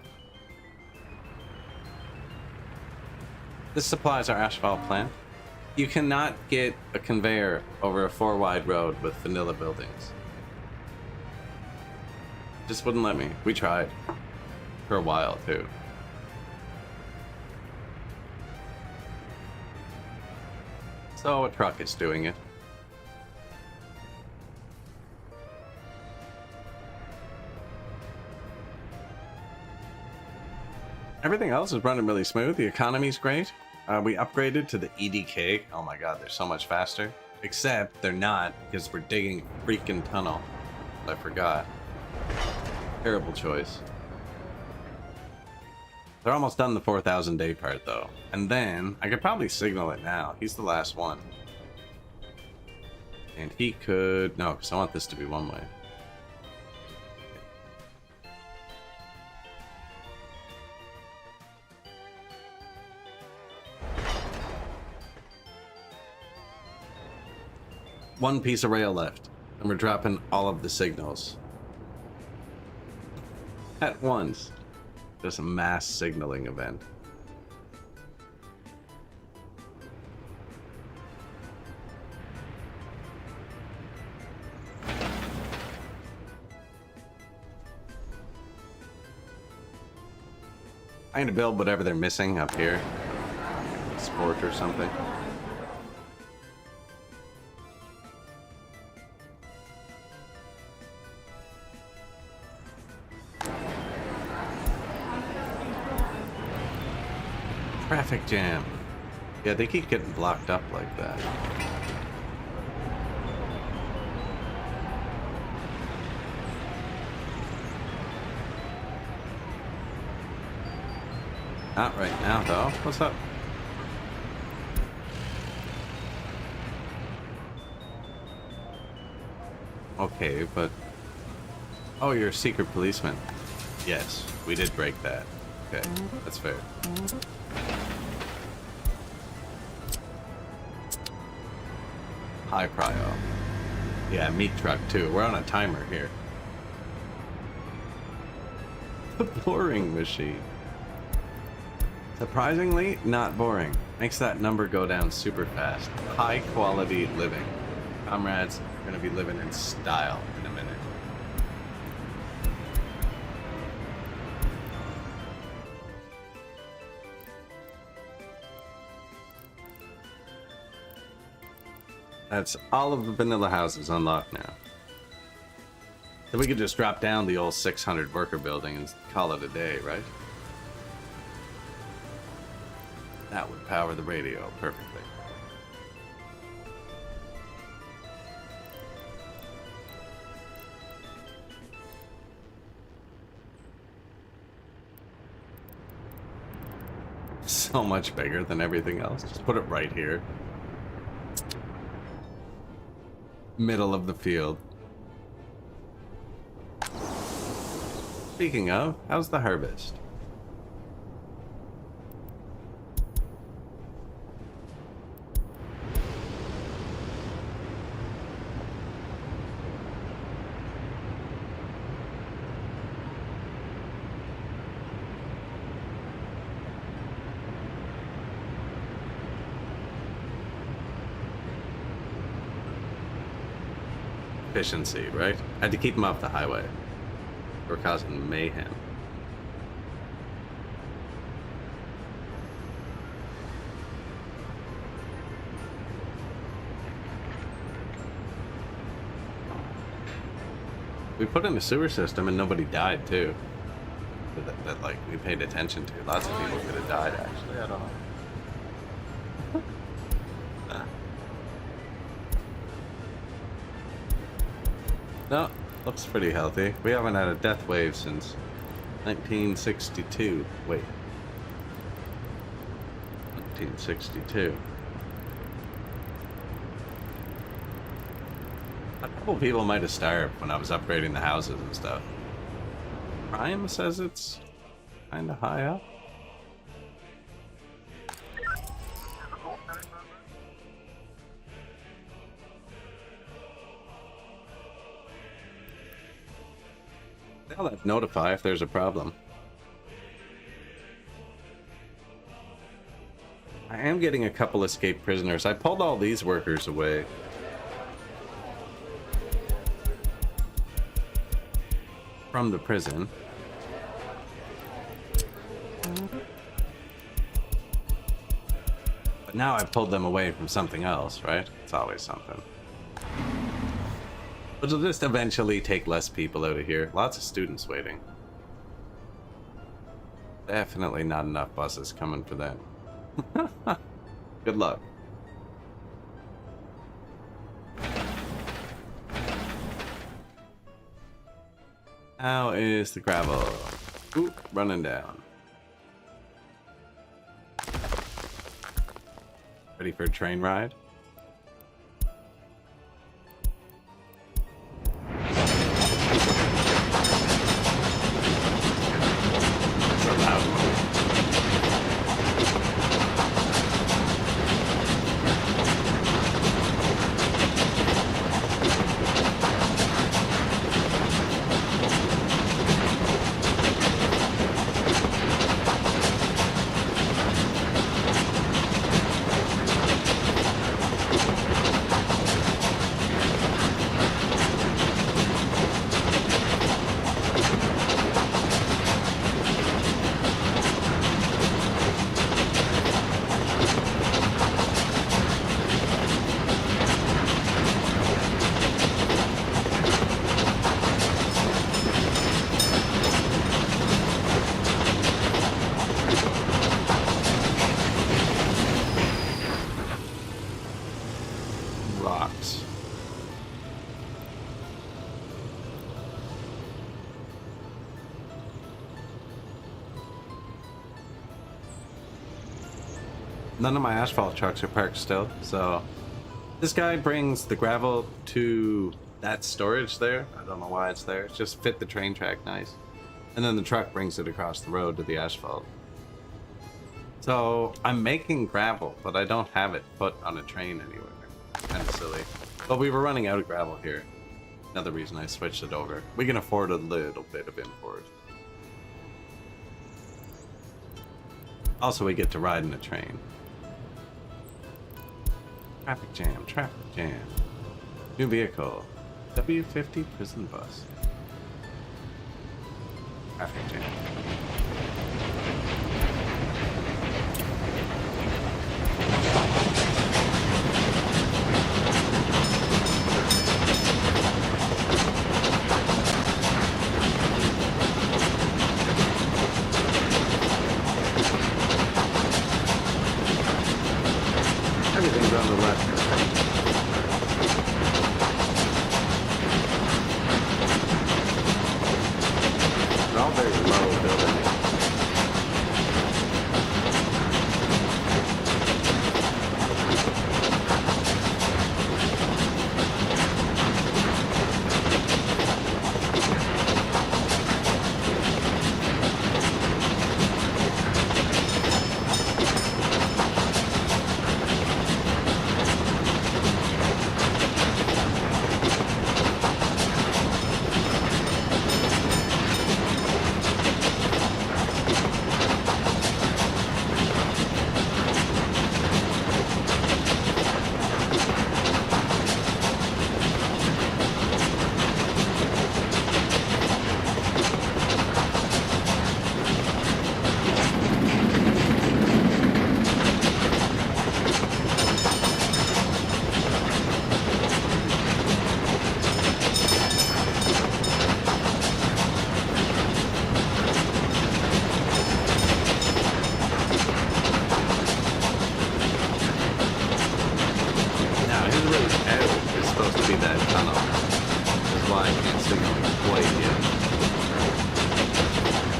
This supplies our asphalt plant. You cannot get a conveyor over a 4-wide road with vanilla buildings. Just wouldn't let me. We tried. For a while, too. So a truck is doing it. Everything else is running really smooth. The economy's great. We upgraded to the EDK. Oh my god, they're so much faster. Except they're not, because we're digging a freaking tunnel. I forgot. Terrible choice. They're almost done the 4,000 day part, though. And then, I could probably signal it now. He's the last one. And he could... No, because I want this to be one way. One piece of rail left, and we're dropping all of the signals at once. Just a mass signaling event. I'm gonna build whatever they're missing up here. Sport or something. Traffic jam. Yeah, they keep getting blocked up like that. Not right now, though. What's up? Okay, but... Oh, you're a secret policeman. Yes, we did break that. Okay, that's fair. High prio. Yeah, meat truck too. We're on a timer here. The boring machine. Surprisingly, not boring. Makes that number go down super fast. High quality living. Comrades, we're gonna be living in style in a minute. That's all of the vanilla houses unlocked now. So we could just drop down the old 600 worker building and call it a day, right? That would power the radio perfectly. so much bigger than everything else. Just put it right here. Middle of the field. Speaking of, how's the harvest? Efficiency, right? Had to keep them off the highway. We're causing mayhem. We put in a sewer system and nobody died too. That like we paid attention to. Lots of people could have died actually. I don't know. No, looks pretty healthy. We haven't had a death wave since 1962. Wait. 1962. A couple people might have starved when I was upgrading the houses and stuff. Prime says it's kind of high up. They'll have notify if there's a problem. I am getting a couple escaped prisoners. I pulled all these workers away. From the prison. But now I've pulled them away from something else, right? It's always something. But we'll just eventually take less people out of here. Lots of students waiting. Definitely not enough buses coming for them. Good luck. How is the gravel? Ooh, running down. Ready for a train ride? None of my asphalt trucks are parked still, so this guy brings the gravel to that storage there. I don't know why it's there. It's just fit the train track nice. And then the truck brings it across the road to the asphalt. So I'm making gravel, but I don't have it put on a train anywhere. Kind of silly. But we were running out of gravel here. Another reason I switched it over. We can afford a little bit of import. Also, we get to ride in a train. Traffic jam, traffic jam. New vehicle. W50 prison bus. Traffic jam. Everything's on the left. They're all very low buildings. why I can't signal quite yet.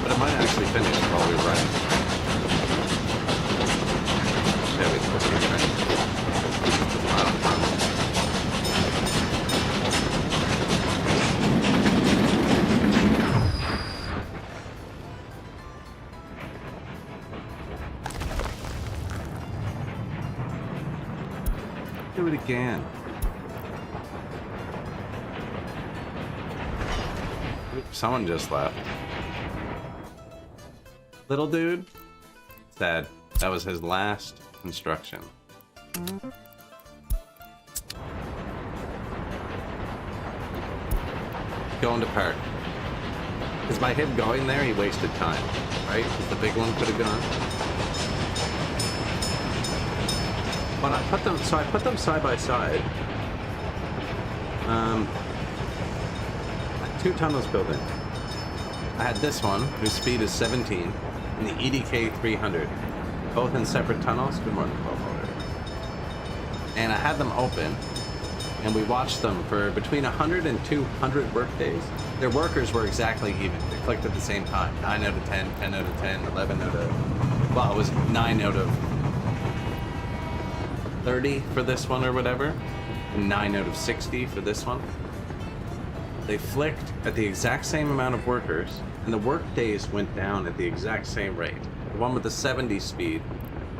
But it might actually finish while we're running. There we go, we're running. Do it again. Someone just left. Little dude? Sad. That was his last construction. Going to park. Because by him going there, he wasted time. Right? Because the big one could have gone. But I put them side by side. Two tunnels built in. I had this one, whose speed is 17, and the EDK 300, both in separate tunnels. Good morning, motor. And I had them open, and we watched them for between 100 and 200 work days. Their workers were exactly even. They clicked at the same time. 9 out of 10, 10 out of 10, 11 out of... Well, it was 9 out of 30 for this one or whatever, and 9 out of 60 for this one. They flicked at the exact same amount of workers, and the work days went down at the exact same rate. The one with the 70 speed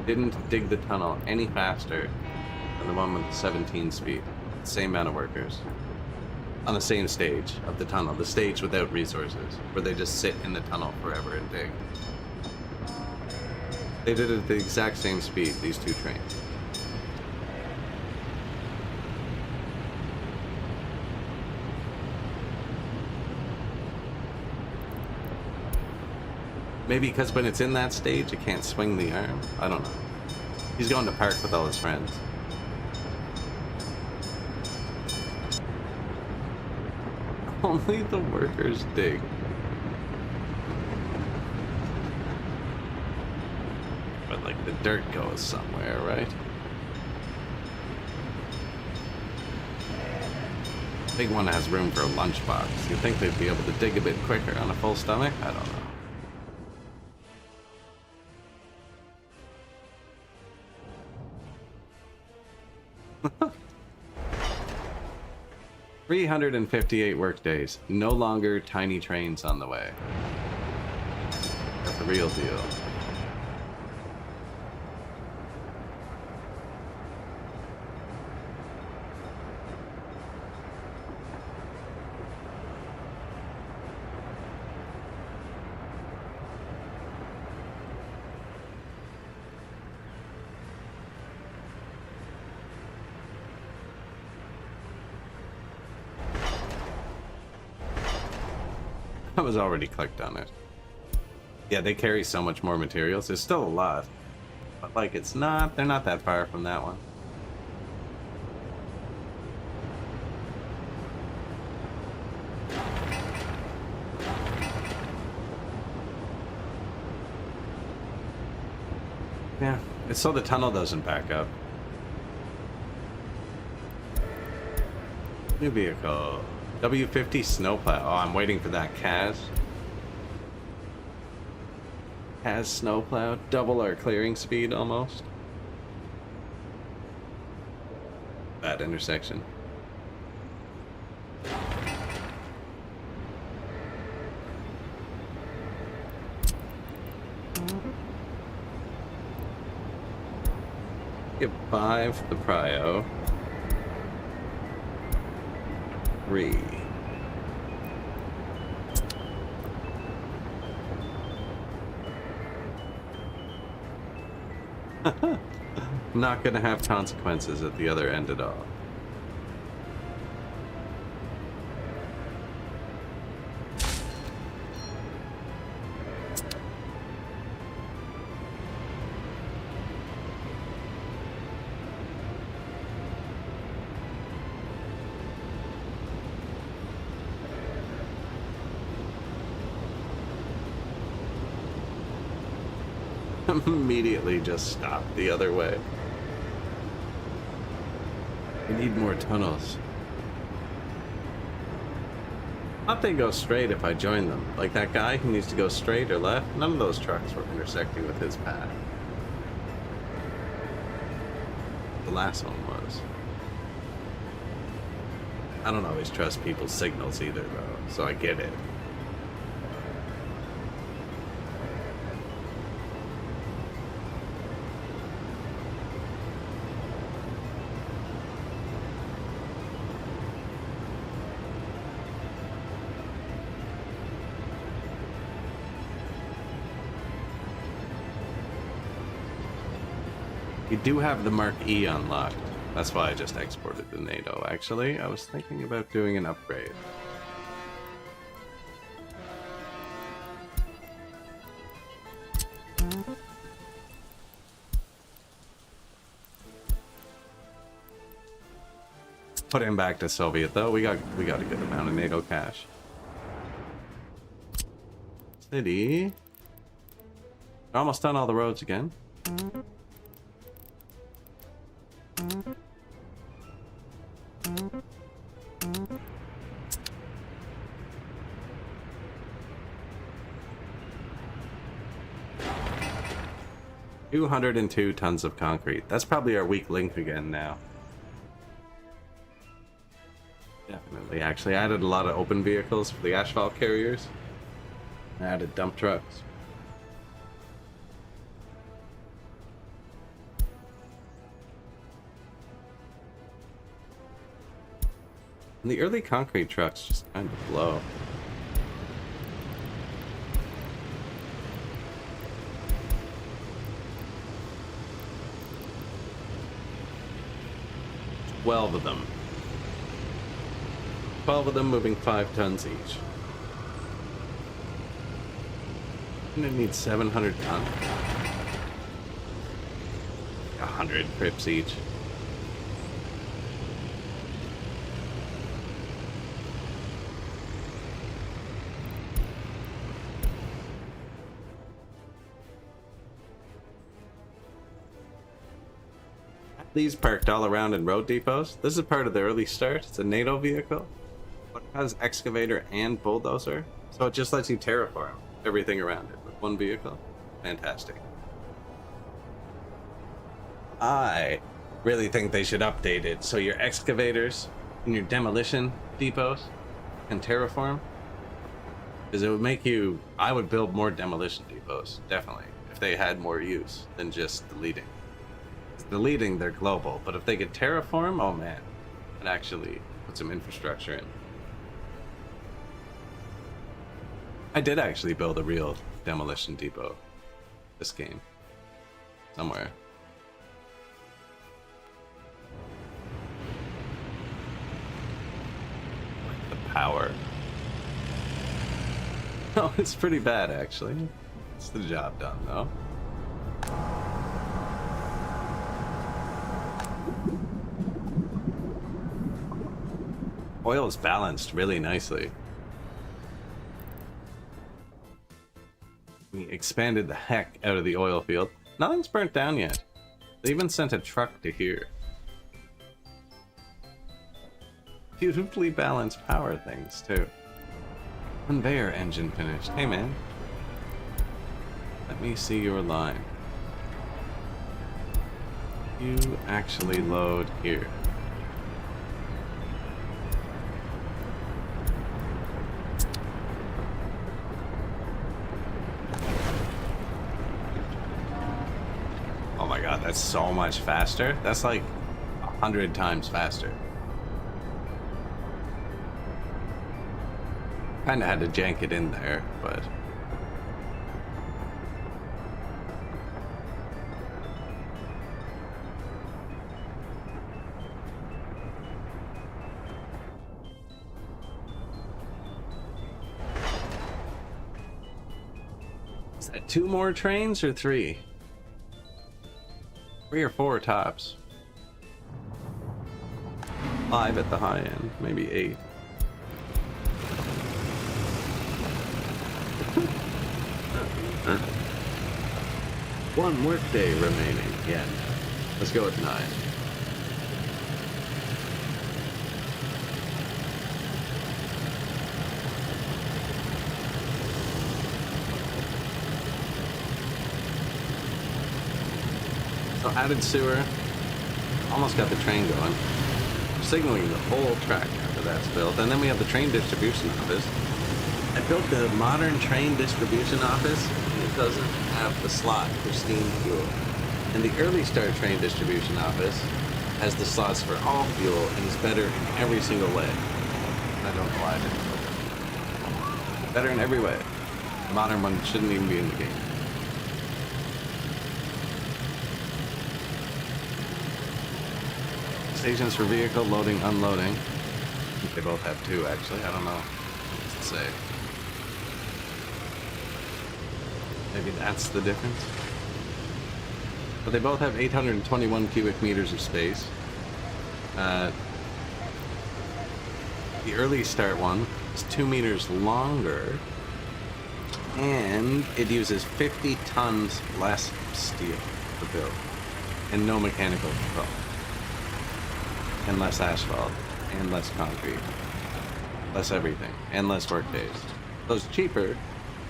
didn't dig the tunnel any faster than the one with the 17 speed. Same amount of workers. On the same stage of the tunnel, the stage without resources, where they just sit in the tunnel forever and dig. They did it at the exact same speed, these two trains. Maybe because when it's in that stage, it can't swing the arm. I don't know. He's going to park with all his friends. Only the workers dig. But like the dirt goes somewhere, right? Big one has room for a lunchbox. You'd think they'd be able to dig a bit quicker on a full stomach? I don't know. 358 work days. No longer tiny trains on the way. That's the real deal. I was already clicked on it. Yeah, they carry so much more materials. There's still a lot. But like it's not, they're not that far from that one. Yeah, it's so the tunnel doesn't back up. New vehicle. W50 snowplow. Oh, I'm waiting for that Kaz. Kaz snowplow. Double our clearing speed almost. Bad intersection. Get 5 the prio. 3. Not gonna have consequences at the other end at all. Immediately just stop the other way. We need more tunnels. thought they go straight if I join them. Like that guy who needs to go straight or left, none of those trucks were intersecting with his path. The last one was. I don't always trust people's signals either, though, so I get it. You do have the Mark E unlocked. That's why I just exported to NATO, actually. I was thinking about doing an upgrade. Put him back to Soviet, though. We got a good amount of NATO cash. City. We're almost done all the roads again. 202 tons of concrete. That's probably our weak link again now. Definitely, actually. I added a lot of open vehicles for the asphalt carriers. I added dump trucks. And the early concrete trucks just kind of blow. Twelve of them. 12 of them moving 5 tons each. I'm gonna need 700 tons. 100 trips each. These parked all around in road depots. This is part of the early start. It's a NATO vehicle, but it has excavator and bulldozer, so it just lets you terraform everything around it with one vehicle. Fantastic. I really think they should update it so your excavators and your demolition depots can terraform, because it would make you... I would build more demolition depots, definitely, if they had more use than just deleting. Deleting, they're global, but if they could terraform, oh man, and actually put some infrastructure in. I did actually build a real demolition depot this game somewhere. The power. Oh, it's pretty bad actually. It's the job done though. Oil is balanced really nicely. We expanded the heck out of the oil field. Nothing's burnt down yet. They even sent a truck to here. Beautifully balanced power things too. Conveyor engine finished. Hey man. Let me see your line. You actually load here. That's so much faster. That's like 100 times faster. Kinda had to jank it in there, but... Is that 2 more trains or 3? 3 or 4 tops. 5 at the high end, maybe 8. One workday remaining. Yeah. Let's go with 9. So added sewer. Almost got the train going. Signaling the whole track after that's built. And then we have the train distribution office. I built the modern train distribution office, and it doesn't have the slot for steam fuel. And the early start train distribution office has the slots for all fuel and is better in every single way. I don't know why I didn't build it. Better in every way. The modern one shouldn't even be in the game. Stations for vehicle loading, unloading. I think they both have two, actually. I don't know what to say. Maybe that's the difference. But they both have 821 cubic meters of space. The early start one is 2 meters longer, and it uses 50 tons less steel to build, and no mechanical control, and less asphalt, and less concrete, less everything, and less work days. So it's cheaper,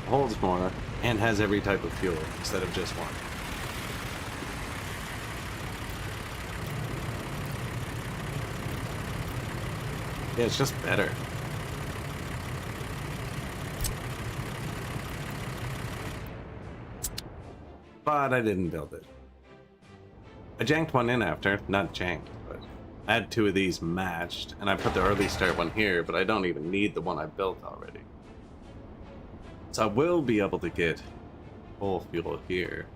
holds more, and has every type of fuel instead of just one. Yeah, it's just better. But I didn't build it. I janked one in after, not janked, but I had two of these matched, and I put the early start one here, but I don't even need the one I built already. So I will be able to get full fuel here.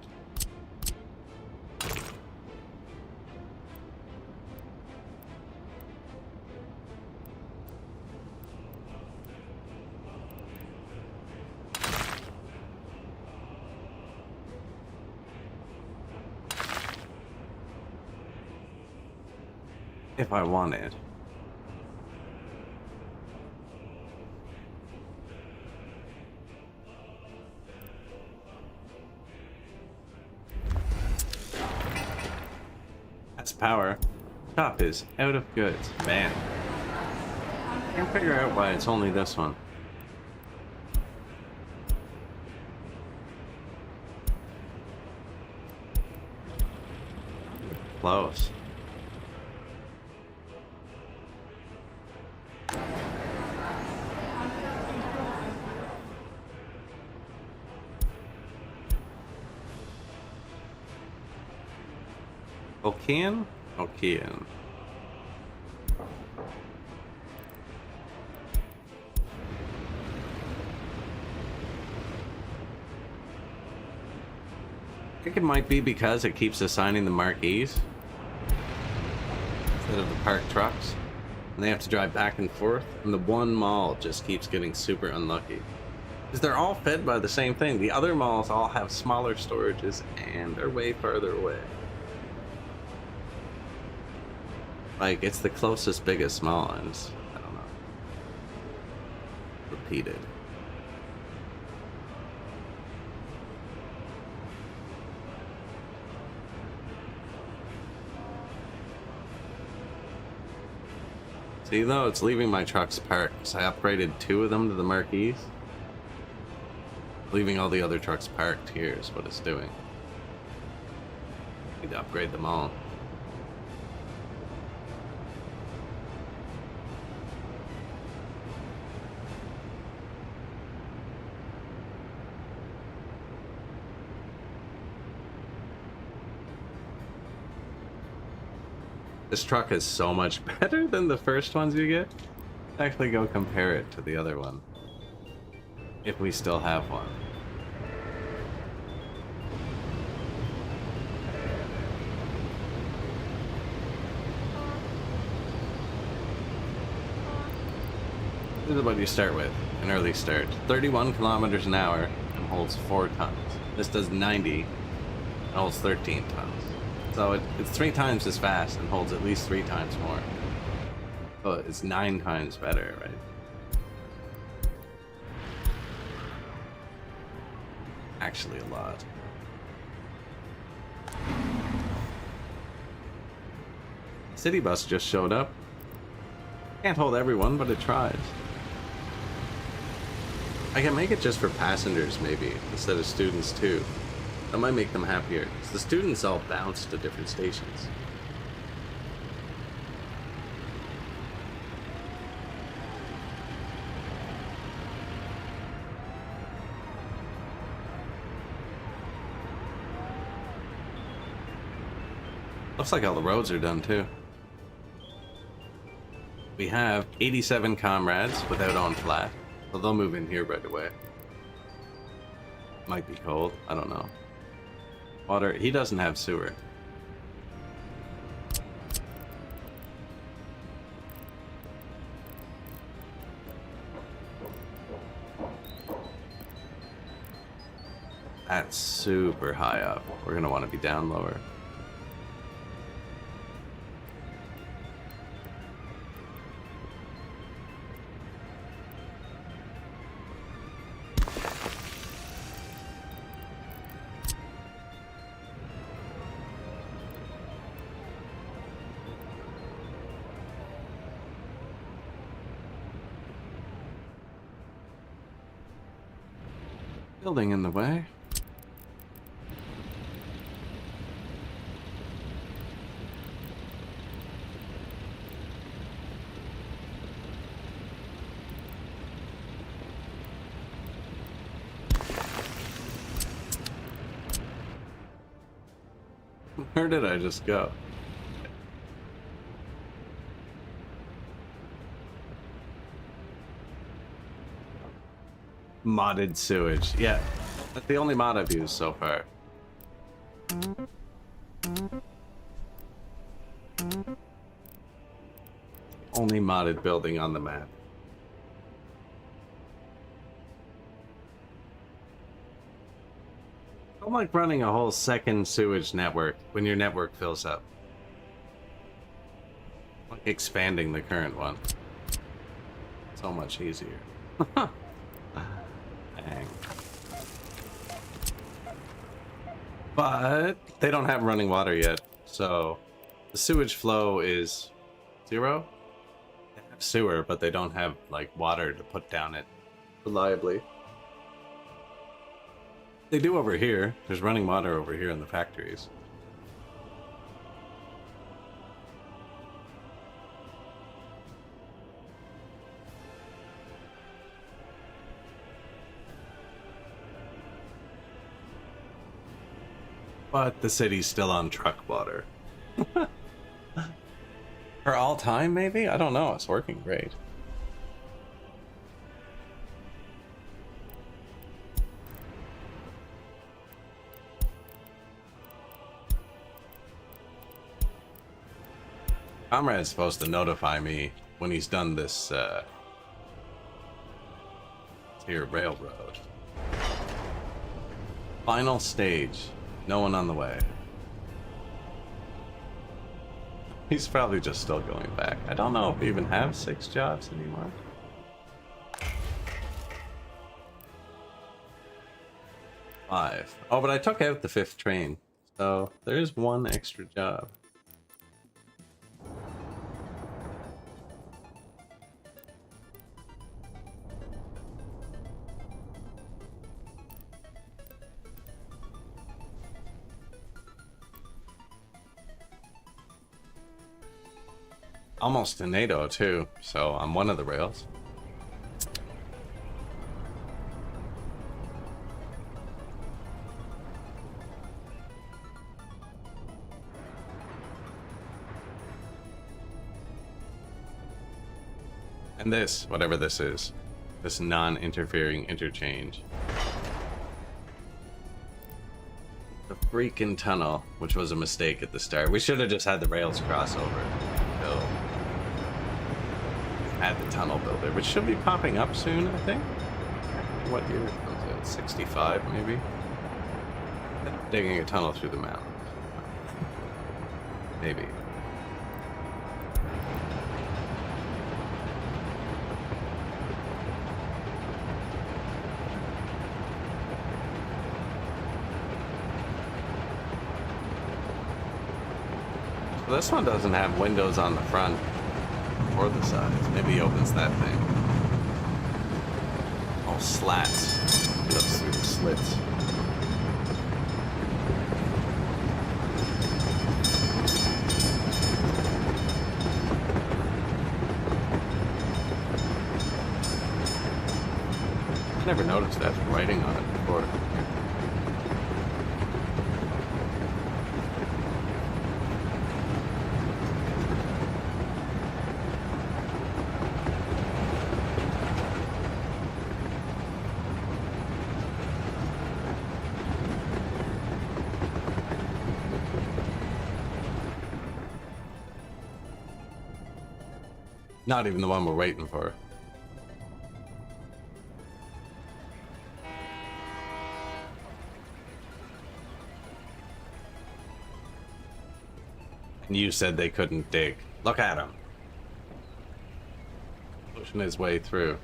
If I wanted. That's power. Shop is out of goods. Man. Can't figure out why it's only this one. Close. Okean? Okean. I think it might be because it keeps assigning the marquees instead of the parked trucks. And they have to drive back and forth. And the one mall just keeps getting super unlucky. Because they're all fed by the same thing. The other malls all have smaller storages and are way farther away. Like, it's the closest, biggest mall, and it's, I don't know, repeated. See, though, it's leaving my trucks parked, so I upgraded 2 of them to the marquees. Leaving all the other trucks parked here is what it's doing. Need to upgrade them all. This truck is so much better than the first ones you get. Let's actually go compare it to the other one. If we still have one. This is what you start with, an early start. 31 kilometers an hour and holds 4 tons. This does 90 and holds 13 tons. So it's 3 times as fast and holds at least 3 times more. So it's 9 times better, right? Actually a lot. City bus just showed up. Can't hold everyone, but it tries. I can make it just for passengers, maybe, instead of students too. That might make them happier. The students all bounce to different stations. Looks like all the roads are done too. We have 87 comrades without on flat, so they'll move in here right away. Might be cold, I don't know. Water, he doesn't have sewer. That's super high up. We're gonna want to be down lower. Building in the way. Where did I just go? Modded sewage. Yeah, that's the only mod I've used so far. Only modded building on the map. I don't like running a whole second sewage network when your network fills up. Like expanding the current one. So much easier. Dang. But they don't have running water yet, so the sewage flow is 0. They have sewer, but they don't have like water to put down it reliably. They do over here. There's running water over here in the factories. But the city's still on truck water. For all time, maybe? I don't know. It's working great. Comrade's supposed to notify me when he's done this here railroad. Final stage. No one on the way. He's probably just still going back. I don't know if we even have 6 jobs anymore. Five. Oh, but I took out the 5th train. So there's 1 extra job. Almost to NATO too, so I'm one of the rails. And this, whatever this is, this non-interfering interchange. The freaking tunnel, which was a mistake at the start. We should have just had the rails cross over. Had the tunnel builder, which should be popping up soon, I think. What year was it? 65, maybe? Digging a tunnel through the mountains. Maybe. So this one doesn't have windows on the front. Or the sides. Maybe he opens that thing. Oh, slats. Looks through the slits. Never noticed that writing on it before. Not even the one we're waiting for. And you said they couldn't dig. Look at him. Pushing his way through.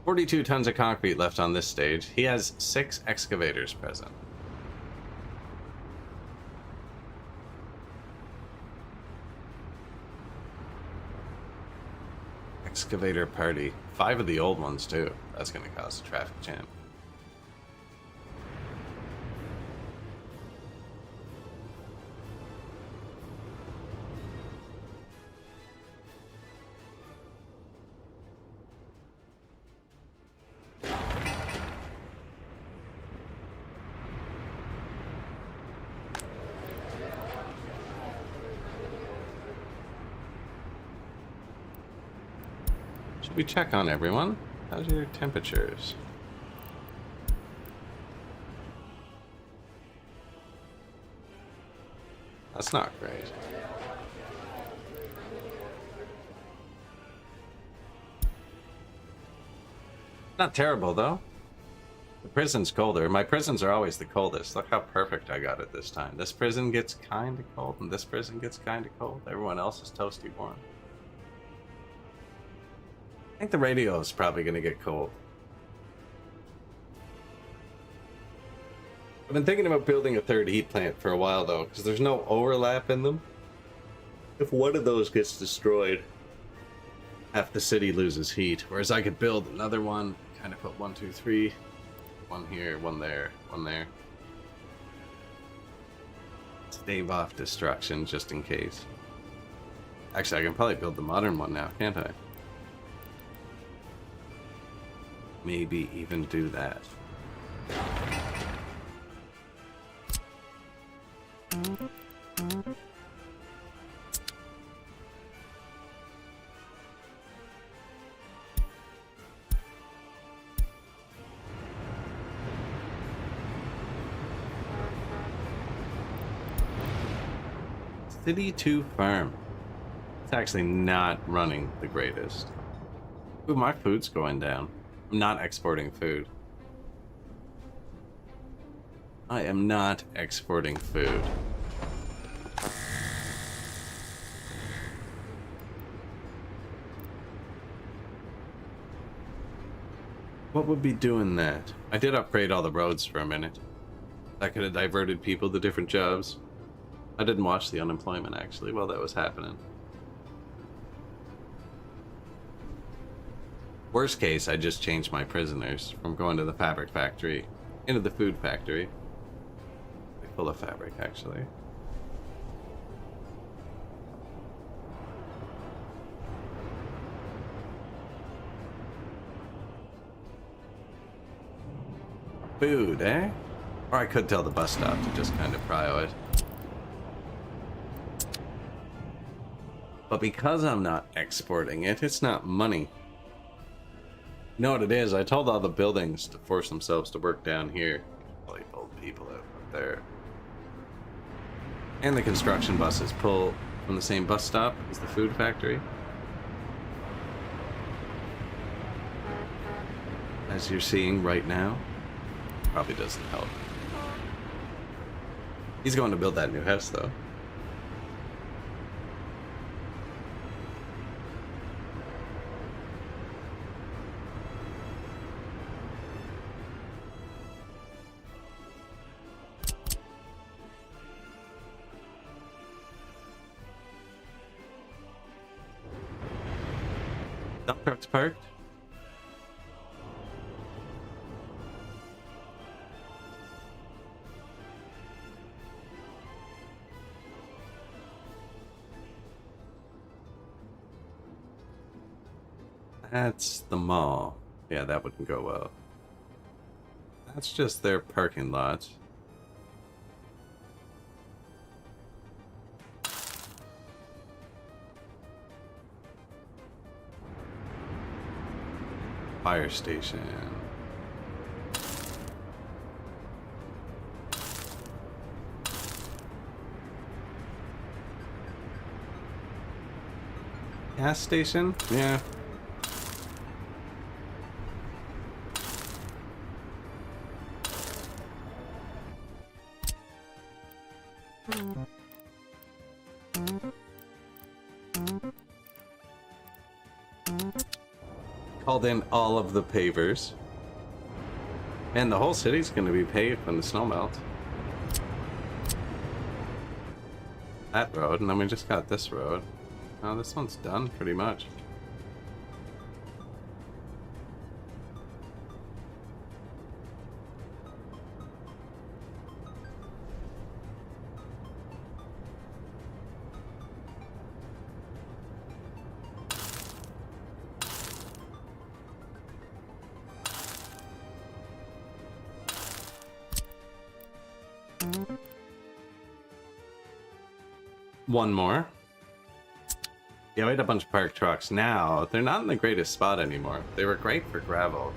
"42 tons of concrete left on this stage. He has 6 excavators present." Excavator party. 5 of the old ones too. That's gonna cause a traffic jam. Should we check on everyone? How's your temperatures? That's not great. Not terrible though. The prison's colder. My prisons are always the coldest. Look how perfect I got it this time. This prison gets kind of cold and this prison gets kind of cold. Everyone else is toasty warm. I think the radio is probably going to get cold. I've been thinking about building a 3rd heat plant for a while though, because there's no overlap in them. If one of those gets destroyed, half the city loses heat. Whereas I could build another one, kind of put 1, 2, 3, one here, one there, one there. Stave off destruction just in case. Actually, I can probably build the modern one now, can't I? Maybe even do that. City to farm. It's actually not running the greatest. Ooh, my food's going down. I'm not exporting food. I am not exporting food. What would be doing that? I did upgrade all the roads for a minute. That could have diverted people to different jobs. I didn't watch the unemployment actually while that was happening. Worst case, I just changed my prisoners from going to the fabric factory into the food factory. They're full of fabric, actually. Food, eh? Or I could tell the bus stop to just kind of prio it. But because I'm not exporting it, it's not money. You know what it is? I told all the buildings to force themselves to work down here. Probably pulled people out up there. And the construction buses pull from the same bus stop as the food factory. As you're seeing right now. Probably doesn't help. He's going to build that new house though. Dump truck's parked. That's the mall. Yeah, that wouldn't go well. That's just their parking lot. Fire station. Gas station? Yeah. Called in all of the pavers. Man, the whole city's going to be paved when the snow melts. That road, and then we just got this road. Oh, this one's done pretty much. One more. Yeah, we had a bunch of parked trucks. Now, they're not in the greatest spot anymore. They were great for gravel.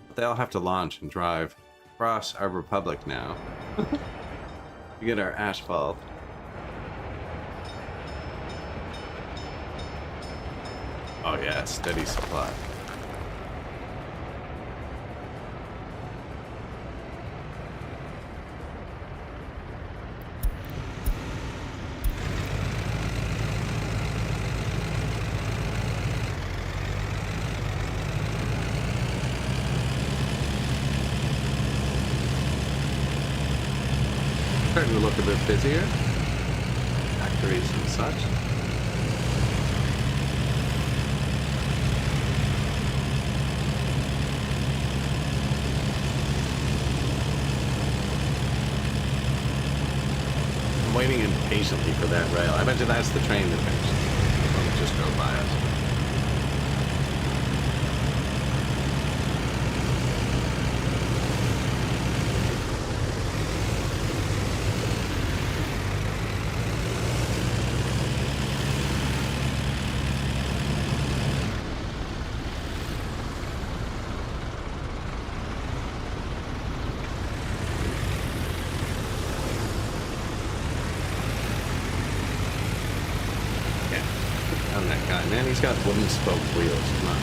But they all have to launch and drive across our republic now. We get our asphalt. Oh yeah, steady supply. Starting to look a bit busier. Factories and such. I'm waiting impatiently for that rail. I bet you that's the train that finished. The one that just drove by us. That guy, man, he's got wooden spoke wheels. Come on.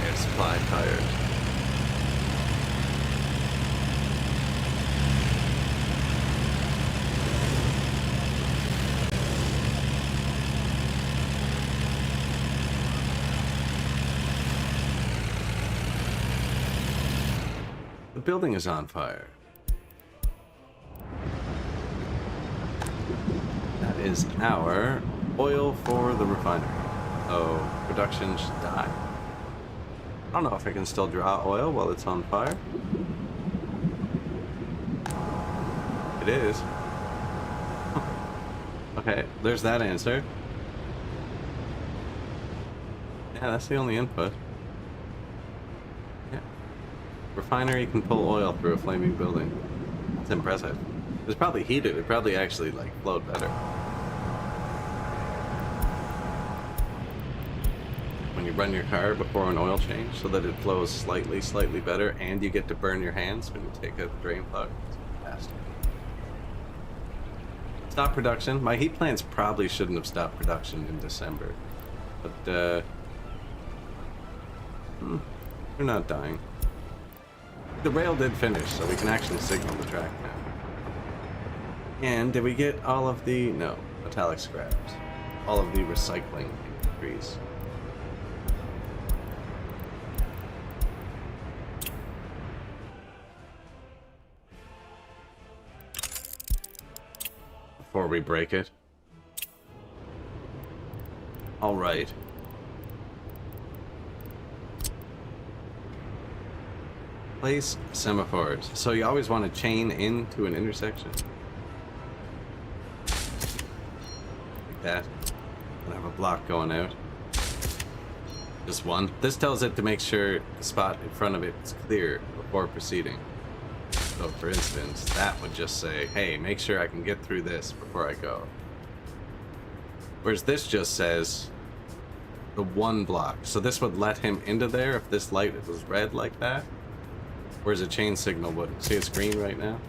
Air supply tires. The building is on fire. That is our oil for the refinery. Oh, production should die. I don't know if I can still draw oil while it's on fire. It is. Okay, there's that answer. Yeah, that's the only input. Yeah. Refinery can pull oil through a flaming building. That's impressive. It's probably heated. It probably actually like flowed better. When you run your car before an oil change so that it flows slightly better, and you get to burn your hands when you take out the drain plug. It's fantastic. Stop production. My heat plants probably shouldn't have stopped production in December. But, they're not dying. The rail did finish, so we can actually signal the track now. And did we get all of the... No, metallic scraps. All of the recycling increase. Before we break it. Alright. Place semaphores. So you always want to chain into an intersection. Like that. And have a block going out. Just one. This tells it to make sure the spot in front of it is clear before proceeding. So for instance, that would just say, hey, make sure I can get through this before I go. Whereas this just says the one block. So this would let him into there if this light was red like that. Whereas a chain signal wouldn't. See it's green right now?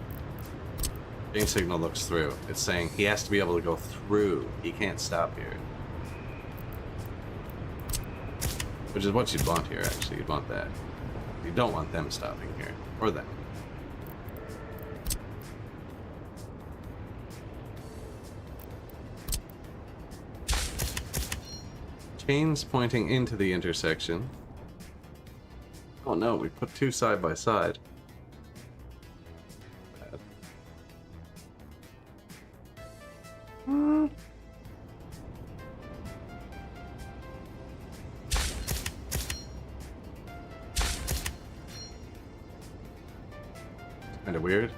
Chain signal looks through. It's saying he has to be able to go through. He can't stop here. Which is what you'd want here, actually. You'd want that. You don't want them stopping here. Or them. Chains pointing into the intersection. Oh no, we put two side by side. Bad. Kind of weird.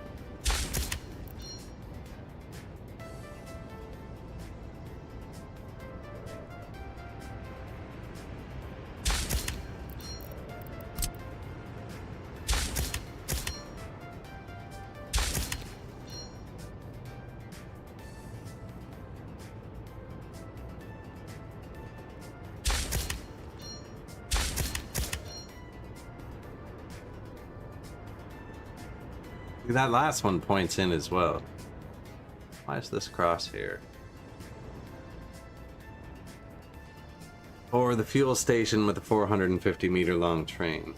That last one points in as well. Why is this cross here? Or the fuel station with a 450-meter long train.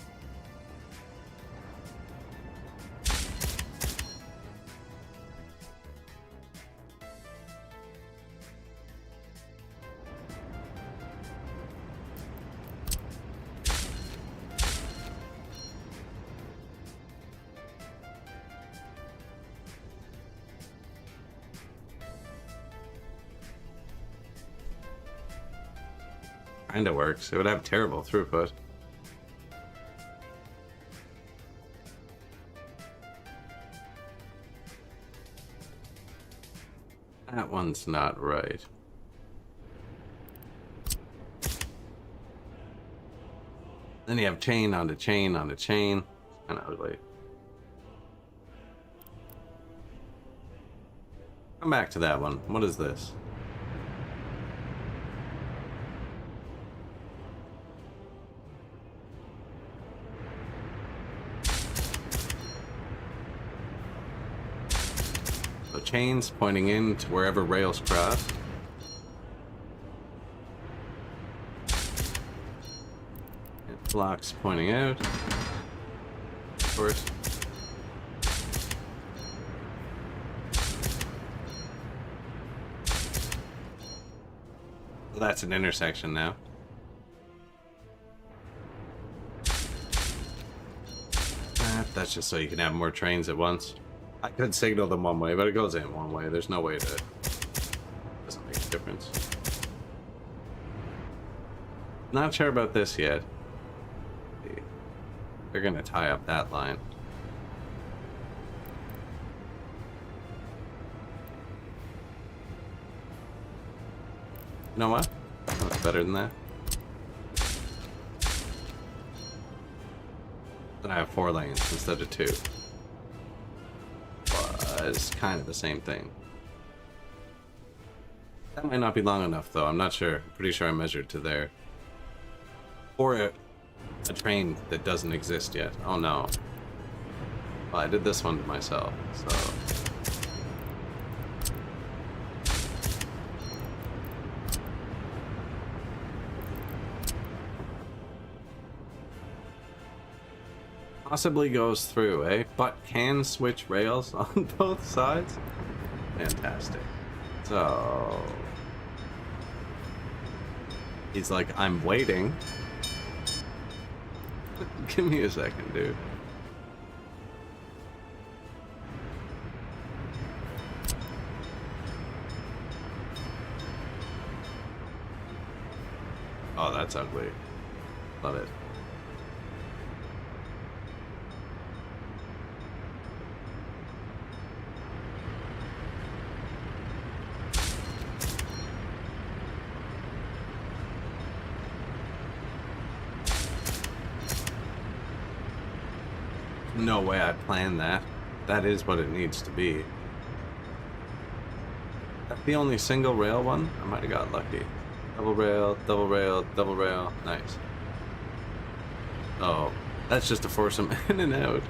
Kinda works. It would have terrible throughput. That one's not right. Then you have chain onto chain onto chain. Kinda ugly. Come back to that one. What is this? Chains pointing in to wherever rails cross. And blocks pointing out. Of course. So that's an intersection now. That's just so you can have more trains at once. I could signal them one way, but it goes in one way. There's no way to... Doesn't make a difference. Not sure about this yet. They're gonna tie up that line. You know what? That's better than that. Then I have 4 lanes instead of 2. It's kind of the same thing. That might not be long enough though, I'm not sure. I'm pretty sure I measured to there. Or a train that doesn't exist yet. Oh no. Well, I did this one to myself, so... Possibly goes through, eh? But can switch rails on both sides? Fantastic. So... He's like, I'm waiting. Give me a second, dude. Oh, that's ugly. Love it. No way I planned that. That is what it needs to be. That's the only single rail one? I might have got lucky. Double rail, double rail, double rail. Nice. Oh, that's just to force them in and out.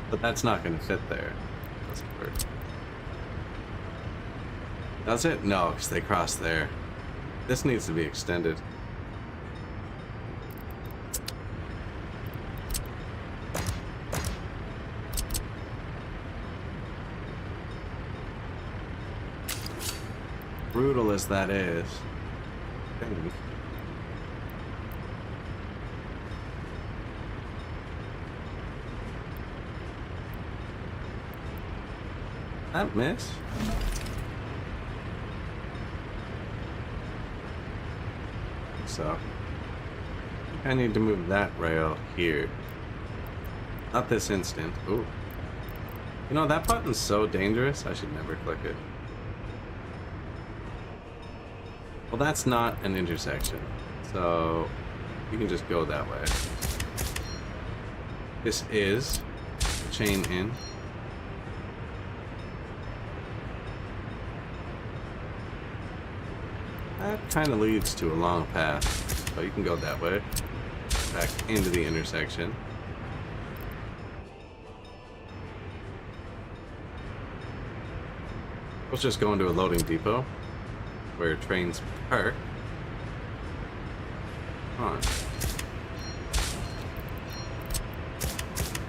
But that's not going to fit there. Doesn't work. Does it? No, because they cross there. This needs to be extended. Brutal as that is. That miss? So I need to move that rail here. Not this instant. Ooh. You know, that button's so dangerous, I should never click it. Well, that's not an intersection, so you can just go that way. This is a chain in. That kind of leads to a long path, so you can go that way, back into the intersection. Let's just go into a loading depot where trains park. Come on.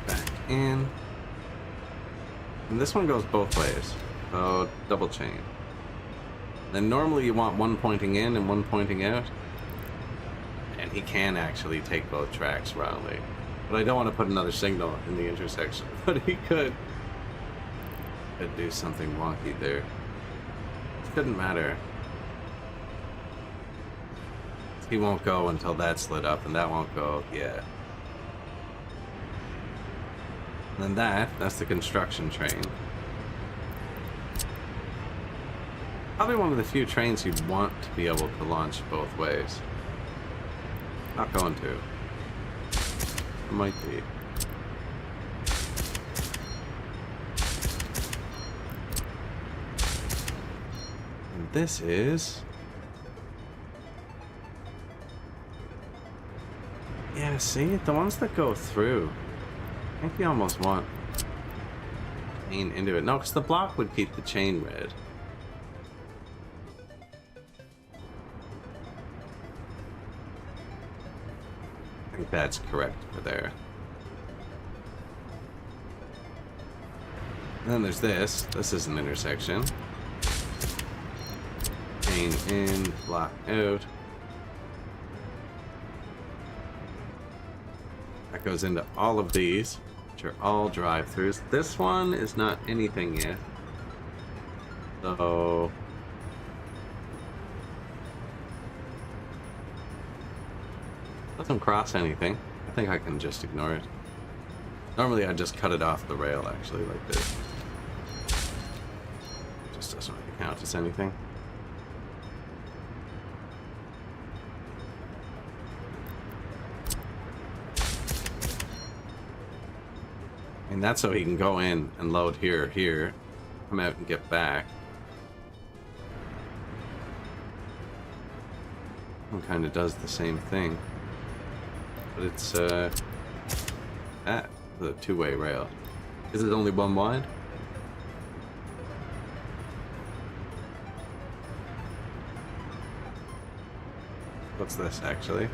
Back in. And this one goes both ways, so double chain. Then normally you want one pointing in and one pointing out. And he can actually take both tracks wrongly. But I don't want to put another signal in the intersection. But he could do something wonky there. It couldn't matter. He won't go until that's lit up, and that won't go, yeah. And then that's the construction train. Probably one of the few trains you'd want to be able to launch both ways. Not going to. It might be. And this is... Yeah, see? The ones that go through. I think you almost want chain into it. No, because the block would keep the chain red. I think that's correct for there. And then there's this. This is an intersection. Chain in, block out. That goes into all of these, which are all drive-throughs. This one is not anything yet. So... doesn't cross anything. I think I can just ignore it. Normally I just cut it off the rail, actually, like this. Just doesn't really count as anything. And that's so he can go in and load here, come out and get back. One kind of does the same thing. But it's, the two-way rail. Is it only one wide? What's this, actually?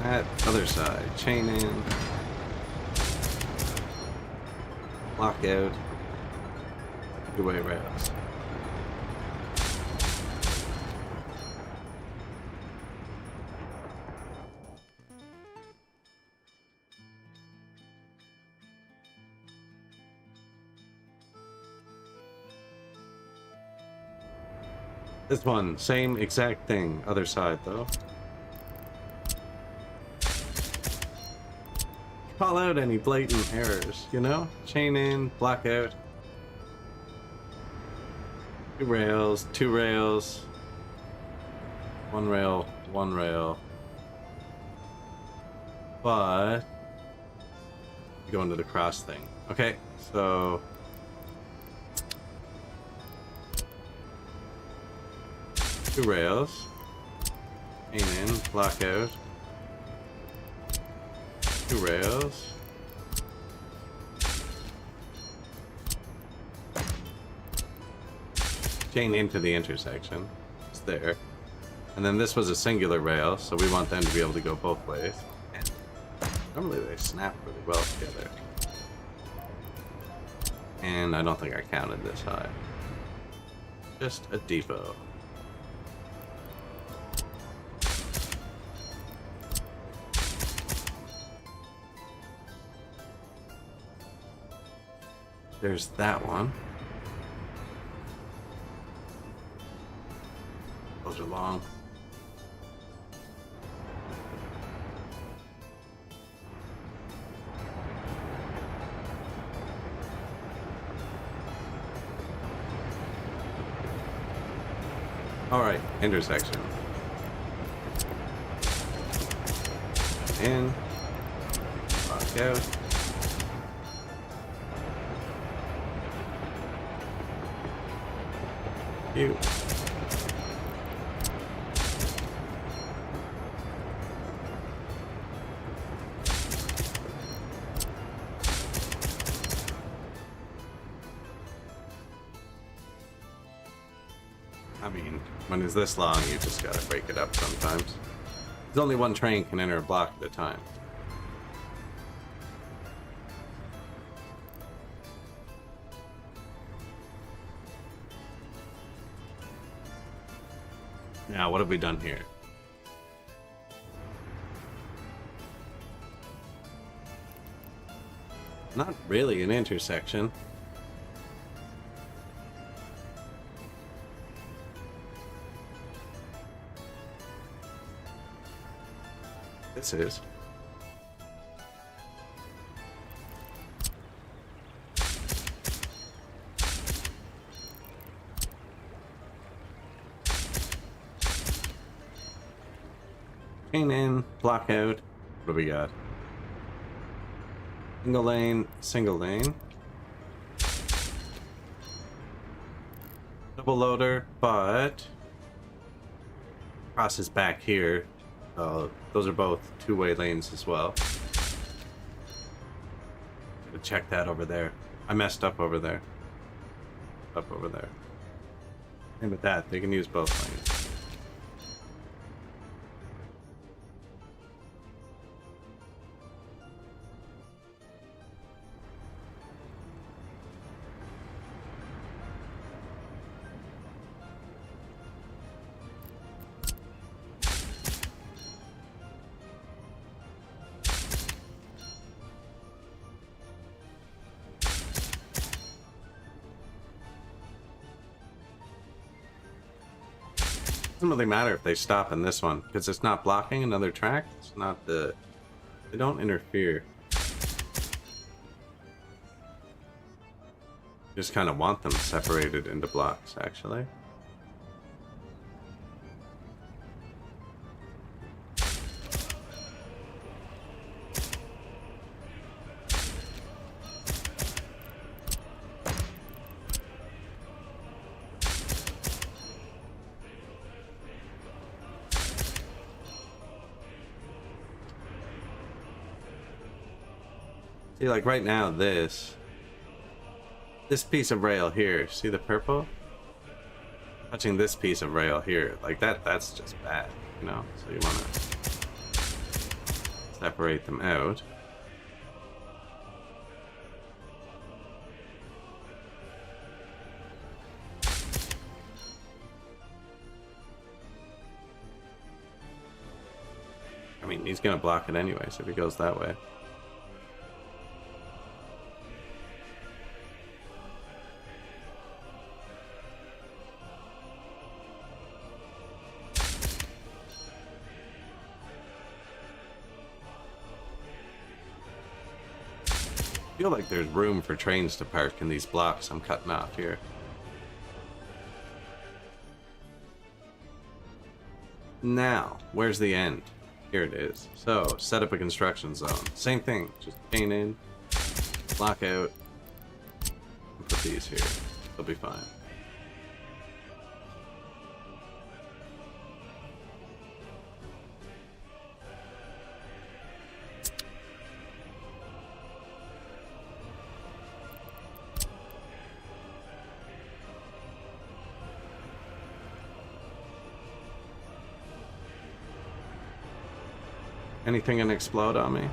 That other side, chain in, lock out, two-way rails. This one, same exact thing, other side though. call out any blatant errors, you know? Chain in, block out. 2 rails, 2 rails. 1 rail, 1 rail. But you go into the cross thing. Okay, so 2 rails. Chain in, block out. 2 rails. Chain into the intersection. It's there. And then this was a singular rail, so we want them to be able to go both ways. And normally they snap really well together. And I don't think I counted this high. Just a depot. There's that one. Those are long. All right, intersection. In. Lock out. You. I mean, when it's this long, you just gotta break it up sometimes. There's only one train can enter a block at a time. Now, what have we done here? Not really an intersection. This is. Chain in, block out. What do we got? Single lane, single lane. Double loader, but crosses back here. Those are both two-way lanes as well. Should check that over there. I messed up over there. Up over there. Same with that. They can use both lanes. Doesn't really matter if they stop in this one because it's not blocking another track. It's not the. They don't interfere. Just kind of want them separated into blocks, actually. See, like right now, this piece of rail here, see the purple? Touching this piece of rail here, like that's just bad, you know? So you want to separate them out. I mean, he's gonna block it anyways if he goes that way. feel like there's room for trains to park in these blocks I'm cutting off here. Now, where's the end? Here it is. So, set up a construction zone. Same thing, just chain in, block out, and put these here. They'll be fine. Anything gonna explode on me?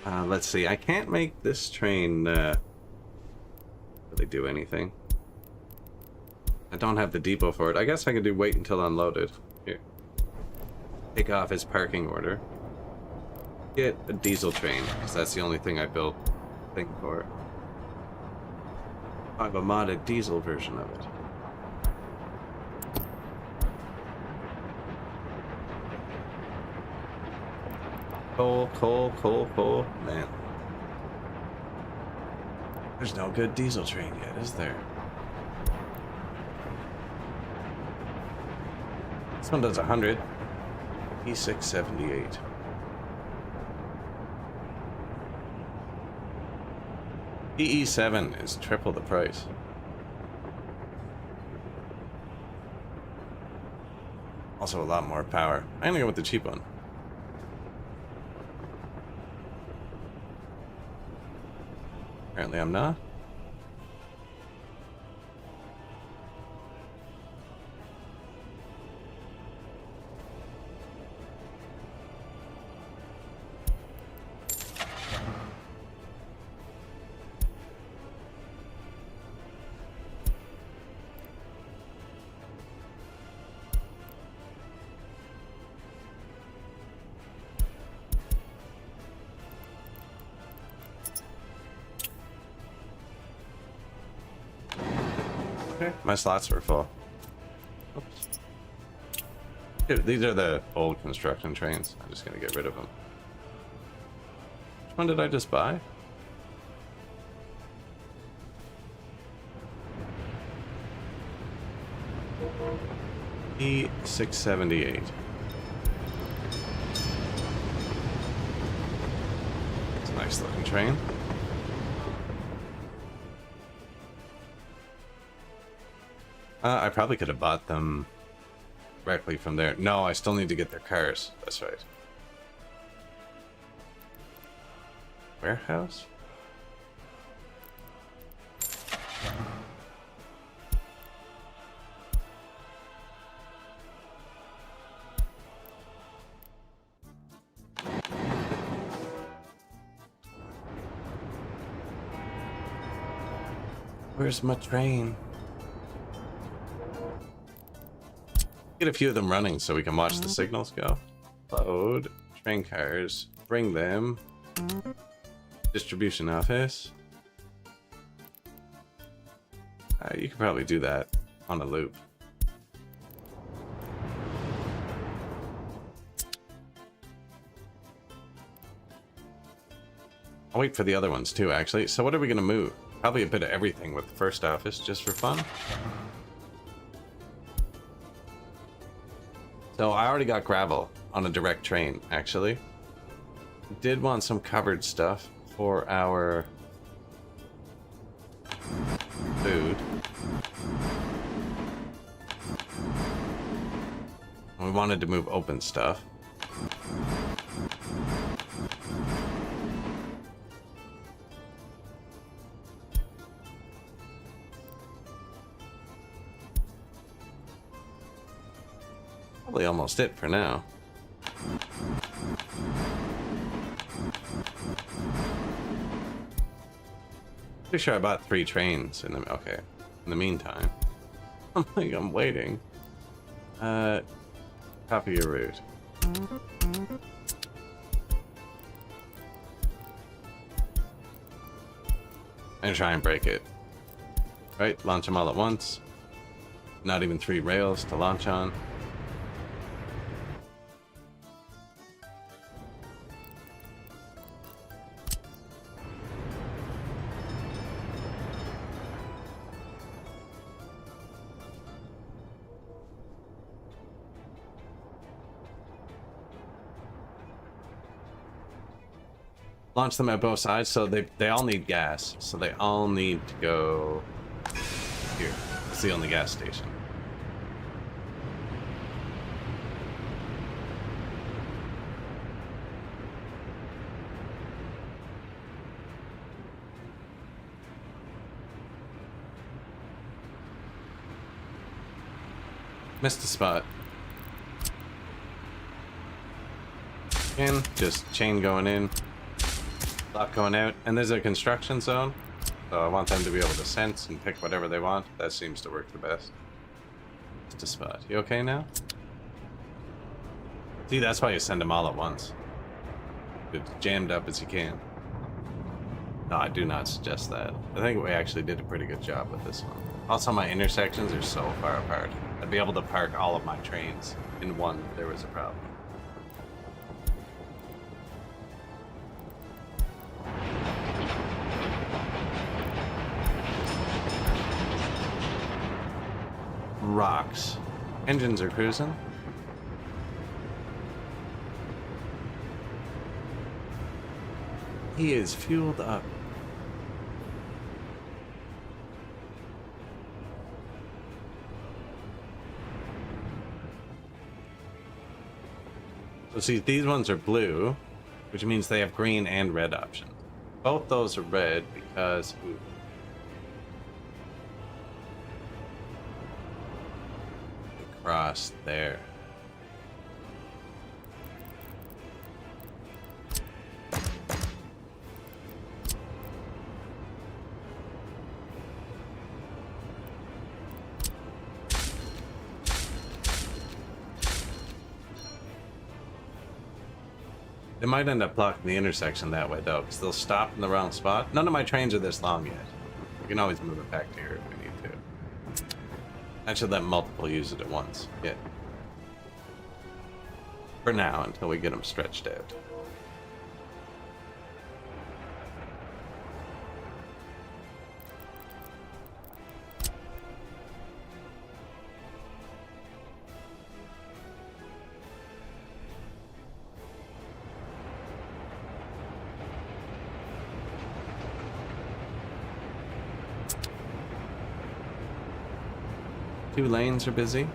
Let's see. I can't make this train really do anything. I don't have the depot for it. I guess I could do wait until unloaded. Here. Take off his parking order. Get a diesel train, because that's the only thing I built thing for. I have a modded diesel version of it. Coal. Man. There's no good diesel train yet, is there? This one does 100. E678. EE7 is triple the price. Also a lot more power. I'm gonna go with the cheap one. Apparently I'm not. My slots were full. Oops. Dude, these are the old construction trains. I'm just gonna get rid of them. Which one did I just buy? E678. It's a nice looking train. I probably could have bought them directly from there. No, I still need to get their cars. That's right. Warehouse? Where's my train? Get a few of them running so we can watch the signals go. Load train cars, bring them. Distribution office. You could probably do that on a loop. I'll wait for the other ones too, actually. So what are we gonna move? Probably a bit of everything with the first office, just for fun. So I already got gravel on a direct train, actually. Did want some covered stuff for our food. We wanted to move open stuff. Probably almost it for now. Pretty sure I bought 3 trains in the okay. In the meantime, I'm waiting. Copy your route. And try and break it. Right, launch them all at once. Not even 3 rails to launch on. Launch them at both sides, so they all need gas. So they all need to go here. It's the only gas station. Missed a spot. And just chain going in, lock going out, and there's a construction zone, so I want them to be able to sense and pick whatever they want. That seems to work the best. Just a spot. You okay now? See, that's why you send them all at once. It's jammed up as you can. No, I do not suggest that. I think we actually did a pretty good job with this one. Also, my intersections are so far apart. I'd be able to park all of my trains in one if there was a problem. Rocks. Engines are cruising. He is fueled up. So see, these ones are blue, which means they have green and red options. Both those are red because... Ooh. Across there. They might end up blocking the intersection that way though, because they'll stop in the wrong spot. None of my trains are this long yet. We can always move it back to here if we need to. I should let multiple use it at once. Yeah. For now, until we get them stretched out. Two lanes are busy.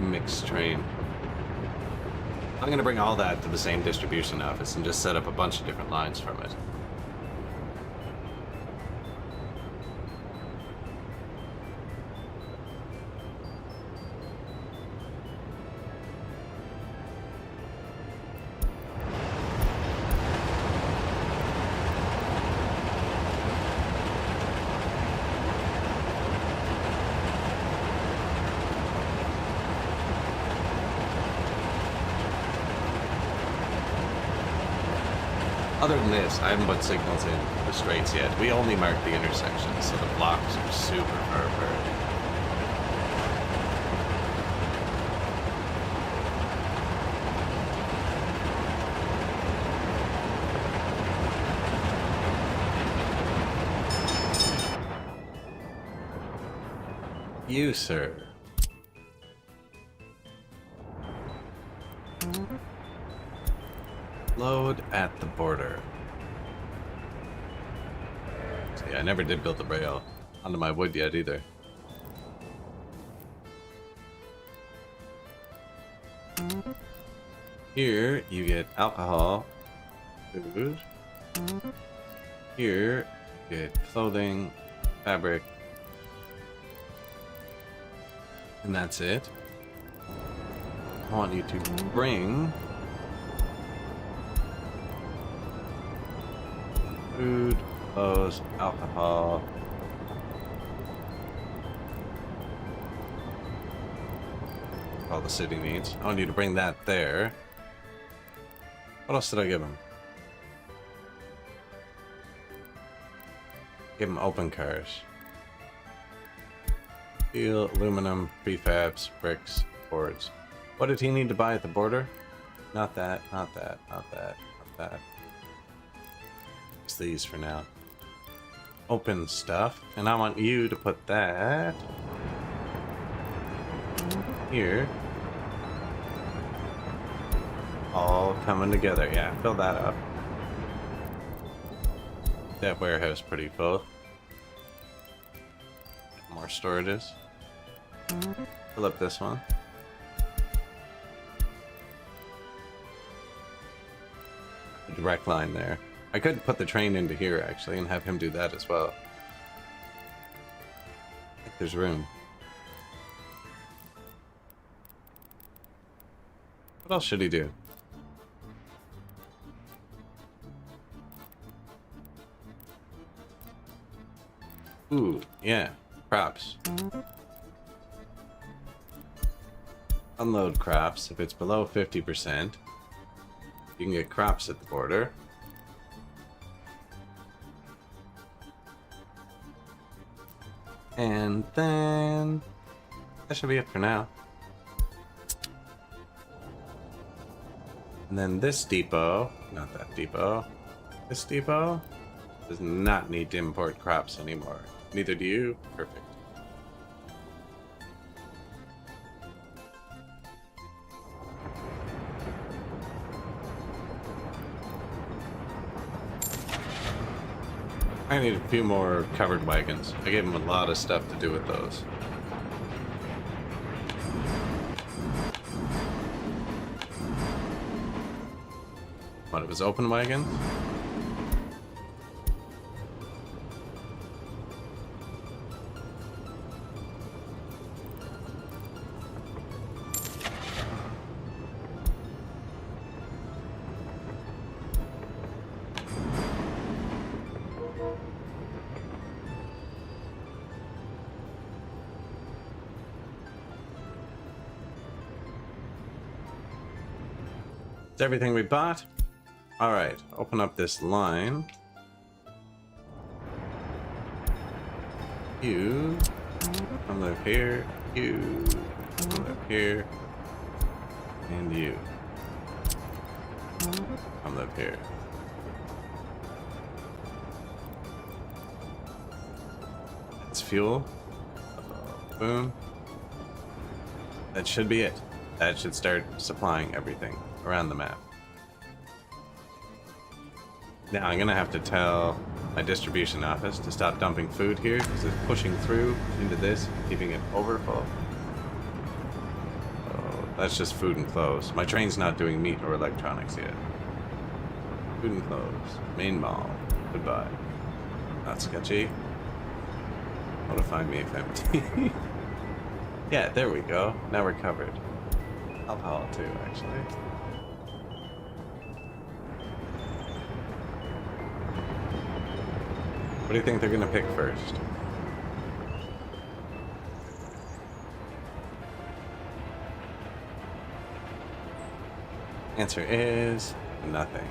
Mixed train. I'm gonna bring all that to the same distribution office and just set up a bunch of different lines from it. Other than this, I haven't put signals in the straights yet. We only mark the intersections, so the blocks are super far apart. You, sir. Load at the border. See, I never did build the rail onto my wood yet either. Here you get alcohol, food. Here you get clothing, fabric, and that's it. I want you to bring food, clothes, alcohol. All the city needs. I want you to bring that there. What else did I give him? Give him open cars. Steel, aluminum, prefabs, bricks, boards. What did he need to buy at the border? Not that, not that, not that, not that. fix these for now. Open stuff, and I want you to put that here. All coming together. Yeah, fill that up. That warehouse pretty full. More storages. Fill up this one. A direct line there. I could put the train into here actually and have him do that as well. I think there's room. What else should he do? Ooh, yeah, crops. Unload crops. If it's below 50%, you can get crops at the border. And then that should be it for now. And then this depot, not that depot, this depot does not need to import crops anymore. Neither do you. Perfect. I need a few more covered wagons. I gave him a lot of stuff to do with those. What, it was open wagons? It's everything we bought. All right, open up this line. You come live here. You come live here. And you come live here. That's fuel. Boom. That should be it. That should start supplying everything around the map. Now I'm gonna have to tell my distribution office to stop dumping food here because it's pushing through into this, keeping it overfull. Oh, that's just food and clothes. My train's not doing meat or electronics yet. Food and clothes. Main mall. Goodbye. Not sketchy. Notify me if empty. Yeah, there we go. Now we're covered. Alcohol too, actually. What do you think they're gonna pick first? Answer is nothing.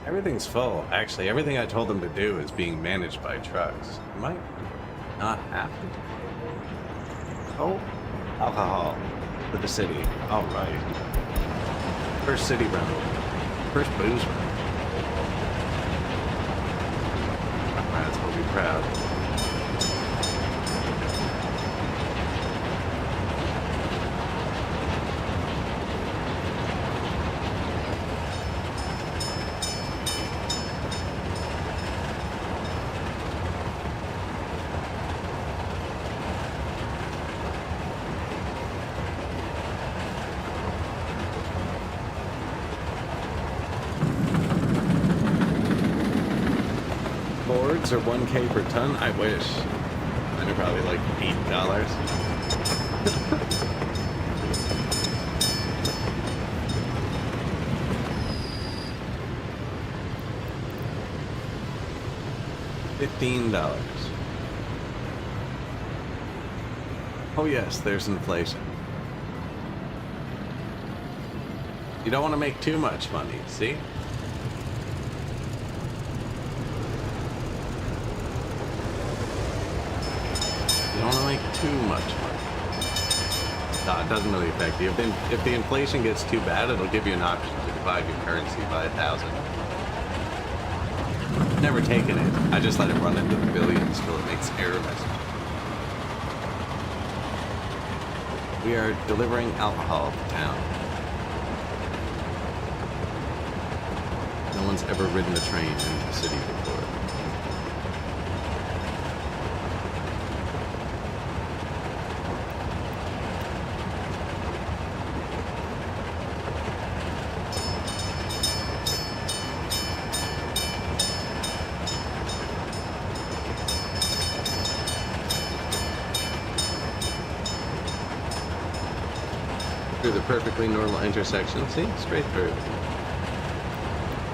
Everything's full. Actually, everything I told them to do is being managed by trucks. It might not happen. Oh, alcohol for the city. All right. First city run. First booze run. Rats will be proud. Or 1K per ton? I wish. Mine are probably like $8. $15. Oh yes, there's inflation. You don't want to make too much money, see? You don't want to make too much money. No, it doesn't really affect you. If the inflation gets too bad, it'll give you an option to divide your currency by 1,000. Never taken it. I just let it run into the billions till it makes error messages. We are delivering alcohol to town. No one's ever ridden a train in the city before. Through the perfectly normal intersection. See? Straight through.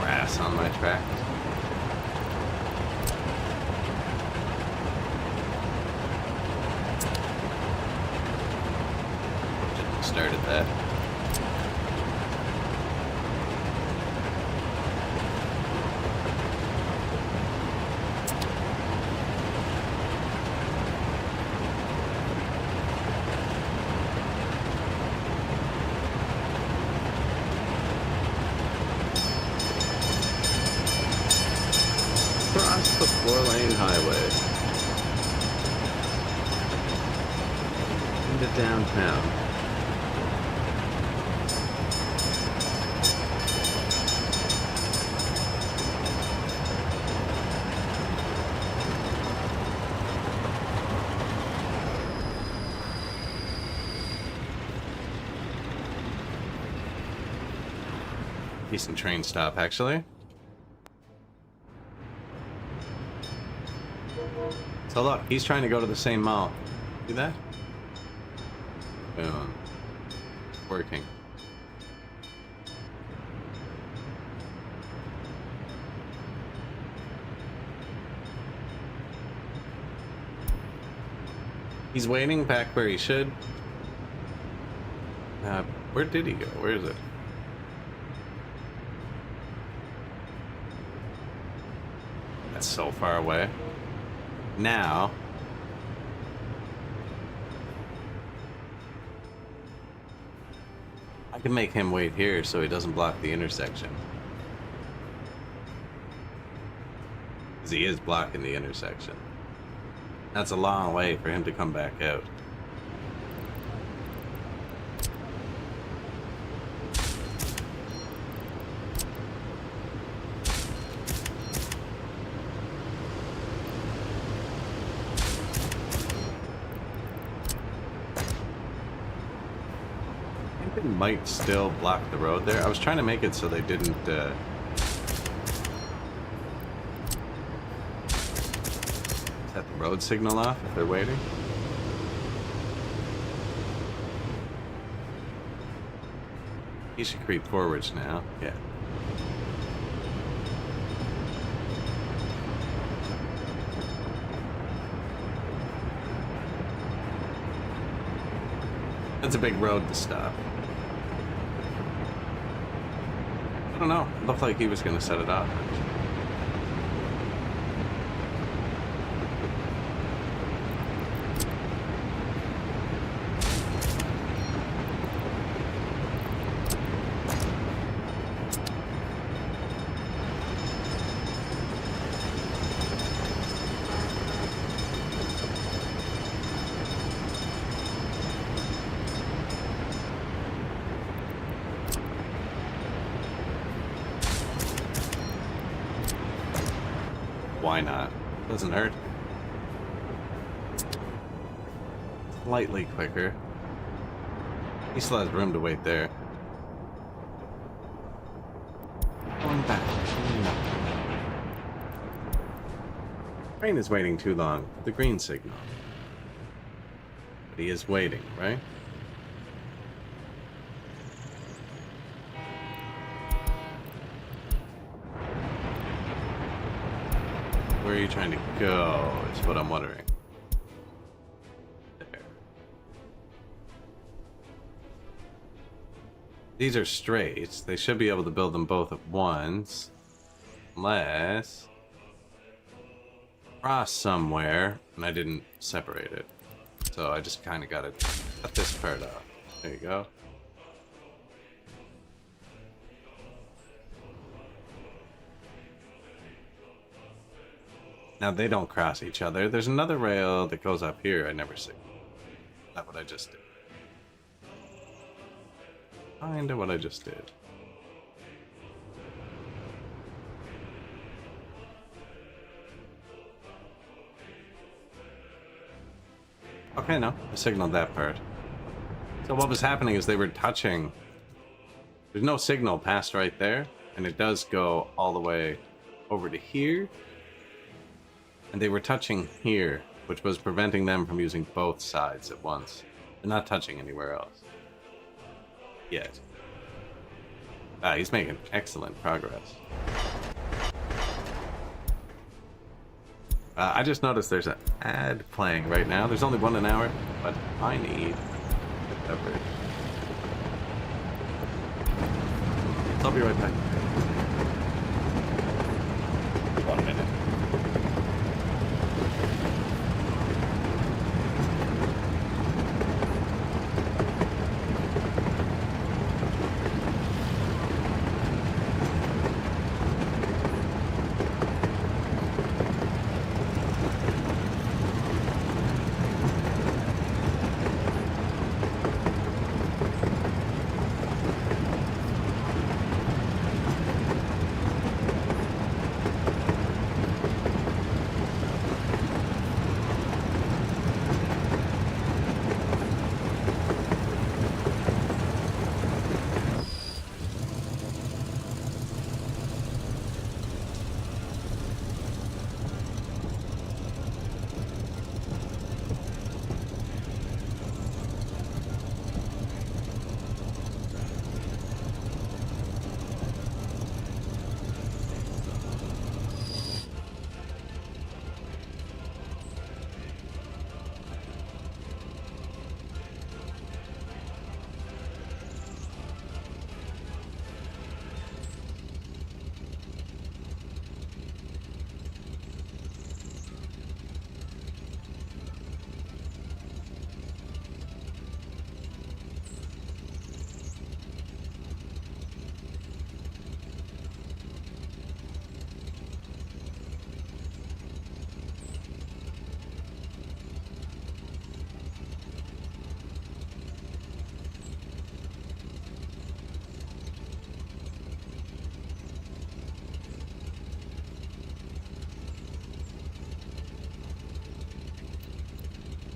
Grass on my track. Started that. Across the 4-lane highway into downtown. Decent train stop, actually. So look, he's trying to go to the same mall. See that? Boom. Working. He's waiting back where he should. Where did he go? Where is it? That's so far away. Now, I can make him wait here so he doesn't block the intersection. Because he is blocking the intersection. That's a long way for him to come back out. Might still block the road there. I was trying to make it so they didn't set the road signal off if they're waiting. He should creep forwards now. Yeah. That's a big road to stop. I don't know. It looked like he was going to set it off. Why not? Doesn't hurt. Slightly quicker. He still has room to wait there. Going back. Train is waiting too long. The green signal. But he is waiting, right? Where are you trying to go? Is what I'm wondering. There. These are straight. They should be able to build them both at once. Unless... cross somewhere, and I didn't separate it. So I just kind of got to cut this part off. There you go. Now they don't cross each other. There's another rail that goes up here. I never see. That's what I just did. Kinda what I just did. Okay, no. I signaled that part. So what was happening is they were touching. There's no signal past right there. And it does go all the way over to here. And they were touching here, which was preventing them from using both sides at once. They're not touching anywhere else. Yet. Ah, he's making excellent progress. I just noticed there's an ad playing right now. There's only 1 an hour, but I need coverage. I'll be right back. 1 minute.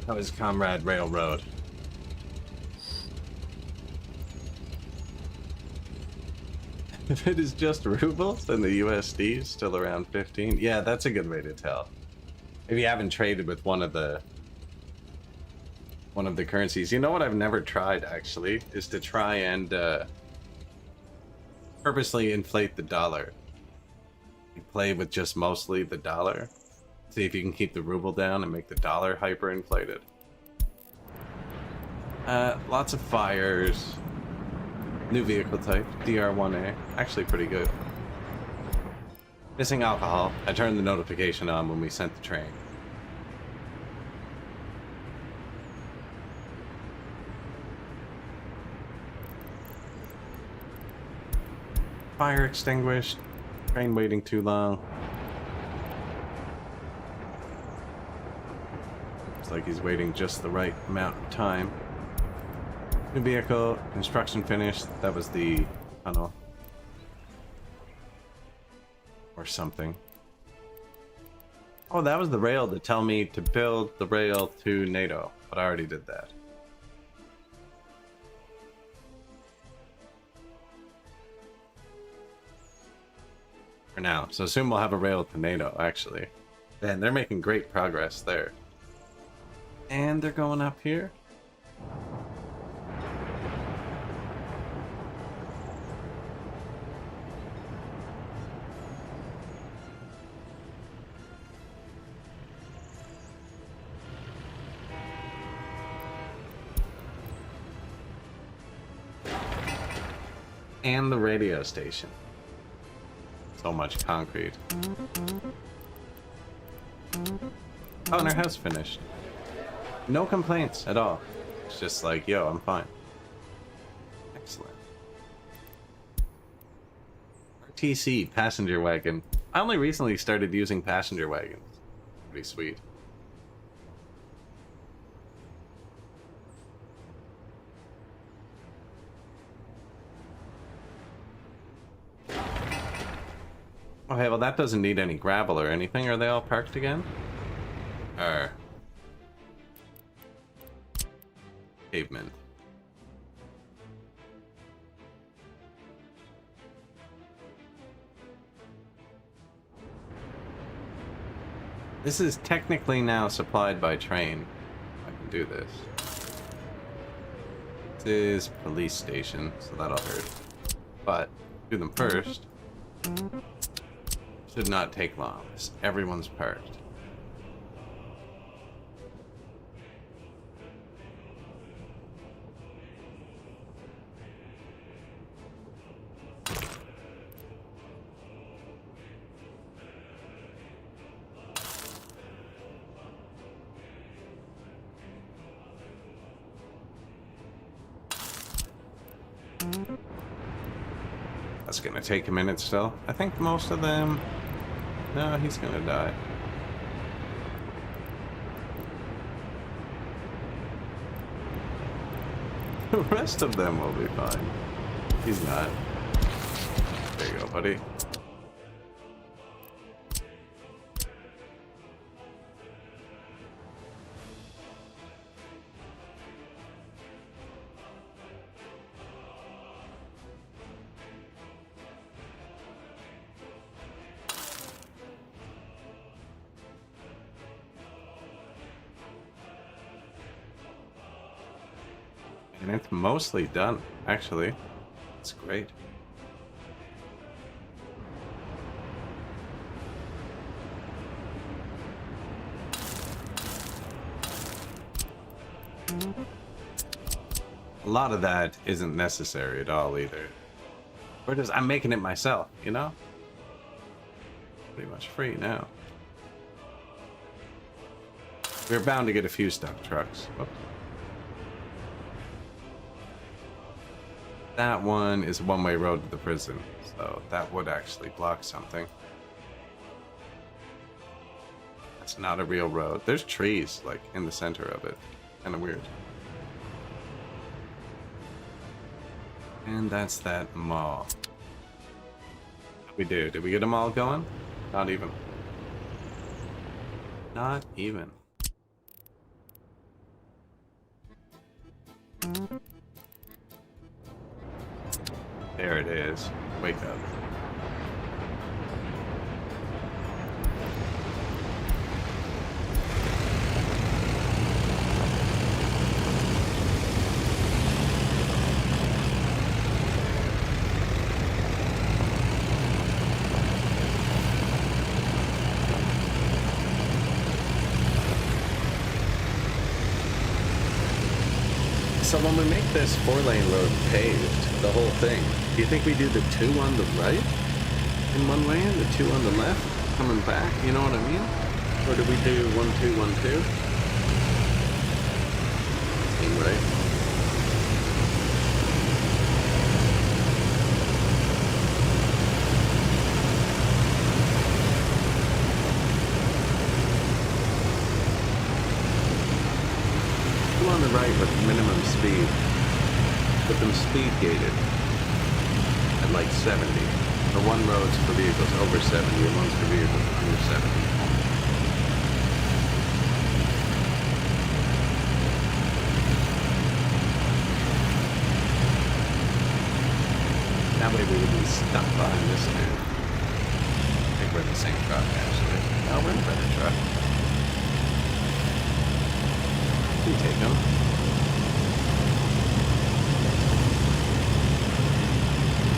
That was Comrade Railroad. If it is just rubles, then the USD is still around 15. Yeah, that's a good way to tell. If you haven't traded with one of the currencies. You know what I've never tried, actually, is to try and purposely inflate the dollar. You play with just mostly the dollar. See if you can keep the ruble down and make the dollar hyperinflated. Lots of fires. New vehicle type, DR1A. Actually pretty good. Missing alcohol. I turned the notification on when we sent the train. Fire extinguished. Train waiting too long. Looks like he's waiting just the right amount of time. New vehicle, construction finished. That was the tunnel. Or something. Oh, that was the rail to tell me to build the rail to NATO. But I already did that. For now. So soon we'll have a rail to NATO, actually. Man, they're making great progress there. And they're going up here. And the radio station. So much concrete. Oh, and our house finished. No complaints at all. It's just like, yo, I'm fine. Excellent. RTC passenger wagon. I only recently started using passenger wagons. pretty sweet. Okay, well that doesn't need any gravel or anything. Are they all parked again? Pavement. This is technically now supplied by train. I can do this. This is police station, so that'll hurt. But do them first. Should not take long. Everyone's parked. That's gonna take a minute still. I think most of them... No, he's gonna die. The rest of them will be fine. He's not. There you go, buddy. And it's mostly done, actually. It's great. A lot of that isn't necessary at all either. Or just, I'm making it myself, you know? Pretty much free now. We're bound to get a few stuck trucks. Whoops. That one is a one-way road to the prison, so that would actually block something. That's not a real road. There's trees, like, in the center of it. Kind of weird. And that's that mall. What we do? Did we get them all going? Not even. Not even. There it is. Wake up. So when we make this 4-lane road paved, the whole thing, do you think we do the 2 on the right in one way and the 2 on the left coming back? You know what I mean? Or do we do 1, 2, 1, 2? Seem right. On the right with minimum speed, put them speed gated at like 70. The one road's for vehicles over 70 and one's for vehicles under 70. That way we would be stuck behind this dude. I think we're in the same truck actually. Oh, we're in a better truck. We take them.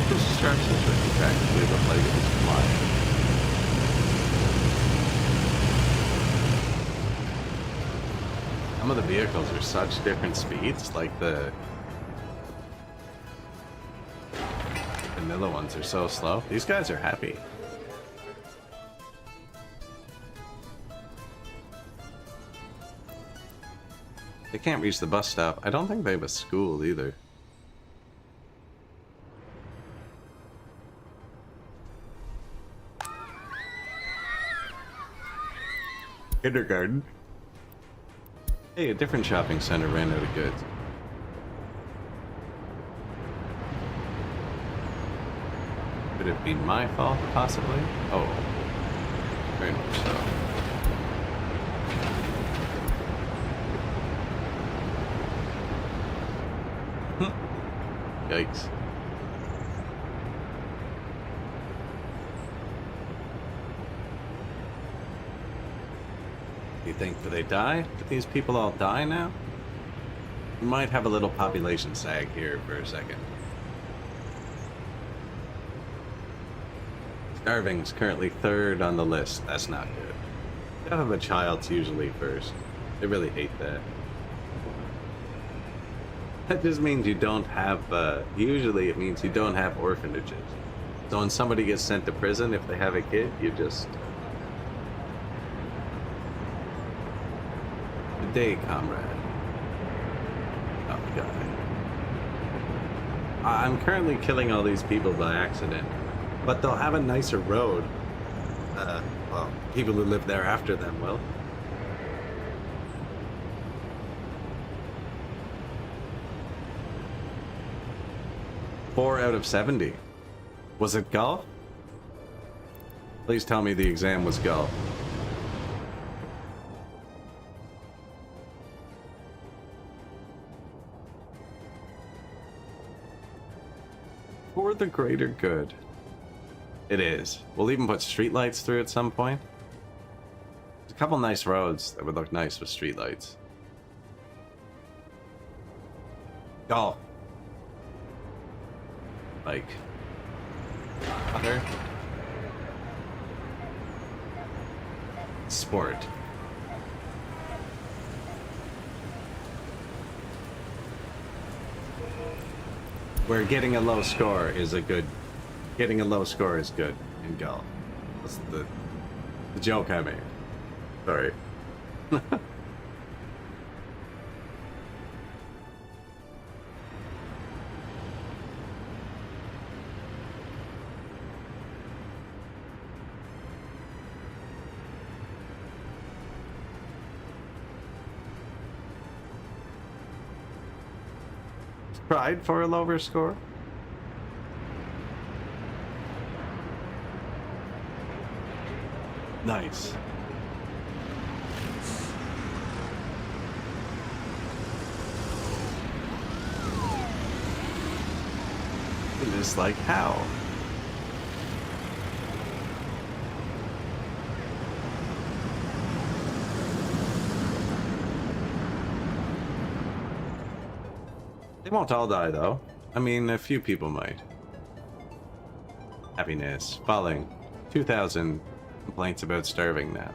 This structure's really practically look like it was flying. Some of the vehicles are such different speeds, like the vanilla ones are so slow. These guys are happy. They can't reach the bus stop. I don't think they have a school either. Kindergarten. Hey, a different shopping center ran out of goods. Could it be my fault, possibly? Oh, very much so. Yikes. Do you think, do they die? Do these people all die now? We might have a little population sag here for a second. Starving's currently 3rd on the list. That's not good. Death of a child's usually 1st. They really hate that. That just means you don't have, usually it means you don't have orphanages. So when somebody gets sent to prison, if they have a kid, you just... Good day, comrade. Oh, God. I'm currently killing all these people by accident. But they'll have a nicer road. Well, people who live there after them will. Four out of 70. Was it golf? Please tell me the exam was golf. For the greater good. It is. We'll even put streetlights through at some point. There's a couple nice roads that would look nice with streetlights. Golf. Like... other... sport. Where getting a low score is a good... Getting a low score is good in golf. That's the joke I made. Sorry. Tried for a lower score? Nice. It is like how? They won't all die, though. I mean, a few people might. Happiness. Falling. 2,000 complaints about starving now.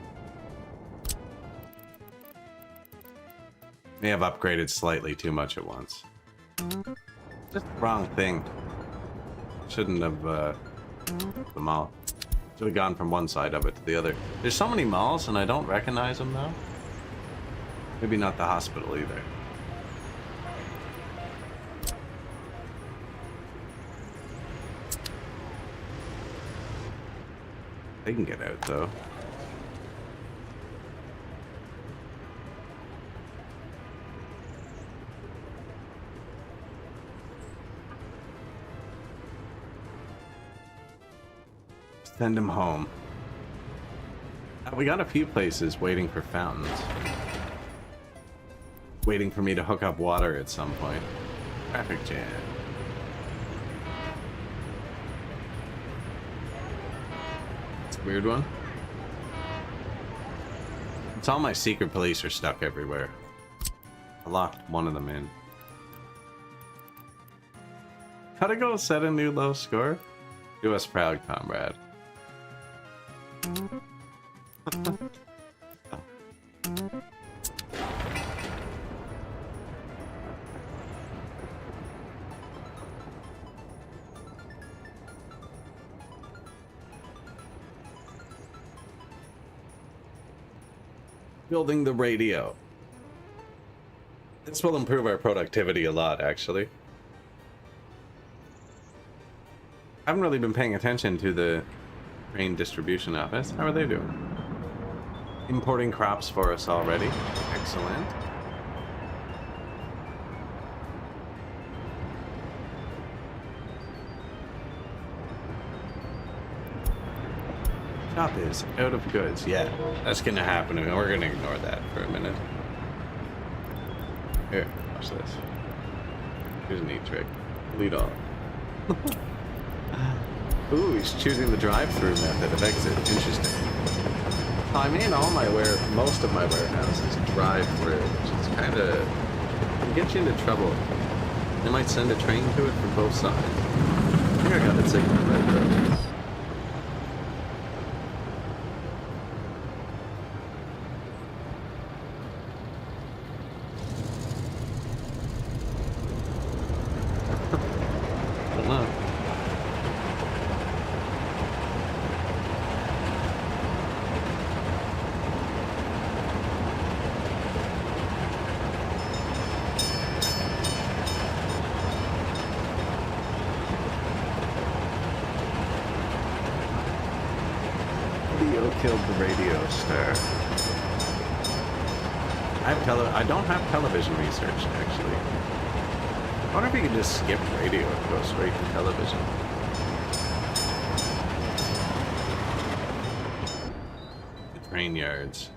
May have upgraded slightly too much at once. Just the wrong thing. Shouldn't have, the mall. Should have gone from one side of it to the other. There's so many malls, and I don't recognize them, though. Maybe not the hospital, either. They can get out, though. Send him home. We got a few places waiting for fountains. Waiting for me to hook up water at some point. Traffic jam. Weird one. It's all my secret police are stuck everywhere. I locked one of them in. Gotta go set a new low score? Do us proud, comrade. Building the radio. This will improve our productivity a lot, actually. I haven't really been paying attention to the train distribution office. How are they doing? importing crops for us already. Excellent. Shop is out of goods. Yeah, that's gonna happen, and we're gonna ignore that for a minute. Here, watch this. Here's a neat trick. Lead on. Ooh, he's choosing the drive-through method of exit. Interesting. I mean, most of my warehouses drive-through, which is kind of can get you into trouble. They might send a train to it from both sides. I think I got the signal right there. Killed the radio star. I don't have television research, actually. I wonder if you could just skip radio and go straight to television. The train yards.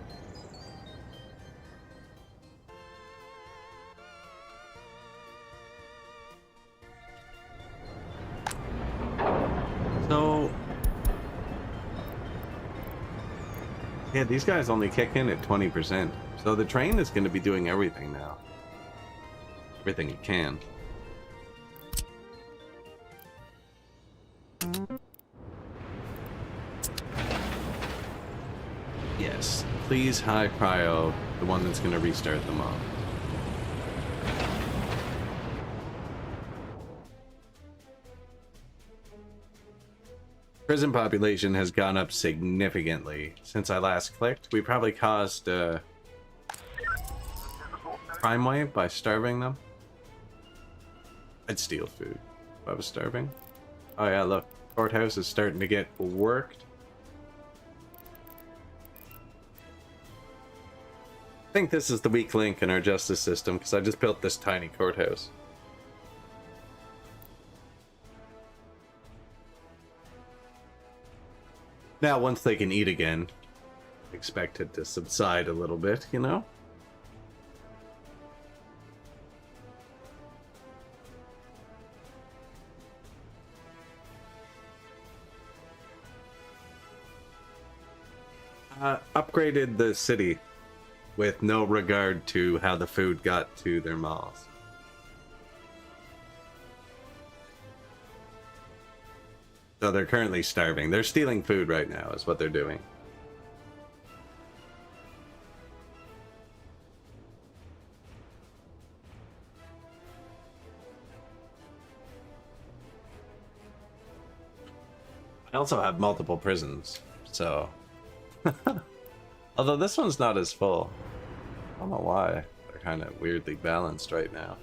So... yeah, these guys only kick in at 20%. So the train is going to be doing everything now. Everything it can. Yes, please high prio, the one that's going to restart them all. Prison population has gone up significantly since I last clicked. We probably caused a crime wave by starving them. I'd steal food if I was starving. Oh yeah, look, courthouse is starting to get worked. I think this is the weak link in our justice system because I just built this tiny courthouse. Now, once they can eat again, expect it to subside a little bit, you know? Upgraded the city with no regard to how the food got to their mouths. So they're currently starving. They're stealing food right now is what they're doing. I also have multiple prisons, so... although this one's not as full. I don't know why. They're kind of weirdly balanced right now.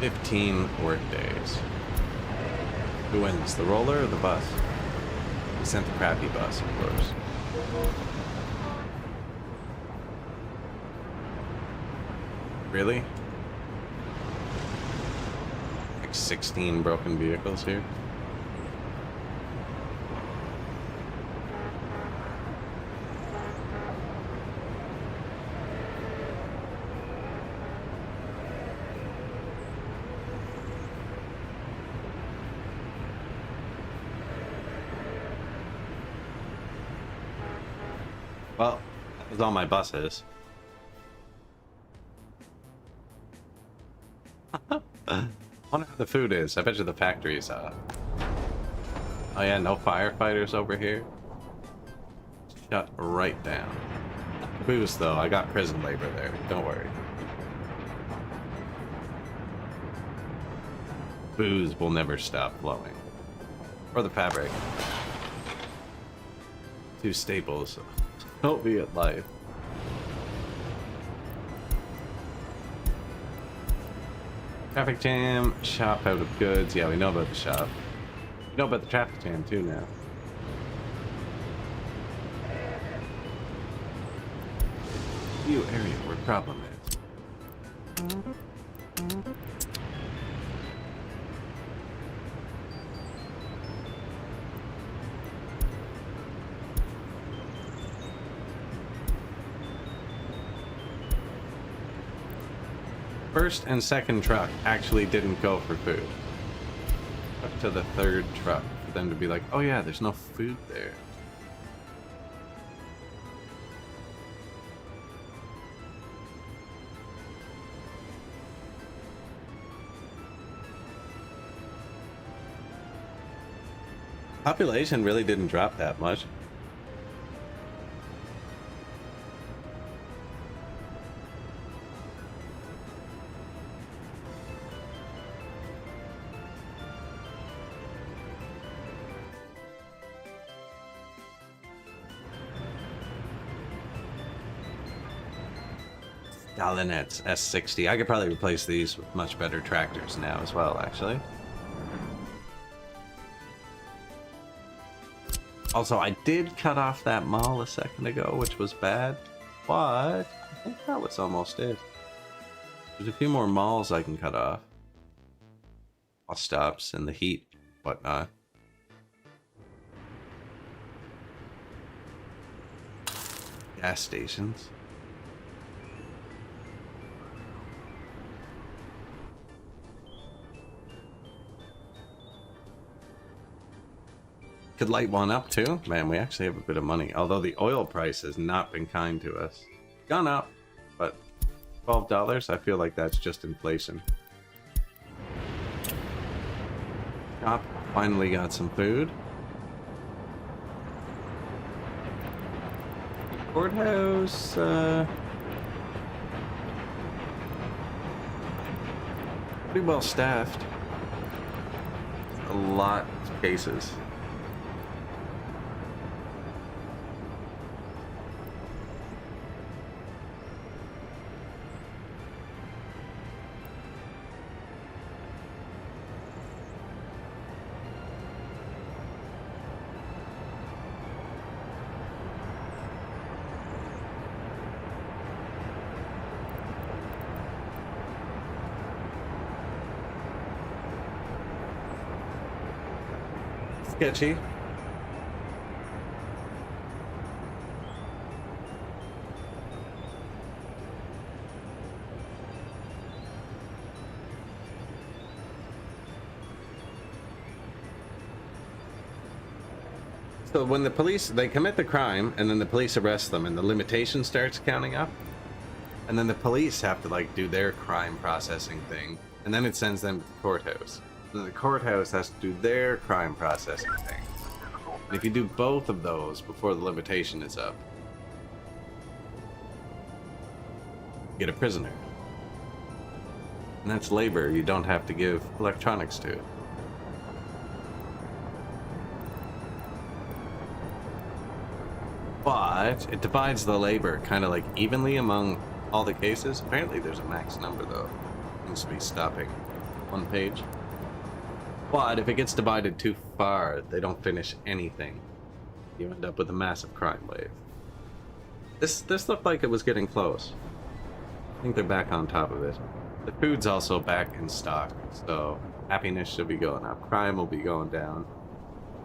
"15 work days. Who wins, the roller or the bus?" We sent the crappy bus, of course. Really? Like 16 broken vehicles here? Well, that was all my buses. I wonder how the food is. I bet you the factory's Oh yeah, no firefighters over here. Shut right down. Booze though, I got prison labor there. Don't worry. Booze will never stop flowing. Or the fabric. Two staples. Soviet life. Traffic jam, shop out of goods. Yeah, we know about the shop. We know about the traffic jam too now. View area where problem is. First and second truck actually didn't go for food. Up to the third truck for them to be like, oh yeah, there's no food there. Population really didn't drop that much. Dalinets S60. I could probably replace these with much better tractors now as well, actually. Also, I did cut off that mall a second ago, which was bad, but I think that was almost it. There's a few more malls I can cut off. Bus stops and the heat, whatnot. Gas stations. Could light one up too. Man, we actually have a bit of money. Although the oil price has not been kind to us. Gone up, but $12, I feel like that's just inflation. Shop finally got some food. Courthouse, pretty well staffed. A lot of cases. Sketchy. So when the police, they commit the crime and then the police arrest them and the limitation starts counting up, and then the police have to like do their crime processing thing, and then it sends them to the courthouse. Then the courthouse has to do their crime processing thing. And if you do both of those before the limitation is up, you get a prisoner. And that's labor you don't have to give electronics to. But it divides the labor kind of like evenly among all the cases. Apparently there's a max number though. Seems to be stopping one page. But if it gets divided too far, they don't finish anything. You end up with a massive crime wave. This looked like it was getting close. I think they're back on top of it. The food's also back in stock, so happiness should be going up. Crime will be going down.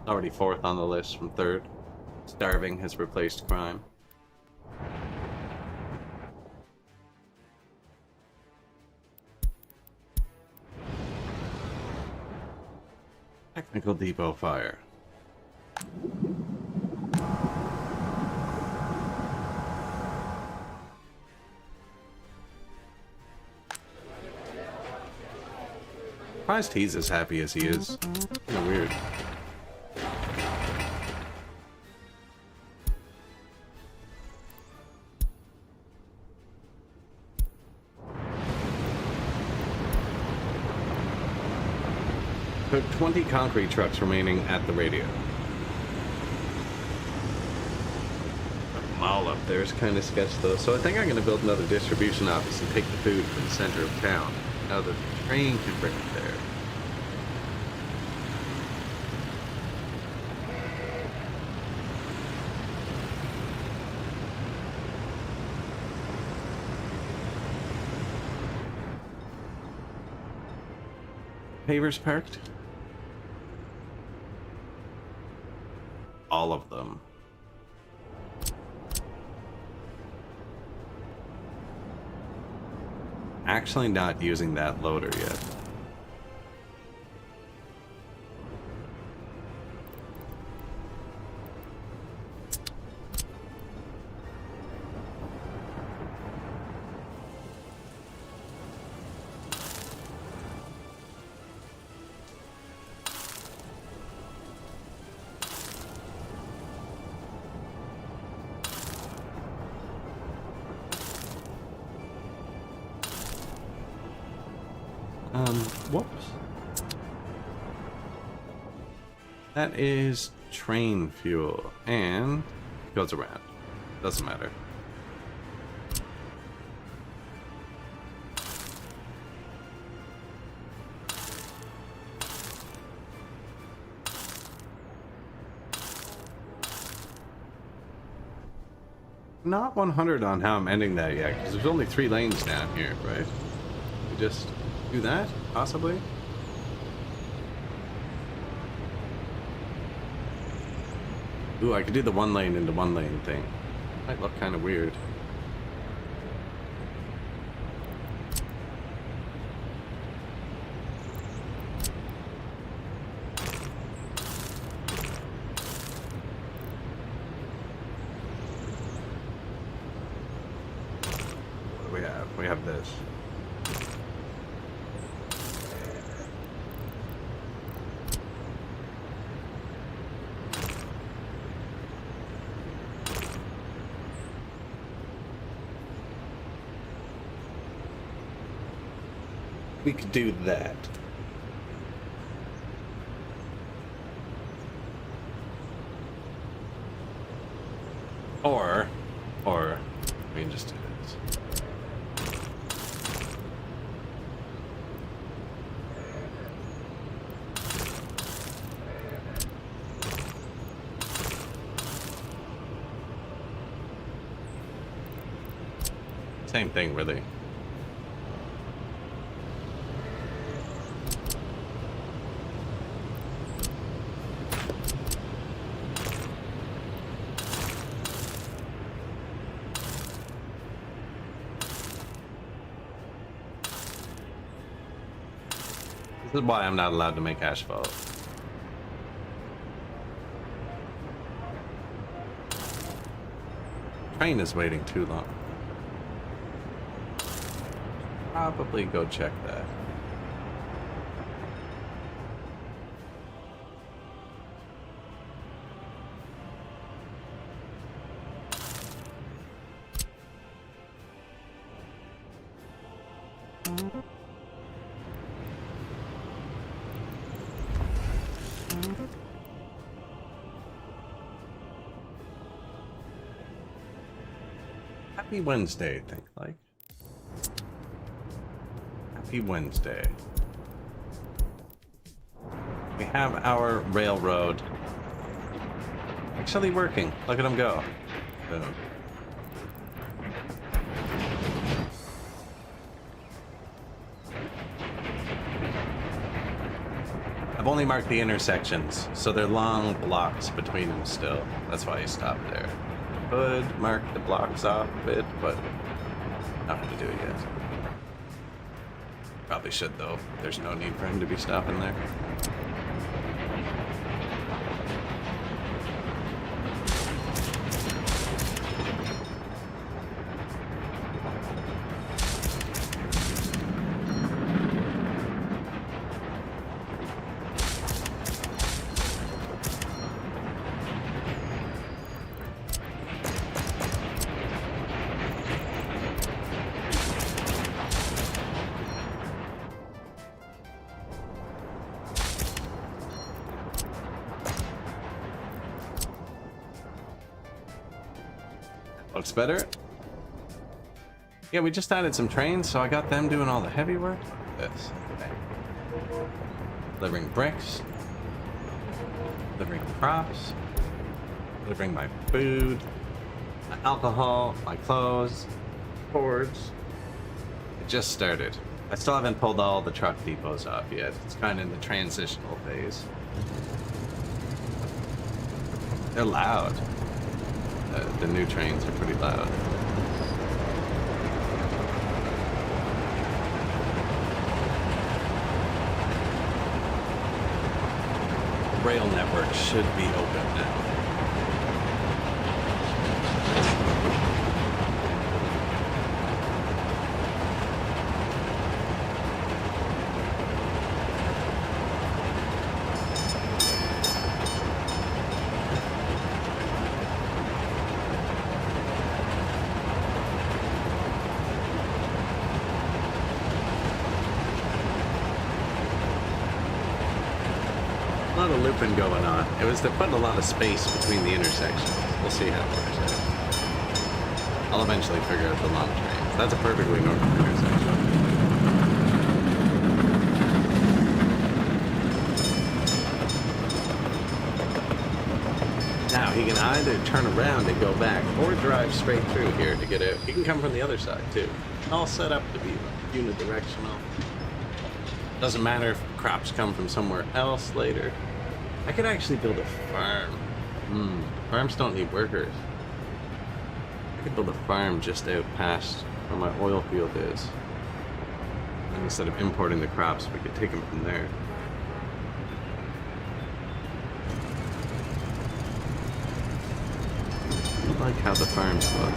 Already fourth on the list from third. Starving has replaced crime. Technical depot fire. Surprised he's as happy as he is. Kind of weird. There are 20 concrete trucks remaining at the radio. The mall up there is kind of sketched though, so I think I'm going to build another distribution office and take the food from the center of town. Now that Train could bring it there. Pavers parked? All of them. Actually not using that loader yet. Whoops. That is train fuel, and it goes around. Doesn't matter. Not 100 on how I'm ending that yet, because there's only 3 lanes down here, right? We just do that, possibly? Ooh, I could do the 1 lane into 1 lane thing. Might look kind of weird. What do we have? We have this. We could do that. Or we can just do this. Same thing, really. This is why I'm not allowed to make asphalt. Train is waiting too long. Probably go check that. Happy Wednesday, think like. Happy Wednesday. We have our railroad actually working. Look at them go. Boom. I've only marked the intersections, so they're long blocks between them still. That's why he stopped there. Could mark the blocks off a bit, but not going to do it yet. Probably should, though. There's no need for him to be stopping there. Looks better. Yeah, we just added some trains, so I got them doing all the heavy work. This. delivering bricks, delivering crops, delivering my food, my alcohol, my clothes, boards. It just started. I still haven't pulled all the truck depots off yet. It's kind of in the transitional phase. They're loud. The new trains are pretty loud. The rail network should be open now. A lot of looping going on. It was to put a lot of space between the intersections. We'll see how it works out. I'll eventually figure out the long trains. That's a perfectly normal intersection. Now, he can either turn around and go back or drive straight through here to get out. He can come from the other side, too. All set up to be unidirectional. Doesn't matter if crops come from somewhere else later. I could actually build a farm. Farms don't need workers. I could build a farm just out past where my oil field is. And instead of importing the crops, we could take them from there. I like how the farms look.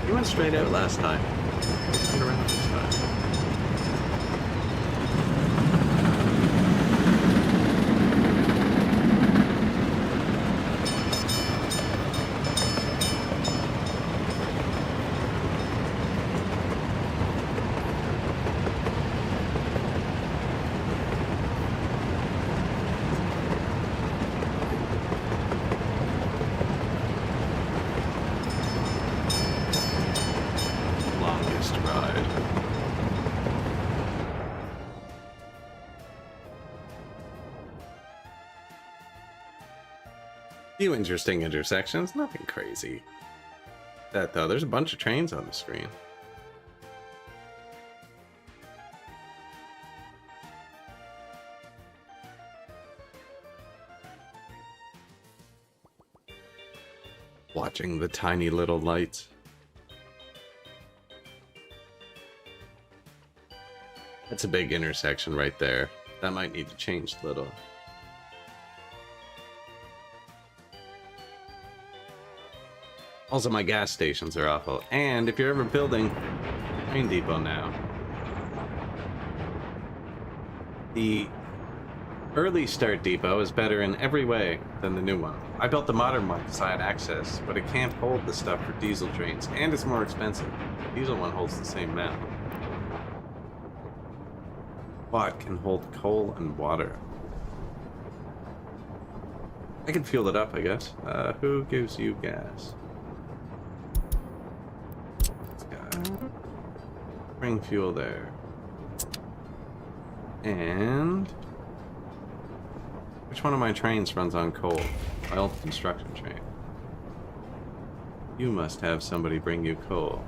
He went straight out last time. Turn around this time. Few interesting intersections, nothing crazy. That though, there's a bunch of trains on the screen. Watching the tiny little lights. That's a big intersection right there. That might need to change a little. Also, my gas stations are awful. And if you're ever building a train depot now, the early start depot is better in every way than the new one. I built the modern one because I had access, but it can't hold the stuff for diesel trains, and it's more expensive. The diesel one holds the same amount. But can hold coal and water. I can fuel it up, I guess. Who gives you gas? Bring fuel there. And which one of my trains runs on coal? My old construction train. You must have somebody bring you coal.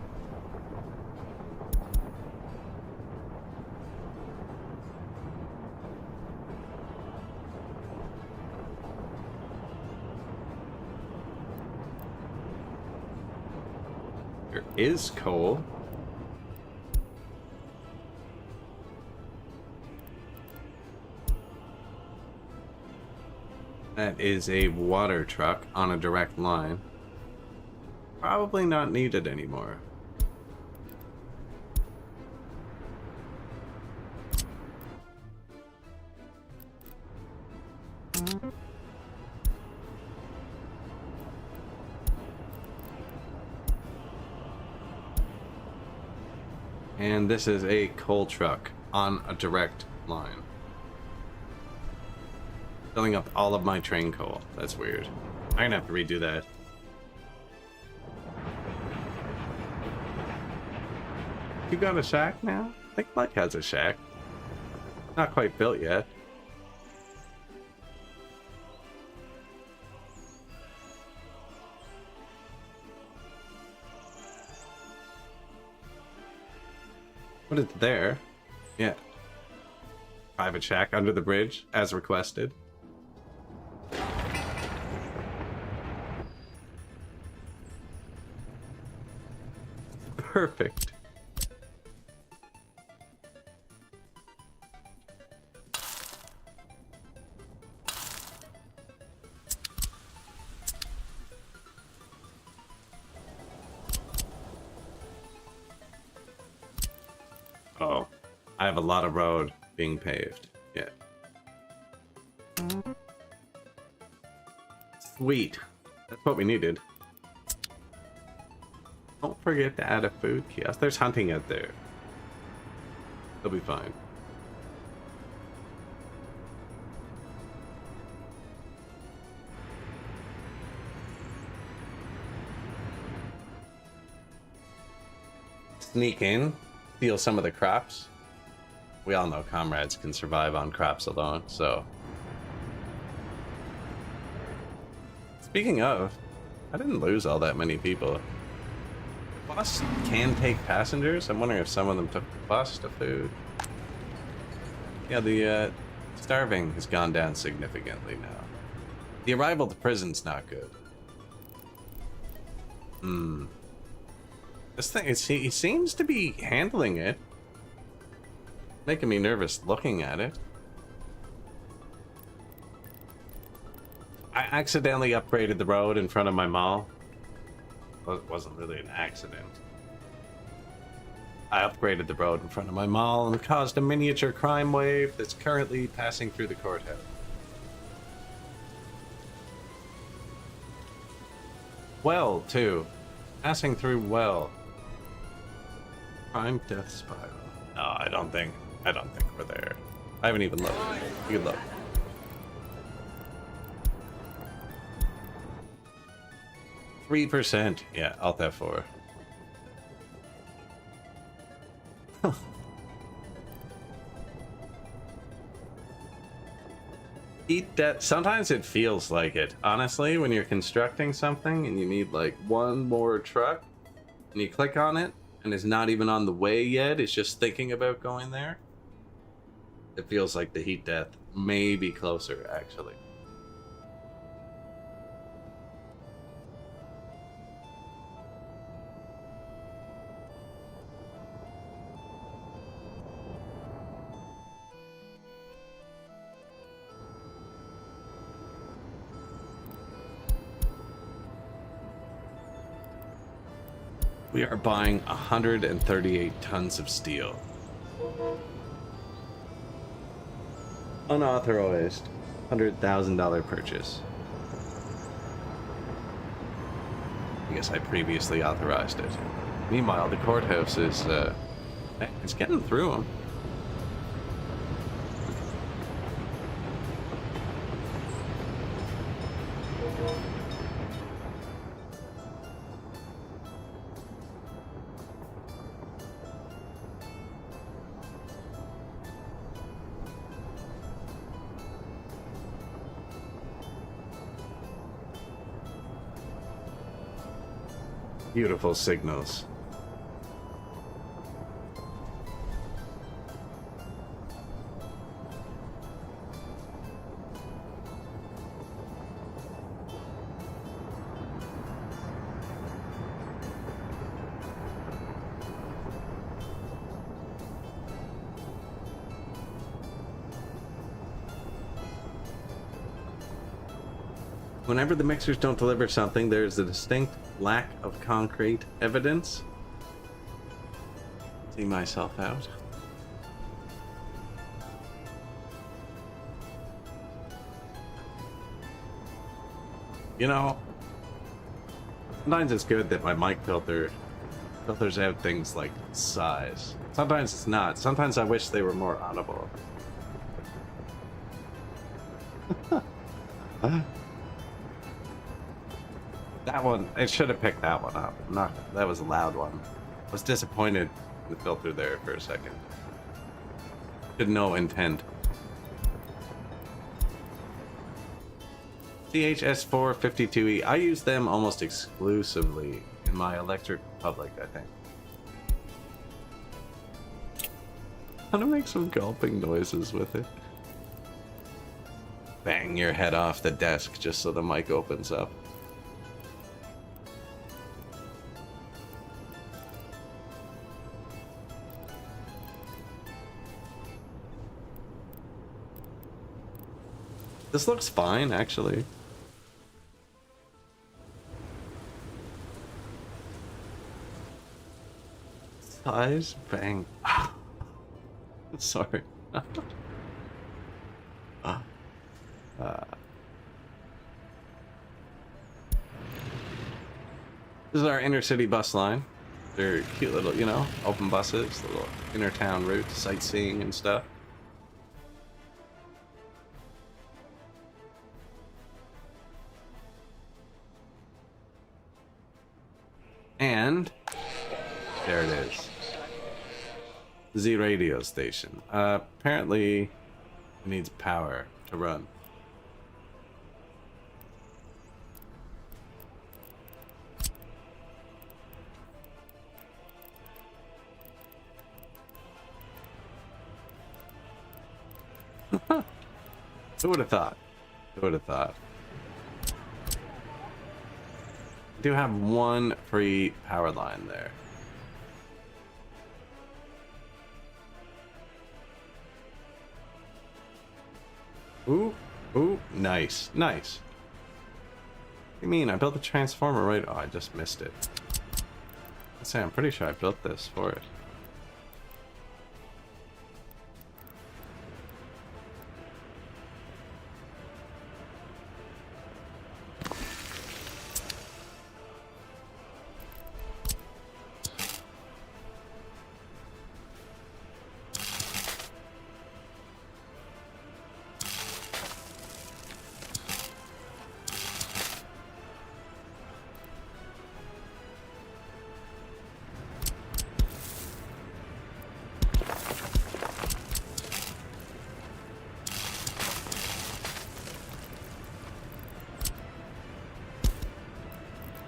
There is coal. That is a water truck on a direct line. Probably not needed anymore. And this is a coal truck on a direct line. Filling up all of my train coal. That's weird. I'm gonna have to redo that. You got a shack now? I think Mike has a shack. Not quite built yet. What is there? Yeah. Private shack under the bridge, as requested. Perfect. Oh, I have a lot of road being paved. Yeah. Sweet. That's what we needed. Don't forget to add a food kiosk. There's hunting out there. They'll be fine. Sneak in, steal some of the crops. We all know comrades can survive on crops alone, so. Speaking of, I didn't lose all that many people. The bus can take passengers. I'm wondering if some of them took the bus to food. Yeah, the starving has gone down significantly now. The arrival to prison's not good. This thing, he seems to be handling it. Making me nervous looking at it. I accidentally upgraded the road in front of my mall. Well, it wasn't really an accident. I upgraded the road in front of my mall and caused a miniature crime wave that's currently passing through the courthouse. Well, too. Passing through well. Crime death spiral. No, I don't think we're there. I haven't even looked. You look. %. Yeah, Alt F4. Eat that. Sometimes it feels like it. Honestly, when you're constructing something and you need like one more truck and you click on it and it's not even on the way yet, it's just thinking about going there. It feels like the heat death may be closer, actually. We are buying 138 tons of steel. Unauthorized $100,000 purchase. I guess I previously authorized it. Meanwhile, the courthouse is, it's getting through them. Beautiful signals. Whenever the mixers don't deliver something, there's a distinct lack of concrete evidence. See myself out. You know, sometimes it's good that my mic filters out things like size. Sometimes it's not. Sometimes I wish they were more audible. That one, it should have picked that one up. That was a loud one. I was disappointed in the filter there for a second. To no intent. CHS452E. I use them almost exclusively in my electric public, I think. I'm gonna make some gulping noises with it. Bang your head off the desk just so the mic opens up. This looks fine, actually. Size, bang. Sorry. This is our inner city bus line. They're cute little, you know, open buses, little inner town routes, sightseeing and stuff. And there it is. Z radio station. Apparently it needs power to run. Who would have thought? Who would have thought? I do have one free power line there. Ooh, ooh, nice, nice. What do you mean? I built the transformer right... Oh, I just missed it. Let's say I'm pretty sure I built this for it.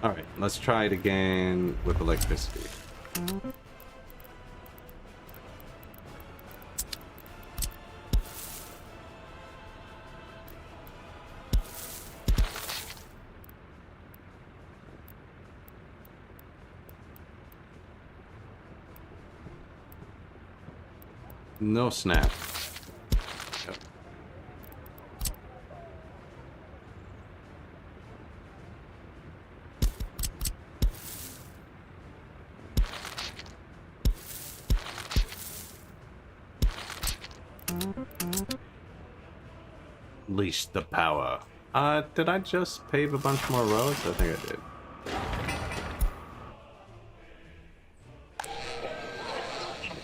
Alright, let's try it again with electricity. No snap. Yep. Leash the power. Did I just pave a bunch more roads? I think I did.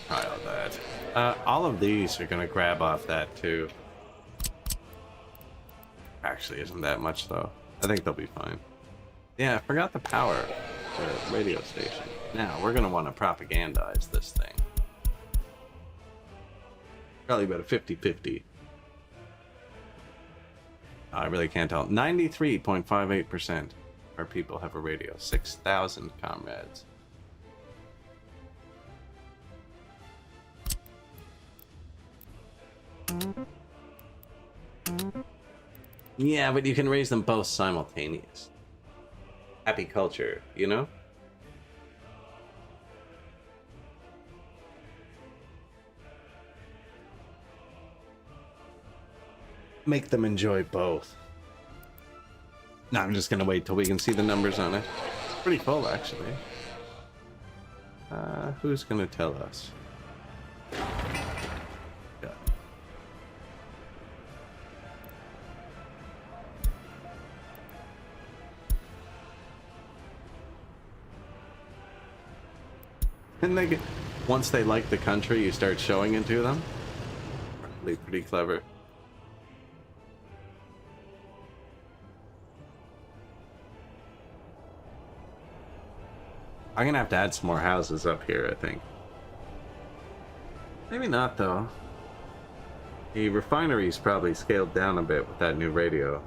Try all that. All of these are gonna grab off that too. Actually, isn't that much though. I think they'll be fine. Yeah, I forgot the power. The radio station. Now, we're gonna want to propagandize this thing. Probably about a 50-50. I really can't tell. 93.58% of our people have a radio. 6,000 comrades. Yeah, but you can raise them both simultaneous. Happy culture, you know? Make them enjoy both. No, I'm just gonna wait till we can see the numbers on it. It's pretty full, actually. Who's gonna tell us? Yeah. And they get, once they like the country, you start showing it to them. Probably pretty clever. I'm gonna have to add some more houses up here, I think. Maybe not, though. The refinery's probably scaled down a bit with that new radio.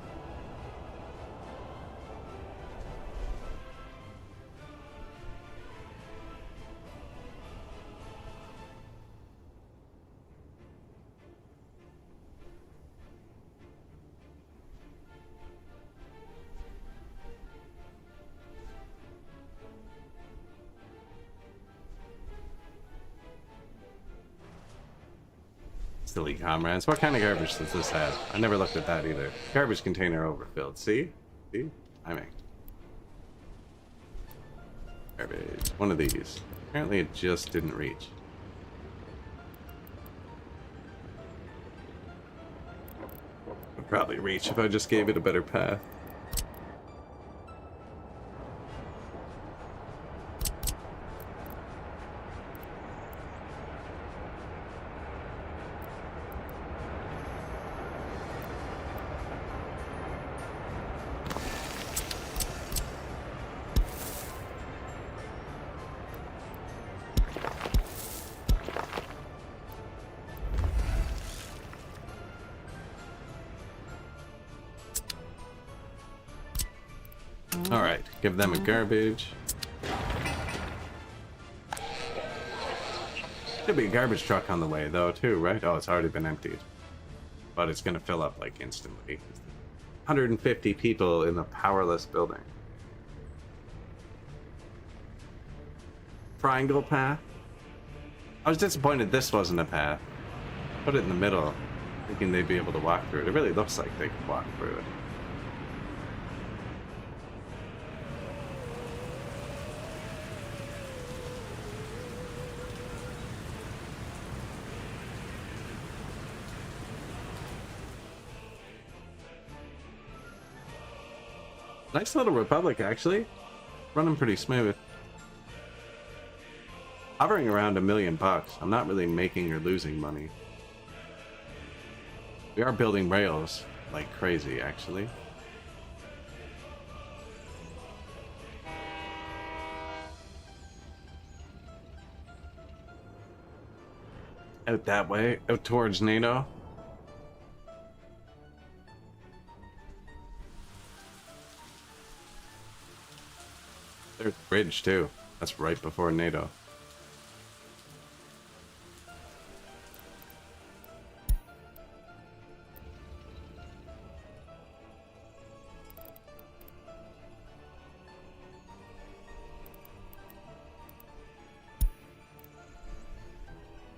Silly comrades. What kind of garbage does this have? I never looked at that either. Garbage container overfilled. See? See? Timing. Garbage. One of these. Apparently it just didn't reach. Would probably reach if I just gave it a better path. Alright, give them a garbage. Should be a garbage truck on the way though too, right? Oh, it's already been emptied. But it's gonna fill up like instantly. 150 people in the powerless building. Triangle path? I was disappointed this wasn't a path. Put it in the middle, thinking they'd be able to walk through it. It really looks like they could walk through it. Nice little republic, actually. Running pretty smooth. Hovering around $1 million bucks. I'm not really making or losing money. We are building rails like crazy, actually. Out that way, out towards NATO. There's a bridge too. That's right before NATO.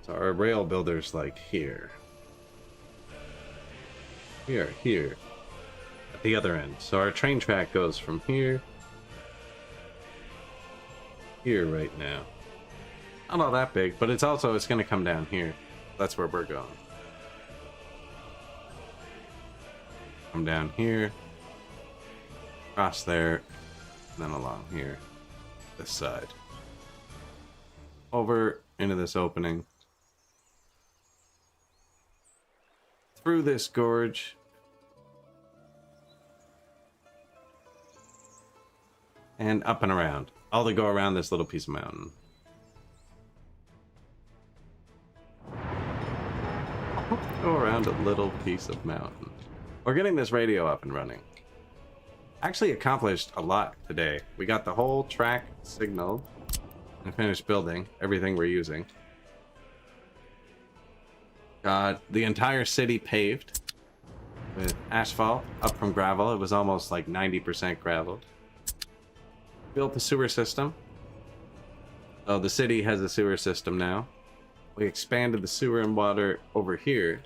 So our rail builder's like here. Here. At the other end. So our train track goes from here. Here right now. Not all that big, but it's going to come down here. That's where we're going. Come down here. Across there. And then along here. This side. Over into this opening. Through this gorge. And up and around. All to go around this little piece of mountain. Go around a little piece of mountain. We're getting this radio up and running. Actually accomplished a lot today. We got the whole track signaled and finished building everything we're using. Got the entire city paved with asphalt up from gravel. It was almost like 90% gravel. Built the sewer system. So the city has a sewer system now. We expanded the sewer and water over here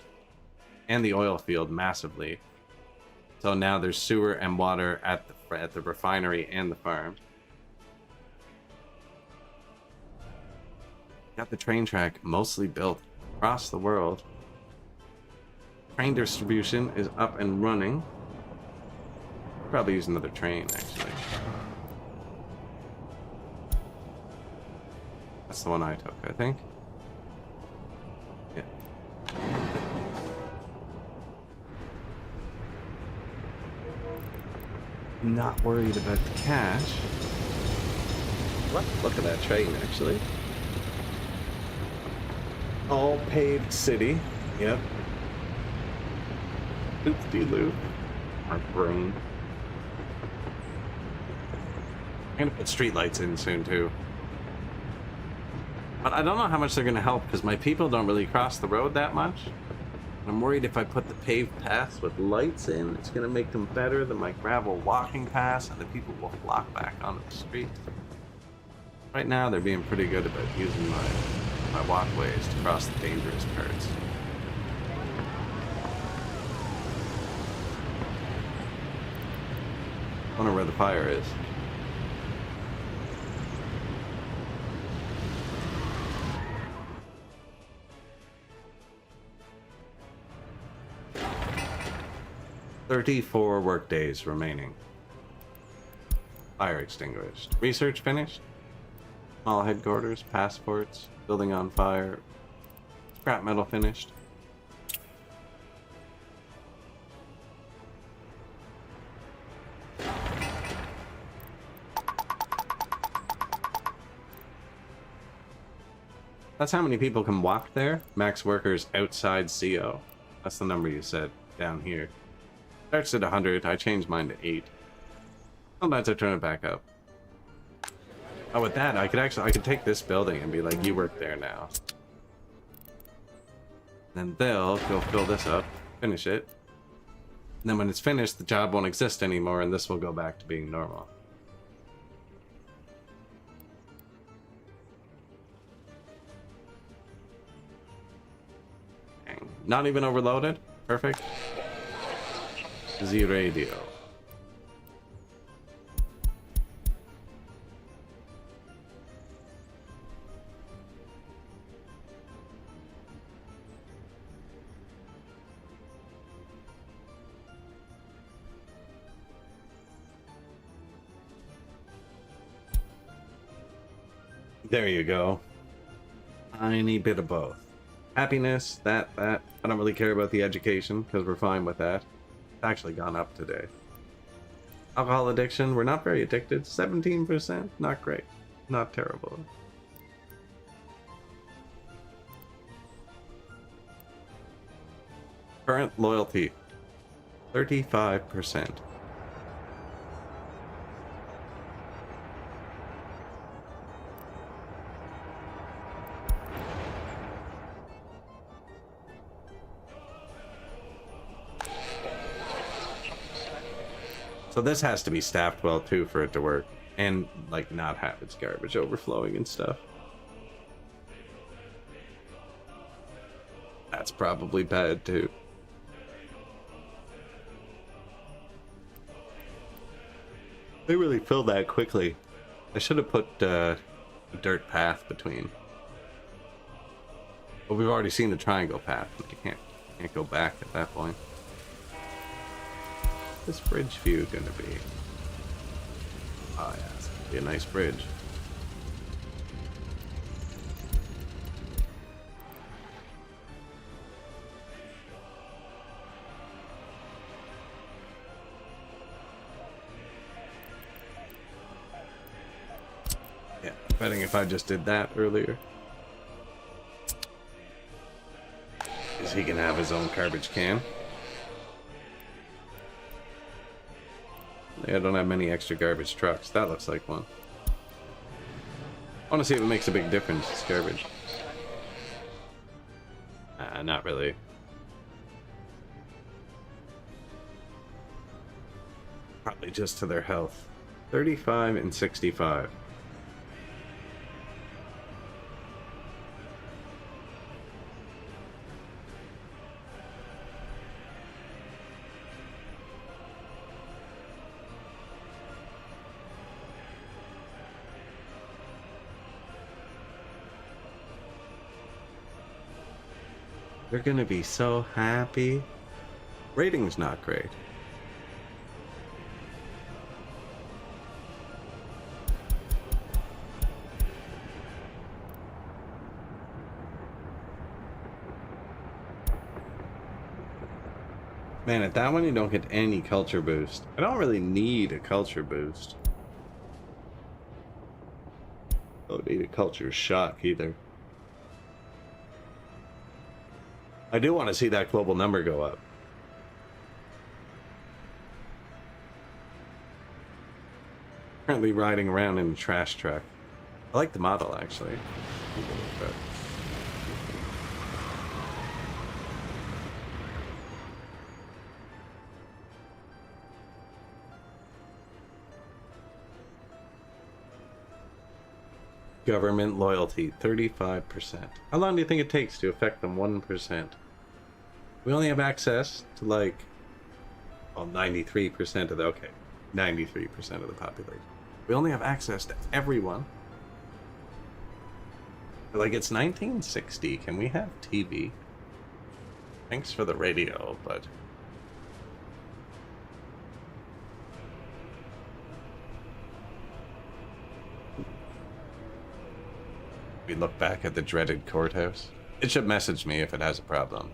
and the oil field massively. So now there's sewer and water at the refinery and the farm. Got the train track mostly built across the world. Train distribution is up and running. Probably use another train actually. That's the one I took, I think. Yeah. Not worried about the cash. What? Look at that train, actually. All paved city. Yep. Oopsie-loop. My brain. I'm gonna put streetlights in soon too. But I don't know how much they're gonna help because my people don't really cross the road that much. I'm worried if I put the paved paths with lights in, it's gonna make them better than my gravel walking paths, and the people will flock back onto the street. Right now, they're being pretty good about using my walkways to cross the dangerous parts. I wonder where the fire is. "34 work days remaining. Fire extinguished. Research finished. Small headquarters, passports, building on fire. Scrap metal finished. That's how many people can walk there. Max workers outside CO. That's the number you said down here. Starts at 100. I changed mine to 8. Sometimes I turn it back up. Oh, with that, I could take this building and be like, you work there now. Then they'll go fill this up, finish it. And then when it's finished, the job won't exist anymore, and this will go back to being normal. Dang. Not even overloaded? Perfect. Z radio. There you go. Tiny bit of both. Happiness, that. I don't really care about the education because we're fine with that. It's actually gone up today. Alcohol addiction, we're not very addicted. 17%, not great. Not terrible. Current loyalty, 35%. So this has to be staffed well too for it to work, and like not have its garbage overflowing and stuff. That's probably bad too. They really filled that quickly. I should have put a dirt path between. But we've already seen the triangle path. You can't go back at that point. What's this bridge view gonna be? Oh yeah, it's gonna be a nice bridge. Yeah, betting if I just did that earlier. Is he gonna have his own garbage can? Yeah, I don't have many extra garbage trucks. That looks like one. I want to see if it makes a big difference. It's garbage. Not really. Probably just to their health. 35 and 65. They're gonna be so happy. Rating's not great. Man, at that one you don't get any culture boost. I don't really need a culture boost. Don't need a culture shock either. I do want to see that global number go up. Currently riding around in a trash truck. I like the model, actually. Government loyalty, 35%. How long do you think it takes to affect them 1%? We only have access to, like, well, 93% of the, okay, 93% of the population. We only have access to everyone. Like, it's 1960. Can we have TV? Thanks for the radio, but... we look back at the dreaded courthouse. It should message me if it has a problem.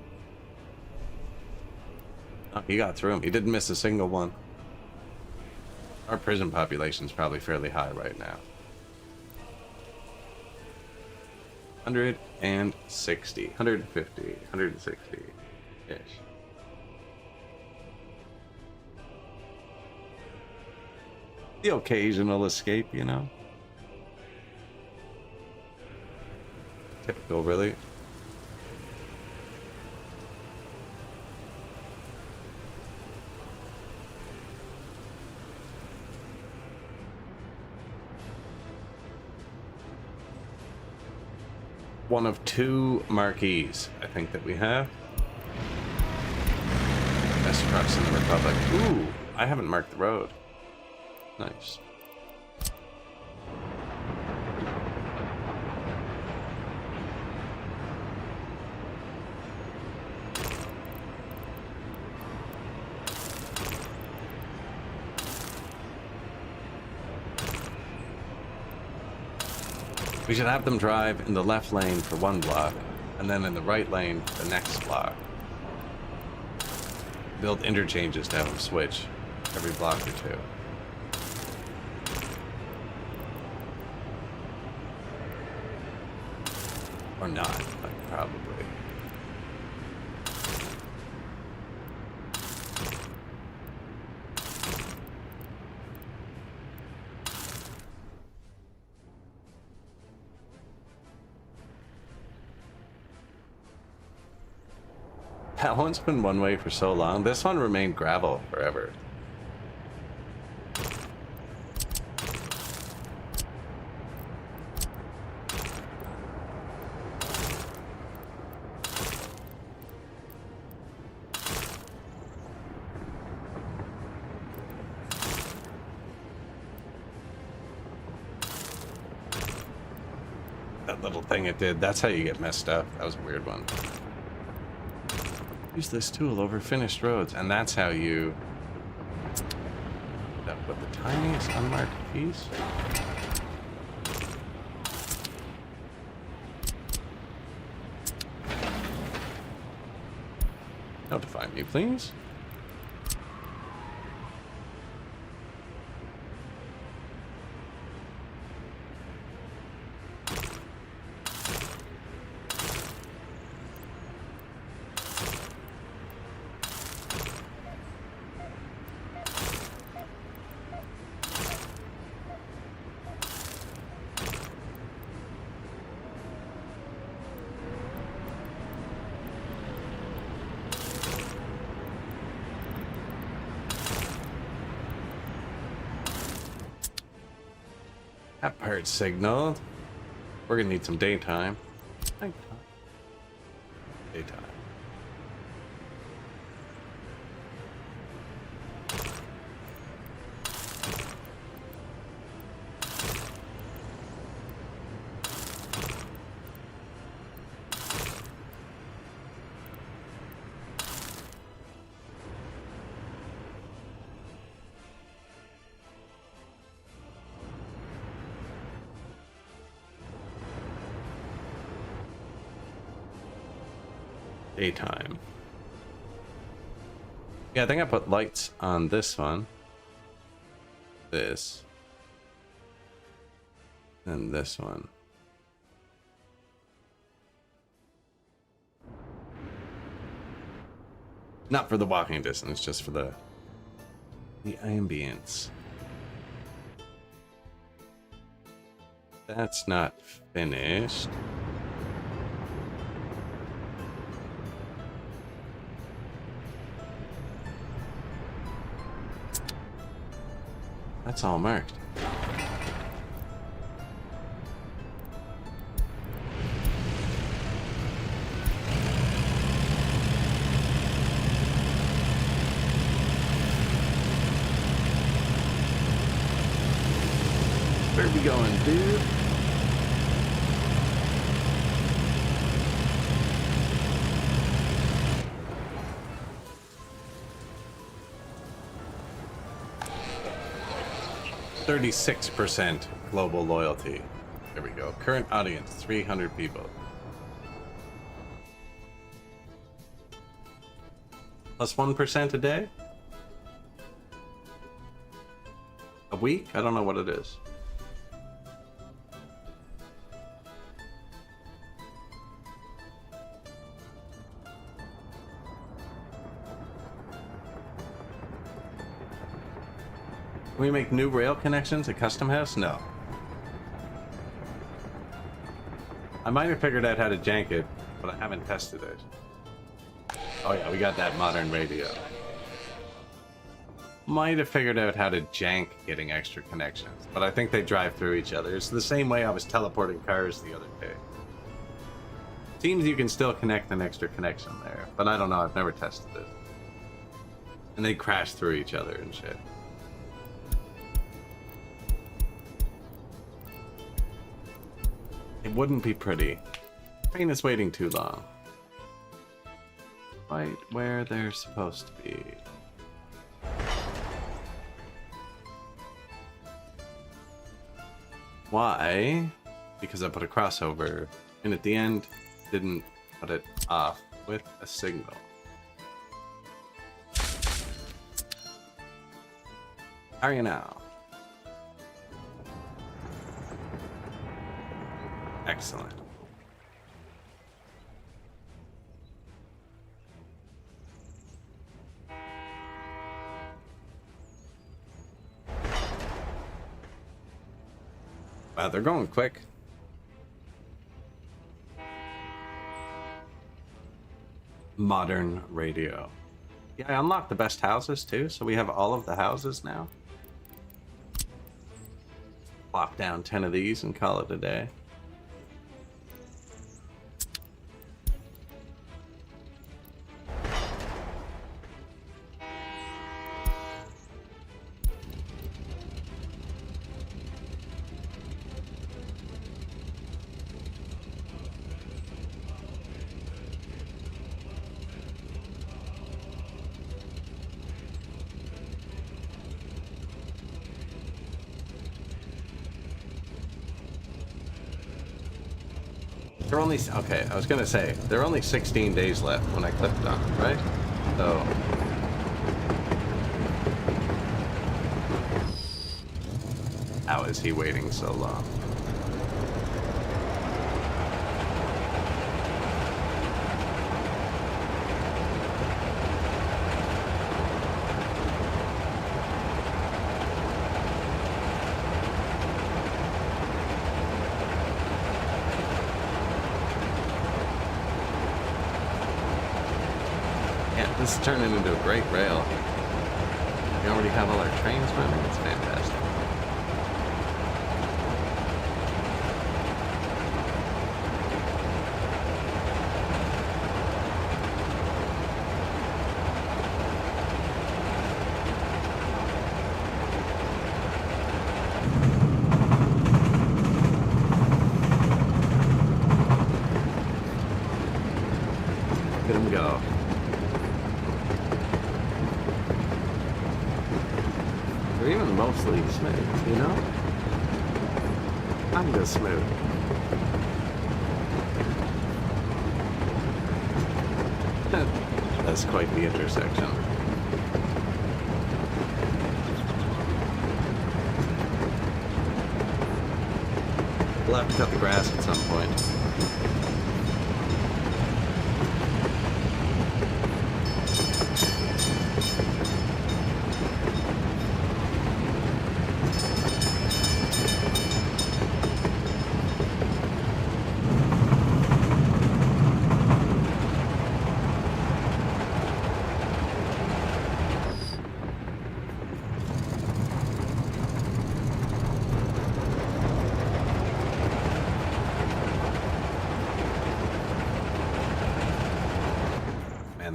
Oh, he got through him. He didn't miss a single one. Our prison population is probably fairly high right now. 160, 150, 160-ish. The occasional escape, you know? Typical, really. One of two marquees, I think, that we have. Best trucks in the Republic. Ooh, I haven't marked the road. Nice. We should have them drive in the left lane for one block, and then in the right lane for the next block. Build interchanges to have them switch every block or two. Or not, like, probably. That one's been one way for so long. This one remained gravel forever. That little thing it did, that's how you get messed up. That was a weird one. Use this tool over finished roads, and that's how you end up with the tiniest unmarked piece. Notify me, please. That part signaled. We're gonna need some daytime. Daytime. Daytime. Yeah, I think I put lights on this one. This. And this one. Not for the walking distance, just for the ambience. That's not finished. That's all marked. Where are we going, dude? %36 global loyalty. There we go. Current audience, 300 people. Plus 1% a day? A week? I don't know what it is. Can we make new rail connections at Custom House? No. I might have figured out how to jank it, but I haven't tested it. Oh yeah, we got that modern radio. Might have figured out how to jank getting extra connections, but I think they drive through each other. It's the same way I was teleporting cars the other day. Seems you can still connect an extra connection there, but I don't know, I've never tested it. And they crash through each other and shit. It wouldn't be pretty. Train is waiting too long. Right where they're supposed to be. Why? Because I put a crossover, and at the end, didn't put it off with a signal. How are you now? Excellent. Wow, they're going quick. Modern radio. Yeah, I unlocked the best houses too, so we have all of the houses now. Plop down 10 of these and call it a day. They're only, okay, I was gonna say, there are only 16 days left when I clicked on it, right? So... how is he waiting so long? This is turning into a great rail. We already have all our trains running. It's fantastic. Look at them go. They're even mostly smooth, you know? Kinda smooth. That's quite the intersection. We'll have to cut the grass at some point.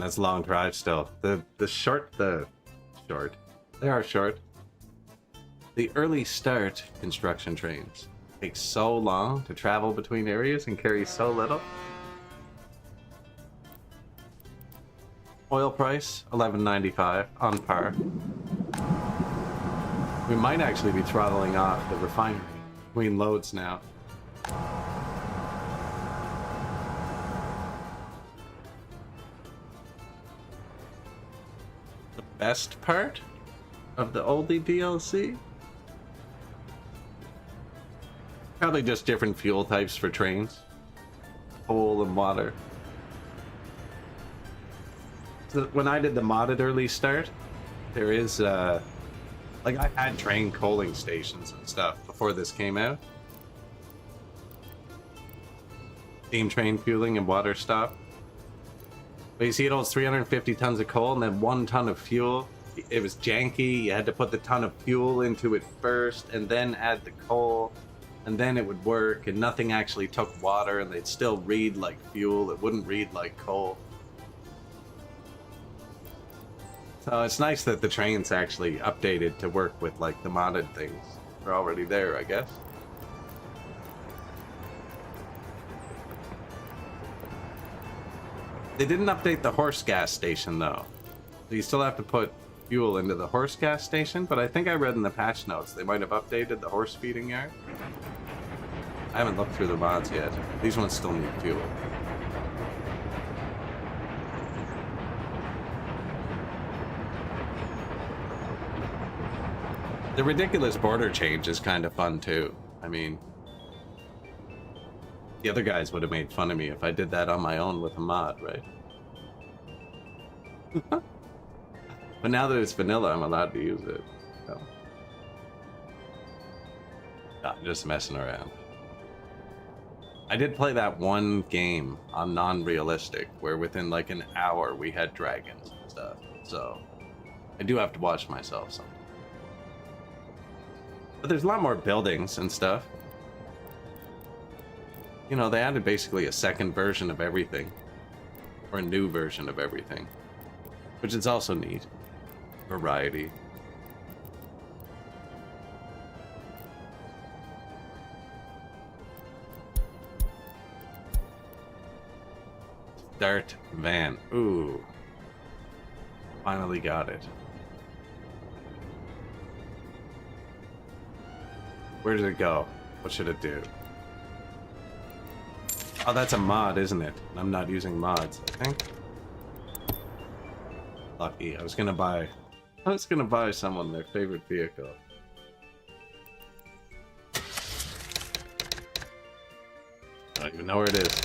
that's a long drive still. The short. They are short. The early start construction trains take so long to travel between areas and carry so little. Oil price $11.95 on par. We might actually be throttling off the refinery between loads now. The best part of the oldie DLC? Probably just different fuel types for trains. Coal and water. So when I did the modded early start, there is like I had train coaling stations and stuff before this came out. Steam train fueling and water stop. But you see it holds 350 tons of coal and then 1 ton of fuel. It was janky. You had to put the ton of fuel into it first and then add the coal. And then it would work, and nothing actually took water, and they'd still read like fuel. It wouldn't read like coal. So it's nice that the train's actually updated to work with like the modded things. They're already there, I guess. They didn't update the horse gas station though. So you still have to put fuel into the horse gas station, but I think I read in the patch notes they might have updated the horse feeding yard. I haven't looked through the mods yet. These ones still need fuel. The ridiculous border change is kind of fun too. I mean, the other guys would have made fun of me if I did that on my own with a mod, right? But now that it's vanilla, I'm allowed to use it. So. I'm just messing around. I did play that one game on non-realistic where within like an hour we had dragons and stuff. So I do have to watch myself sometimes. But there's a lot more buildings and stuff. You know, they added basically a second version of everything. Or a new version of everything. Which is also neat. Variety. Start van. Ooh. Finally got it. Where did it go? What should it do? Oh, that's a mod, isn't it? I'm not using mods, I think. Lucky. I was gonna buy someone their favorite vehicle. I don't even know where it is.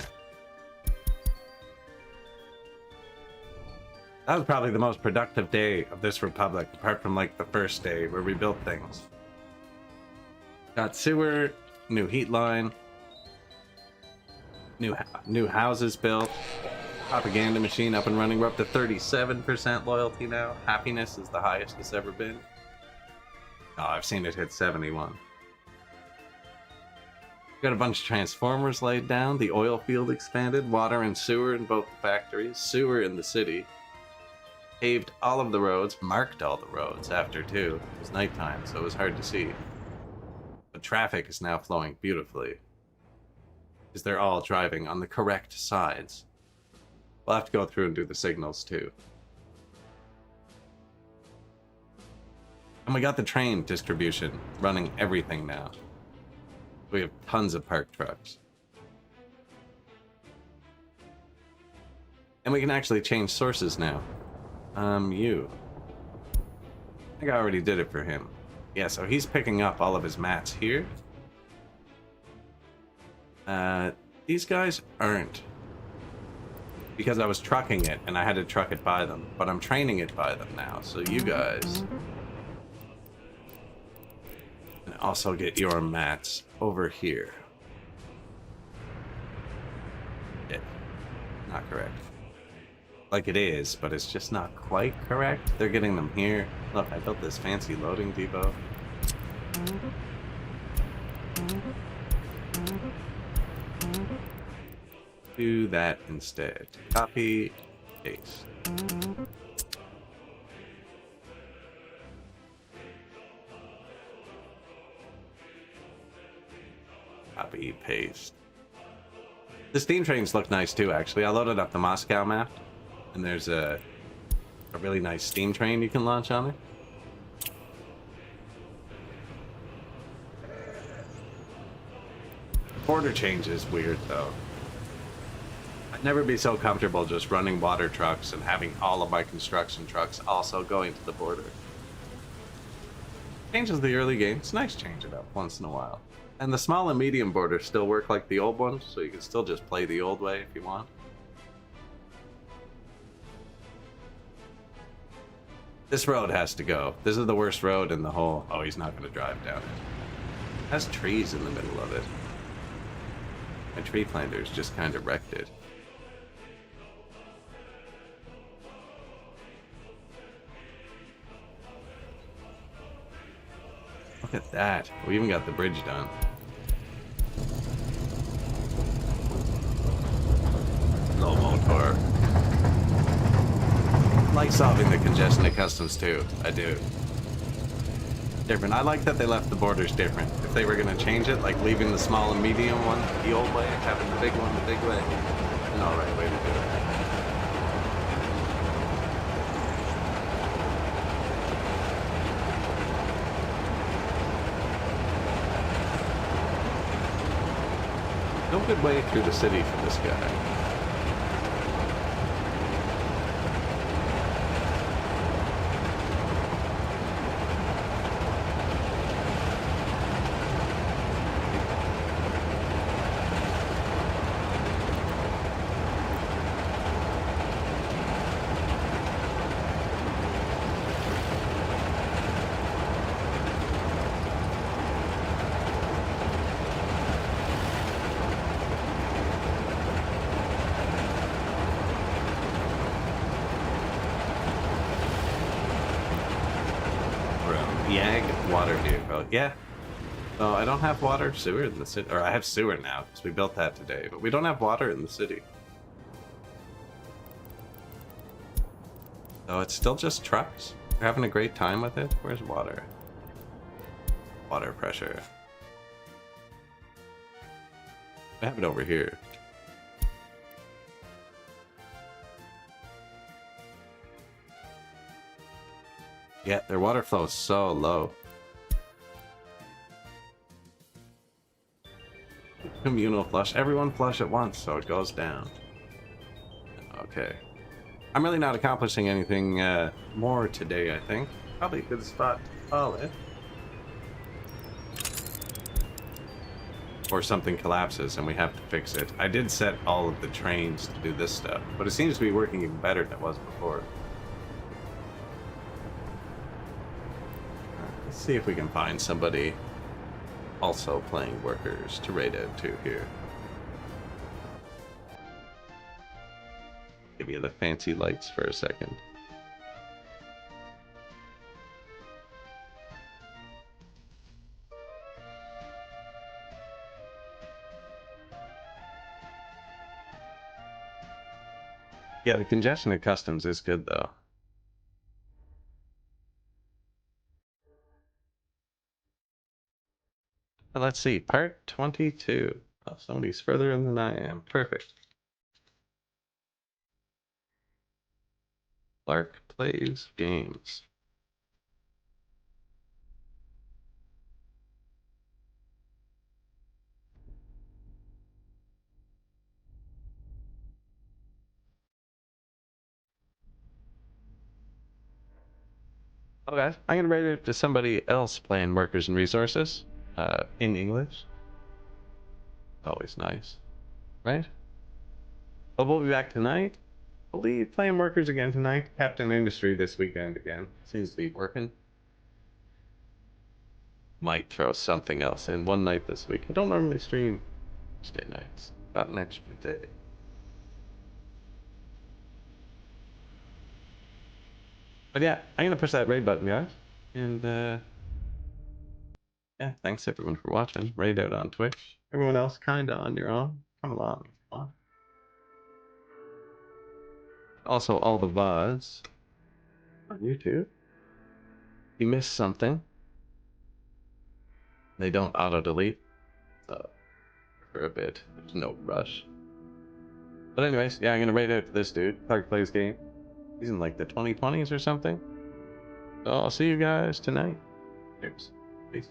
That was probably the most productive day of this Republic, apart from like the first day where we built things. Got sewer, new heat line, new houses built, propaganda machine up and running. We're up to 37% loyalty now. Happiness is the highest it's ever been. Oh, I've seen it hit 71. Got a bunch of transformers laid down. The oil field expanded. Water and sewer in both the factories. Sewer in the city. Paved all of the roads. Marked all the roads after too. It was nighttime, so it was hard to see. But traffic is now flowing beautifully. Because they're all driving on the correct sides. We'll have to go through and do the signals too. And we got the train distribution running everything now. We have tons of parked trucks. And we can actually change sources now. You. I think I already did it for him. Yeah, so he's picking up all of his mats here. These guys aren't. Because I was trucking it, and I had to truck it by them. But I'm training it by them now, so you guys... And also get your mats over here. Yeah, not correct. Like it is, but it's just not quite correct. They're getting them here. Look, I built this fancy loading depot. Do that instead. Copy, paste. Copy, paste. The steam trains look nice too, actually. I loaded up the Moscow map, and there's a really nice steam train you can launch on it. Border change is weird, though. I'd never be so comfortable just running water trucks and having all of my construction trucks also going to the border. Changes the early game. It's nice to change it up once in a while. And the small and medium borders still work like the old ones, so you can still just play the old way if you want. This road has to go. This is the worst road in the whole... Oh, he's not going to drive down it. It has trees in the middle of it. My tree planter's just kind of wrecked it. Look at that. We even got the bridge done. Low motor. Like solving the congestion at customs too. I do. Different. I like that they left the borders different. If they were going to change it, like leaving the small and medium one the old way, having the big one the big way, an alright way to do it. No good way through the city for this guy. Yeah. So I don't have water, sewer in the city, or I have sewer now because we built that today, but we don't have water in the city. So it's still just trucks. We're having a great time with it. Where's water? Water pressure. I have it over here. Yeah, their water flow is so low. Communal flush. Everyone flush at once, so it goes down. Okay. I'm really not accomplishing anything more today, I think. Probably a good spot to call it. Or something collapses and we have to fix it. I did set all of the trains to do this stuff, but it seems to be working even better than it was before. Let's see if we can find somebody also playing workers to raid out to here. Give you the fancy lights for a second. Yeah, the congestion at customs is good though. Let's see, part 22. Oh, somebody's further in than I am. Perfect. Clark plays games. Oh, guys, I'm gonna rate it to somebody else playing Workers and Resources in English. Always nice, right? But we'll be back tonight. We'll be playing Workers again tonight. Captain Industry this weekend again. Seems to be working. Might throw something else in one night this week. I don't normally stream Tuesday nights. Not an extra day. But yeah, I'm gonna push that raid button, guys. And yeah, thanks everyone for watching. Raid out on Twitch. Everyone else kinda on your own. Come along. Come on. Also, all the VODs on YouTube. If you missed something, they don't auto-delete. So, for a bit, there's no rush. But anyways, yeah, I'm gonna rate out this dude. Park plays game. He's in like the 2020s or something. So I'll see you guys tonight. Cheers. Peace.